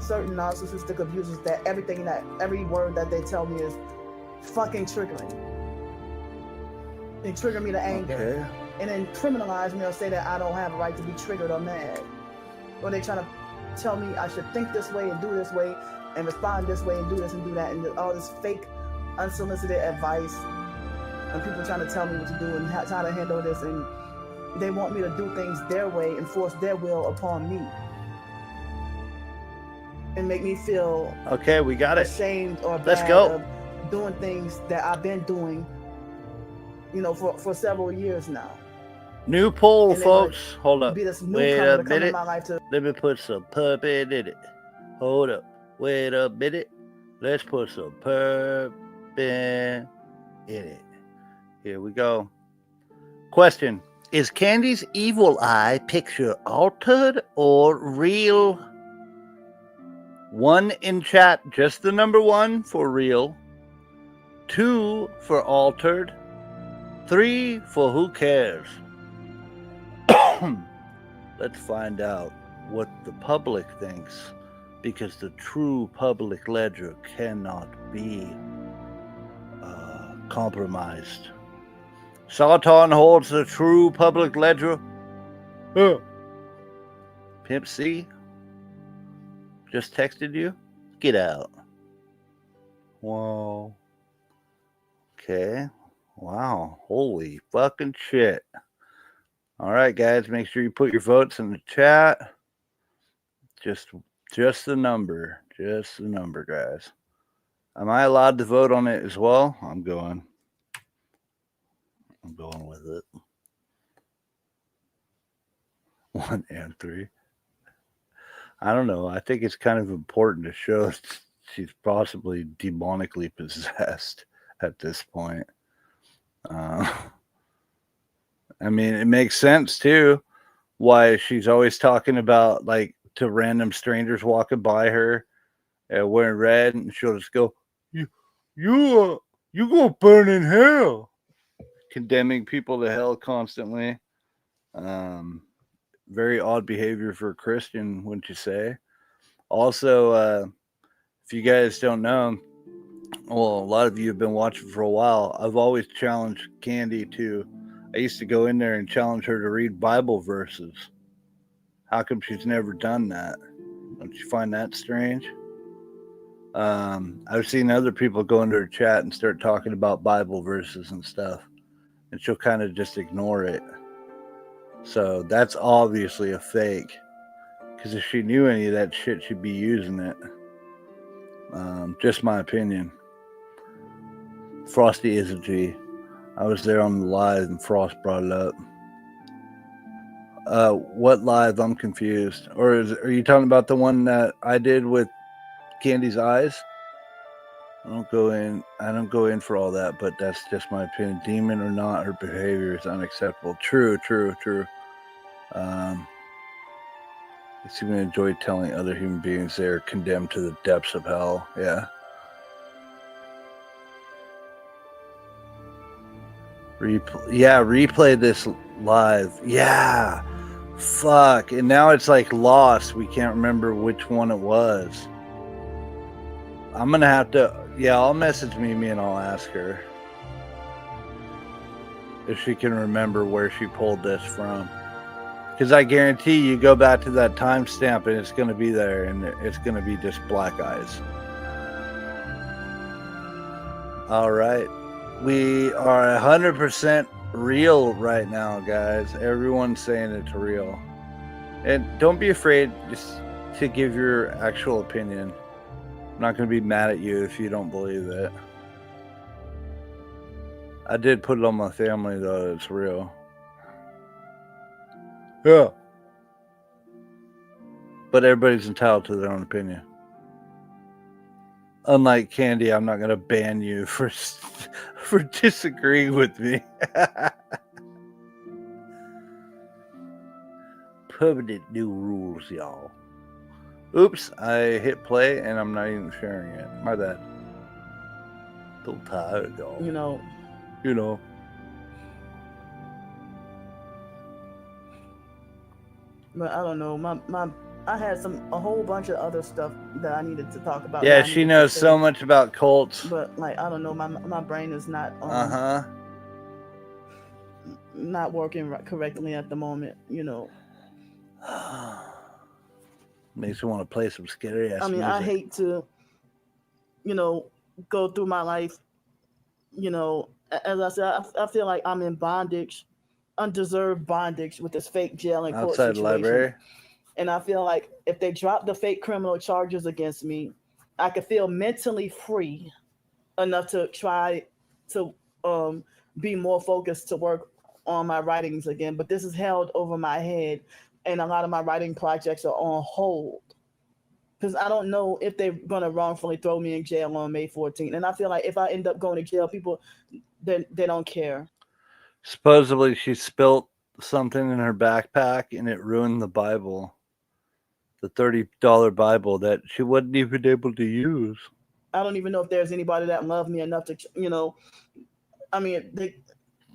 S4: certain narcissistic abusers that every word that they tell me is fucking triggering. They trigger me to anger.
S3: Okay.
S4: And then criminalize me or say that I don't have a right to be triggered or mad. Or they trying to tell me I should think this way and do this way and respond this way and do this and do that, and all this fake unsolicited advice, and people trying to tell me what to do and how to handle this, and they want me to do things their way and force their will upon me and make me feel
S3: okay. We got it.
S4: Ashamed or bad.
S3: Let's go.
S4: Of doing things that I've been doing, you know, for several years now.
S3: New poll, folks. Hold up. Wait a minute. Let me put some puppet in it. Hold up. Wait a minute. Let's put some puppet in it. Here we go. Question. Is Candy's evil eye picture altered or real? 1 in chat, just the number 1 for real. 2 for altered. 3 for who cares. Let's find out what the public thinks, because the true public ledger cannot be compromised. Satan holds the true public ledger. Pimp C just texted you. Get out. Whoa. Okay. Wow. Holy fucking shit. All right, guys, make sure you put your votes in the chat. Just the number. Just the number, guys. Am I allowed to vote on it as well? I'm going with it. 1 and 3. I don't know. I think it's kind of important to show she's possibly demonically possessed. at this point. I mean, it makes sense too why she's always talking about like to random strangers walking by her wearing red, and she'll just go, you gonna burn in hell," condemning people to hell constantly. Very odd behavior for a Christian, wouldn't you say? Also, if you guys don't know, well, a lot of you have been watching for a while. I've always challenged Candy to. I used to go in there and challenge her to read Bible verses. How come she's never done that? Don't you find that strange? I've seen other people go into her chat and start talking about Bible verses and stuff, and she'll kind of just ignore it. So that's obviously a fake. Because if she knew any of that shit, she'd be using it. Just my opinion. Frosty is a G. I was there on the live and Frost brought it up. What live? I'm confused. Or are you talking about the one that I did with Candy's eyes? I don't go in for all that, but that's just my opinion. Demon or not, her behavior is unacceptable. True. I seem to enjoy telling other human beings they're condemned to the depths of hell. Yeah. Replay this live. Yeah. Fuck. And now it's like lost. We can't remember which one it was. I'm going to have to... Yeah, I'll message Mimi and I'll ask her if she can remember where she pulled this from. Because I guarantee you go back to that timestamp and it's going to be there, and it's going to be just black eyes. All right. We are 100% real right now, guys. Everyone's saying it's real. And don't be afraid just to give your actual opinion. I'm not going to be mad at you if you don't believe it. I did put it on my family, though, it's real. Yeah. But everybody's entitled to their own opinion. Unlike Candy, I'm not going to ban you for disagreeing with me. Permanent new rules, y'all. Oops, I hit play and I'm not even sharing it. My bad. So tired, y'all.
S4: You know. But I don't know. I had a whole bunch of other stuff that I needed to talk about.
S3: Yeah, she knows so much about cults.
S4: But like, I don't know. My brain is not. Not working correctly at the moment.
S3: Makes me want to play some scary ass music.
S4: I hate to, go through my life. As I said, I feel like I'm in bondage. Undeserved bondage with this fake jail and court
S3: outside
S4: situation.
S3: Library.
S4: And I feel like if they drop the fake criminal charges against me, I could feel mentally free enough to try to be more focused to work on my writings again. But this is held over my head, and a lot of my writing projects are on hold because I don't know if they're gonna wrongfully throw me in jail on May 14th. And I feel like if I end up going to jail, people they don't care.
S3: Supposedly she spilt something in her backpack and it ruined the Bible. The $30 Bible that she wasn't even able to use.
S4: I don't even know if there's anybody that loved me enough to,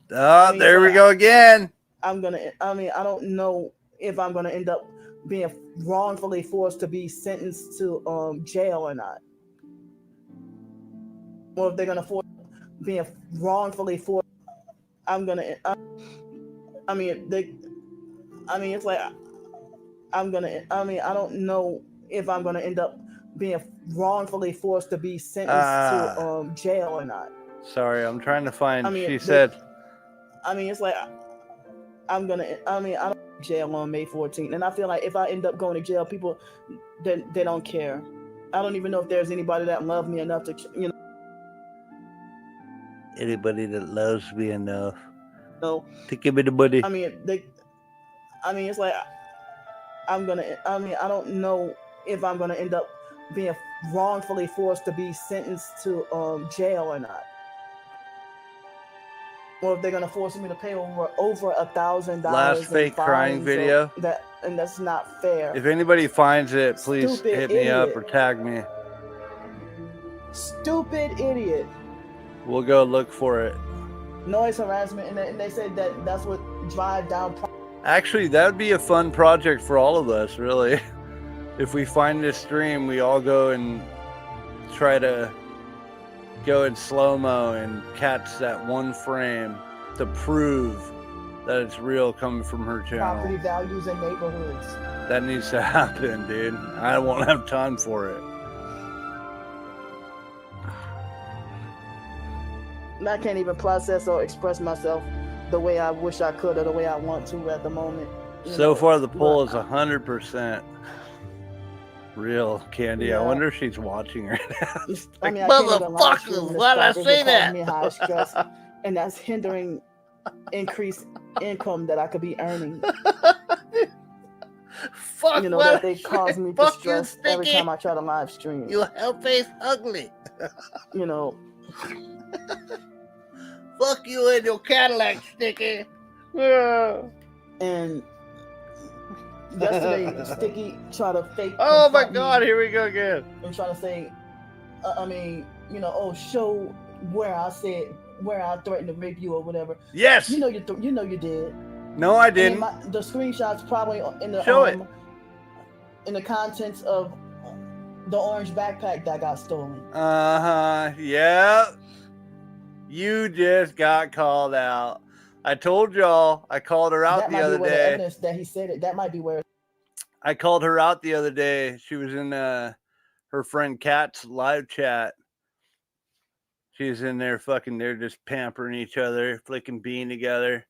S3: there we go again.
S4: I don't know if I'm gonna end up being wrongfully forced to be sentenced to jail or not. Or if they're gonna force being wrongfully forced. I don't know if I'm gonna end up being wrongfully forced to be sentenced to jail or not.
S3: Sorry, I'm trying to find. I'm going
S4: to jail on May 14th, and I feel like if I end up going to jail, people they don't care. I don't even know if there's anybody that loved me enough to,
S3: Anybody that loves me enough.
S4: No.
S3: To give me the money.
S4: It's like I don't know if I'm gonna end up being wrongfully forced to be sentenced to jail or not. or if they're gonna force me to pay over $1,000.
S3: Last fake crying video.
S4: And that's not fair.
S3: If anybody finds it, please
S4: Stupid
S3: hit me up
S4: idiot.
S3: or tag me.
S4: Stupid idiot.
S3: We'll go look for it.
S4: Noise harassment, and they said that's what drive down.
S3: Actually, that would be a fun project for all of us, really. If we find this stream, we all go and try to go in slow-mo and catch that one frame to prove that it's real coming from her
S4: Property
S3: channel.
S4: values in neighborhoods.
S3: That needs to happen, dude. I won't have time for it.
S4: I can't even process or express myself the way I wish I could or the way I want to at the moment.
S3: So far, the poll is 100% real, Candy.
S4: Yeah.
S3: I wonder if she's watching right now.
S4: I mean, I can't even live stream
S1: motherfuckers,
S4: the
S1: why'd I
S4: stalkers
S1: say
S4: that cause
S1: that?
S4: me high stress, and that's hindering increased income that I could be earning.
S1: Fuck
S4: You know,
S1: what?
S4: that they cause me
S1: Fuck you,
S4: distress every
S1: Sticky.
S4: time I try to live stream.
S1: You hellface ugly.
S4: You know,
S1: Fuck you and your Cadillac, Sticky.
S4: and yesterday, Sticky tried to fake.
S3: Oh my
S4: confront
S3: God,
S4: me
S3: here we go again.
S4: and try to say, show where I threatened to rape you or whatever.
S3: Yes.
S4: You know you did.
S3: No, I
S4: And then
S3: didn't.
S4: the screenshots probably in the
S3: Show it.
S4: in the contents of the orange backpack that got stolen.
S3: Yeah. You just got called out. I told y'all. I called her out
S4: That
S3: the
S4: might be
S3: other
S4: where the
S3: day.
S4: evidence that he said it. That might be where.
S3: I called her out the other day. She was in her friend Kat's live chat. She's in there they're just pampering each other, flicking bean together.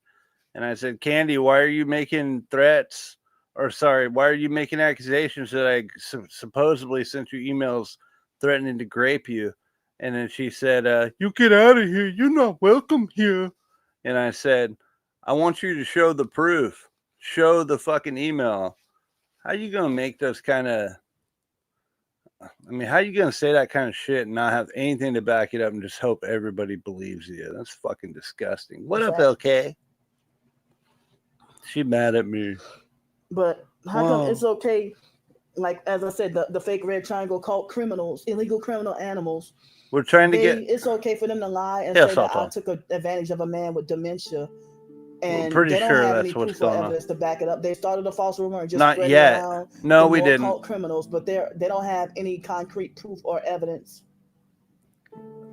S3: And I said, Candy, why are you making threats? Or sorry, why are you making accusations that I supposedly sent you emails threatening to grape you? And then she said, you get out of here. You're not welcome here. And I said, I want you to show the proof. Show the fucking email. How you going to make those kind of... how are you going to say that kind of shit and not have anything to back it up and just hope everybody believes you? That's fucking disgusting. What up, LK? She mad at me.
S4: But how come it's okay? Like, as I said, the fake red triangle called criminals, illegal criminal animals.
S3: We're trying to get...
S4: It's okay for them to lie and
S3: Yeah,
S4: say that I took advantage of a man with dementia. And
S3: pretty
S4: they don't
S3: sure
S4: have
S3: that's
S4: any
S3: what's
S4: proof or
S3: going on.
S4: evidence to back it up. They started a false rumor and just
S3: Not
S4: spread
S3: yet.
S4: it around.
S3: No,
S4: the
S3: we
S4: more
S3: didn't.
S4: cult criminals, but they don't have any concrete proof or evidence.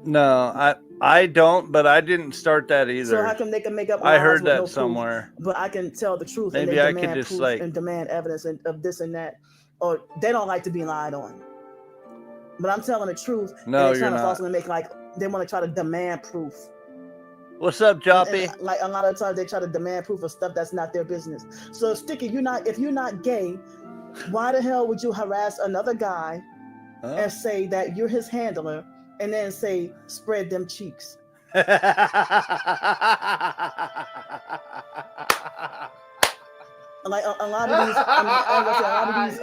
S3: No, I don't, but I didn't start that either.
S4: So how come they can make up?
S3: I
S4: lies
S3: heard
S4: with
S3: that
S4: no proof,
S3: somewhere.
S4: but I can tell the truth.
S3: Maybe
S4: and they
S3: I
S4: demand
S3: could just,
S4: proof and demand evidence of this and that, or they don't like to be lied on. But I'm telling the truth.
S3: No,
S4: and they're
S3: you're
S4: trying to
S3: not.
S4: falsely make they want to try to demand proof.
S3: What's up, Joppy?
S4: And, like a lot of times they try to demand proof of stuff that's not their business. So Sticky, if you're not gay, why the hell would you harass another guy and say that you're his handler and then say spread them cheeks?
S3: Like
S4: a lot of these,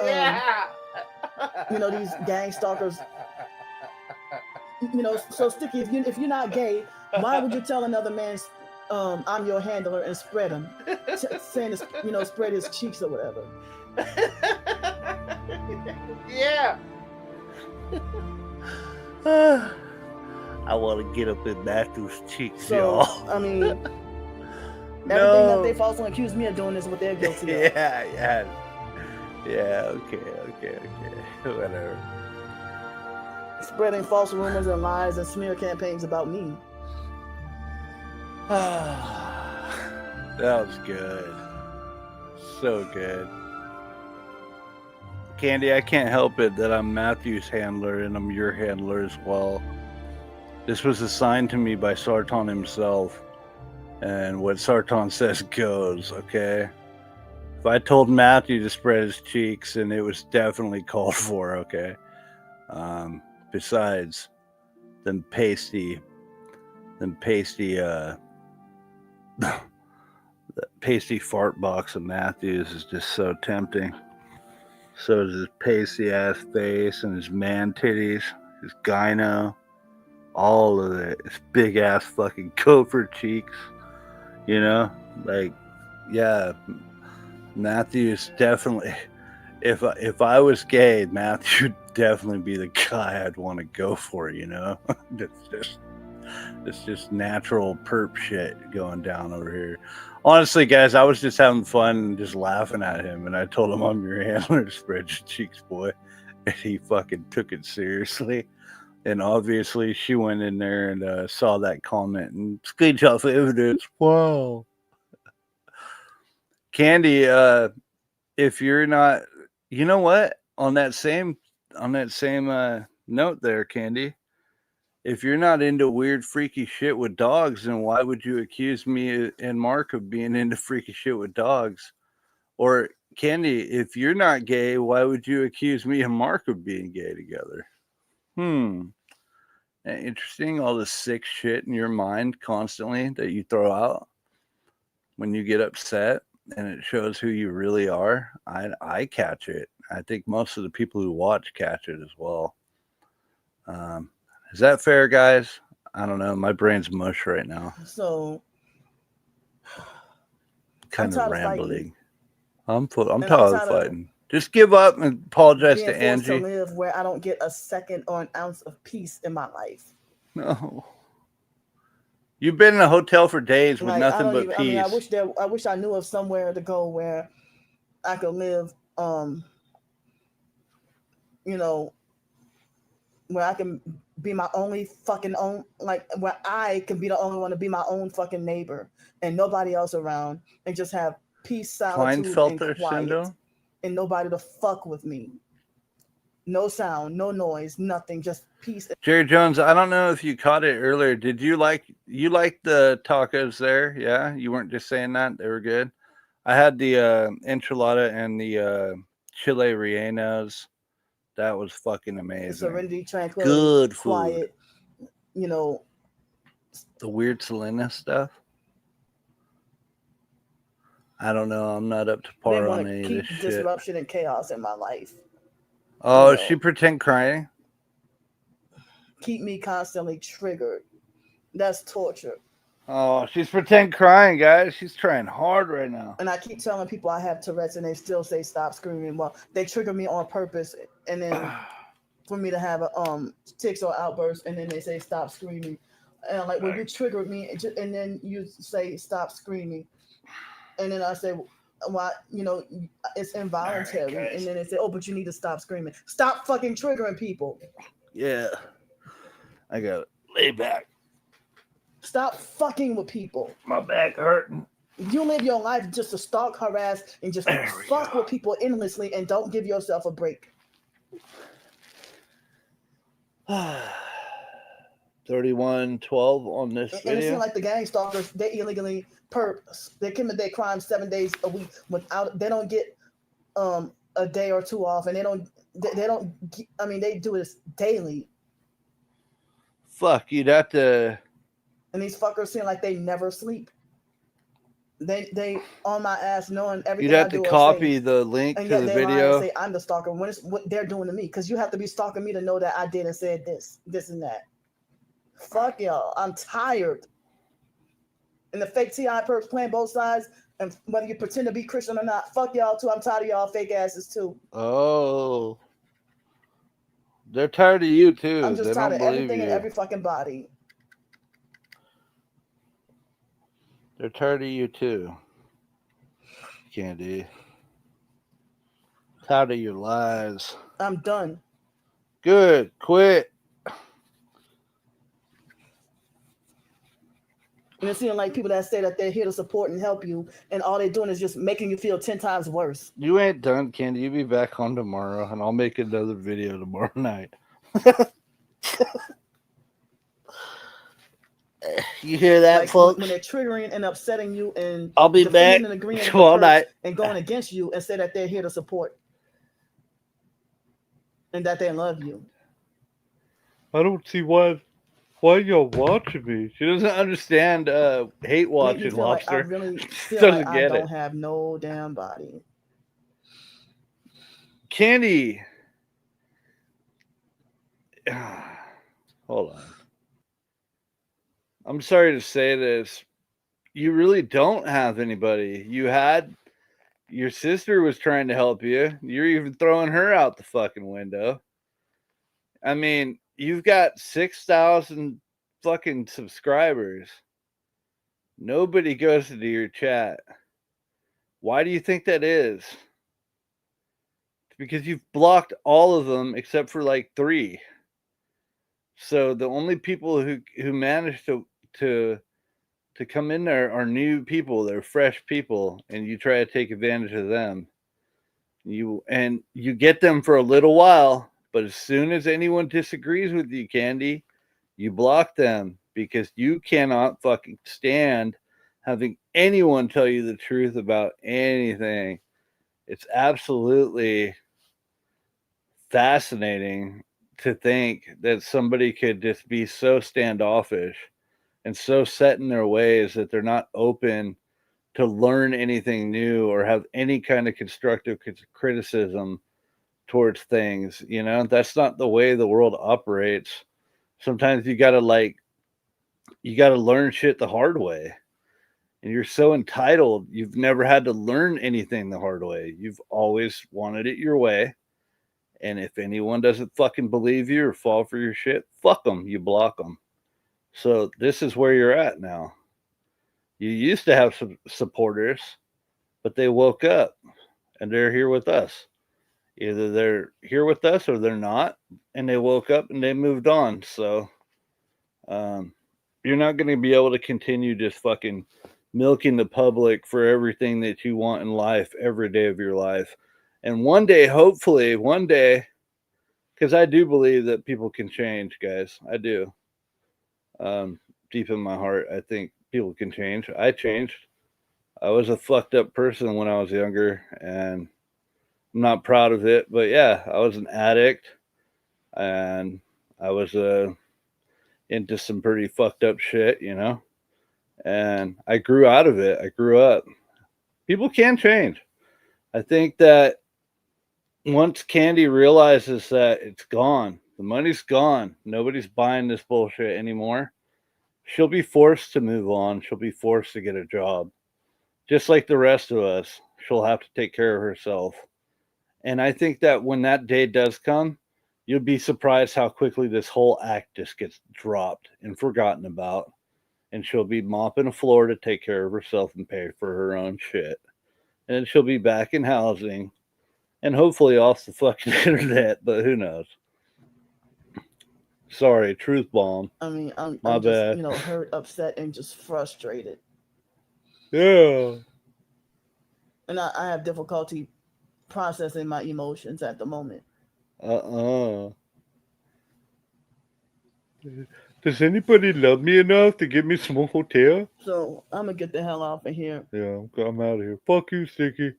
S4: these gang stalkers. So Sticky, if you're not gay, why would you tell another man, I'm your handler and spread him, saying, spread his cheeks or whatever?
S1: Yeah.
S3: I want to get up in Matthew's cheeks,
S4: So,
S3: y'all.
S4: everything
S3: No.
S4: that they falsely accuse me of doing is what they're guilty of.
S3: Yeah. Okay. Whatever.
S4: Spreading false rumors and lies and smear campaigns about me.
S3: That was good. So good. Candy, I can't help it that I'm Matthew's handler and I'm your handler as well. This was assigned to me by Sarton himself. And what Sarton says goes, okay? If I told Matthew to spread his cheeks, and it was definitely called for, okay? Besides, them pasty, the pasty fart box of Matthews is just so tempting. So is his pasty ass face and his man titties, his gyno, all of it. His big ass fucking gopher cheeks. You know, like, yeah, Matthew's definitely. If I was gay, Matthew would definitely be the guy I'd want to go for. You know, it's just natural perp shit going down over here. Honestly, guys, I was just having fun and just laughing at him, and I told him I'm your handler, spread your cheeks, boy, and he fucking took it seriously. And obviously, she went in there and saw that comment and screenshot evidence. Wow. Candy, if you're not, you know what? On that same note there, Candy, if you're not into weird, freaky shit with dogs, then why would you accuse me and Mark of being into freaky shit with dogs? Or Candy, if you're not gay, why would you accuse me and Mark of being gay together? Interesting, all the sick shit in your mind constantly that you throw out when you get upset, and it shows who you really are. I catch it. I think most of the people who watch catch it as well. Is that fair, guys? I don't know. My brain's mush right now.
S4: So
S3: Kind
S4: I'm
S3: of
S4: tired of
S3: rambling.
S4: fighting.
S3: I'm
S4: And
S3: tired of fighting. Just give up and apologize
S4: being
S3: to
S4: forced to
S3: Angie.
S4: live where I don't get a second or an ounce of peace in my life.
S3: No. You've been in a hotel for days with
S4: Like,
S3: nothing but peace.
S4: I mean, I wish I knew of somewhere to go where I could live, you know, where I can be my only fucking own, like where I can be the only one to be my own fucking neighbor and nobody else around, and just have peace, solitude, and
S3: Klinefelter
S4: quiet,
S3: syndrome?
S4: and nobody to fuck with me. No sound, no noise, nothing, just peace.
S3: Jerry Jones, I don't know if you caught it earlier. Did you like the tacos there? Yeah, you weren't just saying that. They were good. I had the enchilada and the chile rellenos. That was fucking amazing.
S4: Serenity, tranquility,
S3: good food.
S4: Quiet, you know.
S3: The weird Selena stuff. I don't know. I'm not up to par on any of this shit.
S4: Disruption and chaos in my life.
S3: Oh, she pretend crying?
S4: Keep me constantly triggered. That's torture.
S3: Oh, she's pretend crying, guys. She's trying hard right now.
S4: And I keep telling people I have Tourette's, and they still say stop screaming. Well, they trigger me on purpose, and then for me to have a tics or outburst, and then they say stop screaming. And I'm like, well, you triggered me, and then you say stop screaming, and then I say, well, you know, it's involuntary, right, and then they say, oh, but you need to stop screaming. Stop fucking triggering people.
S3: Yeah, I got it. Lay back.
S4: Stop fucking with people.
S3: My back hurting.
S4: You live your life just to stalk, harass, and just fuck with people endlessly, and don't give yourself a break.
S3: 3112 on this video.
S4: And it seems like the gang stalkers, they illegally they commit their crimes 7 days a week without, they don't get a day or two off, and they don't, I mean, they do this daily.
S3: Fuck, you'd have to.
S4: And these fuckers seem like they never sleep. They on my ass knowing everything.
S3: You'd have to copy the link to the video.
S4: And say I'm the stalker when it's what they're doing to me, because you have to be stalking me to know that I did and said this and that. Fuck y'all. I'm tired. And the fake TI perps playing both sides, and whether you pretend to be Christian or not, fuck y'all too. I'm tired of y'all fake asses too.
S3: Oh. They're tired of you too.
S4: I'm just tired of everything and every fucking body.
S3: They're tired of you too, Candy. Tired of your lies.
S4: I'm done.
S3: Good. Quit.
S4: And it seems like people that say that they're here to support and help you, and all they're doing is just making you feel 10 times worse.
S3: You ain't done, Candy. You'll be back on tomorrow, and I'll make another video tomorrow night. You hear that, like, folks?
S4: When they're triggering and upsetting you, and
S3: I'll be back
S4: and agreeing
S3: tomorrow night
S4: and going against you, and say that they're here to support and that they love you.
S3: I don't see why you're watching me. She doesn't understand hate watching, Lobster.
S4: Like I really feel like I don't have no damn body.
S3: Candy. Hold on. I'm sorry to say this. you really don't have anybody. You had your sister was trying to help you. You're even throwing her out the fucking window. I mean, you've got 6,000 fucking subscribers. Nobody goes into your chat. Why do you think that is? Because you've blocked all of them except for like 3. So the only people who manage to come in there are new people. They're fresh people, and you try to take advantage of them. You get them for a little while, but as soon as anyone disagrees with you, Candy, you block them because you cannot fucking stand having anyone tell you the truth about anything. It's absolutely fascinating to think that somebody could just be so standoffish and so set in their ways that they're not open to learn anything new or have any kind of constructive criticism towards things. You know, that's not the way the world operates. Sometimes you gotta learn shit the hard way. And you're so entitled, you've never had to learn anything the hard way. You've always wanted it your way. And if anyone doesn't fucking believe you or fall for your shit, fuck them. You block them. So this is where you're at now. You used to have some supporters, but they woke up and they're here with us. Either they're here with us or they're not, and they woke up and they moved on. So you're not going to be able to continue just fucking milking the public for everything that you want in life every day of your life. And one day, hopefully, because I do believe that people can change, guys. I do. Deep in my heart, I think people can change. I changed. I was a fucked up person when I was younger, and I'm not proud of it. But yeah, I was an addict, and I was into some pretty fucked up shit, you know? And I grew out of it. I grew up. People can change. I think that once Candy realizes that it's gone, the money's gone, nobody's buying this bullshit anymore, she'll be forced to move on. She'll be forced to get a job. Just like the rest of us, she'll have to take care of herself. And I think that when that day does come, you'll be surprised how quickly this whole act just gets dropped and forgotten about. And she'll be mopping the floor to take care of herself and pay for her own shit. And then she'll be back in housing and hopefully off the fucking internet, but who knows? Sorry, truth bomb.
S4: I mean, I'm
S3: bad.
S4: Just, hurt, upset, and just frustrated.
S3: Yeah.
S4: And I have difficulty processing my emotions at the moment.
S3: Does anybody love me enough to give me some hotel?
S4: So I'm gonna get the hell off of here.
S3: Yeah, I'm out of here. Fuck you, Sticky.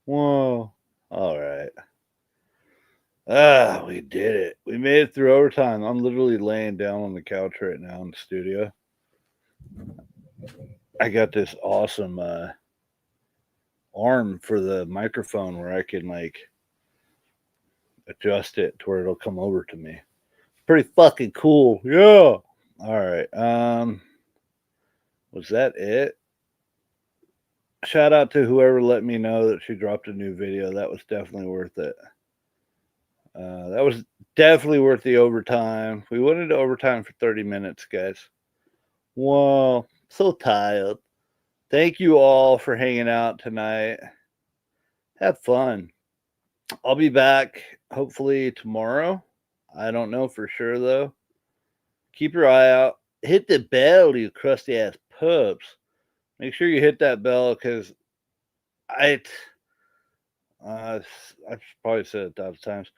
S3: Wow. All right. We did it. We made it through overtime. I'm literally laying down on the couch right now in the studio. I got this awesome arm for the microphone where I can adjust it to where it'll come over to me. Pretty fucking cool. Yeah. All right. Was that it? Shout out to whoever let me know that she dropped a new video. That was definitely worth it. That was definitely worth the overtime. We went into overtime for 30 minutes, guys. Wow. So tired. Thank you all for hanging out tonight. Have fun. I'll be back hopefully tomorrow. I don't know for sure, though. Keep your eye out. Hit the bell, you crusty ass pups. Make sure you hit that bell because I've probably said it 1,000 times.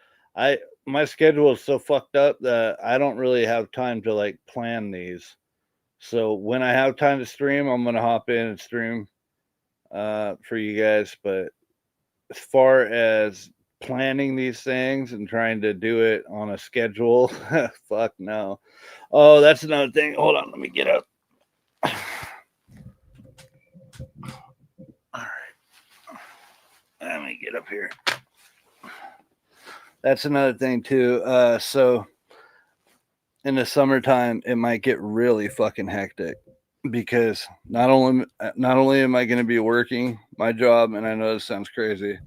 S3: My schedule is so fucked up that I don't really have time to plan these. So when I have time to stream, I'm gonna hop in and stream for you guys. But as far as planning these things and trying to do it on a schedule, fuck no. Oh, that's another thing. Hold on, let me get up. All right, let me get up here. That's another thing too. So in the summertime, it might get really fucking hectic. because not only am I going to be working my job, and I know this sounds crazy,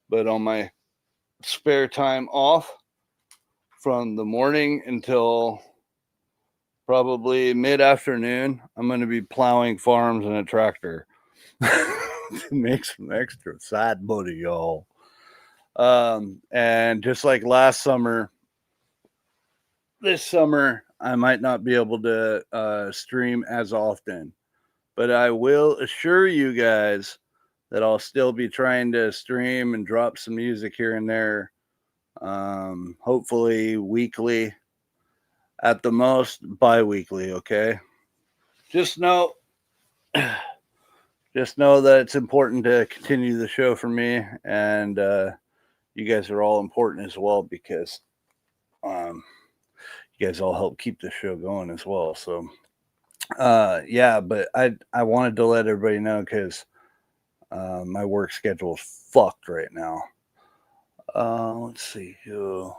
S3: but on my spare time off from the morning until probably mid-afternoon, I'm going to be plowing farms in a tractor to make some extra side money, y'all. And just like last summer, this summer I might not be able to stream as often, but I will assure you guys that I'll still be trying to stream and drop some music here and there. Hopefully weekly, at the most bi-weekly. Okay, just know that it's important to continue the show for me, and you guys are all important as well, because you guys all help keep the show going as well. So yeah, but I wanted to let everybody know, because my work schedule is fucked right now. Let's see. Oh,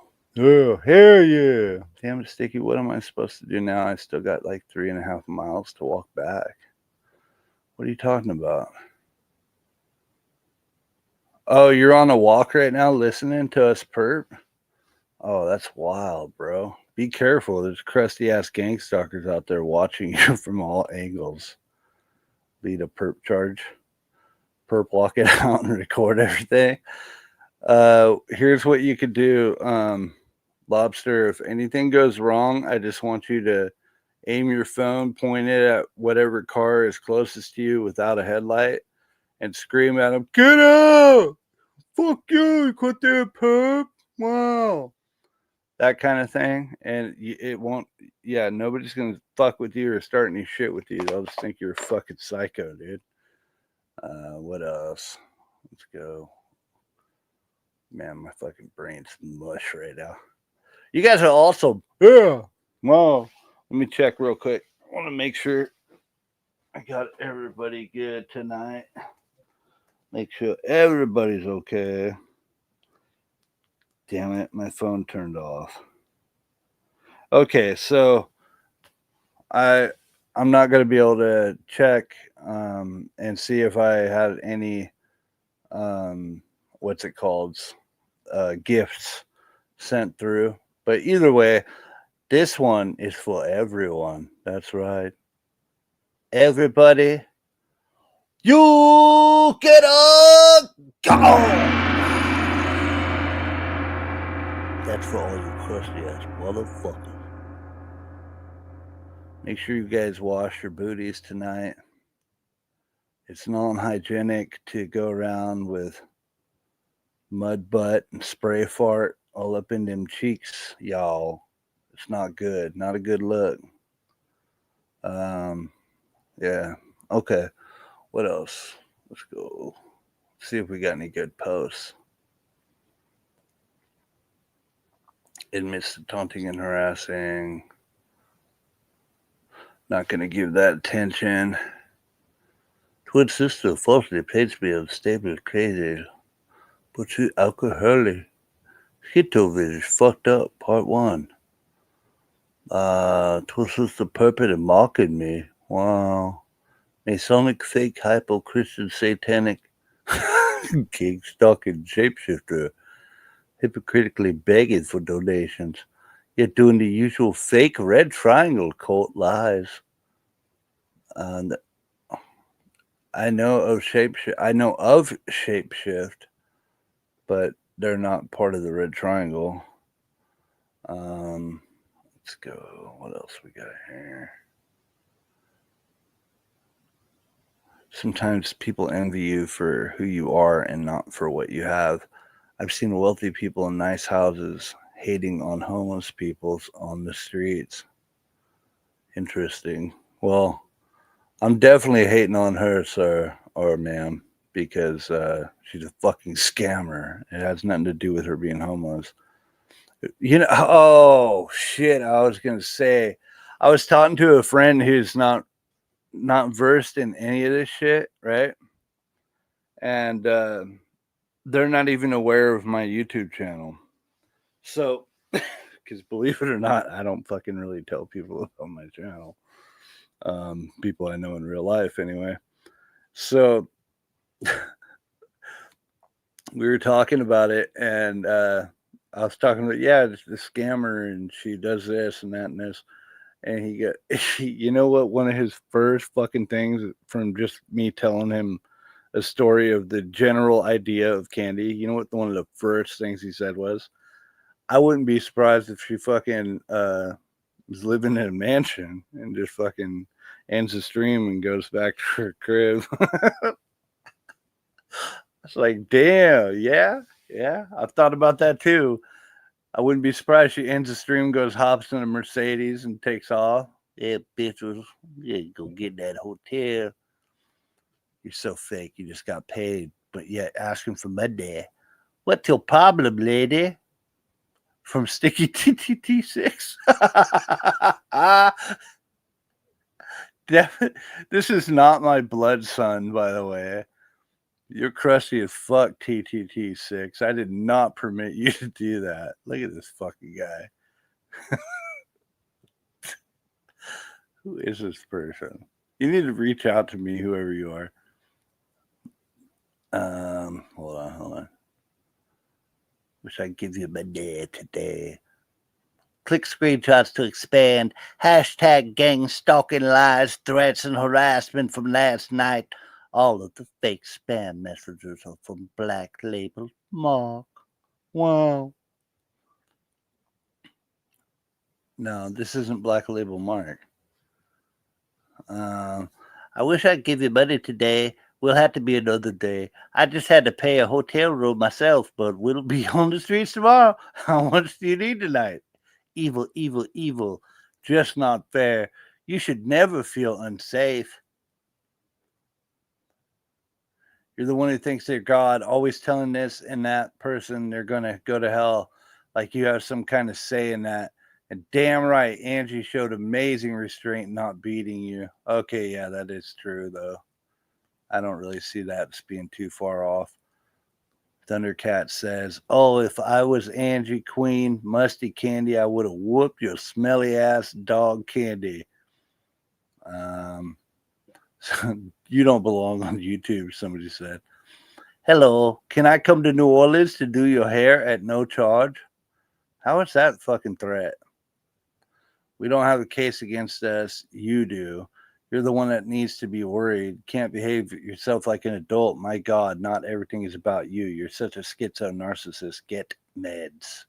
S3: hell yeah. Damn it, Sticky. What am I supposed to do now? I still got like 3.5 miles to walk back. What are you talking about? Oh, you're on a walk right now listening to us perp? Oh, that's wild, bro. Be careful. There's crusty ass gang stalkers out there watching you from all angles. Lead a perp charge. Perp walk it out and record everything. Here's what you could do. Lobster, if anything goes wrong, I just want you to aim your phone, point it at whatever car is closest to you without a headlight, and scream at them, "Get out! Fuck you, quit that perp! Wow!" That kind of thing. And it won't, yeah, nobody's going to fuck with you or start any shit with you. They'll just think you're a fucking psycho, dude. What else? Let's go. Man, my fucking brain's mush right now. You guys are also, yeah. Wow. Let me check real quick. I want to make sure I got everybody good tonight. Make sure everybody's okay. Damn it, my phone turned off. Okay, so I'm not going to be able to check and see if I had any what's it called, gifts sent through. But either way, this one is for everyone. That's right. Everybody, you get a go! That's for all you crusty ass motherfuckers. Make sure you guys wash your booties tonight. It's non-hygienic to go around with mud butt and spray fart all up in them cheeks, y'all. It's not good. Not a good look. Yeah. Okay. What else? Let's go see if we got any good posts. Admits to taunting and harassing. Not going to give that attention. Twin sister falsely plays me unstable, crazy. But you alcoholic. Hitovid is fucked up, part 1. Twin sister perpet and mocking me. Wow. Masonic fake hypo Christian satanic king stalking shapeshifter. Hypocritically begging for donations. Yet doing the usual fake red triangle cult lies. And I know of Shapeshift, but they're not part of the red triangle. Let's go. What else we got here? Sometimes people envy you for who you are and not for what you have. I've seen wealthy people in nice houses hating on homeless people on the streets. Interesting. Well, I'm definitely hating on her, sir or ma'am, because she's a fucking scammer. It has nothing to do with her being homeless. You know, oh shit! I was gonna say, I was talking to a friend who's not versed in any of this shit, right? And they're not even aware of my YouTube channel. So, because believe it or not, I don't fucking really tell people about my channel. People I know in real life, anyway. So we were talking about it, and I was talking about, yeah, the scammer, and she does this and that and this. And he got, you know what? One of his first fucking things from just me telling him a story of the general idea of candy, you know what? One of the first things he said was, I wouldn't be surprised if she fucking was living in a mansion and just fucking ends the stream and goes back to her crib. It's like, damn, yeah, I've thought about that too. I wouldn't be surprised she ends the stream, goes, hops in a Mercedes, and takes off. Yeah, bitch was, yeah, go get that hotel. You're so fake. You just got paid, but yet asking for money. What's your problem, lady? From Sticky TTT6. This is not my blood son, by the way. You're crusty as fuck, TTT6. I did not permit you to do that. Look at this fucking guy. Who is this person? You need to reach out to me, whoever you are. Hold on. Wish I'd give you my day today. Click screenshots to expand. Hashtag gang stalking lies, threats, and harassment from last night. All of the fake spam messages are from Black Label Mark. Wow. No, this isn't Black Label Mark. I wish I'd give you money today. We'll have to be another day. I just had to pay a hotel room myself, but we'll be on the streets tomorrow. How much do you need tonight? Evil, evil, evil. Just not fair. You should never feel unsafe. You're the one who thinks they're God, always telling this and that person they're going to go to hell. Like you have some kind of say in that. And damn right, Angie showed amazing restraint not beating you. Okay, yeah, that is true, though. I don't really see that as being too far off. Thundercat says, oh, if I was Angie Queen, Musty Candy, I would have whooped your smelly ass dog Candy. You don't belong on YouTube, somebody said. Hello, can I come to New Orleans to do your hair at no charge? How is that fucking threat? We don't have a case against us. You do. You're the one that needs to be worried. Can't behave yourself like an adult. My God, not everything is about you. You're such a schizo narcissist. Get meds.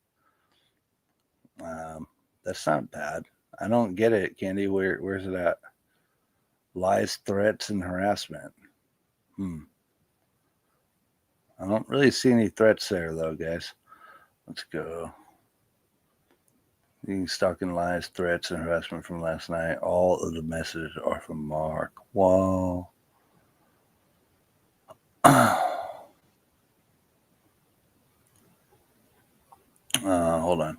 S3: That's not bad. I don't get it, Candy. Where's it at? Lies, threats, and harassment. I don't really see any threats there, though, guys. Let's go. Being stalking, lies, threats, and harassment from last night. All of the messages are from Mark. Wow. Hold on.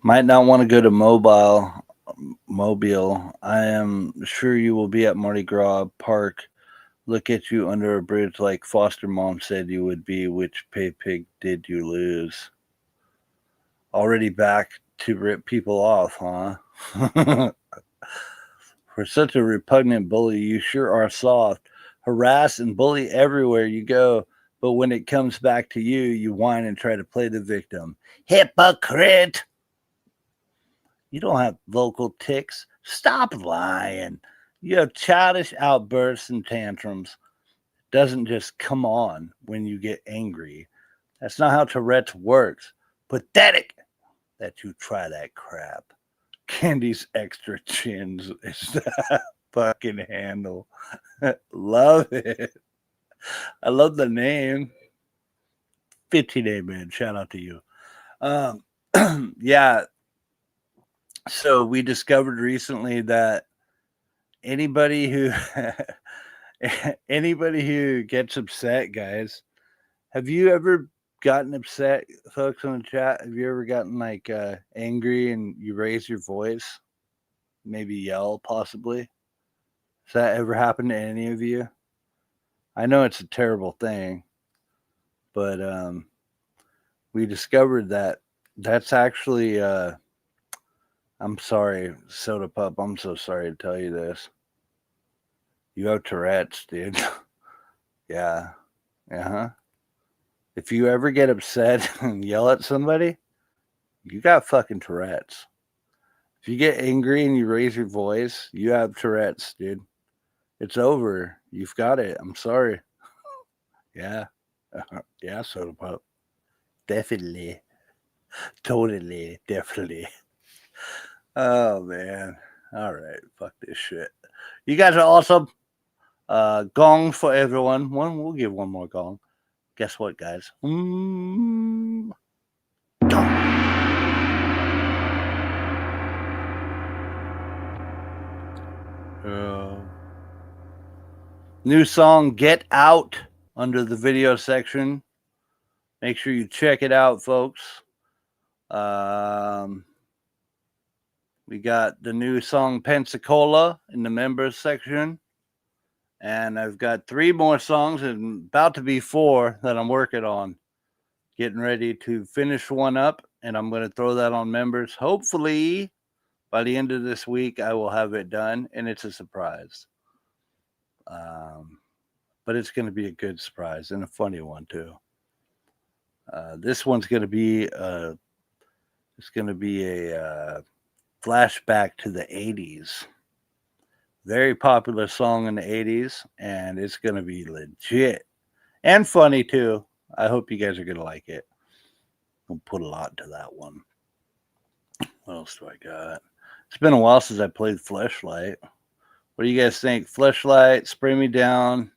S3: Might not want to go to Mobile. I am sure you will be at Mardi Gras Park. Look at you under a bridge like foster mom said you would be. Which pay pig did you lose? Already back to rip people off, huh? For such a repugnant bully, you sure are soft. Harass and bully everywhere you go, but when it comes back to you, you whine and try to play the victim. Hypocrite! You don't have vocal tics. Stop lying. You have childish outbursts and tantrums. It doesn't just come on when you get angry. That's not how Tourette's works. Pathetic that you try that crap. Candy's extra chins is that fucking handle. Love it. I love the name. 15A, man. Shout out to you. Yeah. So we discovered recently that anybody who gets upset, guys, have you ever gotten upset, folks on the chat? Have you ever gotten like angry and you raise your voice, maybe yell, possibly? Has that ever happened to any of you? I know it's a terrible thing, but we discovered that that's actually I'm sorry, Soda Pup. I'm so sorry to tell you this. You have Tourette's, dude. Yeah. Uh-huh. If you ever get upset and yell at somebody, you got fucking Tourette's. If you get angry and you raise your voice, you have Tourette's, dude. It's over. You've got it. I'm sorry. Yeah. Yeah, Soda Pup. Definitely. Totally. Definitely. Oh, man. All right. Fuck this shit. You guys are awesome. Gong for everyone. We'll give one more gong. Guess what, guys? Gong. New song, Get Out, under the video section. Make sure you check it out, folks. We got the new song, Pensacola, in the members section. And I've got 3 more songs, and about to be 4 that I'm working on. Getting ready to finish one up, and I'm going to throw that on members. Hopefully, by the end of this week, I will have it done, and it's a surprise. But it's going to be a good surprise and a funny one too. This one's going to be a flashback to the 80s. Very popular song in the 80s, and it's going to be legit and funny too. I hope you guys are going to like it. I'll put a lot into that one. What else do I got? It's been a while since I played Fleshlight. What do you guys think? Fleshlight, Spray Me Down.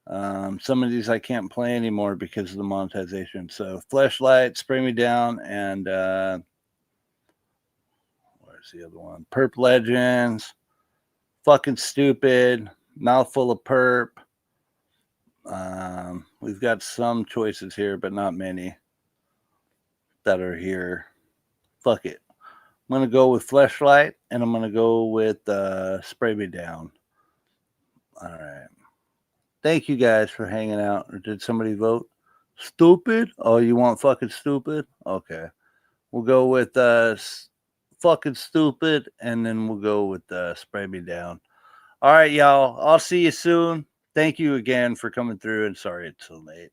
S3: Some of these I can't play anymore because of the monetization. So Fleshlight, Spray Me Down, and where's the other one? Perp Legends, Fucking Stupid, Mouthful of Perp. We've got some choices here, but not many that are here. Fuck it. I'm going to go with Fleshlight, and I'm going to go with Spray Me Down. All right. Thank you guys for hanging out. Or did somebody vote? Stupid? Oh, you want fucking stupid? Okay. We'll go with fucking stupid, and then we'll go with Spray Me Down. All right, y'all. I'll see you soon. Thank you again for coming through, and sorry it's so late.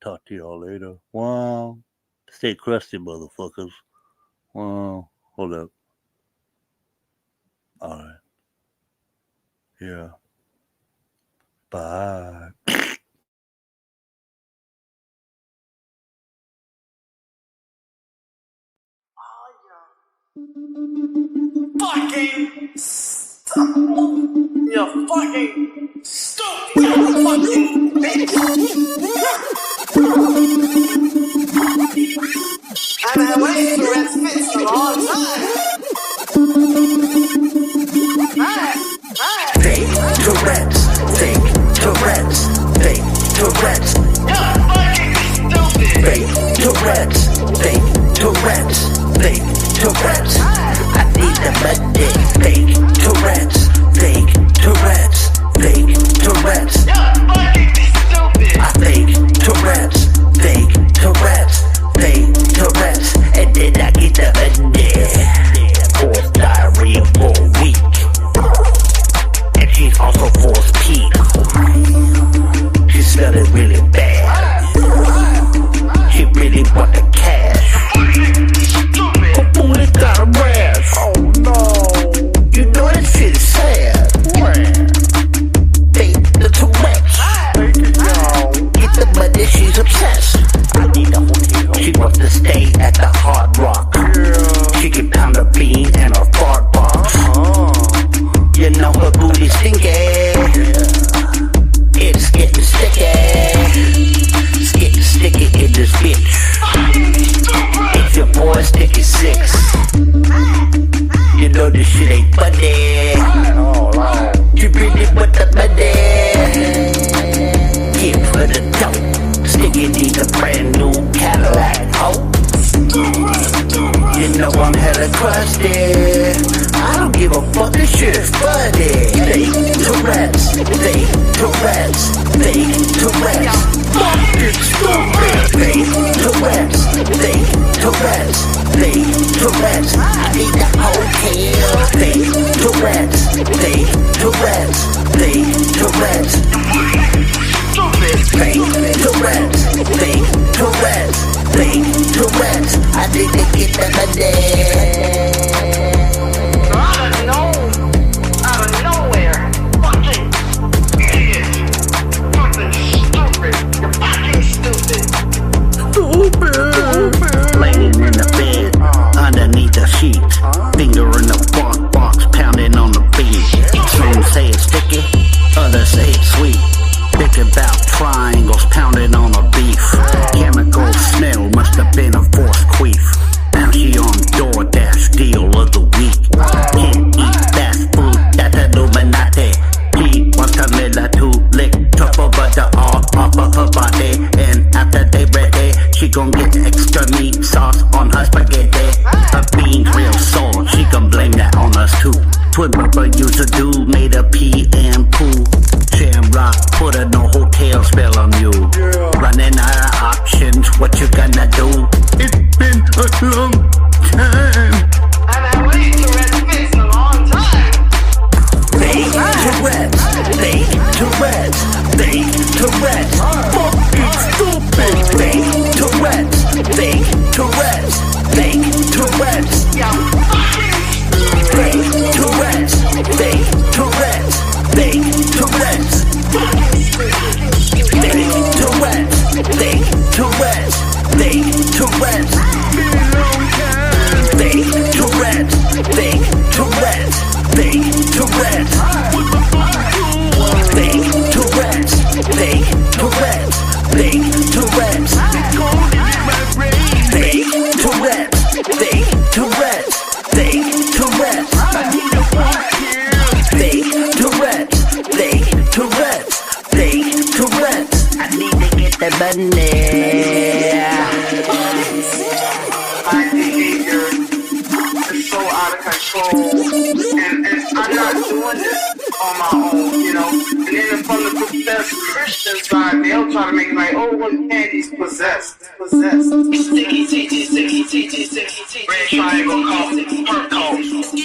S3: Talk to y'all later. Wow. Stay crusty, motherfuckers. Wow. Hold up. All right. Yeah. Bye.
S2: Fucking stop. You fucking stupid. You fucking bitch. I've been waiting for Red Spitz a long time. Fake Tourette's, fake Tourette's, fake Tourette's. You're fucking stupid. Fake Tourette's, fake Tourette's, fake Tourette's. I need the money. Fake Tourette's, fake Tourette's, fake Tourette's. You're fucking stupid. I fake Tourette's, fake Tourette's, fake Tourette's, and then I get the money. Forced diarrhea for a week. She's also forced pee. She's smelling really bad. She really want the cash. Her booty got a rash. Oh no. You know that shit is sad. Fake the Tourette's. Get the money, she's obsessed. I need a hotel. She wants to stay at the Hard Rock. She can pound a bean and a fart box. You know her booty stinky. It's getting sticky. It's getting sticky in this bitch. It's your boy Sticky 6. You know this shit ain't funny. You really want the money. Give her the dope. Sticky needs a brand new Cadillac. Oh, you know I'm hella crusty. I don't give a fuck, this shit is funny. Fake Tourette's, fake Tourette's, fake Tourette's. Fucking stupid. Fake Tourette's, fake Tourette's, fake Tourette's. I need that
S6: fake Tourette's. Fake Tourette's. Fake Tourette's. Fake Tourette's. Fake Tourette's. Fake Tourette's. Fake Tourette's. I need to get that money.
S7: My behavior is so out of control, and I'm not doing this on my own, you know. And then from the professed Christian side, they'll try to make it like, oh, well, candy's possessed. Red triangle called Perpstruation.